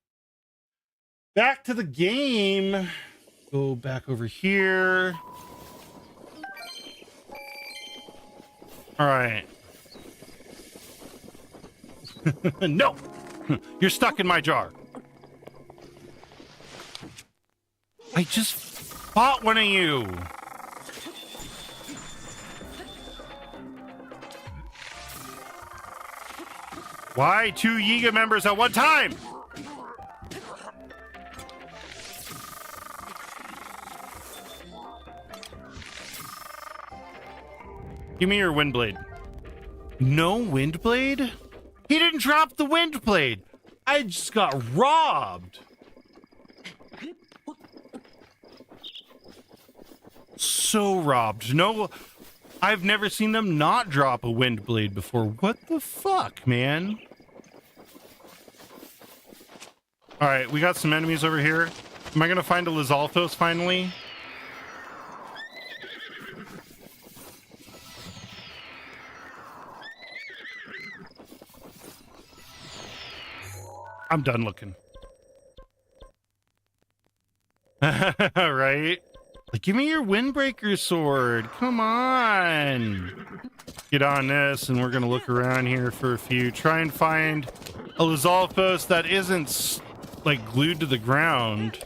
Back to the game. Go back over here. All right. No, you're stuck in my jar. I just fought one of you. Why 2 Yiga members at one time? Give me your wind blade. No wind blade? He didn't drop the wind blade. I just got robbed. So robbed. No, I've never seen them not drop a wind blade before. What the fuck, man? All right, we got some enemies over here. Am I gonna find a Lizalthos finally? I'm done looking. Right? Like, give me your Windbreaker sword. Come on. Get on this, and we're going to look around here for a few. Try and find a Lizalthos that isn't, like, glued to the ground.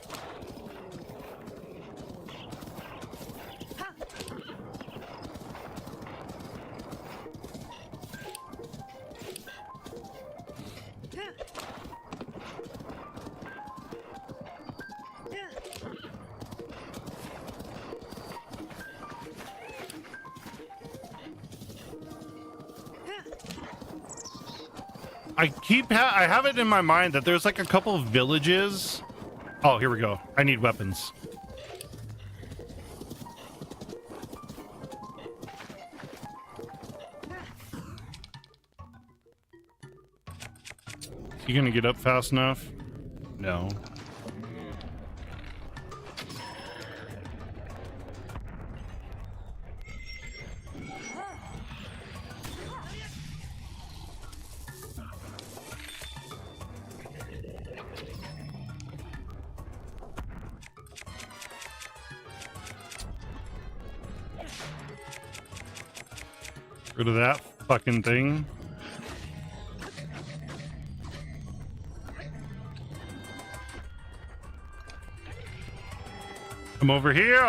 I have it in my mind that there's like a couple of villages. Oh, here we go. I need weapons. You gonna get up fast enough? No. Rid of that fucking thing. Come over here.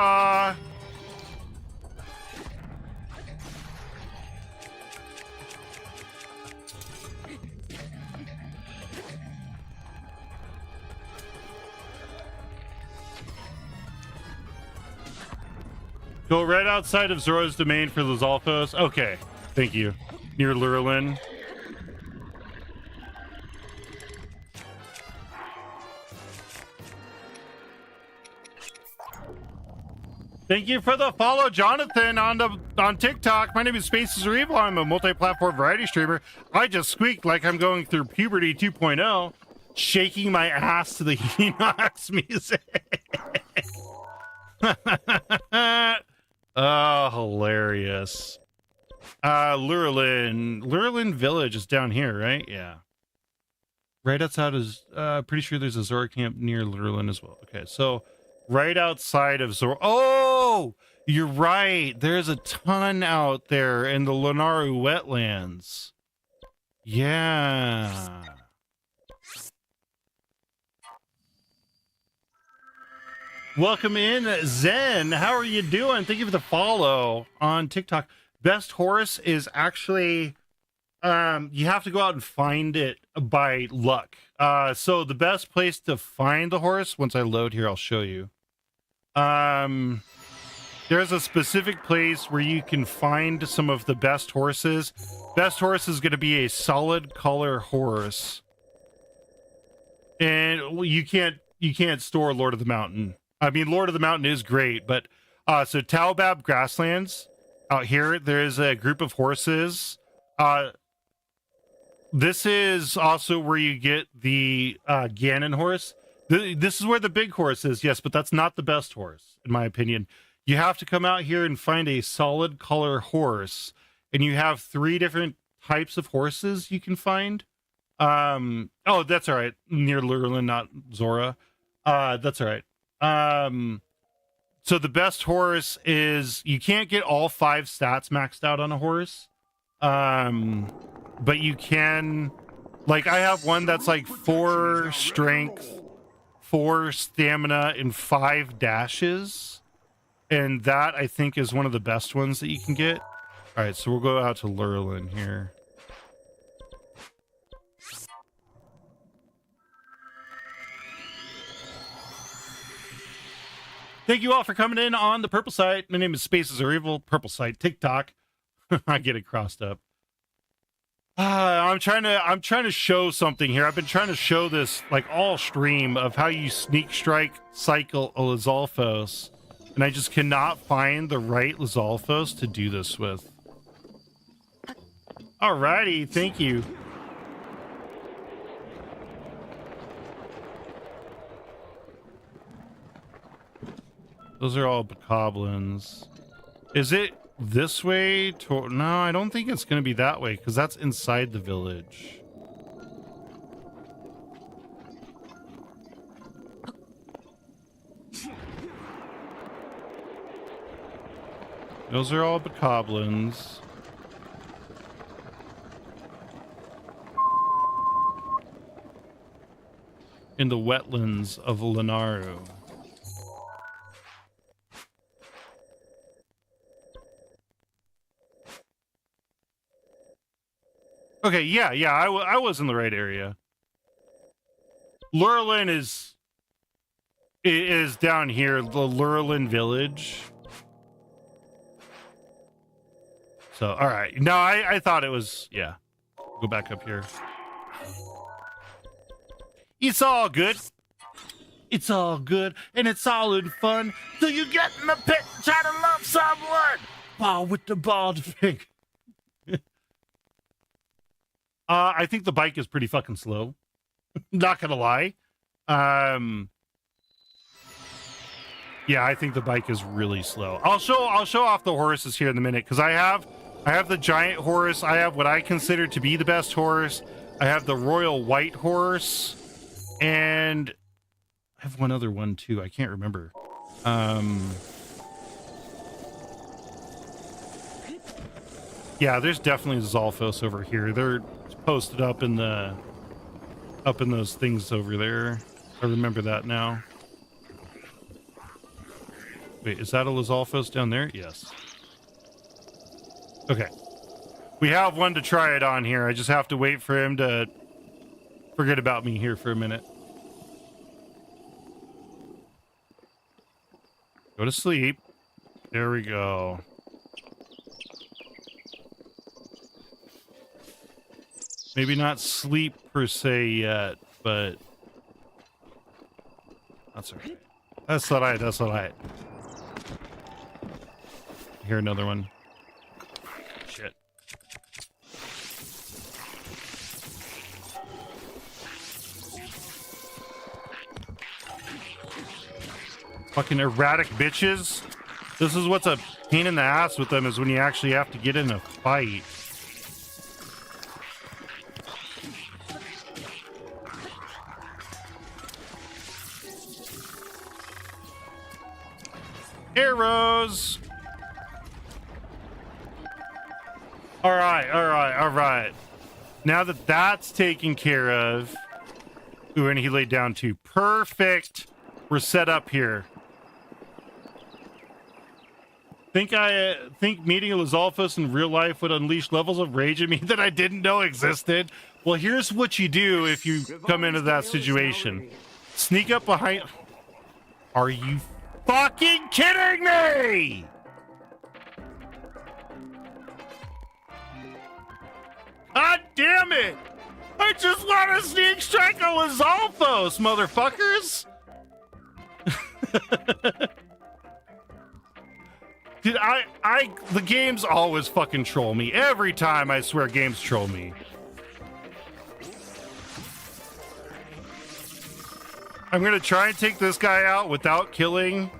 Go right outside of Zora's domain for Lizalthos. Okay. Thank you. Near Lurelin. Thank you for the follow, Jonathan, on TikTok. My name is Spaces Are Evil. I'm a multi-platform variety streamer. I just squeaked like I'm going through puberty 2.0, shaking my ass to the Enox music. Oh, hilarious. Lurelin Village is down here, right? Yeah. Right outside is, pretty sure there's a Zora camp near Lurelin as well. Okay, so right outside of Zora. Oh, you're right. There's a ton out there in the Lunaru wetlands. Yeah. Welcome in, Zen. How are you doing? Thank you for the follow on TikTok. Best horse is actually, you have to go out and find it by luck. So the best place to find the horse, once I load here, I'll show you. There's a specific place where you can find some of the best horses. Best horse is going to be a solid color horse. And you can't store Lord of the Mountain. I mean, Lord of the Mountain is great, but, so Taobab Grasslands. Out here, there's a group of horses. This is also where you get the Ganon horse. This is where the big horse is, yes, but that's not the best horse, in my opinion. You have to come out here and find a solid color horse, and you have 3 different types of horses you can find. Oh, that's all right. Near Lurelin, not Zora. That's all right. So the best horse is, you can't get all 5 stats maxed out on a horse. But you can, like, I have one that's like 4 strength, 4 stamina, and 5 dashes. And that, I think, is one of the best ones that you can get. All right, so we'll go out to Lurelin here. Thank you all for coming in on the Purple Site. My name is Spaces Are Evil, Purple Site, TikTok. I get it crossed up. I'm trying to show something here. I've been trying to show this like all stream of how you sneak strike cycle a Lizalfos, and I just cannot find the right Lizalfos to do this with. Alrighty, thank you. Those are all bokoblins. Is it this way? No, I don't think it's going to be that way because that's inside the village. Those are all bokoblins. In the wetlands of Lenaru. Okay, yeah, I was in the right area. Lurlin is down here, the Lurlin village. So, all right. No, I thought it was, yeah. Go back up here. It's all good. It's all good, and it's all in fun. So you get in the pit and try to love someone. Ball with the bald thing. I think the bike is pretty fucking slow. Not gonna lie. Yeah, I think the bike is really slow. I'll show off the horses here in a minute because I have the giant horse. I have what I consider to be the best horse. I have the royal white horse, and I have one other one too. I can't remember. Yeah, there's definitely Zalfos over here. They're posted up in those things over there. I remember that now. Wait, is that a Lizalfos down there? Yes. Okay. We have one to try it on here. I just have to wait for him to forget about me here for a minute. Go to sleep. There we go. Maybe not sleep per se yet, but that's all right. That's all right. That's all right. Here, another one. Shit. Fucking erratic bitches. This is what's a pain in the ass with them, is when you actually have to get in a fight. Arrows. All right. Now that that's taken care of. Ooh, and he laid down too. Perfect. We're set up here. Think meeting a Lizalfos in real life would unleash levels of rage in me that I didn't know existed? Well, here's what you do if you come into that situation. Sneak up behind... Are you fucking kidding me? God damn it! I just want to sneak strike a Lizalfos, motherfuckers! Dude, the games always fucking troll me. Every time, I swear, games troll me. I'm gonna try and take this guy out without killing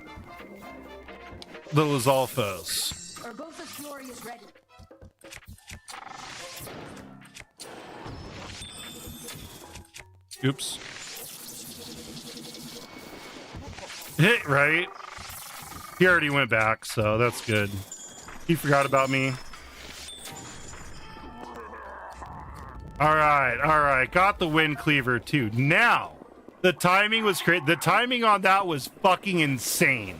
the Lizalfos. Urbosa's glory is ready. Oops. Hit right. He already went back, so that's good. He forgot about me. All right. Got the wind cleaver too. Now, the timing was great. The timing on that was fucking insane.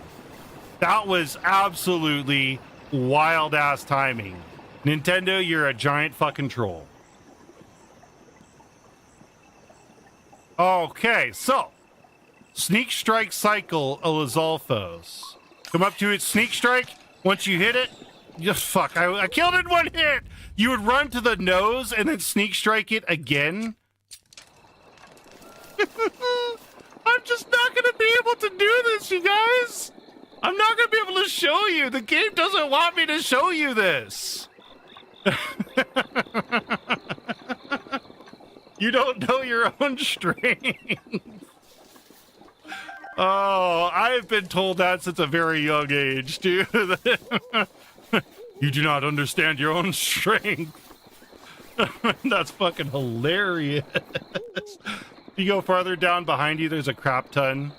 That was absolutely wild ass timing. Nintendo, you're a giant fucking troll. Okay, so Sneak strike cycle a Lizalfos. Come up to it, sneak strike. Once you hit it, fuck, I killed it in one hit. You would run to the nose and then sneak strike it again. I'm just not going to be able to do this, you guys. I'm not going to be able to show you. The game doesn't want me to show you this. You don't know your own strength. Oh, I've been told that since a very young age, dude. You do not understand your own strength. That's fucking hilarious. You go farther down behind you, there's a crap ton.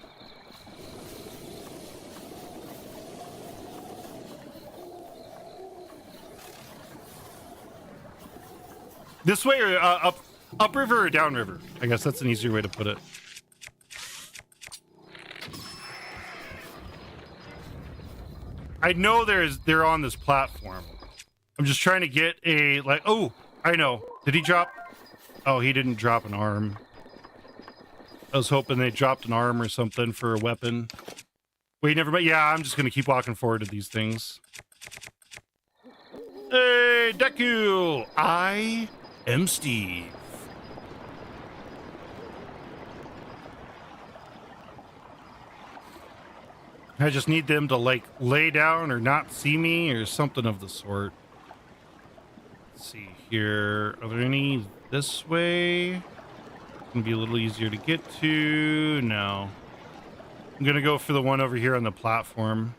This way or upriver or downriver? I guess that's an easier way to put it. I know they're on this platform. I'm just trying to get a, like, oh, I know. Did he drop? Oh, he didn't drop an arm. I was hoping they dropped an arm or something for a weapon. Wait, never mind. Yeah, I'm just going to keep walking forward to these things. Hey, Deku! I am Steve. I just need them to, like, lay down or not see me or something of the sort. Let's see here. Are there any this way? Gonna be a little easier to get to. No. I'm gonna go for the one over here on the platform.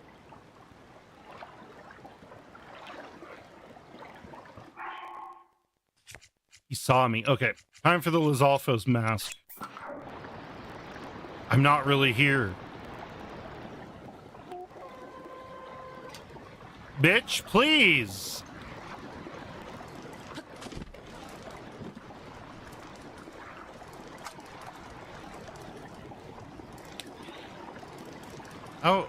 He saw me. Okay. Time for the Lizalfos mask. I'm not really here. Bitch, please. Oh.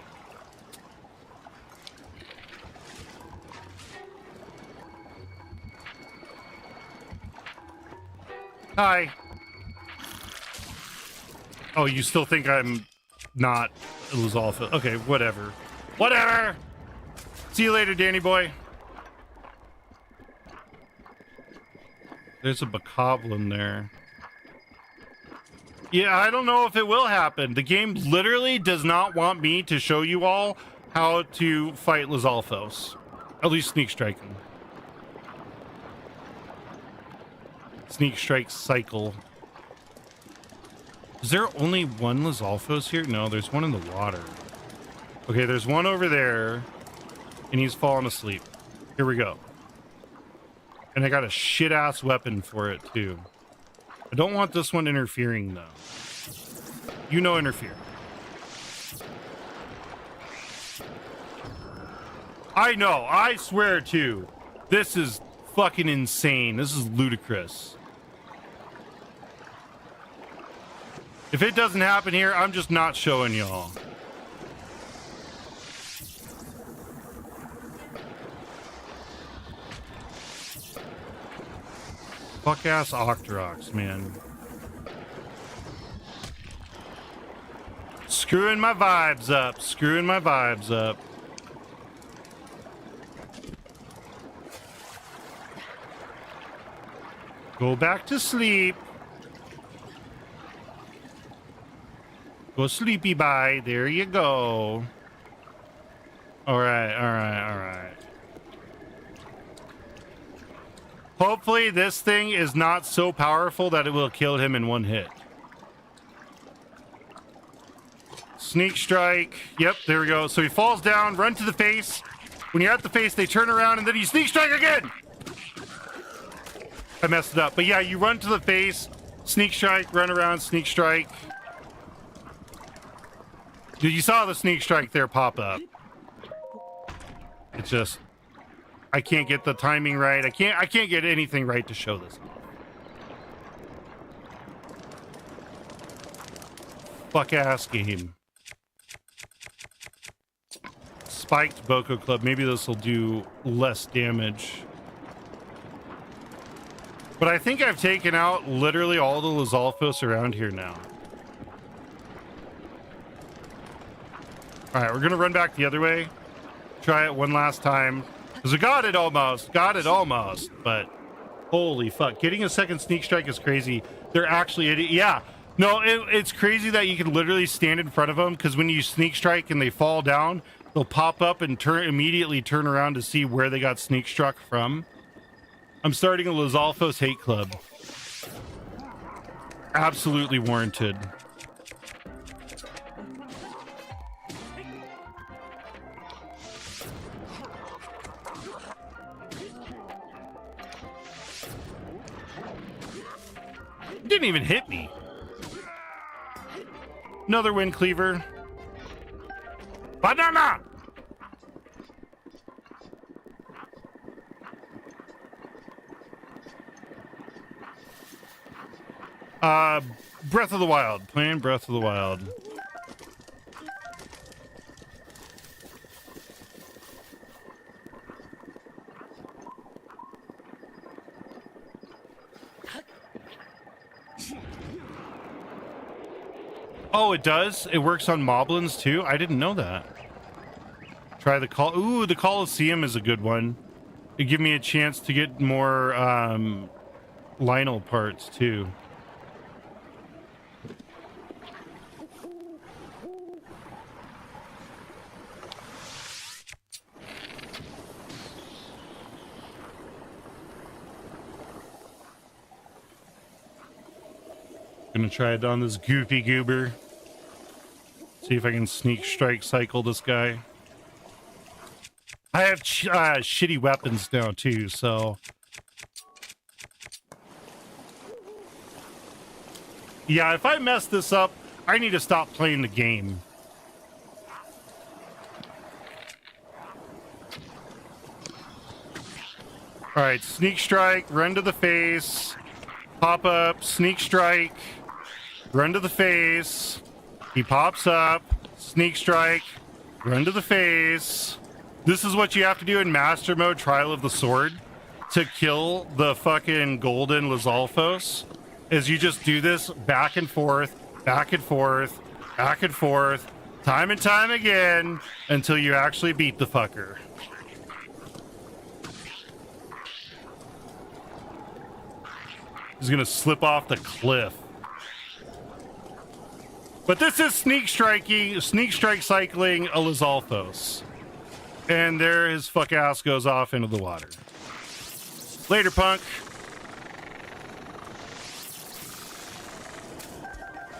Hi. Oh, you still think I'm not Lizalfos? Okay, whatever. Whatever! See you later, Danny boy. There's a bokoblin there. Yeah, I don't know if it will happen. The game literally does not want me to show you all how to fight Lizalfos. At least sneak strike him. Sneak strike cycle. Is there only one Lizalfos here? No, there's one in the water. Okay, there's one over there. And he's falling asleep. Here we go. And I got a shit-ass weapon for it, too. I don't want this one interfering, though. You know interfere. I know. I swear, too. This is fucking insane. This is ludicrous. If it doesn't happen here, I'm just not showing y'all. Fuck ass Octoroks, man. Screwing my vibes up. Screwing my vibes up. Go back to sleep. Go sleepy bye. There you go. Alright, alright, alright. Hopefully this thing is not so powerful that it will kill him in one hit. Sneak strike. Yep, there we go. So he falls down, run to the face. When you're at the face, they turn around and then you sneak strike again. I messed it up. But yeah, you run to the face, sneak strike, run around, sneak strike. Dude, you saw the sneak strike there pop up. It's just... I can't get the timing right. I can't get anything right to show this. Fuck ass game. Spiked Boko Club. Maybe this will do less damage. But I think I've taken out literally all the Lizalfos around here now. All right, we're gonna run back the other way. Try it one last time. Because we got it almost. But holy fuck. Getting a second sneak strike is crazy. They're actually, yeah. No, it's crazy that you can literally stand in front of them, because when you sneak strike and they fall down, they'll pop up and immediately turn around to see where they got sneak struck from. I'm starting a Lizalfos hate club. Absolutely warranted. Didn't even hit me. Another wind cleaver. Banana! Breath of the Wild. Playing Breath of the Wild. Oh, it does? It works on moblins too? I didn't know that. Try the call. Ooh, the Colosseum is a good one. It give me a chance to get more Lionel parts too. Gonna try it on this goofy goober. See if I can sneak strike cycle this guy. I have shitty weapons now too, so yeah, if I mess this up, I need to stop playing the game. All right, sneak strike, run to the face, pop up, sneak strike, run to the face. He pops up, sneak strike, run to the face. This is what you have to do in Master Mode Trial of the Sword to kill the fucking golden Lizalfos. Is you just do this back and forth, back and forth, back and forth, time and time again until you actually beat the fucker. He's gonna slip off the cliff. But this is sneak strike cycling a Lizalfos. And there his fuck ass goes off into the water. Later, punk.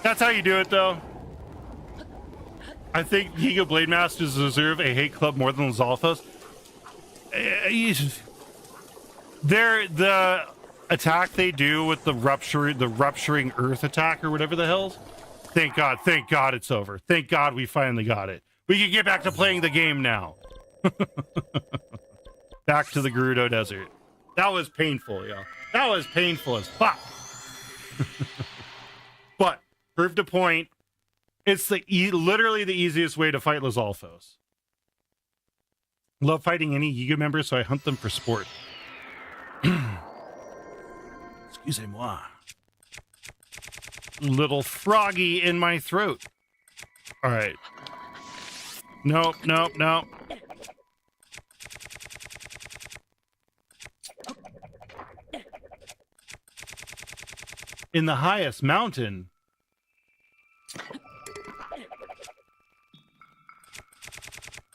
That's how you do it, though. I think Giga Blade Masters deserve a hate club more than Lizalfos. The attack they do with the rupturing earth attack or whatever the hell. Thank God it's over. Thank God we finally got it. We can get back to playing the game now. Back to the Gerudo Desert. That was painful, yo. That was painful as fuck. But proved a point. It's literally the easiest way to fight Lizalfos. Love fighting any Yiga member, so I hunt them for sport. Excusez-moi. Little froggy in my throat. All right. Nope. In the highest mountain.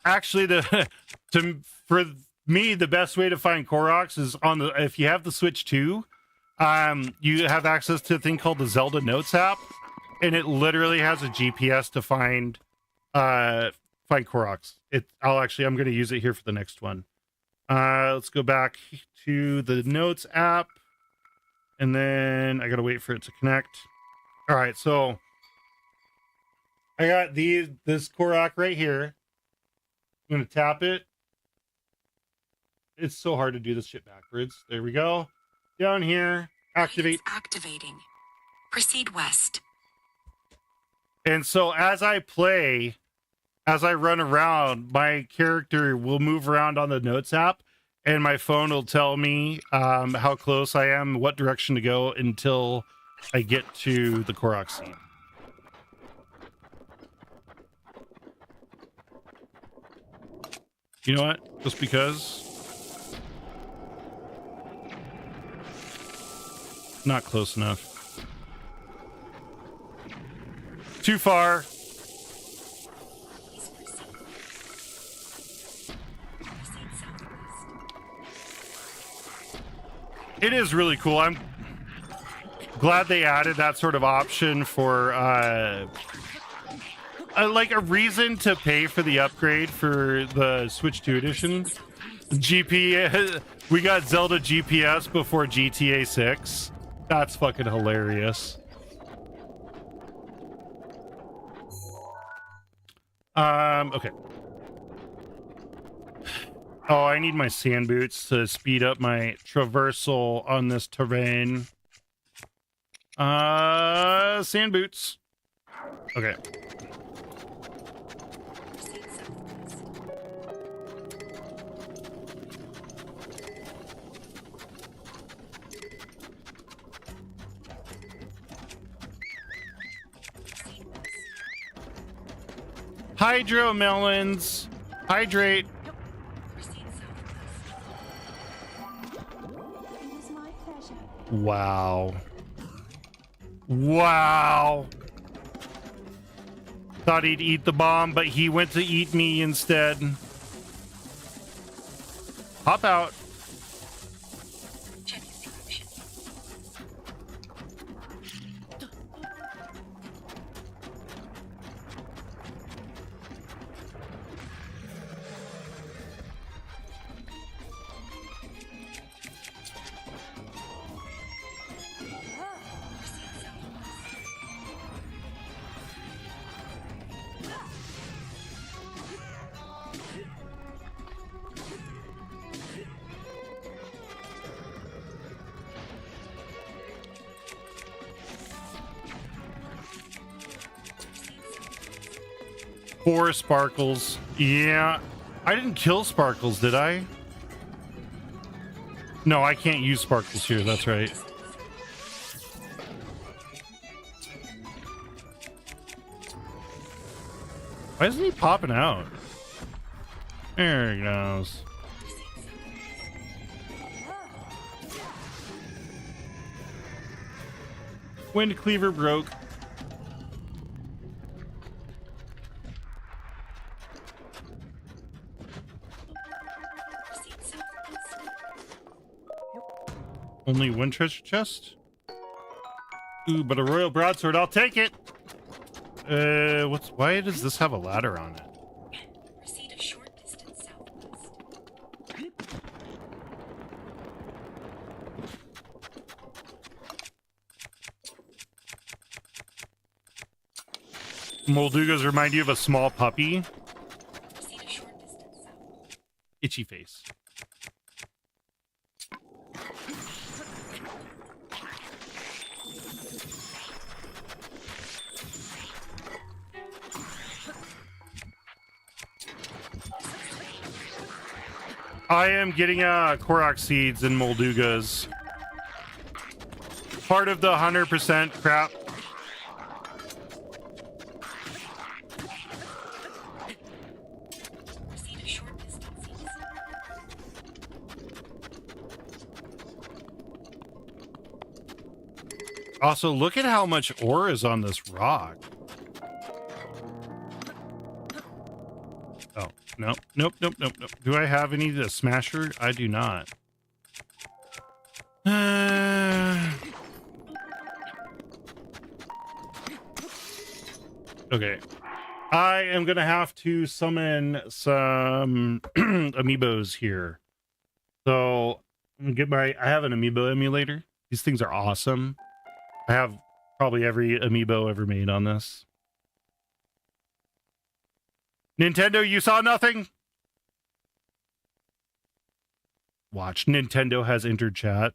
Actually, for me, the best way to find Koroks is if you have the Switch 2, you have access to a thing called the Zelda Notes app, and it literally has a GPS to find Koroks. I'm going to use it here for the next one. Let's go back to the Notes app, and then I got to wait for it to connect. All right, so I got this Korok right here. I'm going to tap it. It's so hard to do this shit backwards. There we go. Down here, activate. Activating. Proceed west. And so as I play, as I run around, my character will move around on the Notes app, and my phone will tell me how close I am, what direction to go until I get to the Korok scene. You know what? Just because. Not close enough. Too far. It is really cool. I'm glad they added that sort of option for like a reason to pay for the upgrade for the Switch 2 edition. We got Zelda GPS before GTA 6. That's fucking hilarious. Okay. Oh, I need my sand boots to speed up my traversal on this terrain. Sand boots. Okay. Hydro melons. Hydrate. Wow. Wow. Thought he'd eat the bomb, but he went to eat me instead. Hop out. Four sparkles. Yeah. I didn't kill sparkles, did I? No, I can't use sparkles here. That's right. Why isn't he popping out? There he goes. Wind cleaver broke. Only one treasure chest? Ooh, but a royal broadsword, I'll take it! Why does this have a ladder on it? Proceed a short distance southwest. Moldugas remind you of a small puppy. Proceed a short distance south. Itchy face. I am getting Korok seeds and Moldugas. Part of the 100% crap. Proceed a short distance east. Also, look at how much ore is on this rock. Oh, no, nope. Do I have any of the smasher? I do not. Okay. I am going to have to summon some amiibos here. So, I'm gonna get I have an amiibo emulator. These things are awesome. I have probably every amiibo ever made on this. Nintendo, you saw nothing? Watch, Nintendo has entered chat.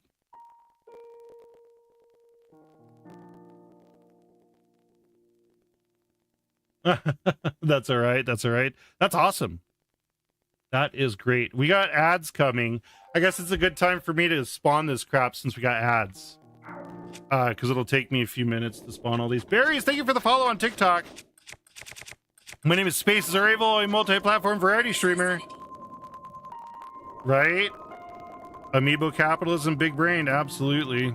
That's all right. That's all right. That's awesome. That is great. We got ads coming. I guess it's a good time for me to spawn this crap since we got ads. Because it'll take me a few minutes to spawn all these berries. Thank you for the follow on TikTok. My name is Spaces Are Able, a multi-platform variety streamer. Right? Amiibo capitalism, big brain, absolutely.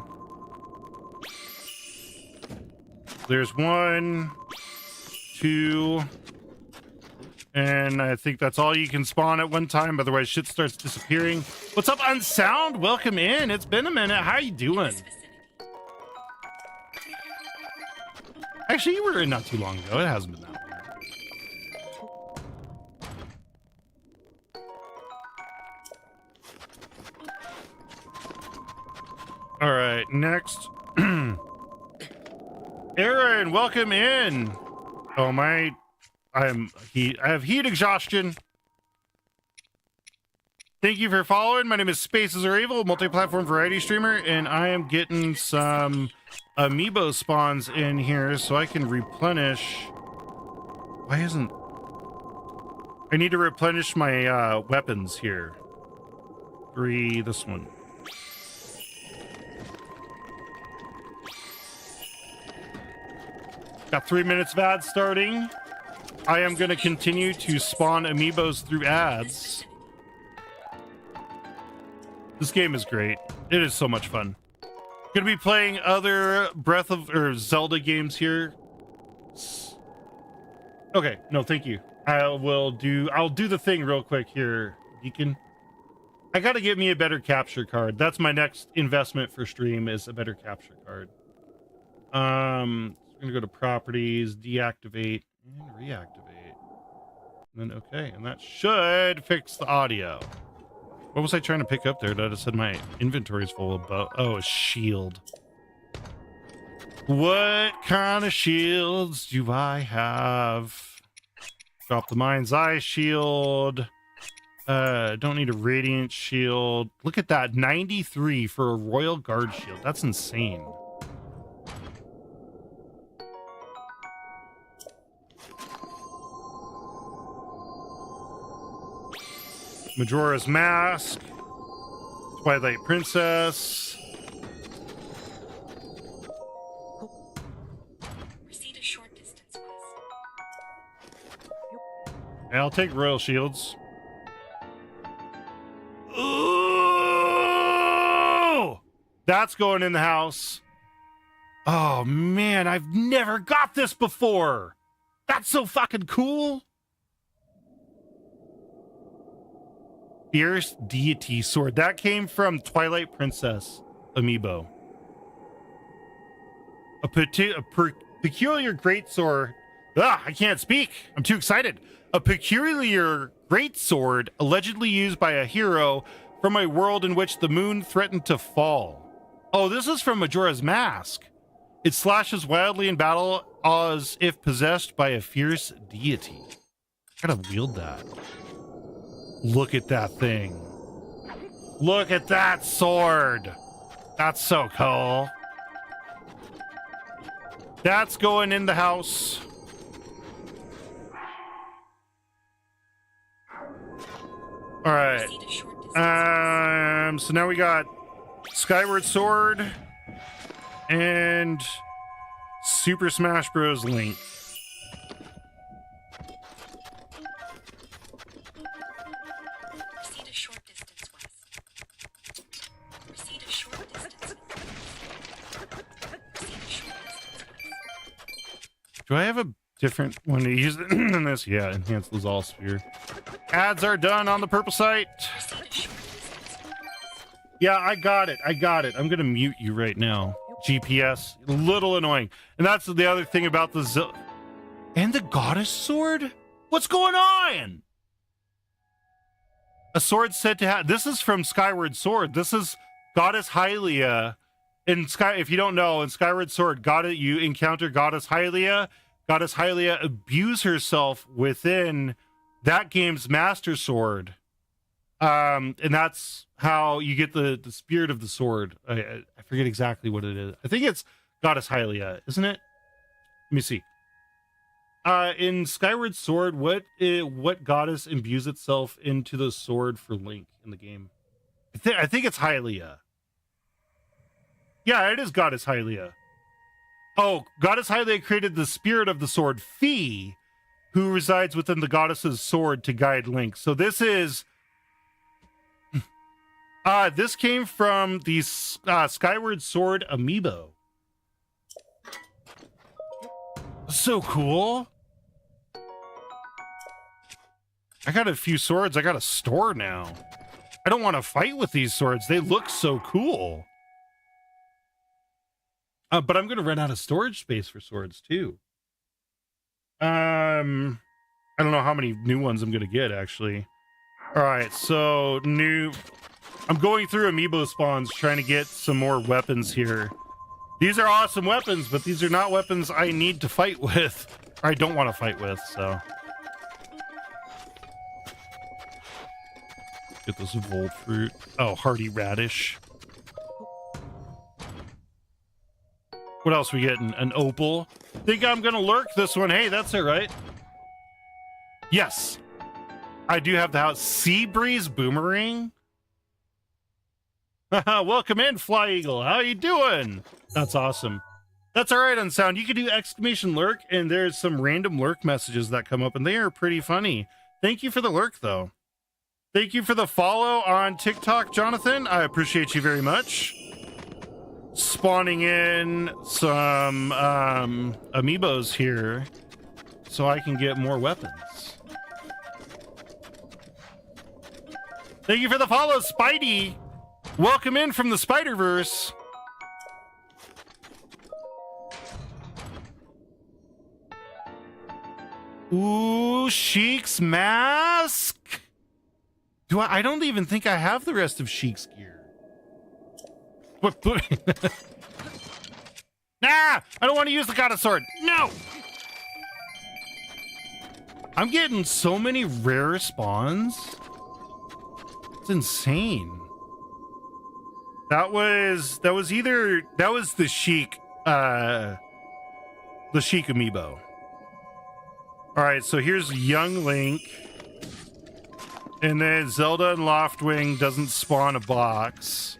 There's 1, 2, and I think that's all you can spawn at one time, otherwise shit starts disappearing. What's up, Unsound? Welcome in. It's been a minute. How you doing? Actually, you were in not too long ago. It hasn't been that long. All right, next. Aaron, welcome in. Oh my, I have heat exhaustion. Thank you for following. My name is Spaces Are Evil, multi-platform variety streamer, and I am getting some amiibo spawns in here so I can replenish. Why isn't I need to replenish my weapons here. 3, this one. Got 3 minutes of ads starting. I am going to continue to spawn amiibos through ads. This game is great. It is so much fun. Gonna be playing other Zelda games here. Okay, no, thank you. I'll do the thing real quick here, Deacon. I gotta get me a better capture card. That's my next investment for stream, is a better capture card. I'm gonna go to properties, deactivate, and reactivate. And then okay, and that should fix the audio. What was I trying to pick up there? That I said my inventory is full of a shield. What kind of shields do I have? Drop the mind's eye shield. Don't need a radiant shield. Look at that, 93 for a royal guard shield. That's insane. Majora's Mask, Twilight Princess. Proceed a short distance west. Yeah, I'll take royal shields. Ooh! That's going in the house. Oh man, I've never got this before. That's so fucking cool. Fierce Deity Sword. That came from Twilight Princess amiibo. A peculiar greatsword. I can't speak. I'm too excited. A peculiar greatsword allegedly used by a hero from a world in which the moon threatened to fall. Oh, this is from Majora's Mask. It slashes wildly in battle as if possessed by a fierce deity. I gotta wield that. Look at that thing. Look at that sword. That's so cool. That's going in the house. All right. So now we got Skyward Sword and Super Smash Bros. Link. Do I have a different one to use than this? Yeah, enhance Lazal Sphere. Ads are done on the purple site. Yeah, I got it. I'm going to mute you right now. GPS. A little annoying. And that's the other thing about the and the Goddess Sword? What's going on? A sword said to have... This is from Skyward Sword. This is Goddess Hylia. If you don't know, in Skyward Sword, you encounter Goddess Hylia. Goddess Hylia abused herself within that game's Master Sword. And that's how you get the spirit of the sword. I forget exactly what it is. I think it's Goddess Hylia, isn't it? Let me see. In Skyward Sword, what goddess imbues itself into the sword for Link in the game? I think it's Hylia. Yeah, it is Goddess Hylia. Oh, Goddess Hylia created the spirit of the sword, Fi, who resides within the goddess's sword to guide Link. So this is This came from the Skyward Sword amiibo. So cool. I got a few swords I got to store now. I don't want to fight with these swords. They look so cool. But I'm going to run out of storage space for swords too. I don't know how many new ones I'm going to get actually. All right, so I'm going through amiibo spawns trying to get some more weapons here. These are awesome weapons, but these are not weapons I need to fight with. Or I don't want to fight with, so. Get this evolved fruit. Oh, hardy radish. What else we getting? An opal. Think I'm gonna lurk this one. Hey, that's all right. Yes. I do have the house. Sea Breeze Boomerang. Welcome in, Fly Eagle. How you doing? That's awesome. That's all right on sound. You can do exclamation lurk, and there's some random lurk messages that come up, and they are pretty funny. Thank you for the lurk, though. Thank you for the follow on TikTok, Jonathan. I appreciate you very much. Spawning in some amiibos here so I can get more weapons. Thank you for the follow, Spidey. Welcome in from the Spider-Verse. Ooh, Sheik's mask. I don't even think I have the rest of Sheik's gear. What? Nah, I don't want to use the God of Sword. No. I'm getting so many rare spawns. It's insane. That was the Sheik, the Sheik amiibo. All right, so here's young Link. And then Zelda and Loftwing doesn't spawn a box.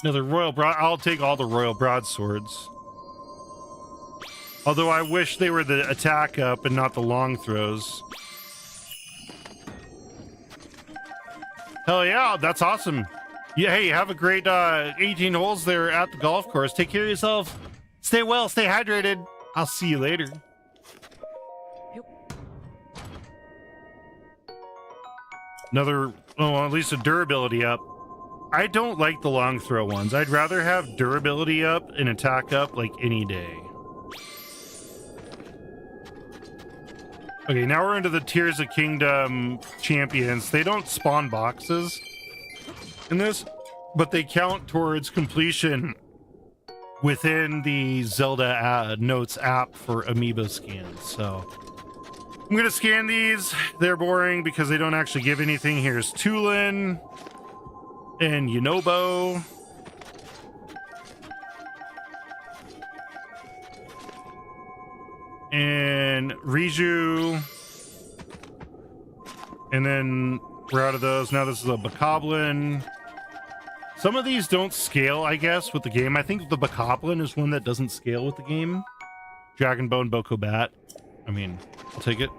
Another Royal Broad. I'll take all the Royal Broadswords. Although I wish they were the attack up and not the long throws. Hell yeah, that's awesome. Yeah, hey, have a great 18 holes there at the golf course. Take care of yourself. Stay well, stay hydrated. I'll see you later. Another, at least a durability up. I don't like the long throw ones. I'd rather have durability up and attack up like any day. Okay, now we're into the Tears of Kingdom champions. They don't spawn boxes in this, but they count towards completion within the Zelda Notes app for amiibo scans. So I'm gonna scan these. They're boring because they don't actually give anything. Here's Tulin and Yunobo. And Riju. And then we're out of those. Now this is a Bokoblin. Some of these don't scale, I guess, with the game. I think the Bokoblin is one that doesn't scale with the game. Dragonbone Bokobat. I mean, I'll take it.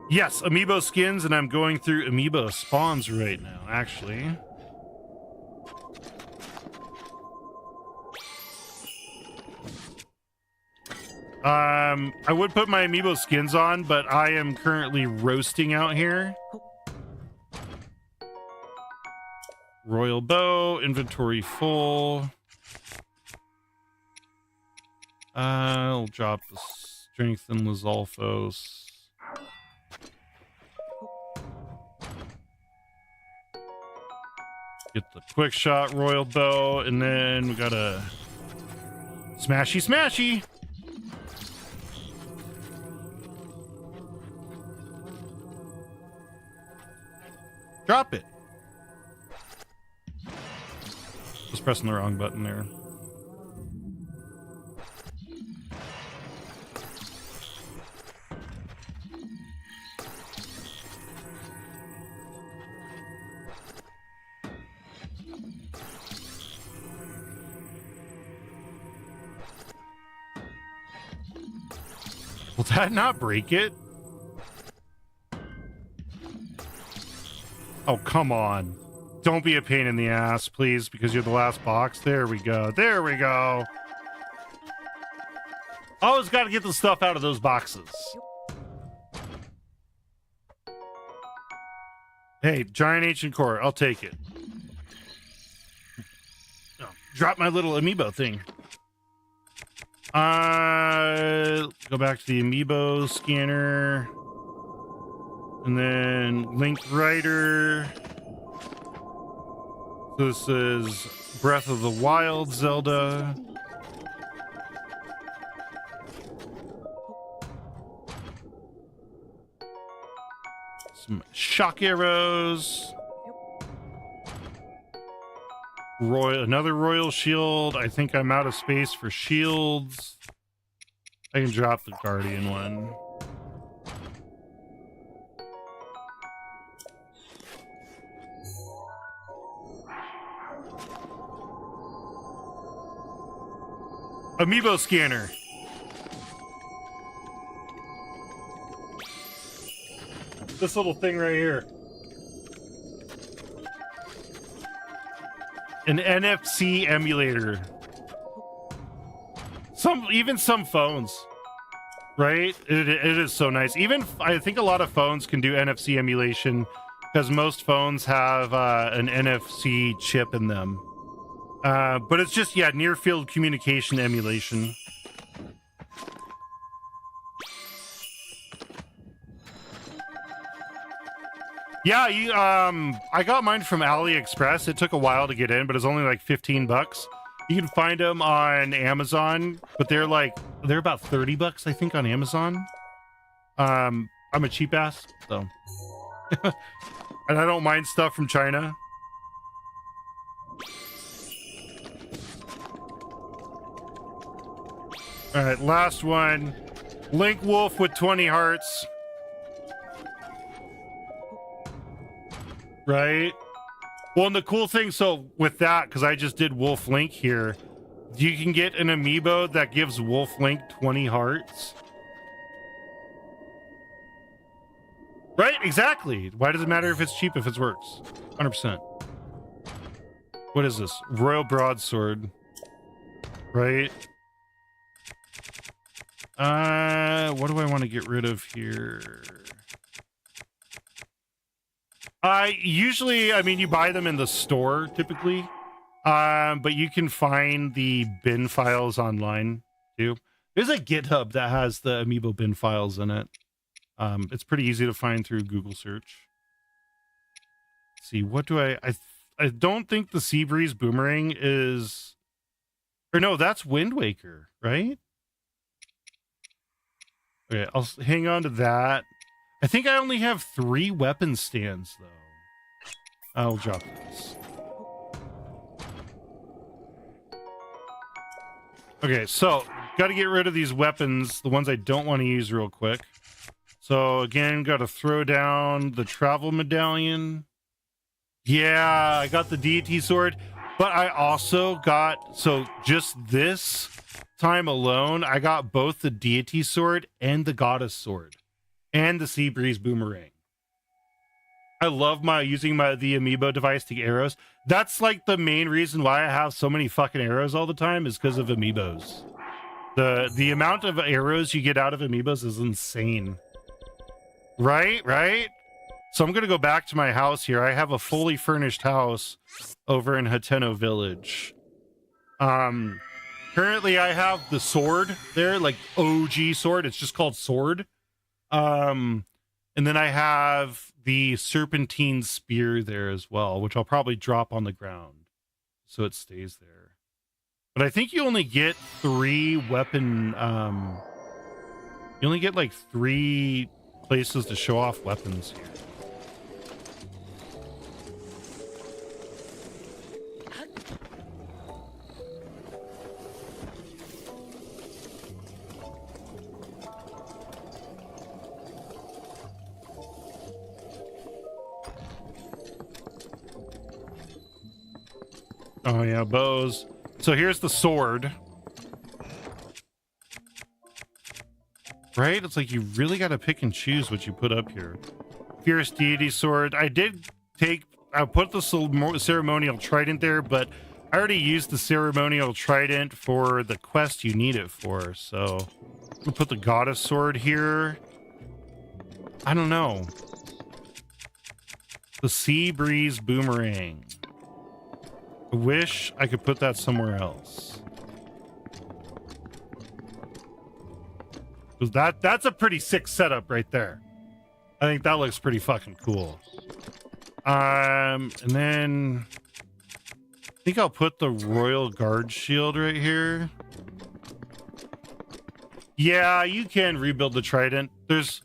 Yes, amiibo skins, and I'm going through amiibo spawns right now, actually. I would put my amiibo skins on, but I am currently roasting out here. Royal Bow, inventory full. I'll drop the strength in Lizalfos. Get the quick shot Royal Bow, and then we got a smashy smashy. Drop it. Just pressing the wrong button there. that not break it? Oh, come on. Don't be a pain in the ass, please, because you're the last box. There we go. There we go. Always got to get the stuff out of those boxes. Hey, giant ancient core. I'll take it. Oh, drop my little amiibo thing. Go back to the amiibo scanner. And then Link Rider. This is Breath of the Wild Zelda. Some shock arrows. Another royal shield. I think I'm out of space for shields. I can drop the guardian one. Amiibo scanner. This little thing right here. An NFC emulator. Even some phones. Right? It is so nice. Even I think a lot of phones can do NFC emulation because most phones have an NFC chip in them. But it's just, yeah, near field communication emulation. Yeah, I got mine from AliExpress. It took a while to get in, but it's only like $15. You can find them on Amazon, but they're about $30, I think, on Amazon. I'm a cheap ass, so. And I don't mind stuff from China. All right, last one. Link Wolf with 20 hearts. Right? Well, and the cool thing, so with that, because I just did Wolf Link here, you can get an amiibo that gives Wolf Link 20 hearts. Right? Exactly. Why does it matter if it's cheap if it works? 100%. What is this? Royal Broadsword. Right? What do I want to get rid of here? Usually, I mean, you buy them in the store typically, but you can find the bin files online too. There's a GitHub that has the amiibo bin files in it. It's pretty easy to find through Google search. Let's see, what do I don't think the Seabreeze Boomerang is, or no, that's Wind Waker, right? Okay, I'll hang on to that. I think I only have 3 weapon stands, though. I'll drop this. Okay, so got to get rid of these weapons, the ones I don't want to use real quick. So again, got to throw down the travel medallion. Yeah, I got the deity sword, but I also got, so just this time alone, I got both the deity sword and the goddess sword. And the Seabreeze Boomerang. I love using the amiibo device to get arrows. That's like the main reason why I have so many fucking arrows all the time is because of amiibos. The amount of arrows you get out of amiibos is insane. Right? So I'm gonna go back to my house here. I have a fully furnished house over in Hateno Village. Currently I have the sword there, like OG sword. It's just called sword. And then I have the serpentine spear there as well, which I'll probably drop on the ground so it stays there. But I think you only get 3 weapon, you only get like 3 places to show off weapons here. Oh yeah, bows. So here's the sword. right? It's like you really got to pick and choose what you put up here. Fierce Deity Sword. I put the ceremonial trident there, but I already used the ceremonial trident for the quest you need it for. So we'll put the Goddess Sword here. I don't know. The Sea Breeze Boomerang. I wish I could put that somewhere else. Because that's a pretty sick setup right there. I think that looks pretty fucking cool. And then I think I'll put the Royal Guard shield right here. Yeah, you can rebuild the trident. There's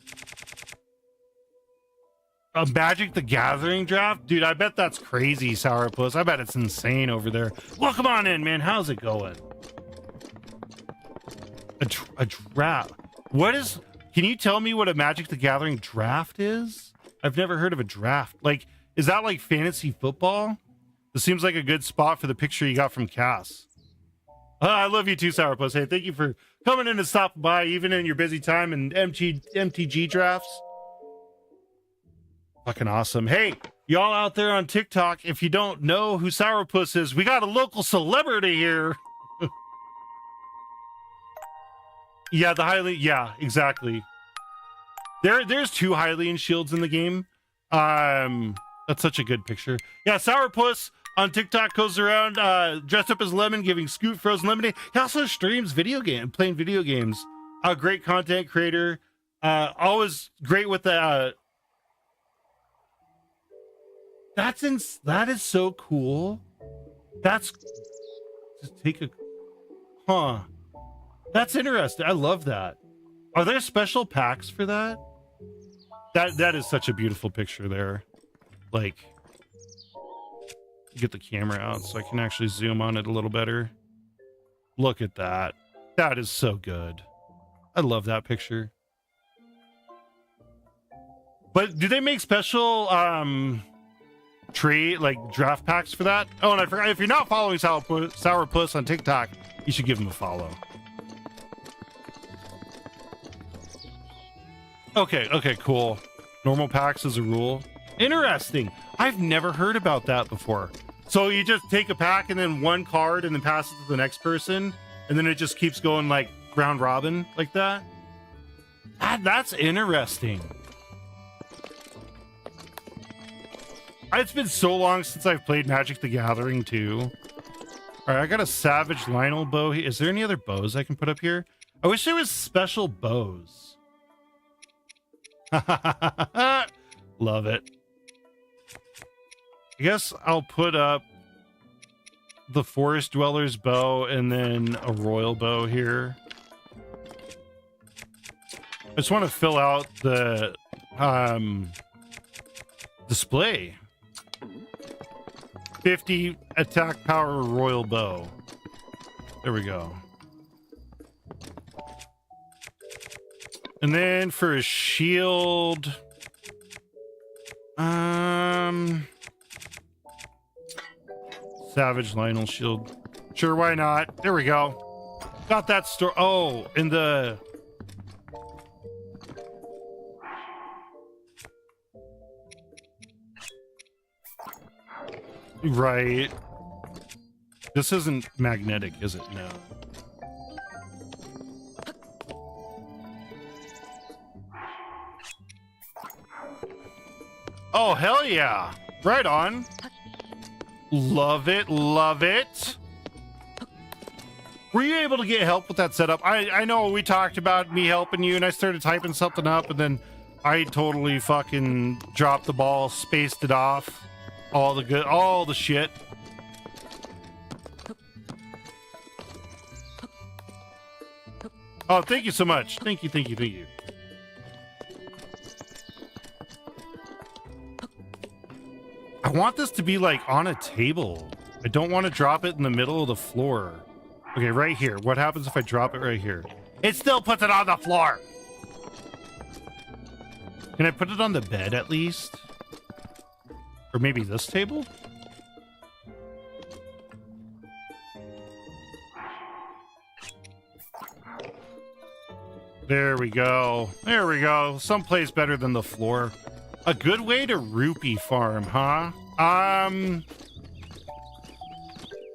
a Magic the Gathering draft. Dude, I bet that's crazy, Sourpuss. I bet it's insane over there. Welcome on in, man. How's it going? A draft. What is... Can you tell me what a Magic the Gathering draft is? I've never heard of a draft. Like, is that like fantasy football? This seems like a good spot for the picture you got from Cass. I love you too, Sourpuss. Hey, thank you for coming in and stopping by, even in your busy time and MTG drafts. Fucking awesome. Hey, y'all out there on TikTok, if you don't know who Sourpuss is, we got a local celebrity here. Yeah, the Hylian. Yeah, exactly. There's 2 Hylian shields in the game. That's such a good picture. Yeah, Sourpuss on TikTok goes around dressed up as Lemon, giving Scoot frozen lemonade. He also streams playing video games. A great content creator. Always great with the. That is so cool. Just take a. Huh. That's interesting. I love that. Are there special packs for that? That is such a beautiful picture there. Like, get the camera out so I can actually zoom on it a little better. Look at that. That is so good. I love that picture. But do they make special draft packs for that? Oh, and I forgot, if you're not following Sourpuss on TikTok, you should give him a follow. Okay, cool. Normal packs as a rule. Interesting. I've never heard about that before. So you just take a pack and then one card and then pass it to the next person, and then it just keeps going like round robin like that? That's interesting. It's been so long since I've played Magic the Gathering too. All right, I got a Savage Lionel bow. Is there any other bows I can put up here? I wish there was special bows. Love it. I guess I'll put up the Forest Dweller's bow and then a royal bow here. I just want to fill out the display. 50 attack power royal bow. There we go. And then for a shield, Savage Lionel shield. Sure, why not? There we go. Got that store. Oh, in the... Right. This isn't magnetic, is it? No. Oh, hell yeah. Right on. Love it. Love it. Were you able to get help with that setup? I know we talked about me helping you, and I started typing something up, and then I totally fucking dropped the ball, spaced it off. All the shit. Oh, thank you so much. Thank you. I want this to be like on a table. I don't want to drop it in the middle of the floor. Okay, right here. What happens if I drop it right here? It still puts it on the floor. Can I put it on the bed at least? Or maybe this table? There we go. There we go. Someplace better than the floor. A good way to rupee farm, huh?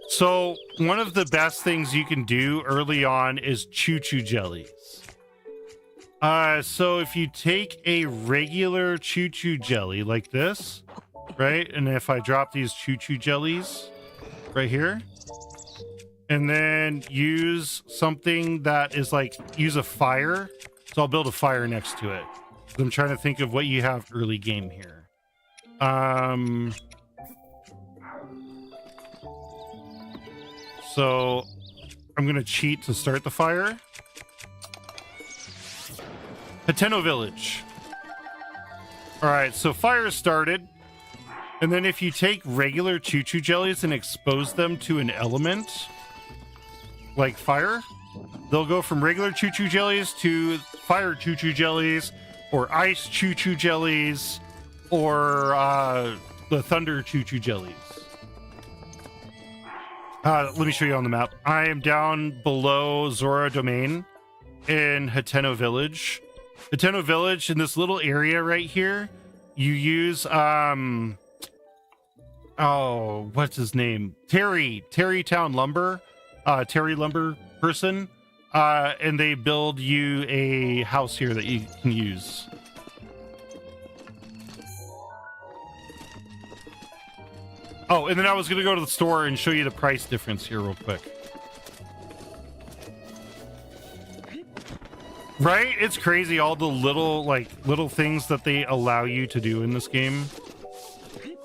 So one of the best things you can do early on is choo-choo jellies. So if you take a regular choo-choo jelly like this, right? And if I drop these choo-choo jellies right here, and then use something that is like, use a fire. So I'll build a fire next to it. I'm trying to think of what you have early game here. So I'm going to cheat to start the fire. Hateno Village. All right, so fire started. And then if you take regular choo-choo jellies and expose them to an element, like fire, they'll go from regular choo-choo jellies to fire choo-choo jellies, or ice choo-choo jellies, or the thunder choo-choo jellies. Let me show you on the map. I am down below Zora Domain in Hateno Village. Hateno Village, in this little area right here, you use oh, what's his name? Terrytown Lumber. Terry Lumber person, and they build you a house here that you can use. Oh, and then I was gonna go to the store and show you the price difference here real quick. Right? It's crazy all the little things that they allow you to do in this game. You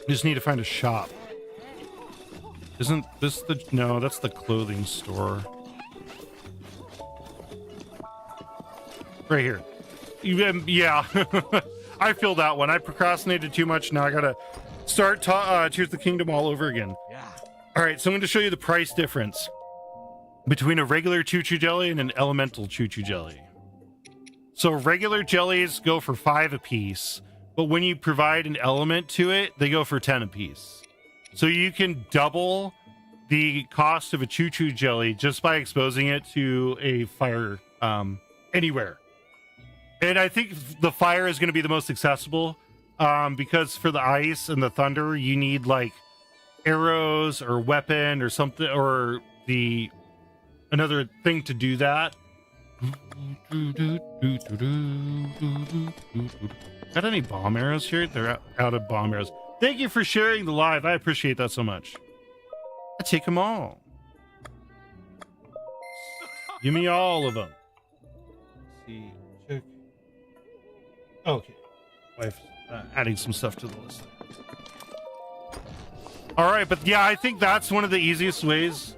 just need to find a shop. Isn't this the... No, that's the clothing store. Right here. Yeah. I feel that one. I procrastinated too much. Now I gotta start Tears of the Kingdom all over again. Yeah. All right, so I'm going to show you the price difference between a regular choo-choo jelly and an elemental choo-choo jelly. So regular jellies go for 5 apiece, but when you provide an element to it, they go for 10 apiece. So you can double the cost of a choo-choo jelly just by exposing it to a fire anywhere. And I think the fire is going to be the most accessible because for the ice and the thunder, you need like arrows or weapon or something, or another thing to do that. Got any bomb arrows here? They're out of bomb arrows. Thank you for sharing the live. I appreciate that so much. I take them all. Give me all of them. Let's see. Check. Okay. Wife's adding some stuff to the list. All right, but yeah, I think that's one of the easiest ways.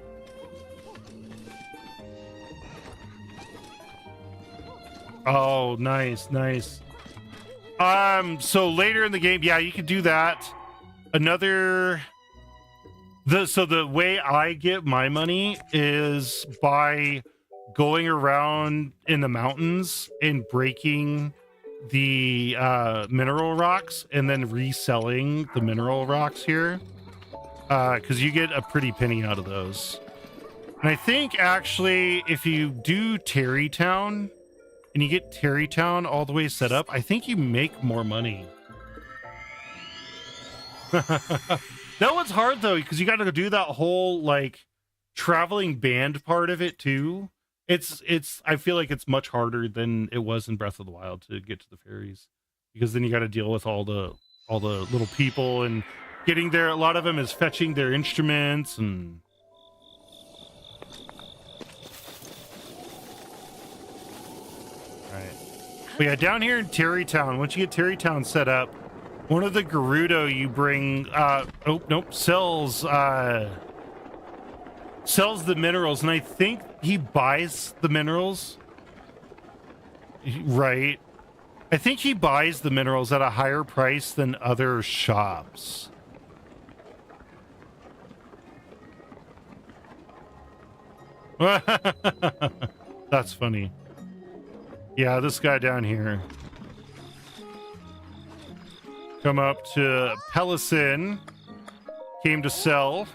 Oh, nice, nice. So later in the game, yeah, you could do that. So the way I get my money is by going around in the mountains and breaking the mineral rocks and then reselling the mineral rocks here. Because you get a pretty penny out of those. And I think actually if you do Terrytown and you get Terrytown all the way set up, I think you make more money. That one's hard though, because you got to do that whole like traveling band part of it too. I feel like it's much harder than it was in Breath of the Wild to get to the fairies, because then you got to deal with all the little people, and getting there, a lot of them is fetching their instruments and but yeah, down here in Terrytown, once you get Terrytown set up, one of the Gerudo you bring, sells the minerals, and I think he buys the minerals. Right. I think he buys the minerals at a higher price than other shops. That's funny. Yeah, this guy down here. Come up to Pelison. Came to sell.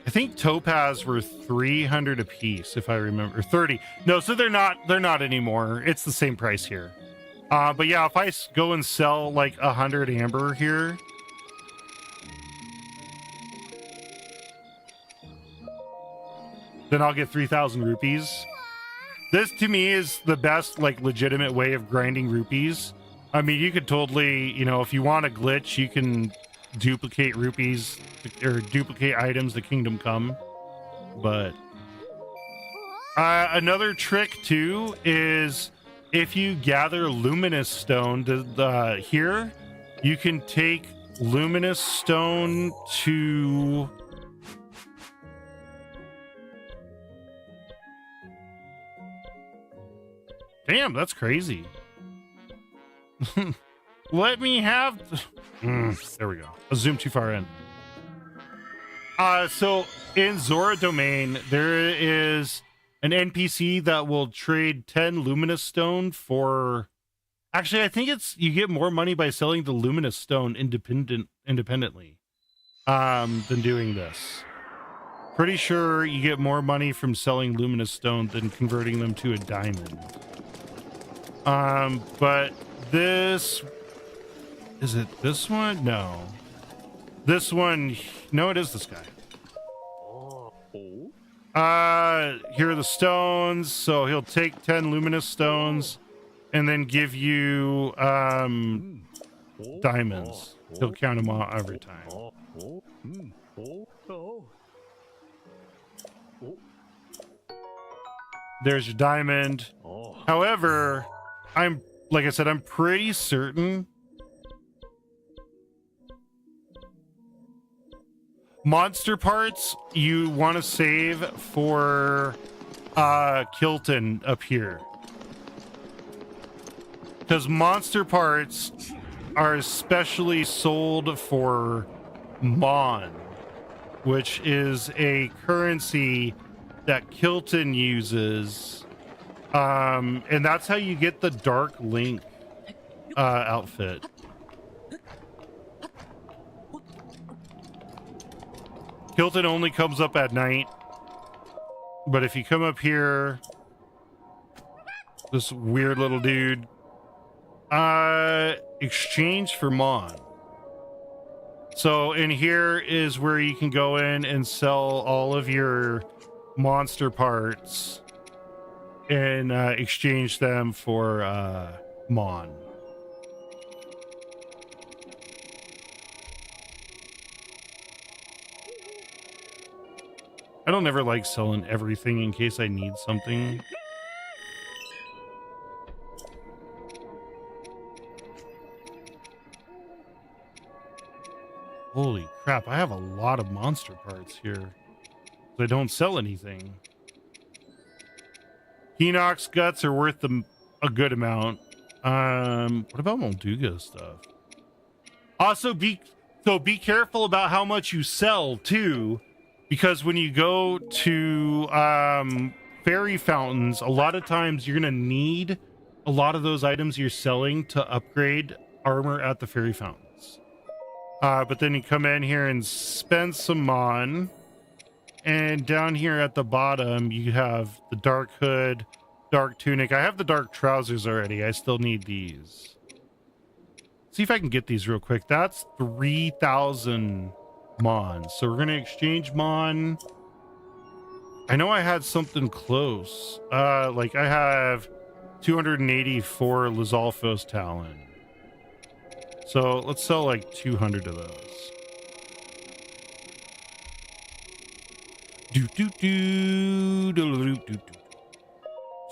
I think topaz were 300 a piece, if I remember. 30. No, so they're not anymore. It's the same price here. But yeah, if I go and sell like 100 amber here, then I'll get 3,000 rupees. This to me is the best, like, legitimate way of grinding rupees. I mean, you could totally, you know, if you want a glitch, you can duplicate rupees or duplicate items, the kingdom come. But another trick too is if you gather luminous stone here, you can take luminous stone to damn, that's crazy. Let me have there we go. I zoomed too far in. So in Zora domain, there is an NPC that will trade 10 luminous stone for, actually, I think it's, you get more money by selling the luminous stone independently than doing this. Pretty sure you get more money from selling luminous stone than converting them to a diamond. But this, is it this one? No. This one, no, it is this guy. Here are the stones. So he'll take 10 luminous stones and then give you diamonds. He'll count them all every time. There's your diamond. However, like I said, I'm pretty certain monster parts you want to save for Kilton up here, because monster parts are especially sold for Mon, which is a currency that Kilton uses, and that's how you get the Dark Link outfit. Kilton only comes up at night, but if you come up here, this weird little dude, exchange for Mon. So in here is where you can go in and sell all of your monster parts and exchange them for Mon. I don't ever like selling everything in case I need something. Holy crap, I have a lot of monster parts here. I don't sell anything. Hinox guts are worth a good amount. What about Molduga stuff? Also, be careful about how much you sell too. Because when you go to fairy fountains, a lot of times you're going to need a lot of those items you're selling to upgrade armor at the fairy fountains. But then you come in here and spend some Mon. And down here at the bottom, you have the dark hood, dark tunic. I have the dark trousers already. I still need these. See if I can get these real quick. That's 3,000 Mon. So we're gonna exchange Mon. I know I had something close. Like I have 284 Lizalfos Talon. So let's sell like 200 of those.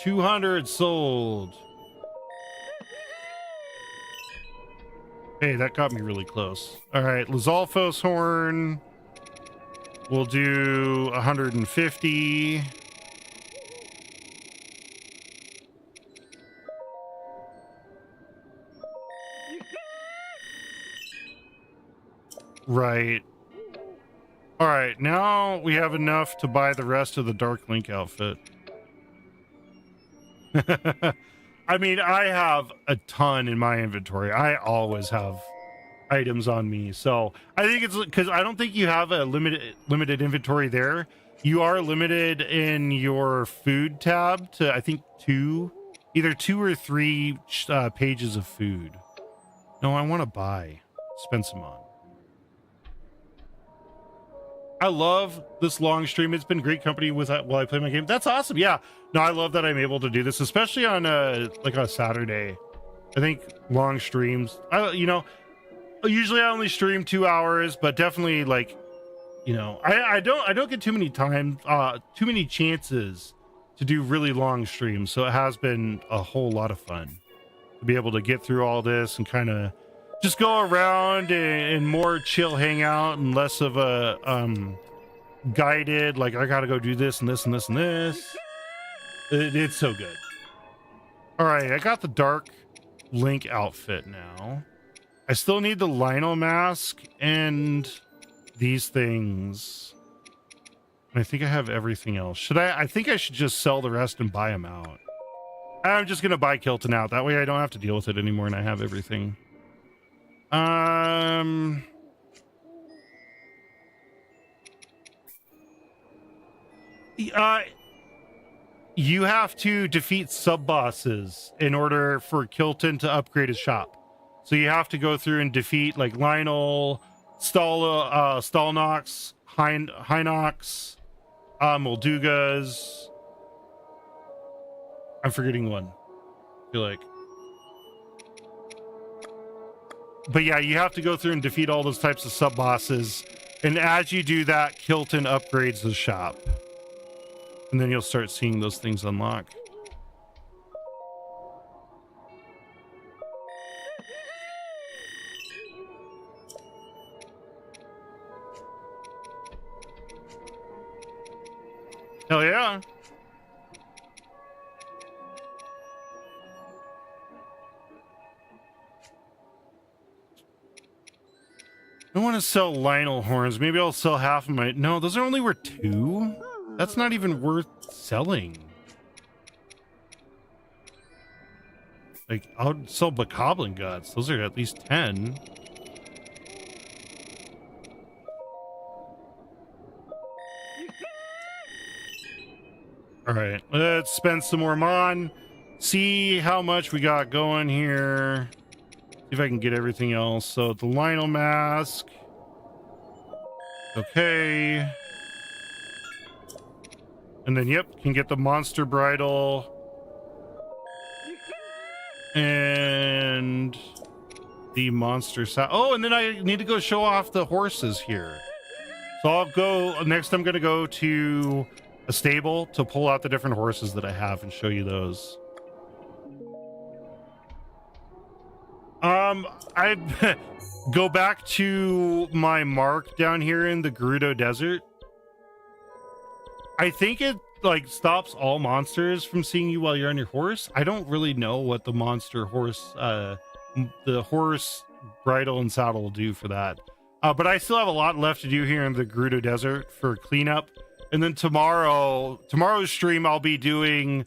200 sold. Hey, that got me really close. All right, Lizalfos horn. We'll do 150. Right. All right, now we have enough to buy the rest of the Dark Link outfit. I mean, I have a ton in my inventory. I items on me. So I think it's because I don't think you have a limited inventory there. You are limited in your food tab to, I think, either 2 or 3 pages of food. No, I want to buy. Spend some on. I love this long stream. It's been great company with while I play my game. That's awesome. Yeah. No, I love that I'm able to do this, especially on like a Saturday. I think long streams. Usually I only stream 2 hours, but definitely like, I don't get too many chances to do really long streams. So it has been a whole lot of fun to be able to get through all this and kind of just go around and more chill hangout and less of a guided, like I gotta go do this and this and this and this. It's so good. All right, I got the Dark Link outfit now. I still need the Lionel mask and these things. And I think I have everything else. I think I should just sell the rest and buy them out. I'm just gonna buy Kilton out. That way I don't have to deal with it anymore and I have everything. You have to defeat sub-bosses in order for Kilton to upgrade his shop. So you have to go through and defeat like Lionel, Stalnox, Hinox, Moldugas. I'm forgetting one. I feel like. But yeah, you have to go through and defeat all those types of sub-bosses. And as you do that, Kilton upgrades the shop. And then you'll start seeing those things unlock. Hell yeah. I want to sell Lionel horns. Maybe I'll sell half of my... No, those are only worth 2. That's not even worth selling. Like, I'll sell Bokoblin guts. Those are at least 10. All right, let's spend some more Mon. See how much we got going here. See if I can get everything else. So the Lionel mask. Okay. And then, yep, can get the monster bridle. And the monster oh, and then I need to go show off the horses here. So I'll go, next I'm going to go to a stable to pull out the different horses that I have and show you those. I go back to my mark down here in the Gerudo Desert. I think it like stops all monsters from seeing you while you're on your horse. I don't really know what the monster horse, the horse bridle and saddle will do for that. But I still have a lot left to do here in the Gerudo Desert for cleanup. And then tomorrow's stream, I'll be doing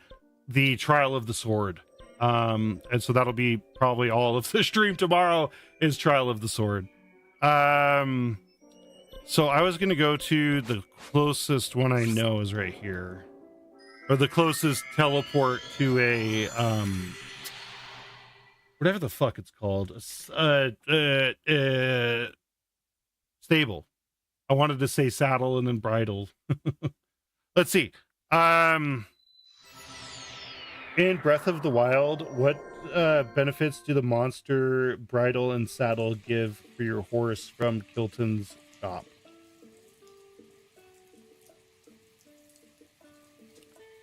the Trial of the Sword. And so that'll be probably all of the stream tomorrow is Trial of the Sword. So I was going to go to the closest one I know is right here. Or the closest teleport to a, whatever the fuck it's called. Stable. I wanted to say saddle and then bridle. Let's see. In Breath of the Wild, what benefits do the monster bridle and saddle give for your horse from Kilton's shop?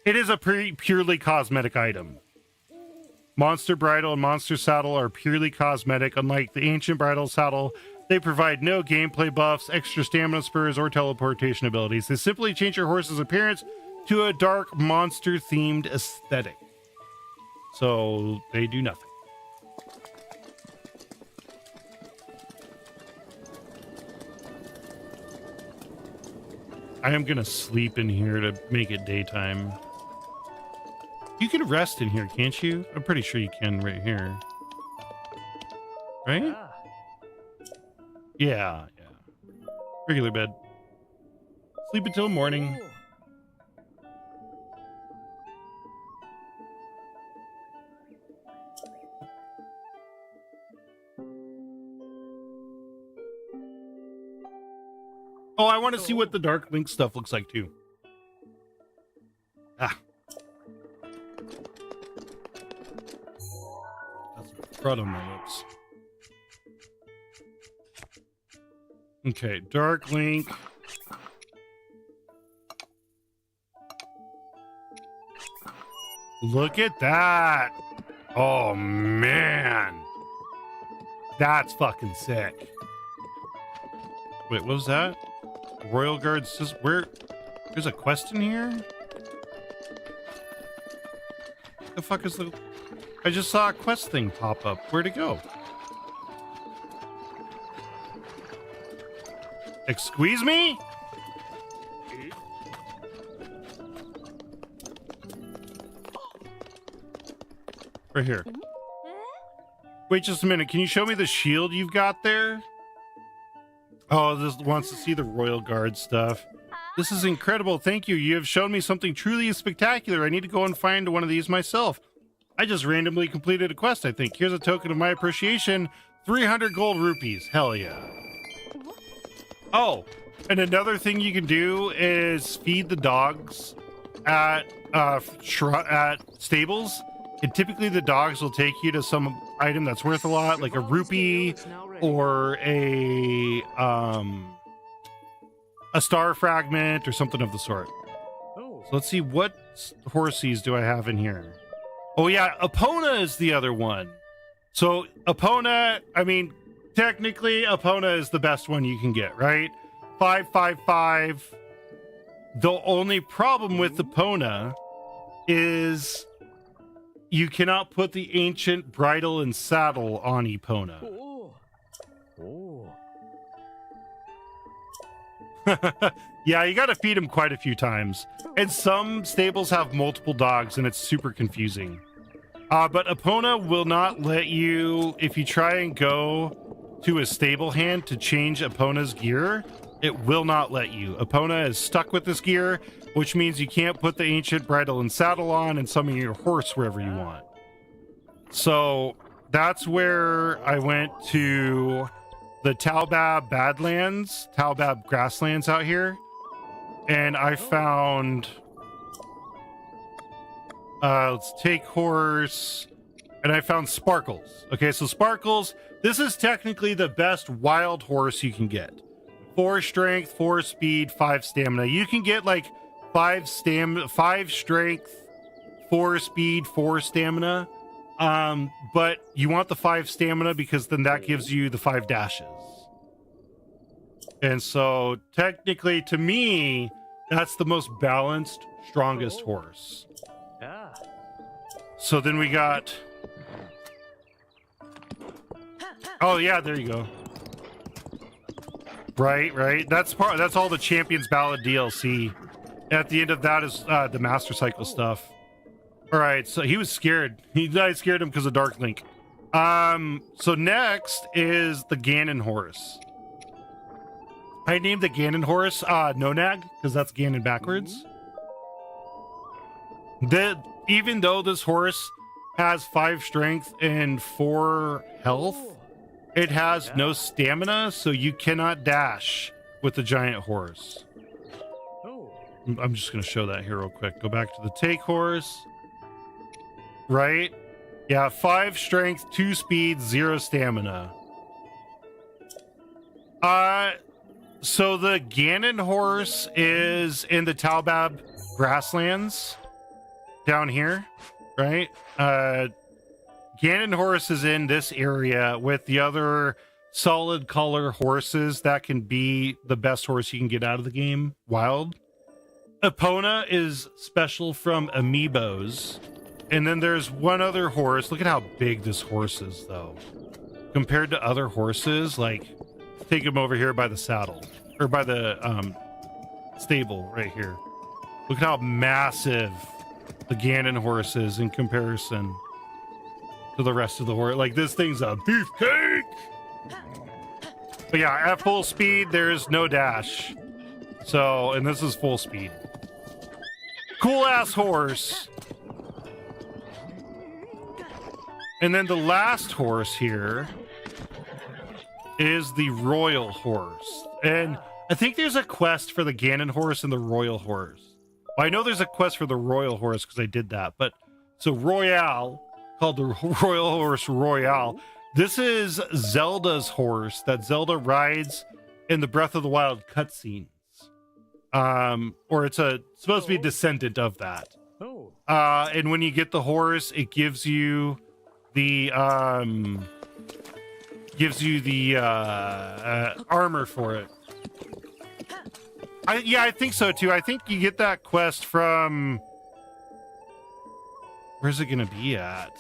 It is a purely cosmetic item. Monster bridle and monster saddle are purely cosmetic. Unlike the ancient bridle saddle, they provide no gameplay buffs, extra stamina spurs, or teleportation abilities. They simply change your horse's appearance to a dark monster-themed aesthetic. So they do nothing. I am going to sleep in here to make it daytime. You can rest in here, can't you? I'm pretty sure you can right here. Right? Yeah. Regular bed. Sleep until morning. Oh, I want to see what the Dark Link stuff looks like too. Ah. That's crud on my lips. Okay, Dark Link. Look at that. Oh, man. That's fucking sick. Wait, what was that? Royal Guard says, where? There's a quest in here? The fuck is the... I just saw a quest thing pop up. Where'd it go? Excuse me? Right here. Wait just a minute. Can you show me the shield you've got there? Oh, this wants to see the Royal Guard stuff. This is incredible. Thank you. You have shown me something truly spectacular. I need to go and find one of these myself. I just randomly completed a quest, I think. Here's a token of my appreciation. 300 gold rupees. Hell yeah. Oh, and another thing you can do is feed the dogs at stables. And typically the dogs will take you to some item that's worth a lot, like a rupee or a star fragment or something of the sort. So let's see, what horsies do I have in here? Oh yeah, Epona is the other one. So Epona, I mean, technically Epona is the best one you can get, right? 555. The only problem with Epona is you cannot put the ancient bridle and saddle on Epona. Yeah, you gotta feed him quite a few times. And some stables have multiple dogs, and it's super confusing. But Epona will not let you, if you try and go to a stable hand to change Epona's gear, it will not let you. Epona is stuck with this gear, which means you can't put the ancient bridle and saddle on and summon your horse wherever you want. So that's where I went to the Taobab Badlands, Taobab Grasslands out here. And I found, let's take horse, and I found Sparkles. Okay, so Sparkles, this is technically the best wild horse you can get. 4 strength, 4 speed, 5 stamina. You can get like 5 strength, 4 speed, 4 stamina. But you want the 5 stamina because then that gives you the 5 dashes. And so technically to me, that's the most balanced, strongest horse. So then we got, oh yeah, there you go. Right. That's all the Champions Ballad DLC. At the end of that is the Master Cycle stuff. All right, so he was scared. I scared him because of Dark Link. So next is the Ganon horse. I named the Ganon horse Nonag because that's Ganon backwards. Even though this horse has 5 strength and 4 health, it has no stamina, so you cannot dash with the giant horse. I'm just going to show that here real quick. Go back to the take horse. Right? Yeah, 5 strength, 2 speed, 0 stamina. So the Ganon horse is in the Taobab Grasslands down here, right? Ganon horse is in this area with the other solid color horses that can be the best horse you can get out of the game, wild. Epona is special from amiibos. And then there's one other horse. Look at how big this horse is, though. Compared to other horses, like, take him over here by the saddle. Or by the stable right here. Look at how massive the Ganon horse is in comparison to the rest of the horse. Like, this thing's a beefcake! But yeah, at full speed, there's no dash. So, and this is full speed. Cool ass horse. And then the last horse here is the royal horse. And I think there's a quest for the Ganon horse and the royal horse. Well, I know there's a quest for the royal horse because I did that. But so Royale, called the Royal Horse Royale. This is Zelda's horse that Zelda rides in the Breath of the Wild cutscenes. Or it's supposed to be a descendant of that. And when you get the horse, it gives you the armor for it. I think so too. I think you get that quest from, where's it gonna be at?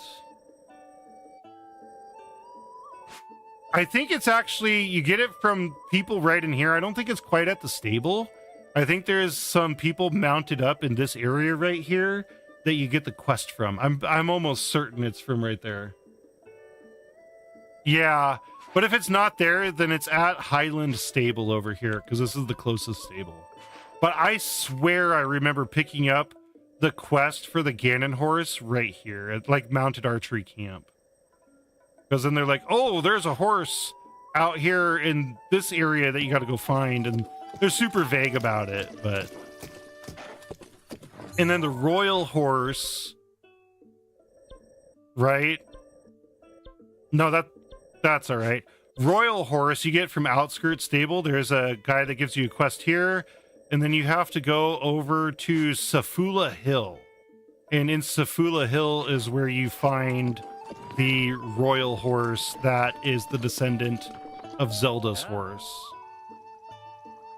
I think it's actually, you get it from people right in here. I don't think it's quite at the stable. I think there's some people mounted up in this area right here that you get the quest from. I'm almost certain it's from right there. Yeah, but if it's not there, then it's at Highland Stable over here, because this is the closest stable. But I swear I remember picking up the quest for the Ganon horse right here at like Mounted Archery Camp. Because then they're like, oh, there's a horse out here in this area that you got to go find. And they're super vague about it, but... And then the royal horse, right? No, that's all right. Royal horse you get from Outskirts Stable. There's a guy that gives you a quest here, and then you have to go over to Safula Hill. And in Safula Hill is where you find the royal horse that is the descendant of Zelda's horse.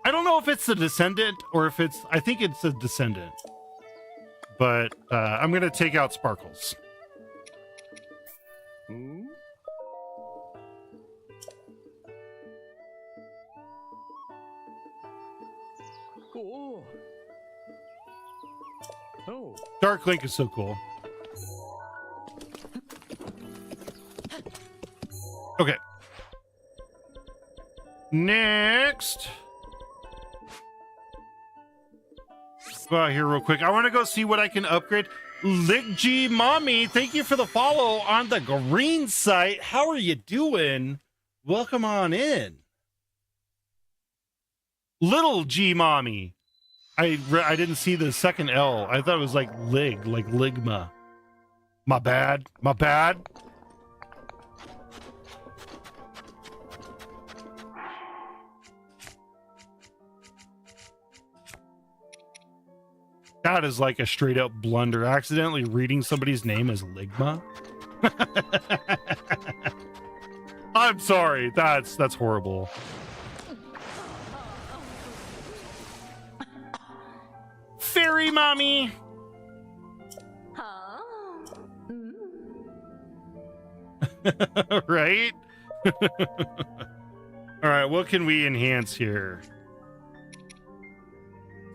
I don't know if it's the descendant or if it's... I think it's a descendant. But I'm going to take out Sparkles. Dark Link is so cool. Okay. Next. Go out here real quick. I want to go see what I can upgrade. Lick Mommy, thank you for the follow on the green site. How are you doing? Welcome on in. Little G Mommy. I didn't see the second L. I thought it was like Lig, like Ligma. My bad. My bad. That is like a straight up blunder. Accidentally reading somebody's name as Ligma. I'm sorry. That's horrible. Fairy Mommy. Right? All right, what can we enhance here?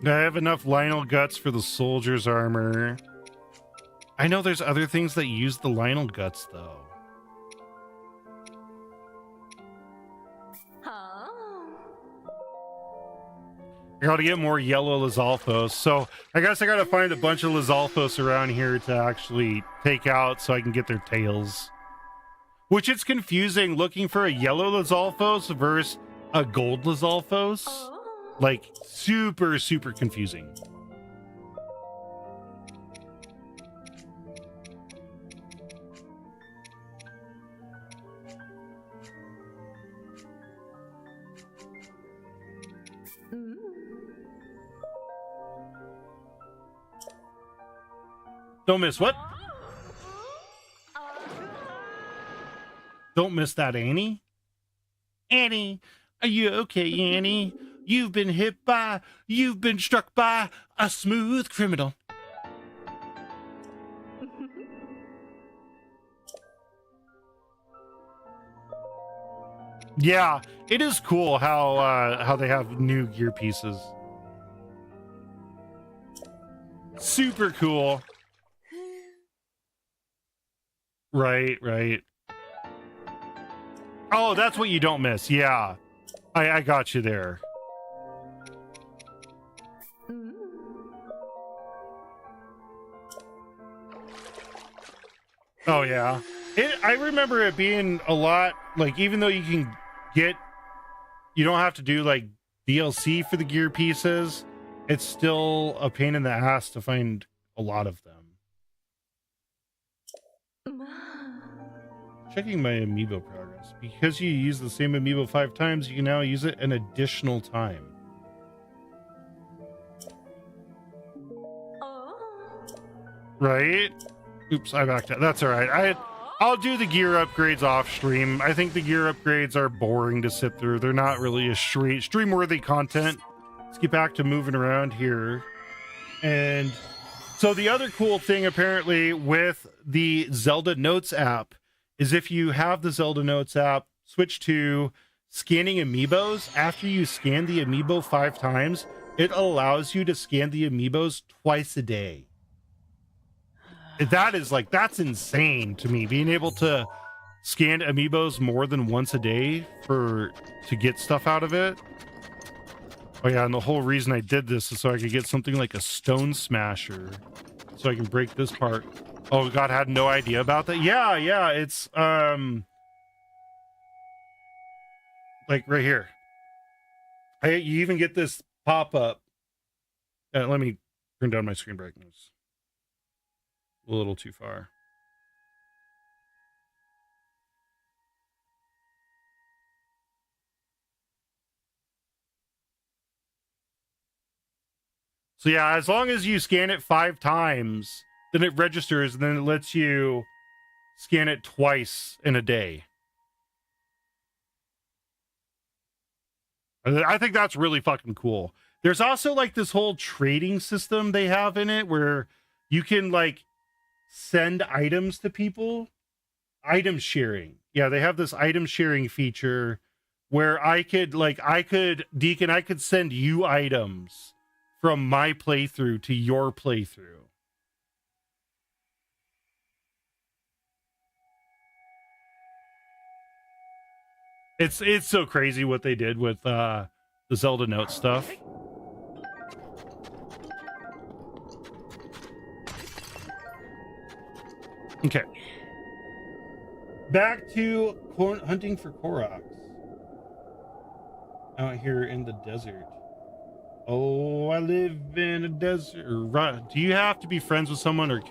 I have enough Lionel guts for the soldier's armor. I know there's other things that use the Lionel guts, though. I gotta get more yellow Lizalfos. So I guess I gotta find a bunch of Lizalfos around here to actually take out so I can get their tails. Which it's confusing looking for a yellow Lizalfos versus a gold Lizalfos. Like, super, super confusing. Don't miss what? Don't miss that, Annie. Annie, are you okay, Annie? You've been struck by a smooth criminal. Yeah, it is cool how they have new gear pieces. Super cool. Right. Oh, that's what you don't miss. Yeah. I got you there. Oh yeah. I remember it being a lot, like, even though you don't have to do like DLC for the gear pieces, it's still a pain in the ass to find a lot of them. Checking my amiibo progress. Because you use the same amiibo 5 times, you can now use it an additional time. Right? Oops, I backed out. That's all right. I'll do the gear upgrades off stream. I think the gear upgrades are boring to sit through. They're not really a stream-worthy content. Let's get back to moving around here. And so the other cool thing, apparently, with the Zelda Notes app is if you have the Zelda Notes app, switch to scanning amiibos. After you scan the amiibo 5 times, it allows you to scan the amiibos twice a day. That is like, that's insane to me. Being able to scan amiibos more than once a day to get stuff out of it. Oh yeah, and the whole reason I did this is so I could get something like a stone smasher, so I can break this part. Oh God, I had no idea about that. Yeah, it's like right here. You even get this pop up. Let me turn down my screen brightness. A little too far. So yeah, as long as you scan it 5 times, then it registers, and then it lets you scan it twice in a day. I think that's really fucking cool. There's also like this whole trading system they have in it where you can like send items to people. Item sharing. Yeah, they have this item sharing feature where Deacon, I could send you items from my playthrough to your playthrough. It's so crazy what they did with the Zelda Note stuff. Okay. Back to hunting for Koroks. Out here in the desert. Oh, I live in a desert. Do you have to be friends with someone, or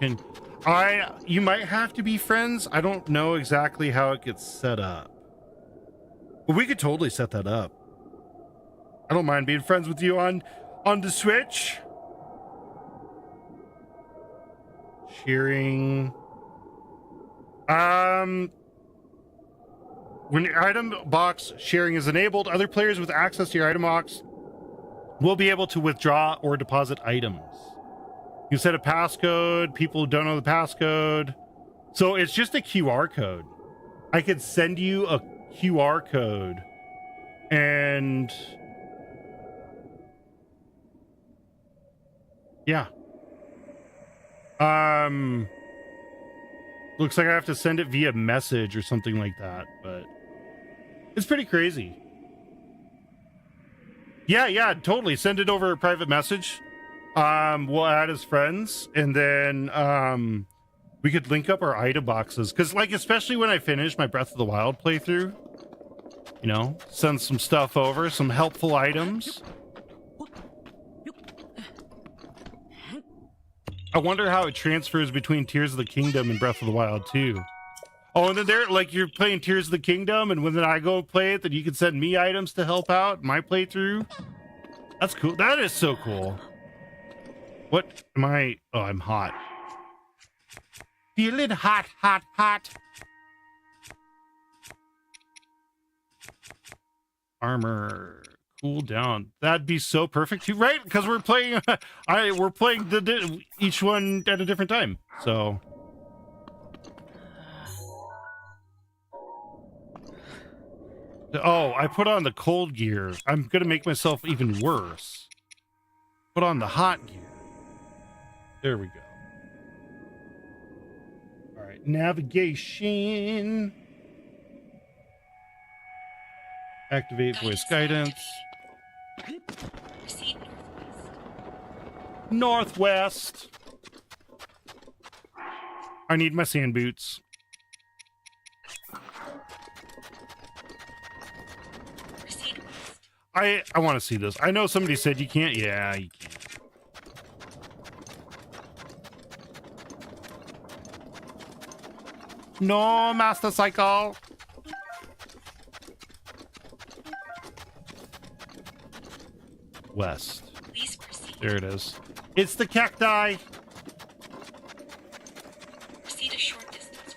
you might have to be friends. I don't know exactly how it gets set up. But we could totally set that up. I don't mind being friends with you on the Switch. Sharing. When your item box sharing is enabled, other players with access to your item box will be able to withdraw or deposit items. You set a passcode. People who don't know the passcode. So it's just a QR code. I could send you a QR code and yeah. Looks like I have to send it via message or something like that, but it's pretty crazy. Yeah, totally. Send it over a private message. We'll add as friends, and then we could link up our item boxes. Because, like, especially when I finish my Breath of the Wild playthrough, you know, send some stuff over, some helpful items. I wonder how it transfers between Tears of the Kingdom and Breath of the Wild, too. Oh, and then there, like, you're playing Tears of the Kingdom, and when then I go play it, then you can send me items to help out my playthrough. That's cool. That is so cool. What am I? Oh, I'm hot. Feeling hot, hot, hot. Armor. Cool down. That'd be so perfect too, right? Because we're playing we're playing each one at a different time. So oh, I put on the cold gear. I'm gonna make myself even worse. Put on the hot gear. There we go. All right, navigation. Activate voice guidance. Proceed northwest. Northwest. I need my sand boots. Proceed west. I want to see this. I know somebody said you can't. Yeah, you can't. No, Master Cycle. West. Please proceed. There it is. It's the cacti. Proceed a short distance west.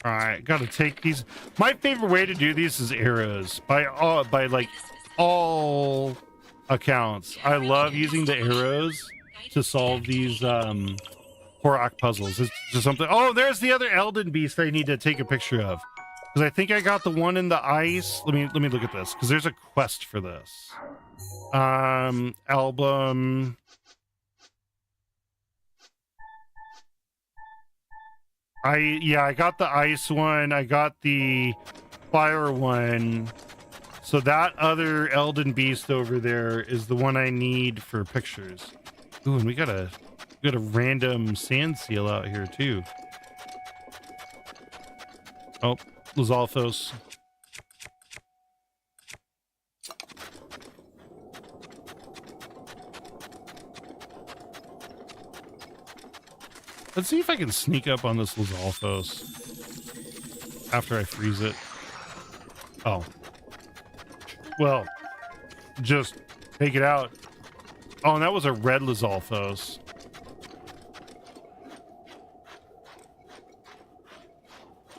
All right, gotta take these. My favorite way to do these is arrows. By like all accounts, I love using the arrows to solve these Horak puzzles. It's just something. Oh, there's the other Elden beast I need to take a picture of, because I think I got the one in the ice. Let me look at this, because there's a quest for this. Album. I got the ice one. I got the fire one. So that other Elden beast over there is the one I need for pictures. Ooh, and we got a random sand seal out here too. Oh, Lizalfos. Let's see if I can sneak up on this Lizalfos after I freeze it. Oh. Well, just take it out. Oh, and that was a red Lizalfos.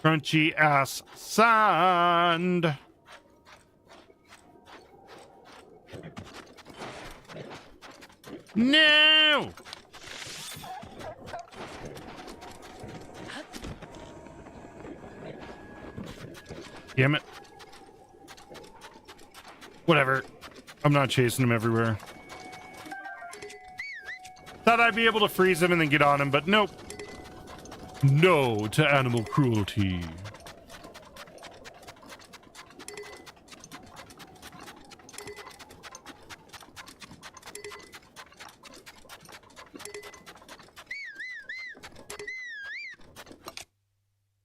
Crunchy ass sand. No! Damn it. Whatever. I'm not chasing him everywhere. Thought I'd be able to freeze him and then get on him, but nope. No to animal cruelty.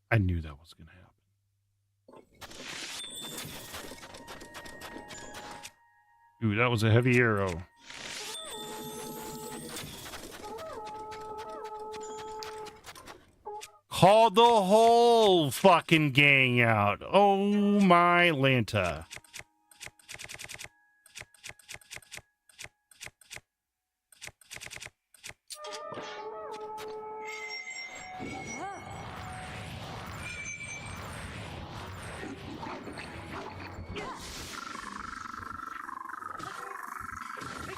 I knew that was going to happen. Ooh, that was a heavy arrow. Called the whole fucking gang out. Oh my Lanta.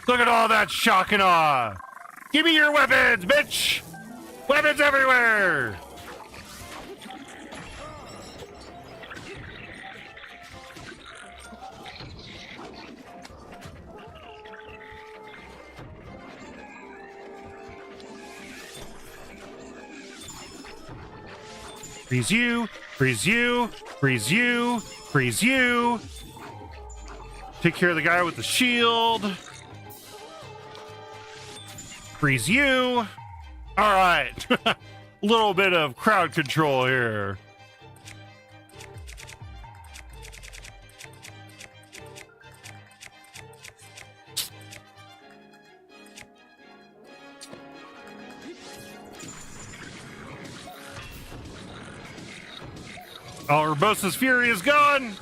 Look at all that shock and awe. Give me your weapons, bitch. Weapons everywhere. Freeze you, freeze you, freeze you, freeze you. Take care of the guy with the shield. Freeze you. All right. A little bit of crowd control here. Oh, Urbosa's fury is gone.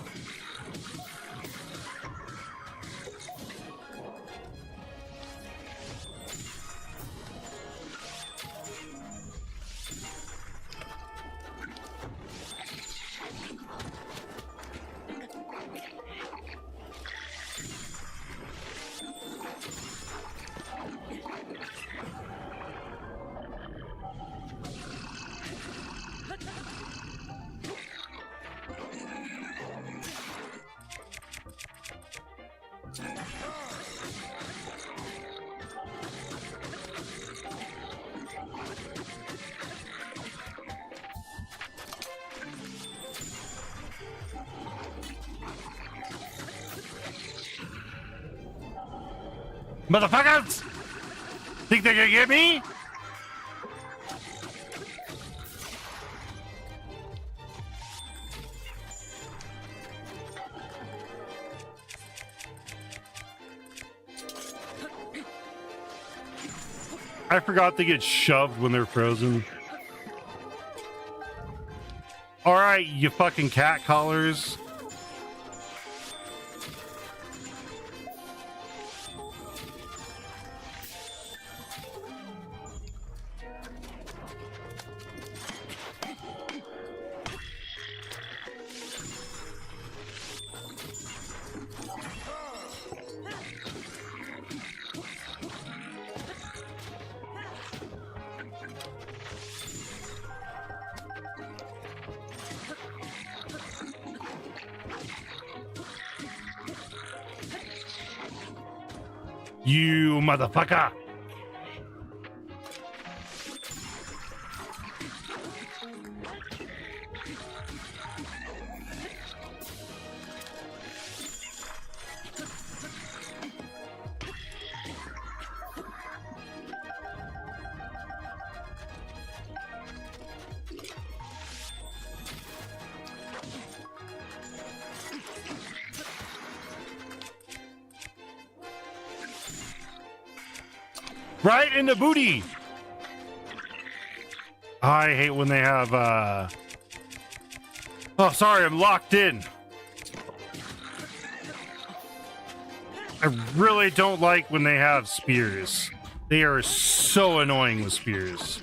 Motherfuckers! Think they can get me? I forgot they get shoved when they're frozen. All right, you fucking cat collars. You motherfucker! Right in the booty. I hate when they have oh, sorry, I'm locked in. I really don't like when they have spears. They are so annoying with spears.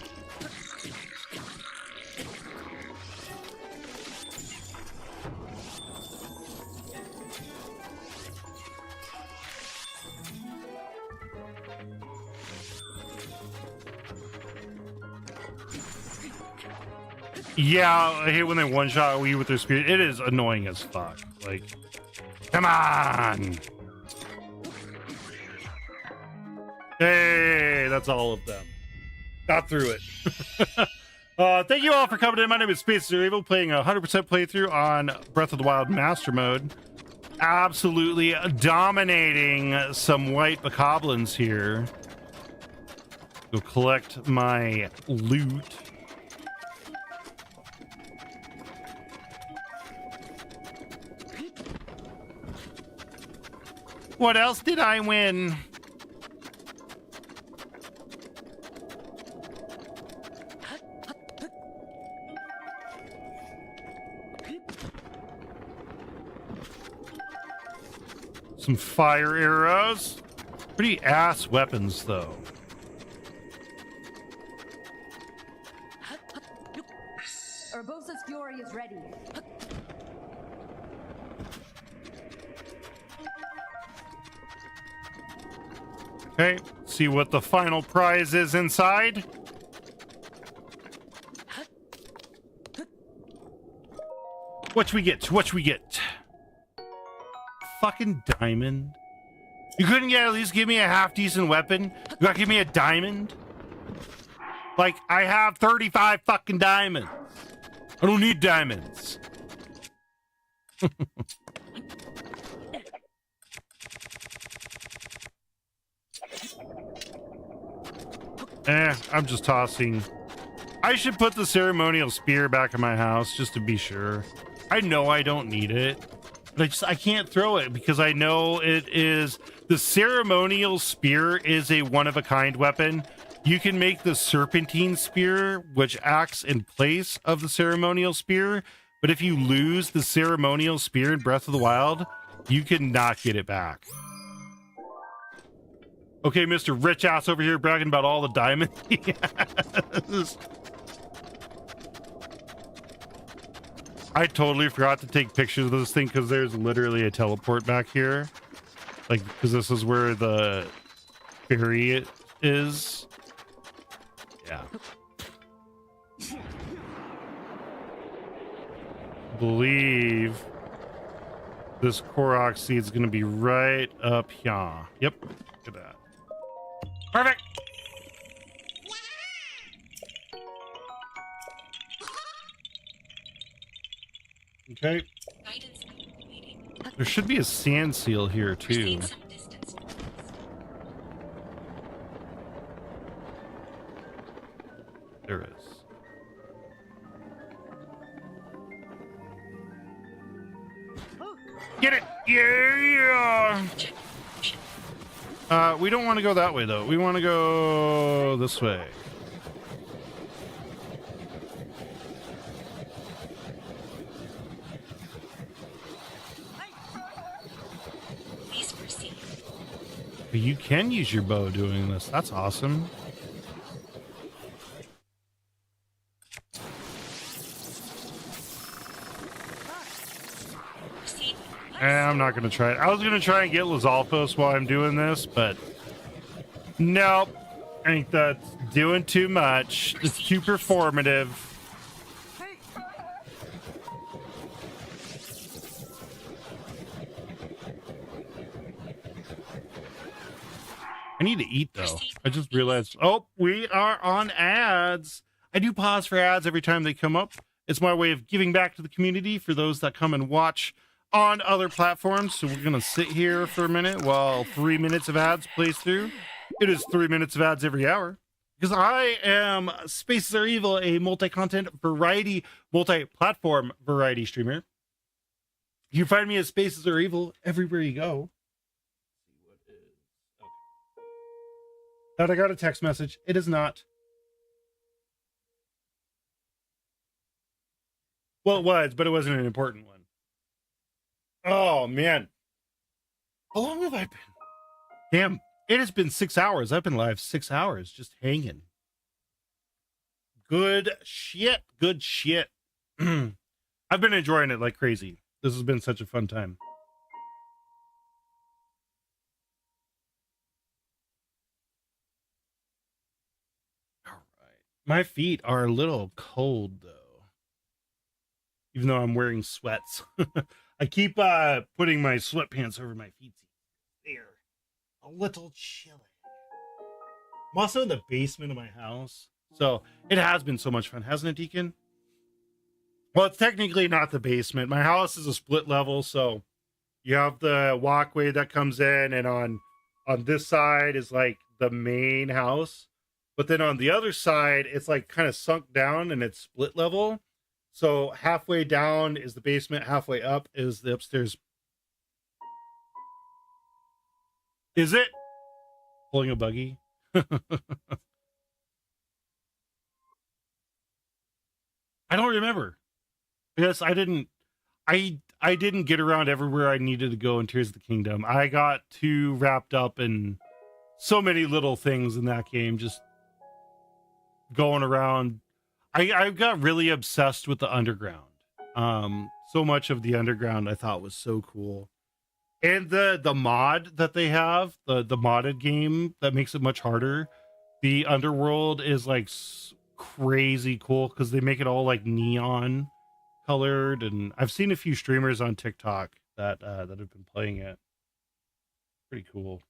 Yeah, I hate when they one-shot you with their spear. It is annoying as fuck. Like, come on! Hey, that's all of them. Got through it. Thank you all for coming in. My name is Space Evil, playing a 100% playthrough on Breath of the Wild Master Mode. Absolutely dominating some white bokoblins here. Go collect my loot. What else did I win? Some fire arrows. Pretty ass weapons, though. Urbosa's fury is ready. Okay, see what the final prize is inside. What we get? What we get? Fucking diamond. You couldn't at least give me a half decent weapon? You gotta give me a diamond? Like, I have 35 fucking diamonds. I don't need diamonds. I'm just tossing. I should put the ceremonial spear back in my house just to be sure. I know I don't need it, but I can't throw it because I know it is the ceremonial spear is a one-of-a-kind weapon. You can make the serpentine spear, which acts in place of the ceremonial spear, but if you lose the ceremonial spear in Breath of the Wild, you cannot get it back. Okay, Mr. Rich Ass over here bragging about all the diamonds he has. I totally forgot to take pictures of this thing because there's literally a teleport back here. Like, because this is where the ferry is. Yeah. I believe this Korok seed is going to be right up here. Yep. Look at that. Perfect. Okay. There should be a sand seal here too. There is. Get it! Yeah! We don't want to go that way, though. We want to go this way. Please proceed. You can use your bow doing this. That's awesome. I'm not going to try it. I was going to try and get Lizalfos while I'm doing this, but nope. I think that's doing too much. It's too performative. I need to eat, though. I just realized, oh, we are on ads. I do pause for ads every time they come up. It's my way of giving back to the community for those that come and watch on other platforms. So we're going to sit here for a minute while 3 minutes of ads plays through. It is 3 minutes of ads every hour. Because I am Spaces Are Evil, a multi-content variety, multi-platform variety streamer. You can find me at Spaces Are Evil everywhere you go. Thought I got a text message. It is not. Well, it was, but it wasn't an important one. Oh, man. How long have I been? Damn, it has been 6 hours. I've been live 6 hours, just hanging. Good shit. Good shit. I've been enjoying it like crazy. This has been such a fun time. All right. My feet are a little cold, though. Even though I'm wearing sweats. I keep putting my sweatpants over my feet. They're a little chilly. I'm also in the basement of my house. So it has been so much fun, hasn't it, Deacon? Well, it's technically not the basement. My house is a split level, so you have the walkway that comes in, and on this side is like the main house. But then on the other side, it's like kind of sunk down and it's split level. So halfway down is the basement, halfway up is the upstairs. Is it? Pulling a buggy? I don't remember. Yes, I didn't get around everywhere I needed to go in Tears of the Kingdom. I got too wrapped up in so many little things in that game, just going around. I got really obsessed with the underground. So much of the underground I thought was so cool. And the mod that they have, the modded game that makes it much harder. The underworld is like crazy cool because they make it all like neon colored. And I've seen a few streamers on TikTok that have been playing it. Pretty cool.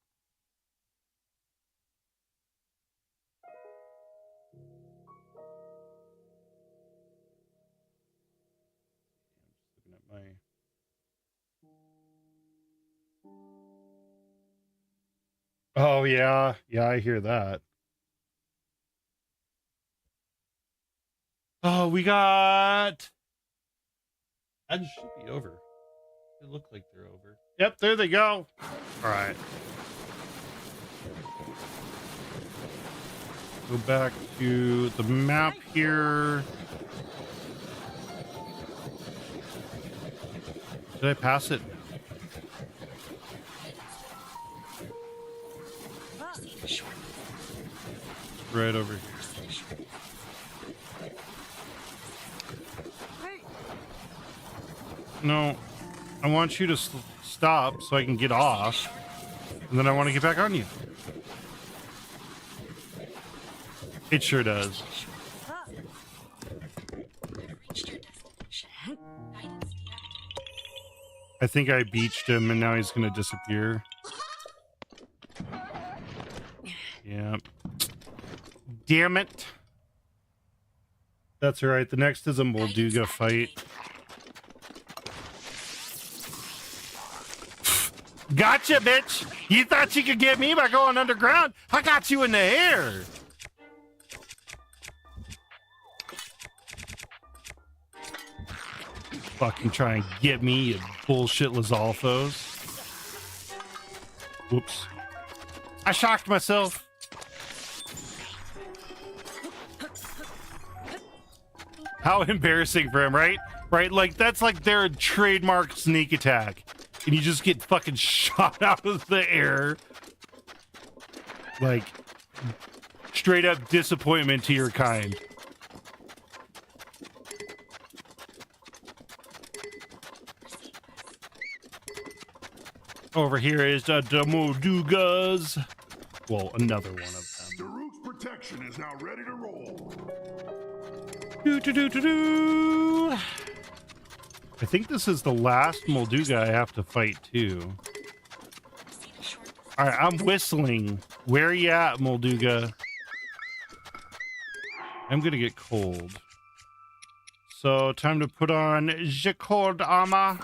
Oh, yeah. Yeah, I hear that. Oh, we got... That should be over. They look like they're over. Yep, there they go. All right. Go back to the map here. Did I pass it? Right over here. No, I want you to stop so I can get off, and then I want to get back on you. It sure does. I think I beached him, and now he's going to disappear. Yeah. Damn it. That's all right. The next is a Molduga fight. Gotcha, bitch. You thought you could get me by going underground? I got you in the air. fucking try and get me, you bullshit Lizalfos. Whoops. I shocked myself. How embarrassing for him, right? Right? Like, that's like their trademark sneak attack. And you just get fucking shot out of the air. Like, straight up disappointment to your kind. Over here is the Moldugas. Well, another one of them. Daruk's protection is now ready to roll. Do. I think this is the last Molduga I have to fight too. All right, I'm whistling. Where you at, Molduga? I'm gonna get cold. So time to put on the cold armor.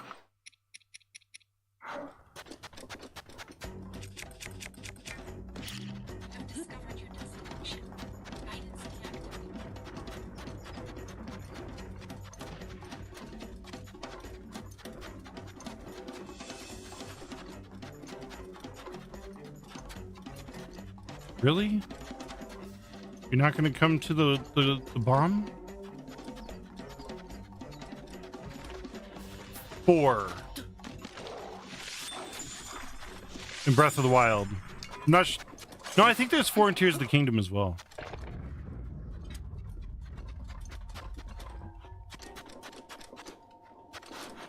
Really? You're not going to come to the bomb? 4. In Breath of the Wild. I'm not no, I think there's 4 in Tears of the Kingdom as well.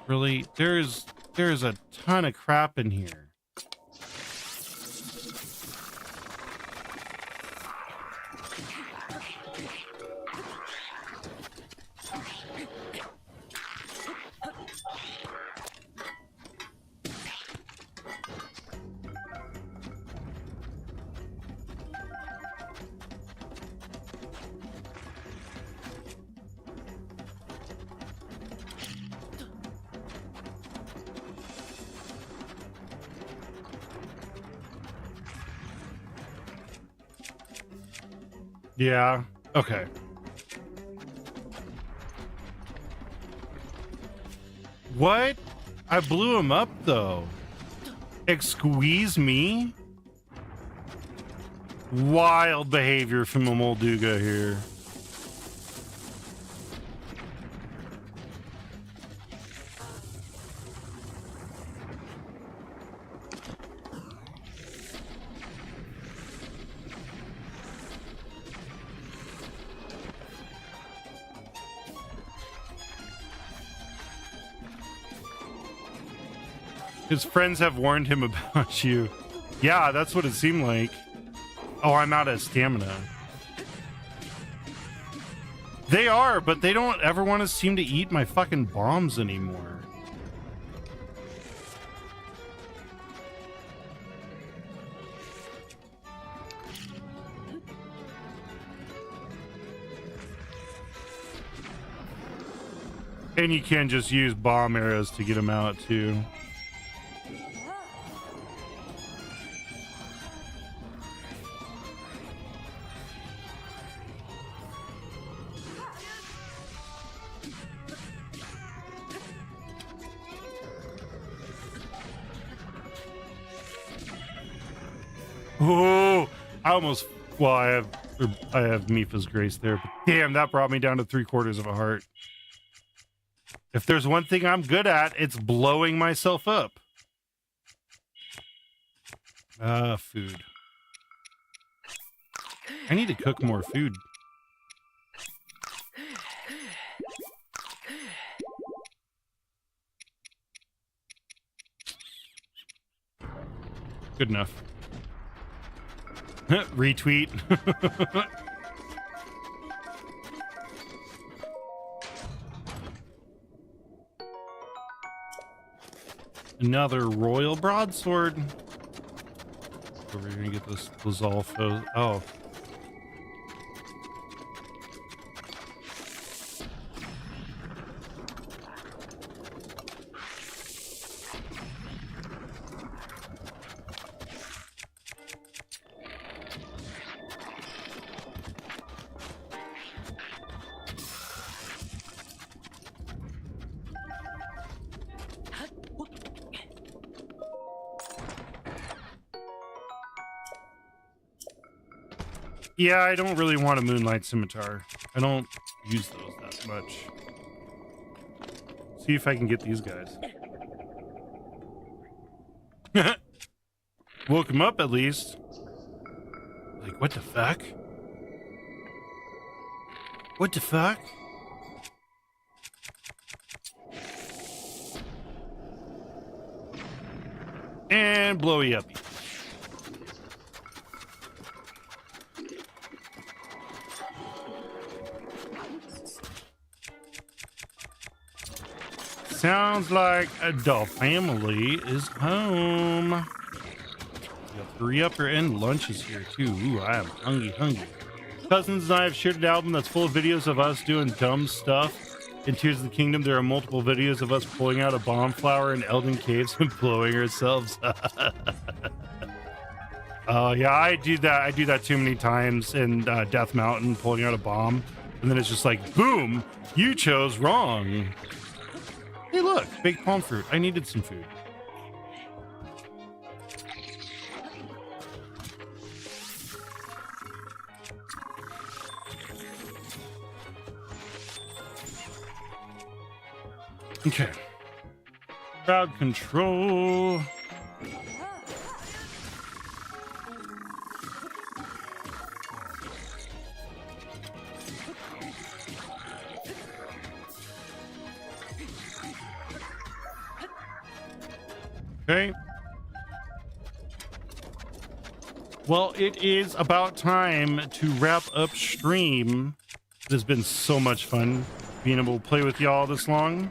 Really? There's a ton of crap in here. Yeah, okay. What? I blew him up, though. Squeeze me? Wild behavior from a Molduga here. His friends have warned him about you. Yeah, that's what it seemed like. Oh, I'm out of stamina. They are, but they don't ever want to seem to eat my fucking bombs anymore. And you can just use bomb arrows to get them out, too. Oh, I almost, well, I have Mifa's Grace there, but damn, that brought me down to 3/4 of a heart. If there's one thing I'm good at, it's blowing myself up. Food. I need to cook more food. Good enough. Retweet. Another royal broadsword. So we're gonna get this Lizalfos. Oh. Yeah, I don't really want a Moonlight Scimitar. I don't use those that much. See if I can get these guys. Woke him up at least. Like, what the fuck? What the fuck? And blowy up. Sounds like the family is home. You got 3-upper and lunch is here too. Ooh, I am hungry. Cousins and I have shared an album that's full of videos of us doing dumb stuff. In Tears of the Kingdom, there are multiple videos of us pulling out a bomb flower in Elden Caves and blowing ourselves up. Yeah, I do that. I do that too many times in Death Mountain, pulling out a bomb, and then it's just like, boom, you chose wrong. Hey, look, baked palm fruit. I needed some food. Okay. Crowd control. Okay. Well, it is about time to wrap up stream. It has been so much fun being able to play with y'all this long.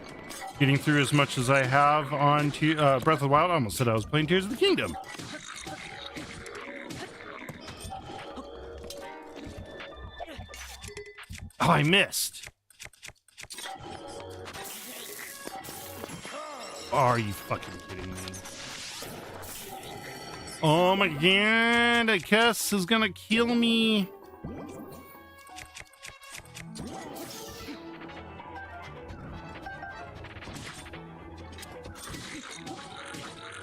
Getting through as much as I have on Breath of the Wild. I almost said I was playing Tears of the Kingdom. Oh, I missed. Are you fucking kidding me? Oh my god, I guess is gonna kill me.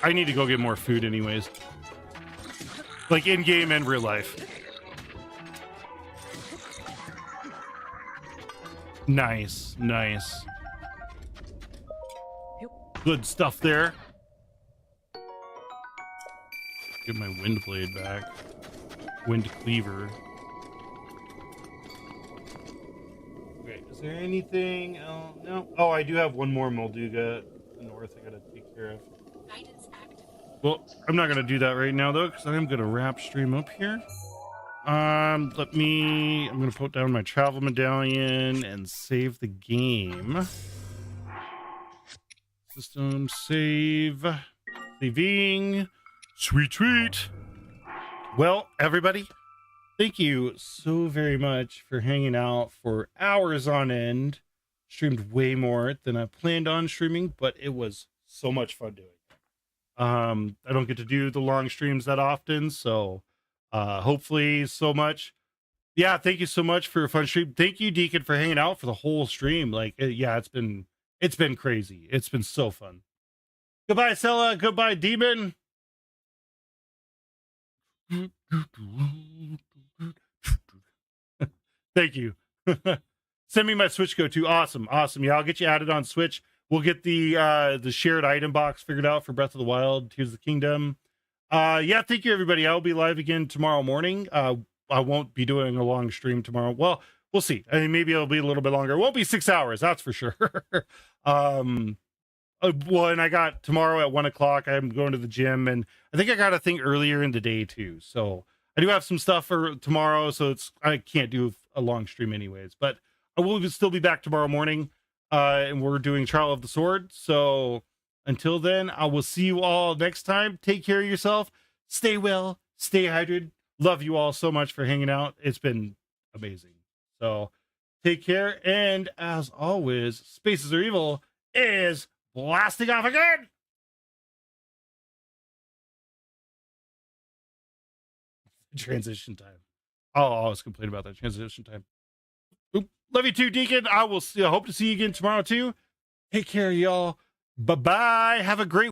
I need to go get more food anyways. Like in-game and real life. Nice. Good stuff there. Get my wind blade back. Wind cleaver. Wait, is there anything else? No. Oh, I do have one more Molduga north I gotta take care of. Well, I'm not gonna do that right now though, because I'm gonna wrap stream up here. I'm gonna put down my travel medallion and save the game. System save. Saving. Sweet. Well, everybody, thank you so very much for hanging out for hours on end. Streamed way more than I planned on streaming, but it was so much fun doing it. I don't get to do the long streams that often, so hopefully so much. Yeah, thank you so much for a fun stream. Thank you, Deacon, for hanging out for the whole stream. Like, yeah, it's been crazy. It's been so fun. Goodbye, Sella. Goodbye, Demon. Thank you. Send me my Switch go to. Awesome. Yeah, I'll get you added on Switch. We'll get the shared item box figured out for Breath of the Wild, Tears of the Kingdom. Yeah, thank you, everybody. I'll be live again tomorrow morning. I won't be doing a long stream tomorrow. Well, we'll see. I mean, maybe it'll be a little bit longer. It won't be 6 hours, that's for sure. Well, and I got tomorrow at 1 o'clock. I'm going to the gym, and I think I got a thing earlier in the day too. So I do have some stuff for tomorrow. So I can't do a long stream anyways, but I will still be back tomorrow morning. And we're doing Trial of the Sword. So until then, I will see you all next time. Take care of yourself. Stay well. Stay hydrated. Love you all so much for hanging out. It's been amazing. So take care. And as always, Spaces Are Evil is blasting off again. Transition time. I'll always complain about that transition time. Oop. Love you too, Deacon. I will hope to see you again tomorrow too. Take care, y'all. Bye-bye. Have a great